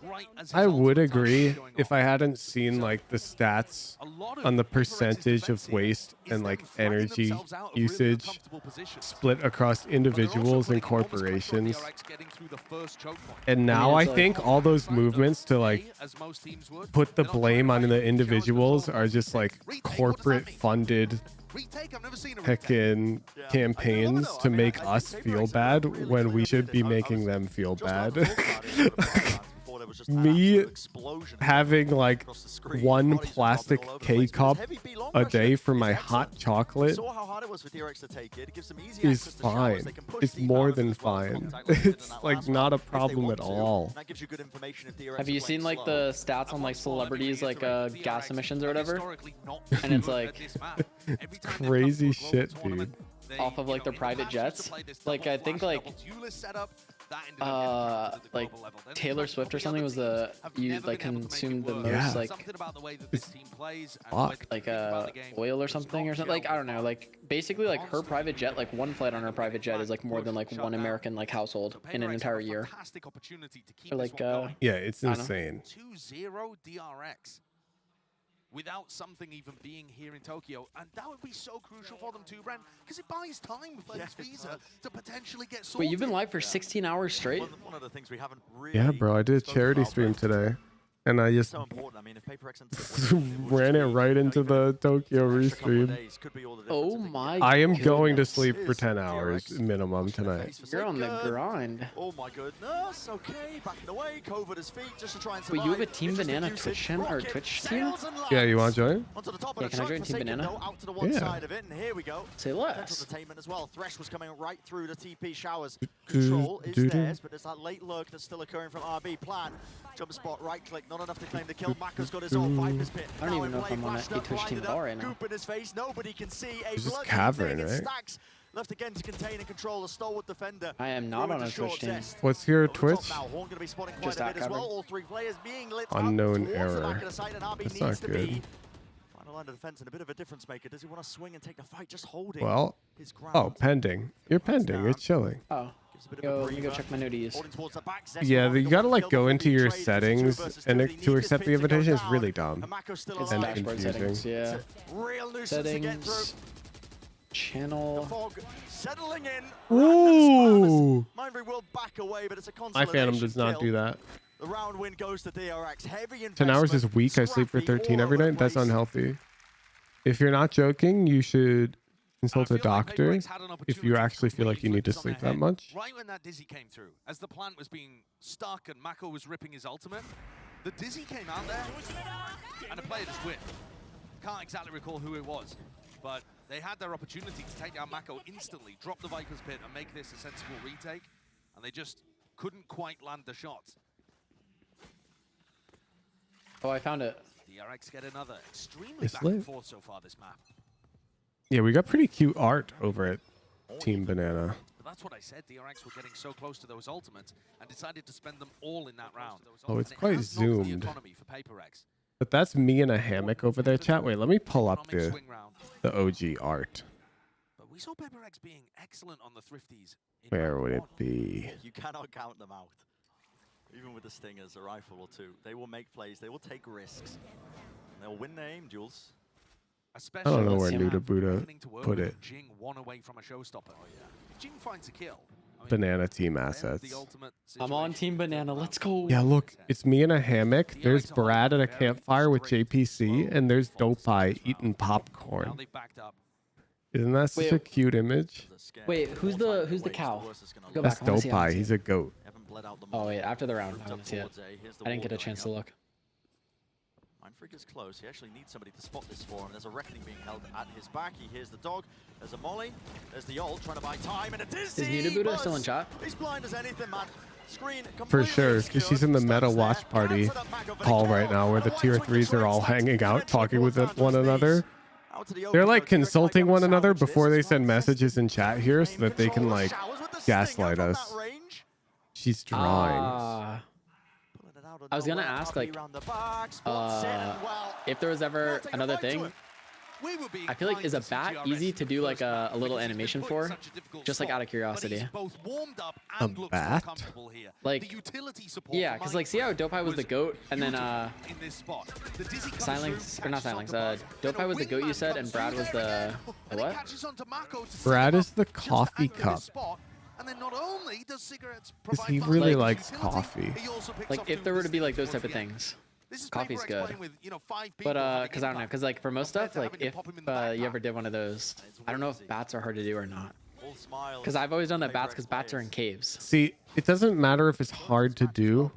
I would agree if I hadn't seen like the stats on the percentage of waste and like energy usage split across individuals and corporations. And now I think all those movements to like put the blame on the individuals are just like corporate funded heckin' campaigns to make us feel bad when we should be making them feel bad. Me having like one plastic K-cup a day for my hot chocolate is fine. It's more than fine. It's like not a problem at all. Have you seen like the stats on like celebrities like gas emissions or whatever? And it's like it's crazy shit, dude. Off of like their private jets. Like I think like Taylor Swift or something was the consumed the most like oil or something like I don't know, like basically like her private jet, like one flight on her private jet is like more than like one American like household in an entire year. Or like yeah, it's insane. 2-0 DRX. Without something even being here in Tokyo, and that would be so crucial for them too, Bren, because it buys time for this visa to potentially get sorted. Wait, you've been live for 16 hours straight? One of the things we haven't really Yeah, bro, I did a charity stream today. And I just ran it right into the Tokyo restream. Oh my I am going to sleep for 10 hours minimum tonight. You're on the grind. Oh my goodness. Okay, backing away, covered his feet just to try and survive. Wait, you have a Team Banana Twitch channel or Twitch team? Yeah, you want to join? Yeah, can I join Team Banana? Yeah. Here we go. Say less. Entertainment as well. Thresh was coming right through the TP showers. Control is theirs, but there's that late lurk that's still occurring from RB. Plan. Jump spot, right click, not ugh to claim the kill. Maka's got his own Viper's pit. I don't even know if I'm on a Twitch team bar right now. Goop in his face, nobody can see a It's just blood cavern, thing. right? Stacks Left again to contain and control the stalwart defender. I am not on a Twitch team. What's your Twitch? Just that covered. All three players being lit Unknown up towards error. the back of the site, and RB That's needs not to good. be final line of defense and a bit of a difference maker. Does he want to swing and take the fight? Just holding Well, his oh, ground. pending. You're pending. You're chilling. Oh. Yo, let me go check my nudies. Yeah, you gotta like go into your settings and to accept the invitation is really dumb and Dashboard settings, confusing. yeah. Real nuisance to get through. Settings. Channel. Fog settling in. Ooh. Mindfree will back away, but it's a My consolidation Phantom does not kill. do that. The round win goes to DRX. Heavy 10 hours is investment, weak. I sleep for scrappy, 13 all every over the night. That's place. unhealthy. If you're not joking, you should consult a doctor if you actually feel like you need to sleep that much. Right when that Dizzy came through, as the plant was being stuck and Mako was ripping his ultimate, the Dizzy came out there and the player just whiffed. Can't exactly recall who it was, but they had their opportunity to take down Mako instantly, drop the Viper's Pit and make this a sensible retake, and they just couldn't quite land the shot. Oh, I found it. DRX get another. Extremely It's back and lit. forth so far this map. Yeah, we got pretty cute art over at Team Banana. But that's what I said. DRX were getting so close to those ultimates and decided to spend them all in that round. Oh, it's And it quite has knocked the zoomed. economy for PaperX. But that's me in a hammock over there, chat. Wait, let me pull up the OG art. But we saw PaperX being excellent on the Thrifties. Where would it be? You cannot count them out. Even with the Stingers, a rifle or two. They will make plays, they will take risks. And they'll win their aim duels. I don't know where Nuda Buddha put it. Jing one away from a showstopper. Oh, yeah. If Jing finds a kill. Banana team assets. I'm on Team Banana. Let's go. Yeah, look, it's me in a hammock. There's Brad at a campfire with JPC, and there's Dopeye eating popcorn. Isn't that such a cute image? Wait, who's the cow? Go That's back. I wanna see it, I wanna Dopeye. see He's it. a goat. Oh wait, after the round, I want to see it. I didn't get a chance to look. Mindfreak is close. He actually needs somebody to spot this for him. There's a reckoning being held at his back. He hears the dog. There's a molly. There's the ult trying to buy time, and a Dizzy. Is Nuda Buddha still in chat? He's blind as anything, man. Screen For sure, because she's in the meta watch party call right now where the tier 3s are all hanging out, talking with one another. They're like consulting one another before they send messages in chat here so that they can like gaslight us. She's drawing. I was gonna ask like, if there was ever another thing. I feel like is a bat easy to do like a little animation for, just like out of curiosity. A bat? Like, yeah, because like see how Dopeye was the goat and then Silence or not Silence? Dopeye was the goat you said and Brad was the what? Brad is the coffee cup. And then not only does cigarettes Because he really likes coffee. Like if there were to be like those type of things. Coffee's good. But because I don't know, because like for most stuff, like if you ever did one of those, I don't know if bats are hard to do or not. Because I've always done that bats because bats are in caves. See, it doesn't matter if it's hard to do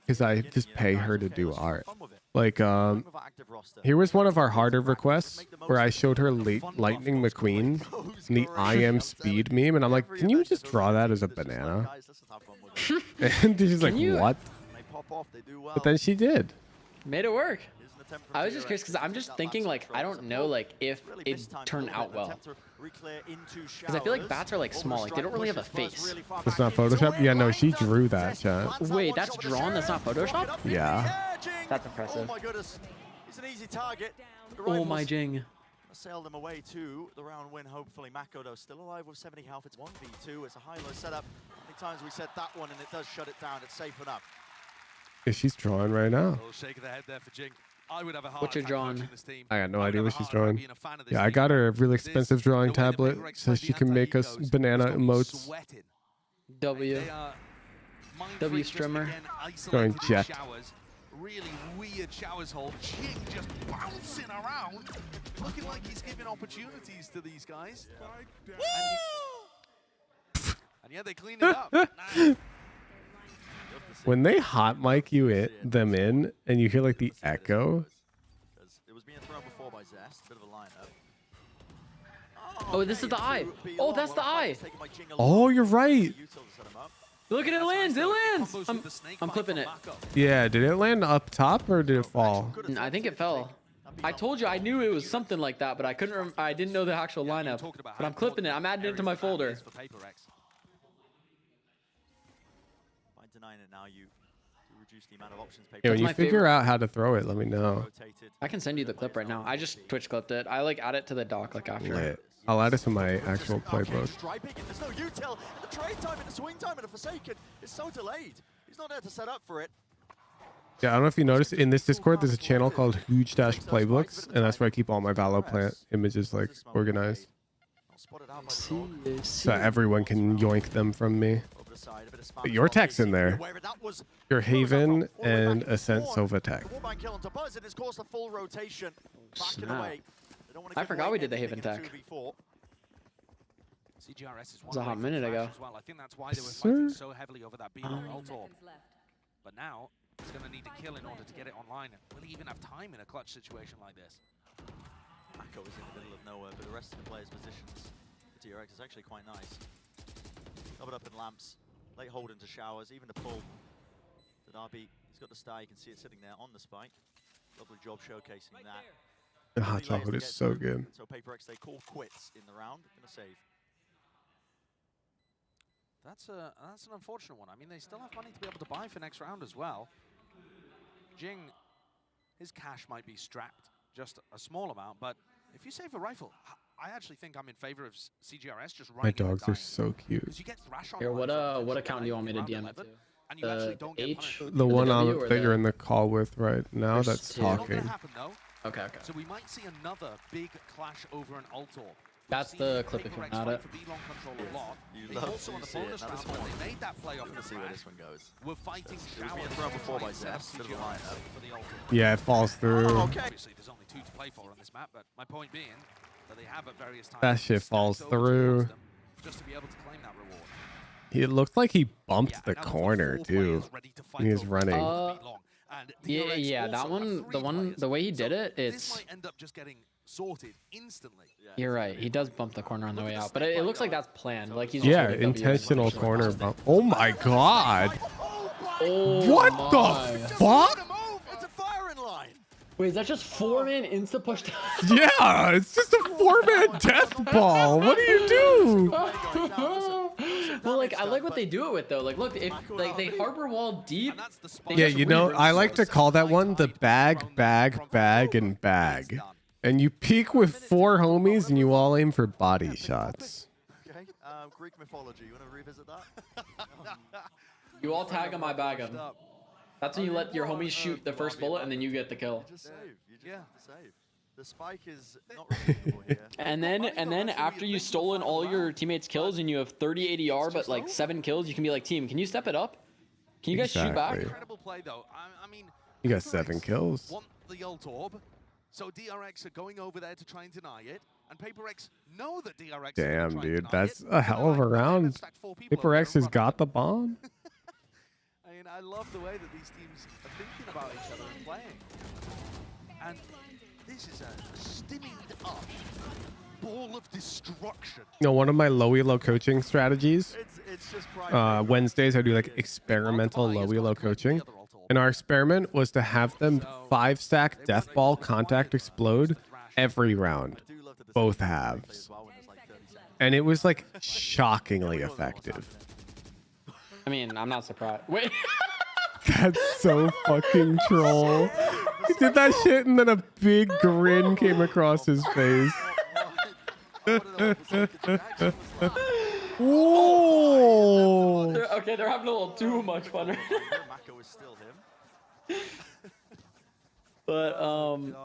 because I just pay her to do art. Like, here was one of our harder requests where I showed her Lightning McQueen and the I am speed meme, and I'm like, can you just draw that as a banana? And she's like, what? But then she did. Made it work. I was just curious because I'm just thinking like I don't know like if it turned out well. Because I feel like bats are like small, like they don't really have a face. It's not Photoshop? Yeah, no, she drew that, chat. Wait, that's drawn? That's not Photoshop? Yeah. That's impressive. Oh my goodness. He's an easy target. Oh my jing. Sail them away to the round win, hopefully. Makoto still alive with 70 health. It's 1v2. It's a high-low setup. How many times we said that one and it does shut it down. It's safe enough. Yeah, she's drawing right now. Shake of the head there for Jing. I would have a What you're drawing? I got no idea what she's drawing. Yeah, I got her a really expensive drawing tablet so she can make us banana emotes. W Strimmer. Going jet. Really weird showers hold. Jing just bouncing around, looking like he's giving opportunities to these guys. And yeah, they cleaned it up. Nice. When they hot mic you them in and you hear like the echo. It was being thrown before by Zest. Bit of a lineup. Oh, this is the eye. Oh, that's the eye. Oh, you're right. Look at it lands. It lands. I'm clipping it. Yeah, did it land up top or did it fall? I think it fell. I told you I knew it was something like that, but I couldn't. I didn't know the actual lineup. But I'm clipping it. I'm adding it to my folder. By denying it now, you reduce the amount of options. Yeah, when you figure out how to throw it, let me know. I can send you the clip right now. I just Twitch clipped it. I like add it to the doc like after. Lit. I'll add it to my actual playbook. There's no util, and the trade time and the swing time and the Forsaken is so delayed. He's not there to set up for it. Yeah, I don't know if you noticed in this Discord, there's a channel called Huge Dash Playbooks, and that's where I keep all my Valo plant images like organized, so everyone can yoink them from me. But your tech's in there. Your Haven and Ascent Sova tech. I forgot we did the Haven tech. CGRS is It was a hot minute ago. as well. I think that's why they were fighting so heavily over that beat on ult orb. But now he's going to need to kill in order to get it online. Will he even have time in a clutch situation like this? Mako is in the middle of nowhere, but the rest of the players' positions for DRX is actually quite nice. Doubled up in lamps, late hold into showers, even the pull. The Darby, he's got the star, you can see it sitting there on the spike. Lovely job showcasing that. The hot chocolate is so good. So PaperX, they call quits in the round. Gonna save. That's an unfortunate one. I mean, they still have money to be able to buy for next round as well. Jing, his cash might be strapped just a small amount, but if you save a rifle, I actually think I'm in favor of CGRS just running. My dogs are so cute. Here, what account do you want me to DM it to? The H? The one that you're in the call with right now that's talking. Okay. So we might see another big clash over an ult orb. That's the clip if you want it. You love to see it. Now this one, they made that play off gonna see where this one goes. We're fighting showers. Thrown before by Zeph. Bit of a lineup. Yeah, it falls through. Obviously, there's only 2 to play for on this map, but my point being that they have at various times. That shit falls through. Just to be able to claim that reward. It looked like he bumped the corner too. He was running. Yeah, that one, the way he did it, This might end up just getting sorted instantly. You're right. He does bump the corner on the way out, but it looks like that's planned. Like he's intentional corner bump. Oh my god! Oh What the fuck? It's a firing line. Wait, is that just 4-man insta push? Yeah, it's just a 4-man death ball. What do you do? Well, like I like what they do it with though. Like, look, if like they harbor wall deep. Yeah, you know, I like to call that one the bag, and bag. And you peek with 4 homies and you all aim for body shots. Okay, Greek mythology. You want to revisit that? You all tag on my bag him. That's when you let your homies shoot the first bullet and then you get the kill. You just save. You just have to save. The spike is not repeatable here. And then after you've stolen all your teammates' kills and you have 30 ADR but like 7 kills, you can be like, team, can you step it up? Can you guys shoot back? Incredible play though. I mean, you got 7 kills. Want the ult orb, so DRX are going over there to try and deny it, and PaperX know that DRX. Damn, dude, that's a hell of a round. PaperX has got the bomb. I mean, I love the way that these teams are thinking about each other and playing. And this is a stimmied up ball of destruction. You know, one of my low elo coaching strategies. Wednesdays I do like experimental low elo coaching. And our experiment was to have them 5-stack death ball contact explode every round, both halves. And it was like shockingly effective. I mean, I'm not surprised. Wait. That's so fucking troll. He did that shit and then a big grin came across his face. Whoa! They're having a little too much fun right now. But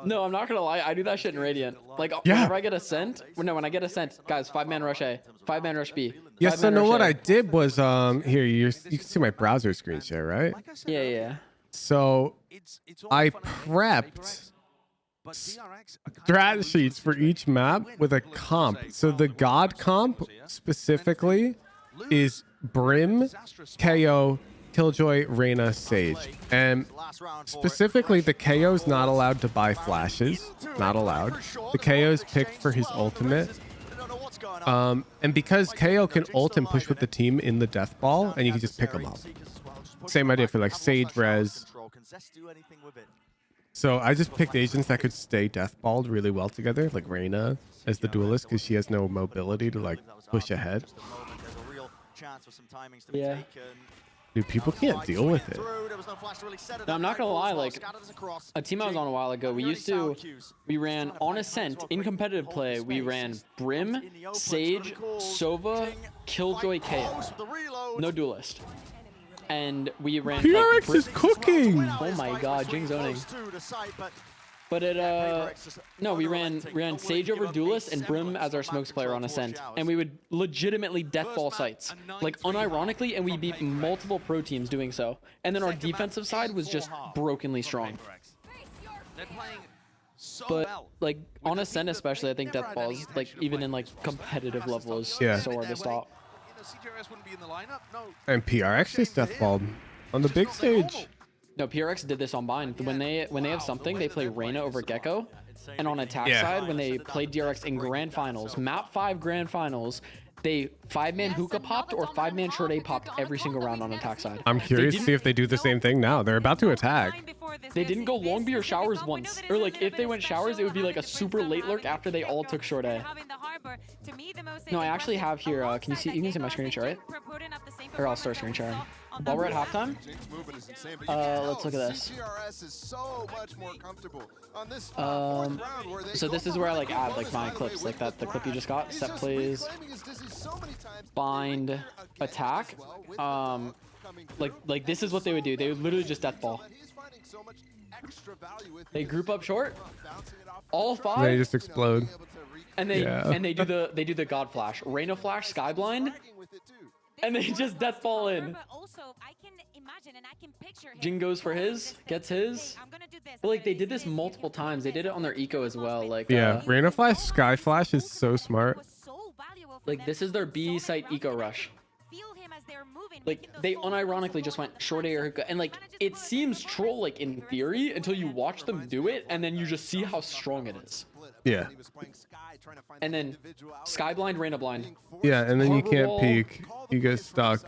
no, I'm not gonna lie. I do that shit in Radiant. Like whenever I get a scent, when I get a scent, guys, 5-man rush A, 5-man rush B. Yeah, so no, what I did was here you can see my browser screen share, right? Yeah. So I prepped strat sheets for each map with a comp. So the God comp specifically is Brim, KO, Killjoy, Reyna, Sage. And specifically, the KO is not allowed to buy flashes. Not allowed. The KO is picked for his ultimate. And because KO can ult and push with the team in the death ball, and you can just pick them up. Same idea for like Sage Res. So I just picked agents that could stay deathballed really well together, like Reyna as the duelist, because she has no mobility to like push ahead. Yeah. Dude, people can't deal with it. No, I'm not gonna lie, like a team I was on a while ago, we ran on Ascent in competitive play, we ran Brim, Sage, Sova, Killjoy, KO. No duelist. And we ran DRX like, is cooking. Oh my god, Jing zoning. But it no, we ran Sage over Duelist and Brim as our smokes player on Ascent, and we would legitimately deathball sites, like unironically, and we beat multiple pro teams doing so. And then our defensive side was just brokenly strong. But like on Ascent especially, I think deathballs, like even in like competitive level, is so hard to stop. And PRX just deathballed on the big stage. No, PRX did this on Bind. When they have something, they play Reyna over Gecko. And on attack side, when they played DRX in Grand Finals, Map 5 Grand Finals, they 5-man hookah popped or 5-man short A popped every single round on attack side. I'm curious to see if they do the same thing now. They're about to attack. They didn't go long B or showers once. Or like if they went showers, it would be like a super late lurk after they all took short A. No, I actually have here, can you see my screen share, right? Or I'll start screen sharing. While we're at halftime, let's look at this. So this is where I like add like my clips, like the clip you just got, set plays, bind, attack. Like this is what they would do. They would literally just deathball. They group up short, all 5. They just explode. And they do the God Flash, Reyna Flash, Skyblind, and they just deathball in. Jing goes for his, gets his. But like they did this multiple times. They did it on their eco as well. Like Reyna Flash, Sky Flash is so smart. Like this is their B site eco rush. Like they unironically just went short A or hookah, and like it seems troll like in theory until you watch them do it, and then you just see how strong it is. Yeah. And then Skyblind, Reyna blind. Yeah, and then you can't peek. You get stuck.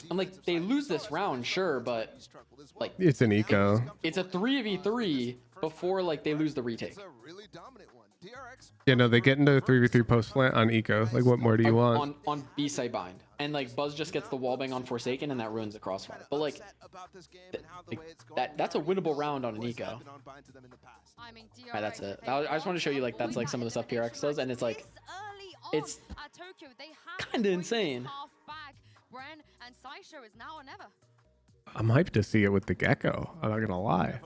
I'm like, they lose this round, sure, but like It's an eco. it's a 3v3 before like they lose the retake. Yeah, no, they get into a 3v3 post plant on eco. Like, what more do you want? On B side bind, and like Buzz just gets the wallbang on Forsaken, and that ruins the crossfire. But like, that's a winnable round on an eco. Alright, that's it. I just want to show you like that's like some of the stuff PRX does, and it's like it's kind of insane. I'm hyped to see it with the Gecko. I'm not gonna lie.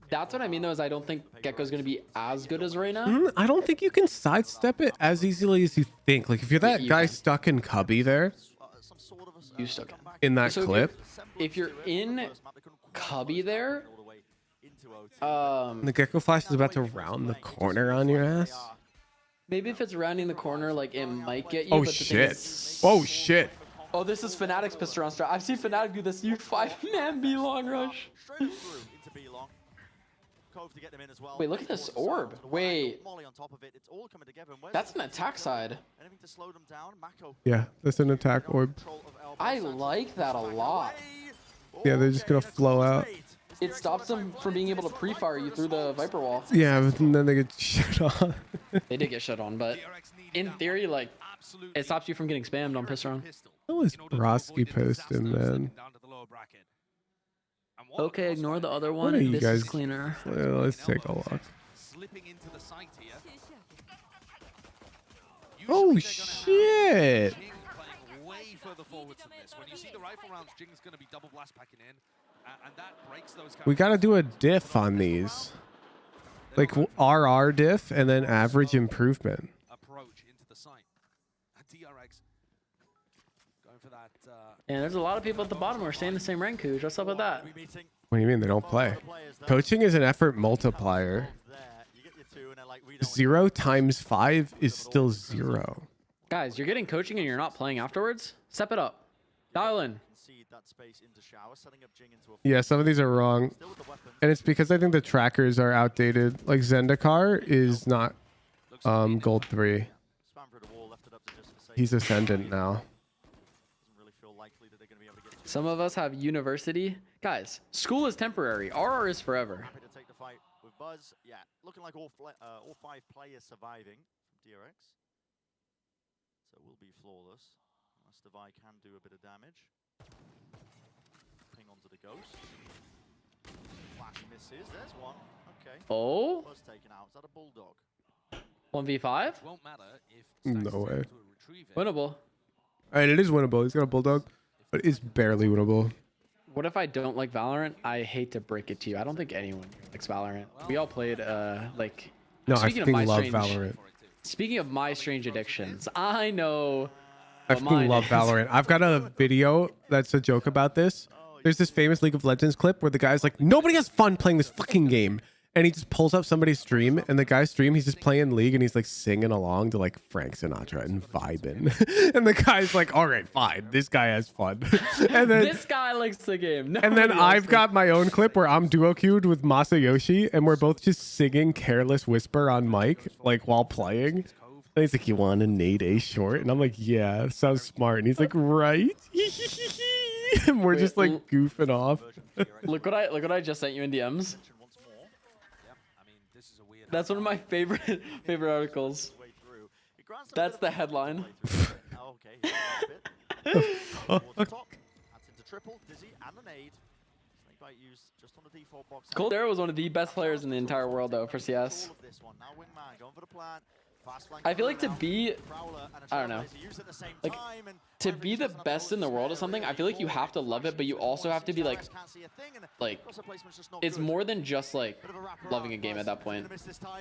That's what I mean though, is I don't think Gecko's gonna be as good as Reyna. I don't think you can sidestep it as easily as you think. Like, if you're that guy stuck in Cubby there, you stuck in that so clip. If you're in Cubby there, the Gecko Flash is about to round the corner on your ass. maybe if it's rounding the corner, like it might get you. Oh but the thing shit! is- Oh shit! Oh, this is Fnatic's pistol on strat. I've seen Fnatic do this. You 5-man B long rush. Wait, look at this orb. Wait. That's an attack side. Yeah, that's an attack orb. I like that a lot. Yeah, they're just gonna flow out. It stops them from being able to pre-fire you through the Viper wall. Yeah, but then they get shit on. They did get shut on, but in theory, like, it stops you from getting spammed on Piston. That was Broski posting, man. Okay, ignore the other one. What are you This guys? is cleaner. Well, let's take a look. Oh shit! We gotta do a diff on these, like RR diff and then average improvement. And there's a lot of people at the bottom who are staying the same rank. Who's what's up with that? What do you mean they don't play? Coaching is an effort multiplier. 0 times 5 is still 0. Guys, you're getting coaching and you're not playing afterwards? Step it up. Dial in. Yeah, some of these are wrong. And it's because I think the trackers are outdated. Like Zendikar is not gold 3. He's Ascendant now. Some of us have university Guys, school is temporary. RR is forever. Happy to take the fight with Buzz. Yeah, looking like all 5 players surviving from DRX. So it will be flawless. Unless the Vi can do a bit of damage. Ping onto the Ghost. Flash misses. There's one. Okay. Oh. Buzz taken out. Is that a Bulldog? 1v5? Won't matter if No way. Winnable. Alright, it is winnable. He's got a bulldog, but it's barely winnable. What if I don't like Valorant? I hate to break it to you. I don't think anyone likes Valorant. We all played like. No, I speaking of fucking my love strange, Valorant. Speaking of my strange addictions, I know. I what fucking mine love is. Valorant. I've got a video that's a joke about this. There's this famous League of Legends clip where the guy's like, nobody has fun playing this fucking game. And he just pulls up somebody's stream, and the guy's stream, he's just playing League, and he's like singing along to like Frank Sinatra and vibing. And the guy's like, all right, fine. This guy has fun. And then This guy likes the game. and then Nobody else I've does. got my own clip where I'm duo queued with Masayoshi, and we're both just singing Careless Whisper on mic, like while playing. And he's like, you want to nade a short? And I'm like, yeah, sounds smart. And he's like, right? And we're just like goofing off. Look what I just sent you in DMs. That's one of my favorite articles. That's the headline. Cold Arrow was one of the best players in the entire world though for CS. I feel like to be, I don't know, like to be the best in the world or something, I feel like you have to love it, but you also have to be like it's more than just like loving a game at that point.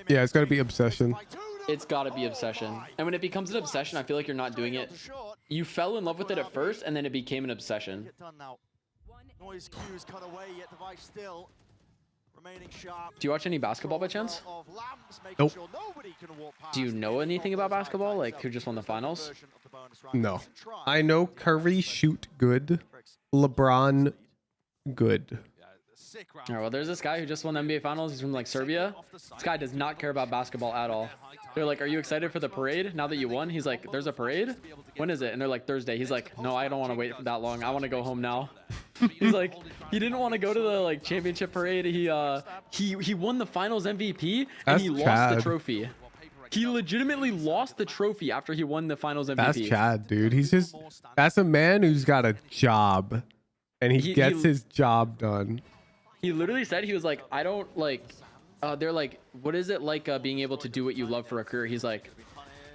Yeah, it's got to be obsession. It's got to be obsession. And when it becomes an obsession, I feel like you're not doing it. You fell in love with it at first, and then it became an obsession. Noise cues cut away, yet the Vi still remaining sharp. Do you watch any basketball by chance? Nope. Do you know anything about basketball? Like who just won the finals? No. I know Curry shoot good. LeBron good. All right, well, there's this guy who just won the NBA Finals. He's from like Serbia. This guy does not care about basketball at all. They're like, "Are you excited for the parade now that you won?" He's like, "There's a parade? When is it?" And they're like, "Thursday." He's like, "No, I don't want to wait for that long. I want to go home now." He's like, he didn't want to go to the like championship parade. He won the Finals MVP and That's he lost Chad. the trophy. He legitimately lost the trophy after he won the Finals MVP. That's Chad, dude. He's just, that's a man who's got a job, and he gets his job done. He literally said, he was like, I don't like, they're like, what is it like being able to do what you love for a career? He's like,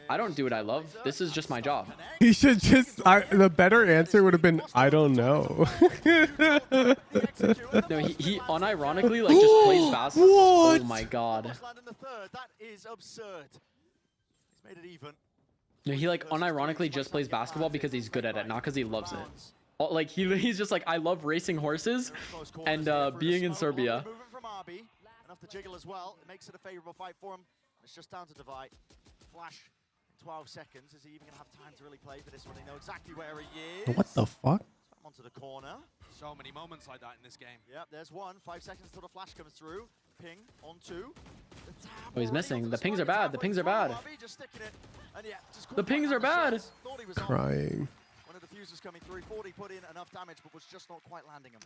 I don't do what I love. This is just my job. He should just, the better answer would have been, I don't know. No, he unironically like just plays basketball. Oh my god. That is absurd. He's made it even. No, he like unironically just plays basketball because he's good at it, not because he loves it. Like he's just like, I love racing horses and being in Serbia. Enough to jiggle as well. It makes it a favorable fight for him. It's just down to Divide. Flash in 12 seconds. Is he even going to have time to really play for this one? They know exactly where he is. What the fuck? Onto the corner. So many moments like that in this game. Yep, there's one. 5 seconds till the flash comes through. Ping on 2. Oh, he's missing. The pings are bad. The pings are bad. The pings are bad. Crying. One of the fuses coming through. 40 put in enough damage, but was just not quite landing him.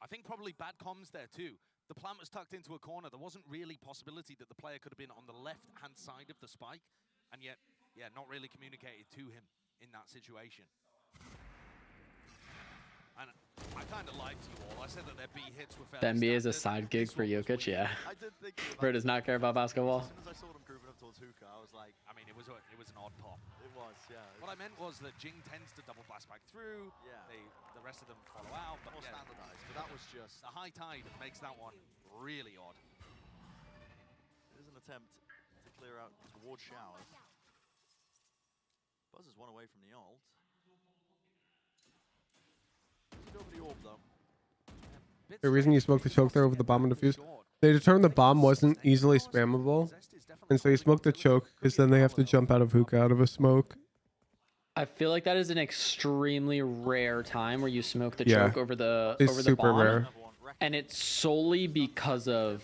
I think probably bad comms there too. The plant was tucked into a corner. There wasn't really possibility that the player could have been on the left-hand side of the spike, and yet, yeah, not really communicated to him in that situation. And I kind of lied to you all. I said that their B hits were The NBA is a side gig for Jokic, yeah. Bro does not care about basketball. As soon as I saw them grooving up towards hookah, I was like, I mean, it was an odd pop. It was, yeah. What I meant was that Jing tends to double blast back through. Yeah. The rest of them follow out. But more yeah, standardized, but that was just... The high tide makes that one really odd. It is an attempt to clear out towards Showers. Buzz is one away from the ult. Over the orb, though. The reason you smoked the choke there over the bomb and defuse, they determined the bomb wasn't easily spammable, and so you smoked the choke because then they have to jump out of hookah out of a smoke. I feel like that is an extremely rare time where you smoke the choke over the It's over the super bomb, rare. and it's solely because of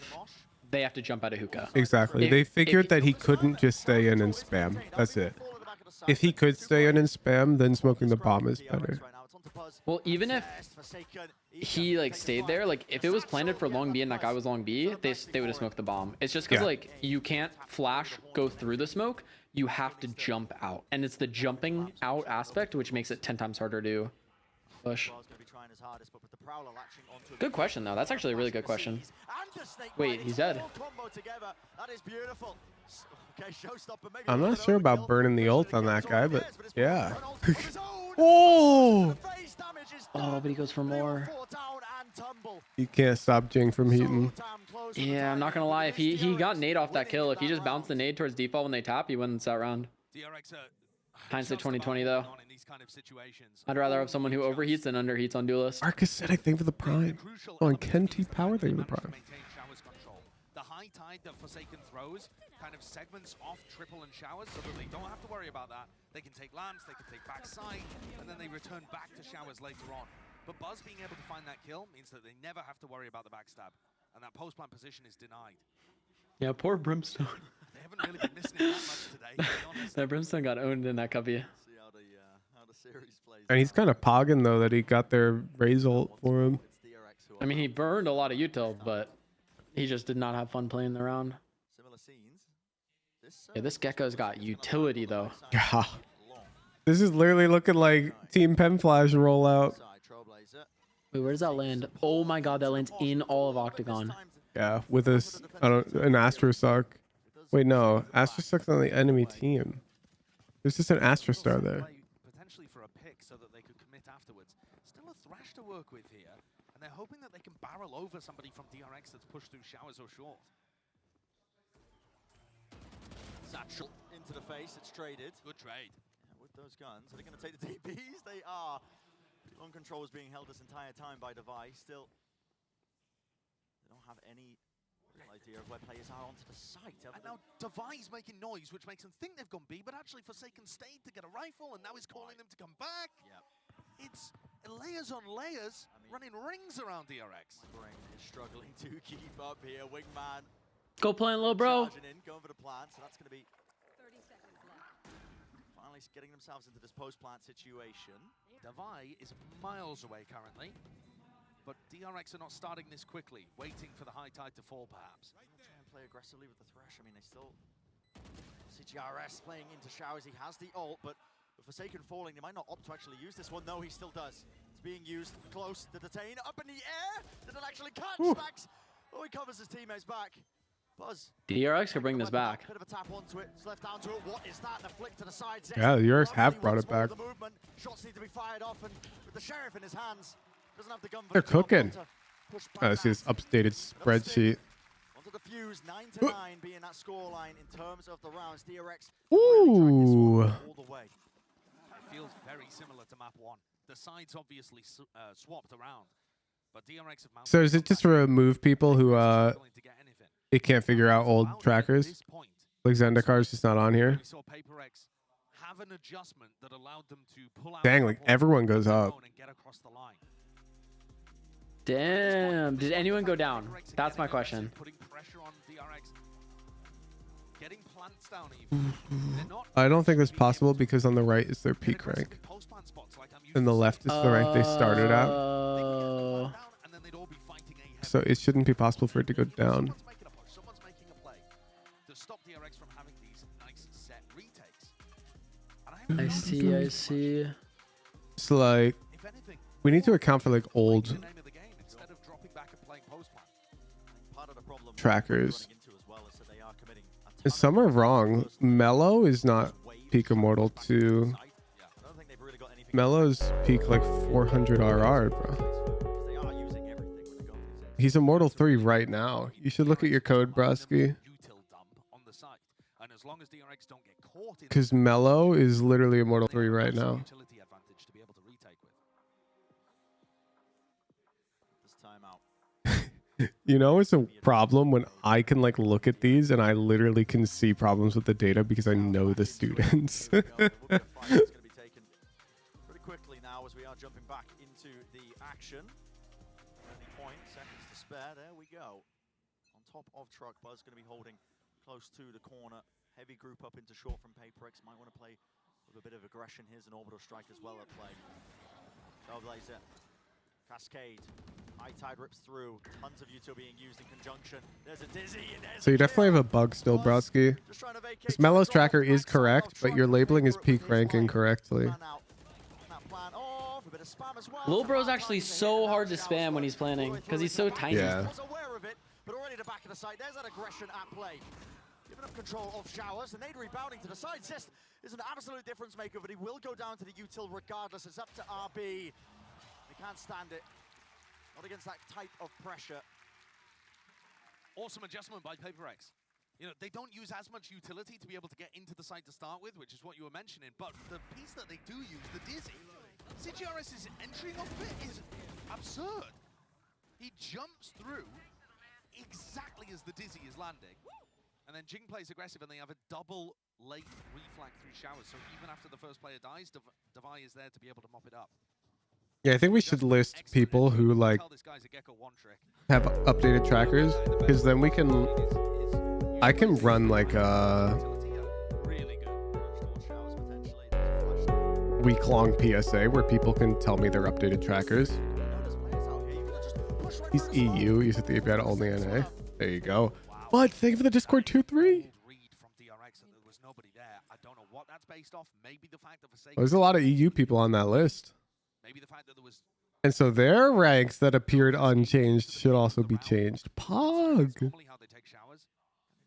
they have to jump out of hookah. Exactly. They figured that he couldn't just stay in and spam. That's it. If he could stay in and spam, then smoking the bomb is better. Well, even if he like stayed there. Like if it was planted for long B and that guy was long B, they would have smoked the bomb. It's just because like you can't flash go through the smoke. You have to jump out, and it's the jumping out aspect which makes it 10 times harder to push. Good question though. That's actually a really good question. Wait, he's dead. I'm not sure about burning the ult on that guy, but yeah. Oh! Oh, but he goes for more. You can't stop Jing from heating. Yeah, I'm not gonna lie. If he got nade off that kill, if he just bounced the nade towards default when they tap, he wins that round. Hindsight 2020 though. I'd rather have someone who overheats than underheats on Duelist. Arcus said I think for the prime. Oh, and Ken T Power thing for the prime. The high tide that Forsaken throws kind of segments off triple and showers so that they don't have to worry about that. They can take lamps, they can take backside, and then they return back to showers later on. But Buzz being able to find that kill means that they never have to worry about the backstab, and that post-plant position is denied. Yeah, poor Brimstone. They haven't really been missing it that much today, to be honest. That Brimstone got owned in that cubby. And he's kind of pogging though that he got their Raze ult for him. I mean, he burned a lot of util, but he just did not have fun playing the round. Yeah, this Gecko's got utility though. Yeah. This is literally looking like Team Penflash rollout. Wait, where does that land? Oh my god, that lands in all of Octagon. Yeah, with this, an Astrosark. Wait, no, Astrosark's on the enemy team. There's just an Astrostar there. Potentially for a pick so that they could commit afterwards. Still a Thrash to work with here, and they're hoping that they can barrel over somebody from DRX that's pushed through showers or short. Satchel into the face, it's traded. Good trade. Yeah, with those guns, are they going to take the DPs? They are. On control is being held this entire time by Device. Still, they don't have any real idea of where players are onto the site. And now Device making noise, which makes them think they've gone B, but actually Forsaken stayed to get a rifle, and now he's calling them to come back. Yep. It's layers on layers, running rings around DRX. Ring is struggling to keep up here. Wingman. Go plant, little bro. Going for the plant, so that's going to be 30 seconds left. Finally getting themselves into this post-plant situation. Devi is miles away currently, but DRX are not starting this quickly, waiting for the high tide to fall perhaps. Try and play aggressively with the Thresh. I mean, they still see GRS playing into showers. He has the ult, but with Forsaken falling, they might not opt to actually use this one. No, he still does. It's being used close to detain, up in the air. Did it actually catch Max? Oh, he covers his teammates back. Buzz. DRX could bring this back. Bit of a tap onto it. It's left down to it. What is that? And a flick to the side. Yeah, the DRX have brought it back. Shots need to be fired off, and with the sheriff in his hands, doesn't have the gun. They're cooking. I see this updated spreadsheet. Onto the fuse, 9-9 being that scoreline in terms of the rounds. DRX. Ooh. All the way. It feels very similar to map 1. The sides obviously swapped around, but DRX have mounted. So is it just to remove people who they can't figure out old trackers? Like Zendakar's just not on here. Have an adjustment that allowed them to pull out. Dang, like everyone goes up. And get across the line. Damn, did anyone go down? That's my question. Putting pressure on DRX. Getting plants down even. I don't think that's possible because on the right is their peak rank. And the left is the rank they started at. So it shouldn't be possible for it to go down. Someone's making a play to stop DRX from having these nice set retakes. I see. It's like we need to account for like old trackers. And some are wrong. Mellow is not peak Immortal 2. Mellow's peak like 400 RR, bro. He's Immortal 3 right now. You should look at your code, Brusky. Because Mellow is literally Immortal 3 right now. You know, it's a problem when I can like look at these and I literally can see problems with the data because I know the students. Pretty quickly now as we are jumping back into the action. Any point, seconds to spare. There we go. On top of truck, Buzz going to be holding close to the corner. Heavy group up into short from Paperx. Might want to play with a bit of aggression. Here's an orbital strike as well at play. Trailblazer Cascade. High tide rips through. Tons of util being used in conjunction. There's a dizzy and there's So you definitely have a bug still, Brodsky. This Melo's tracker is correct, but your labeling his peak rank incorrectly. Lil Bro's actually so hard to spam when he's planning because he's so tiny. Yeah. But already to back of the side, there's that aggression at play. Giving up control of Showers, and they'd rebounding to the side. Zest is an absolute difference maker, but he will go down to the util regardless. It's up to RB. They can't stand it. Not against that type of pressure. Awesome adjustment by PaperX. You know, they don't use as much utility to be able to get into the site to start with, which is what you were mentioning, but the piece that they do use, the Dizzy, CGRS's entering off it is absurd. He jumps through exactly as the Dizzy is landing, and then Jing plays aggressive, and they have a double late reflag through Showers, so even after the first player dies, Devi is there to be able to mop it up. Yeah, I think we should list people who like have updated trackers, because then we can. I can run like a week-long PSA where people can tell me their updated trackers. He's EU. He's at the API to only NA. There you go. But thank you for the Discord 2-3. There's a lot of EU people on that list. And so their ranks that appeared unchanged should also be changed. Pog.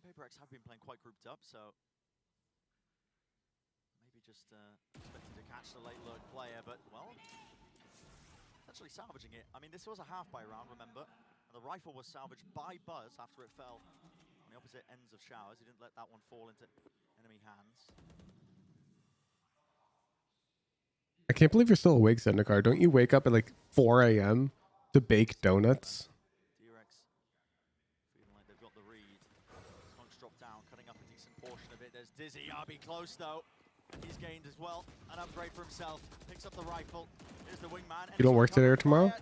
PaperX have been playing quite grouped up, so maybe just expected to catch the late lurk player, but well, essentially salvaging it. I mean, this was a half-buy round, remember? And the rifle was salvaged by Buzz after it fell on the opposite ends of Showers. He didn't let that one fall into enemy hands. I can't believe you're still awake, Zendikar. Don't you wake up at like 4 a.m. to bake donuts? DRX feeling like they've got the read. Skunks drop down, cutting up a decent portion of it. There's Dizzy, RB close though. And he's gained as well. An upgrade for himself. Picks up the rifle. Here's the wingman. You don't work today or tomorrow?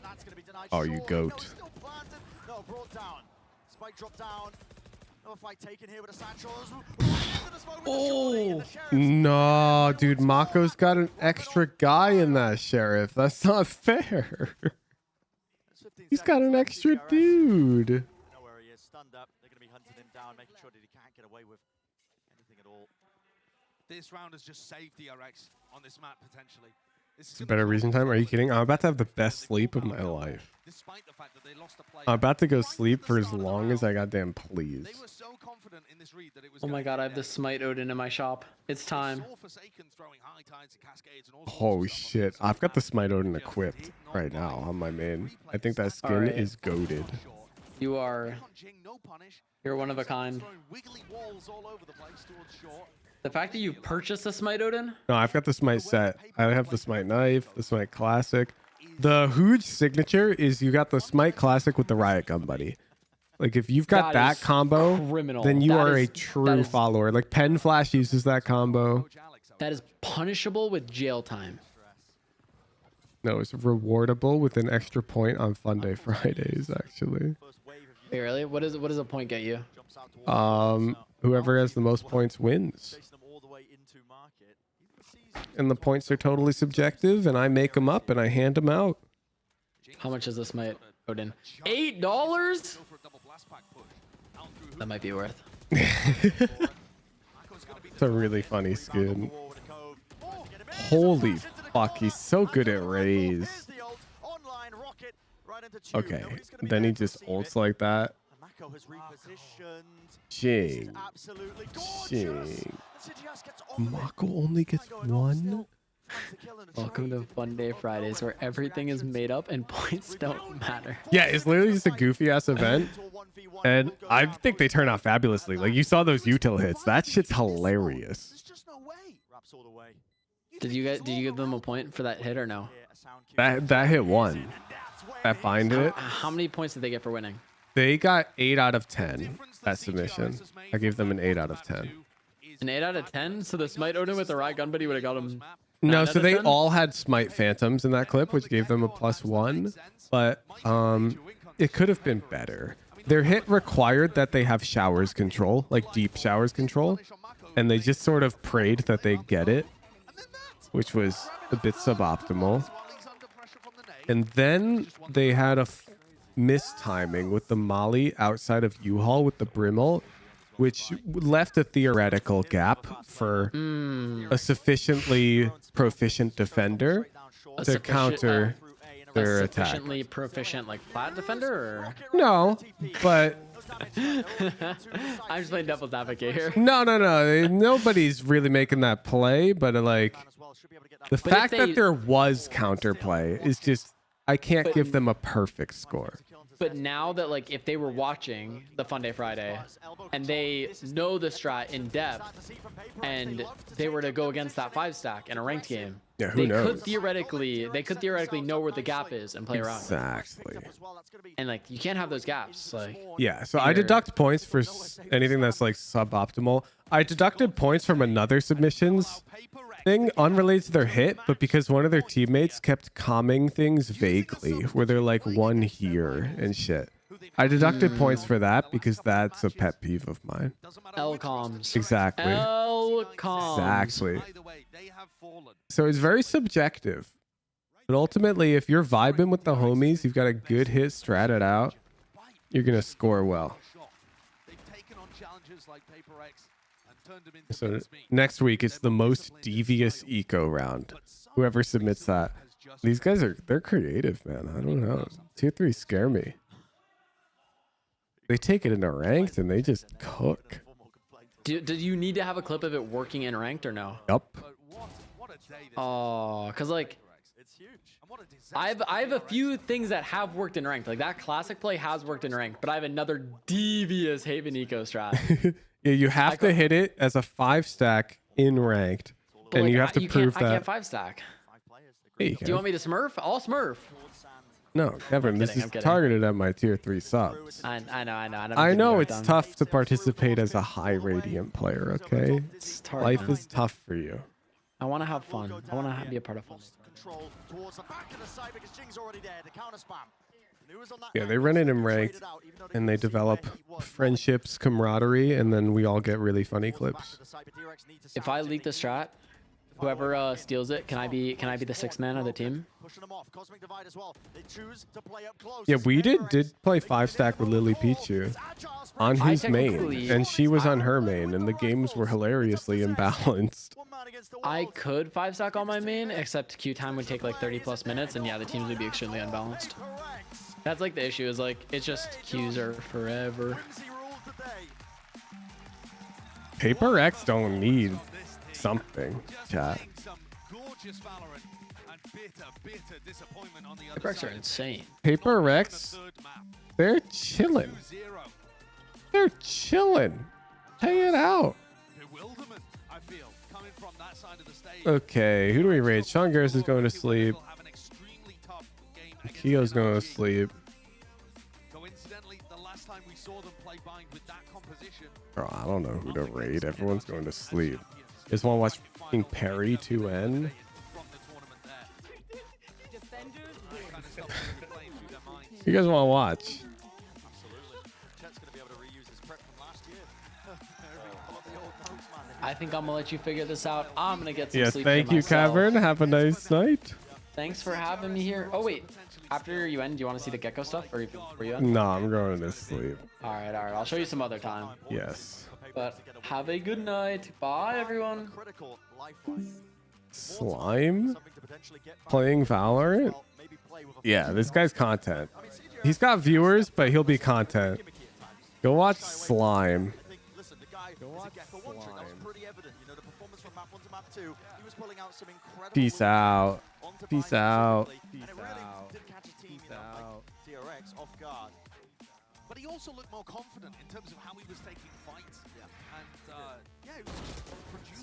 Oh, you goat. No, brought down. Spike dropped down. No fight taken here with a Sancho. Oh no, dude! Mako's got an extra guy in that sheriff. That's not fair. He's got an extra dude. Know where he is. Stunned up. They're going to be hunting him down, making sure that he can't get away with anything at all. This round has just saved DRX on this map potentially. It's a better reason time. Are you kidding? I'm about to have the best sleep of my life. Despite the fact that they lost a player. I'm about to go sleep for as long as I goddamn please. They were so confident in this read that it was Oh my god, I have the Smite Odin in my shop. It's time. Oh shit, I've got the Smite Odin equipped right now on my main. I think that skin is goated. You are... You're one of a kind. The fact that you purchased a Smite Odin? No, I've got the Smite set. I have the Smite Knife, the Smite Classic. The huge signature is you got the Smite Classic with the Riot Gun Buddy. Like if you've got that combo, then you are a true follower. Like Pen Flash uses that combo. That is punishable with jail time. No, it's rewardable with an extra point on Fun Day Fridays, actually. Wait, really? What does a point get you? Whoever has the most points wins. And the points are totally subjective, and I make them up and I hand them out. How much is this Smite Odin? $8? That might be worth. It's a really funny skin. Holy fuck, he's so good at raise. Okay, then he just ults like that. Jing. Jing. Mako only gets one? Welcome to Fun Day Fridays, where everything is made up and points don't matter. Yeah, it's literally just a goofy ass event. And I think they turn out fabulously. Like you saw those util hits. That shit's hilarious. Did you give them a point for that hit or no? That hit won. That bind hit. How many points did they get for winning? They got 8 out of 10. That submission. I gave them an 8 out of 10. An 8 out of 10? So the Smite Odin with the Riot Gun Buddy would have got him. No, so they all had Smite Phantoms in that clip, which gave them a +1. But it could have been better. Their hit required that they have Showers control, like deep Showers control. And they just sort of prayed that they get it, which was a bit suboptimal. And then they had a mistiming with the molly outside of U-Haul with the Brimble, which left a theoretical gap for a sufficiently proficient defender to counter their attack. Sufficiently proficient, like plat defender, or No, but I'm just playing devil's advocate here. no. Nobody's really making that play, but like the fact that there was counterplay is just I can't give them a perfect score. But now that like if they were watching the Fun Day Friday and they know the strat in depth and they were to go against that 5-stack in a ranked game, yeah, who knows? They could theoretically know where the gap is and play around. Exactly. And like you can't have those gaps. Like yeah, so I deduct points for anything that's like suboptimal. I deducted points from another submissions thing unrelated to their hit, but because one of their teammates kept calming things vaguely, where they're like one here and shit. I deducted points for that because that's a pet peeve of mine. L-coms. Exactly. L-coms. Exactly. So it's very subjective. But ultimately, if you're vibing with the homies, you've got a good hit, strat it out, you're going to score well. So next week, it's the most devious eco round. Whoever submits that. These guys they're creative, man. I don't know. Tier 3 scare me. They take it into ranked and they just cook. Did you need to have a clip of it working in ranked or no? Yup. Oh, because like I have a few things that have worked in ranked. Like that classic play has worked in ranked, but I have another devious Haven eco strat. Yeah, you have to hit it as a 5-stack in ranked, and you have to prove that. I can't 5-stack. Hey, Do you want me to smurf? I'll smurf. No, Kevin, this is targeted at my tier 3 subs. I know. I know it's tough to participate as a high radiant player, okay? Life is tough for you. I want to have fun. I want to be a part of fun. Yeah, they run it in ranked, and they develop friendships, camaraderie, and then we all get really funny clips. If I leak the strat, whoever steals it, can I be the 6th man of the team? Yeah, we did play 5-stack with Lily Pichu on his main, and she was on her main, and the games were hilariously imbalanced. I could 5-stack on my main, except queue time would take like 30+ minutes, and yeah, the teams would be extremely unbalanced. That's like the issue, is like it's just queues are forever. Paper X don't need something, chat. Paper X are insane. Paper X, they're chilling. They're chilling. Hang it out. Okay, who do we rate? Sean Garris is going to sleep. Kio's going to sleep. Oh, I don't know who to raid. Everyone's going to sleep. Just want to watch fucking Perry 2N? You guys want to watch? I think I'm gonna let you figure this out. I'm gonna get some Yes, sleep. thank you, Cavern. Have a nice night. Thanks for having me here. Oh wait, after you end, do you want to see the gecko stuff, or before you end? No, I'm going to sleep. All right. I'll show you some other time. Yes. But have a good night. Bye, everyone. Slime? Playing Valorant? Yeah, this guy's content. He's got viewers, but he'll be content. Go watch Slime. Go watch Slime. Peace out. Peace out. Peace out. Peace out. DRX off guard. But he also looked more confident in terms of how he was taking fights. Yeah. And yeah, he was producing.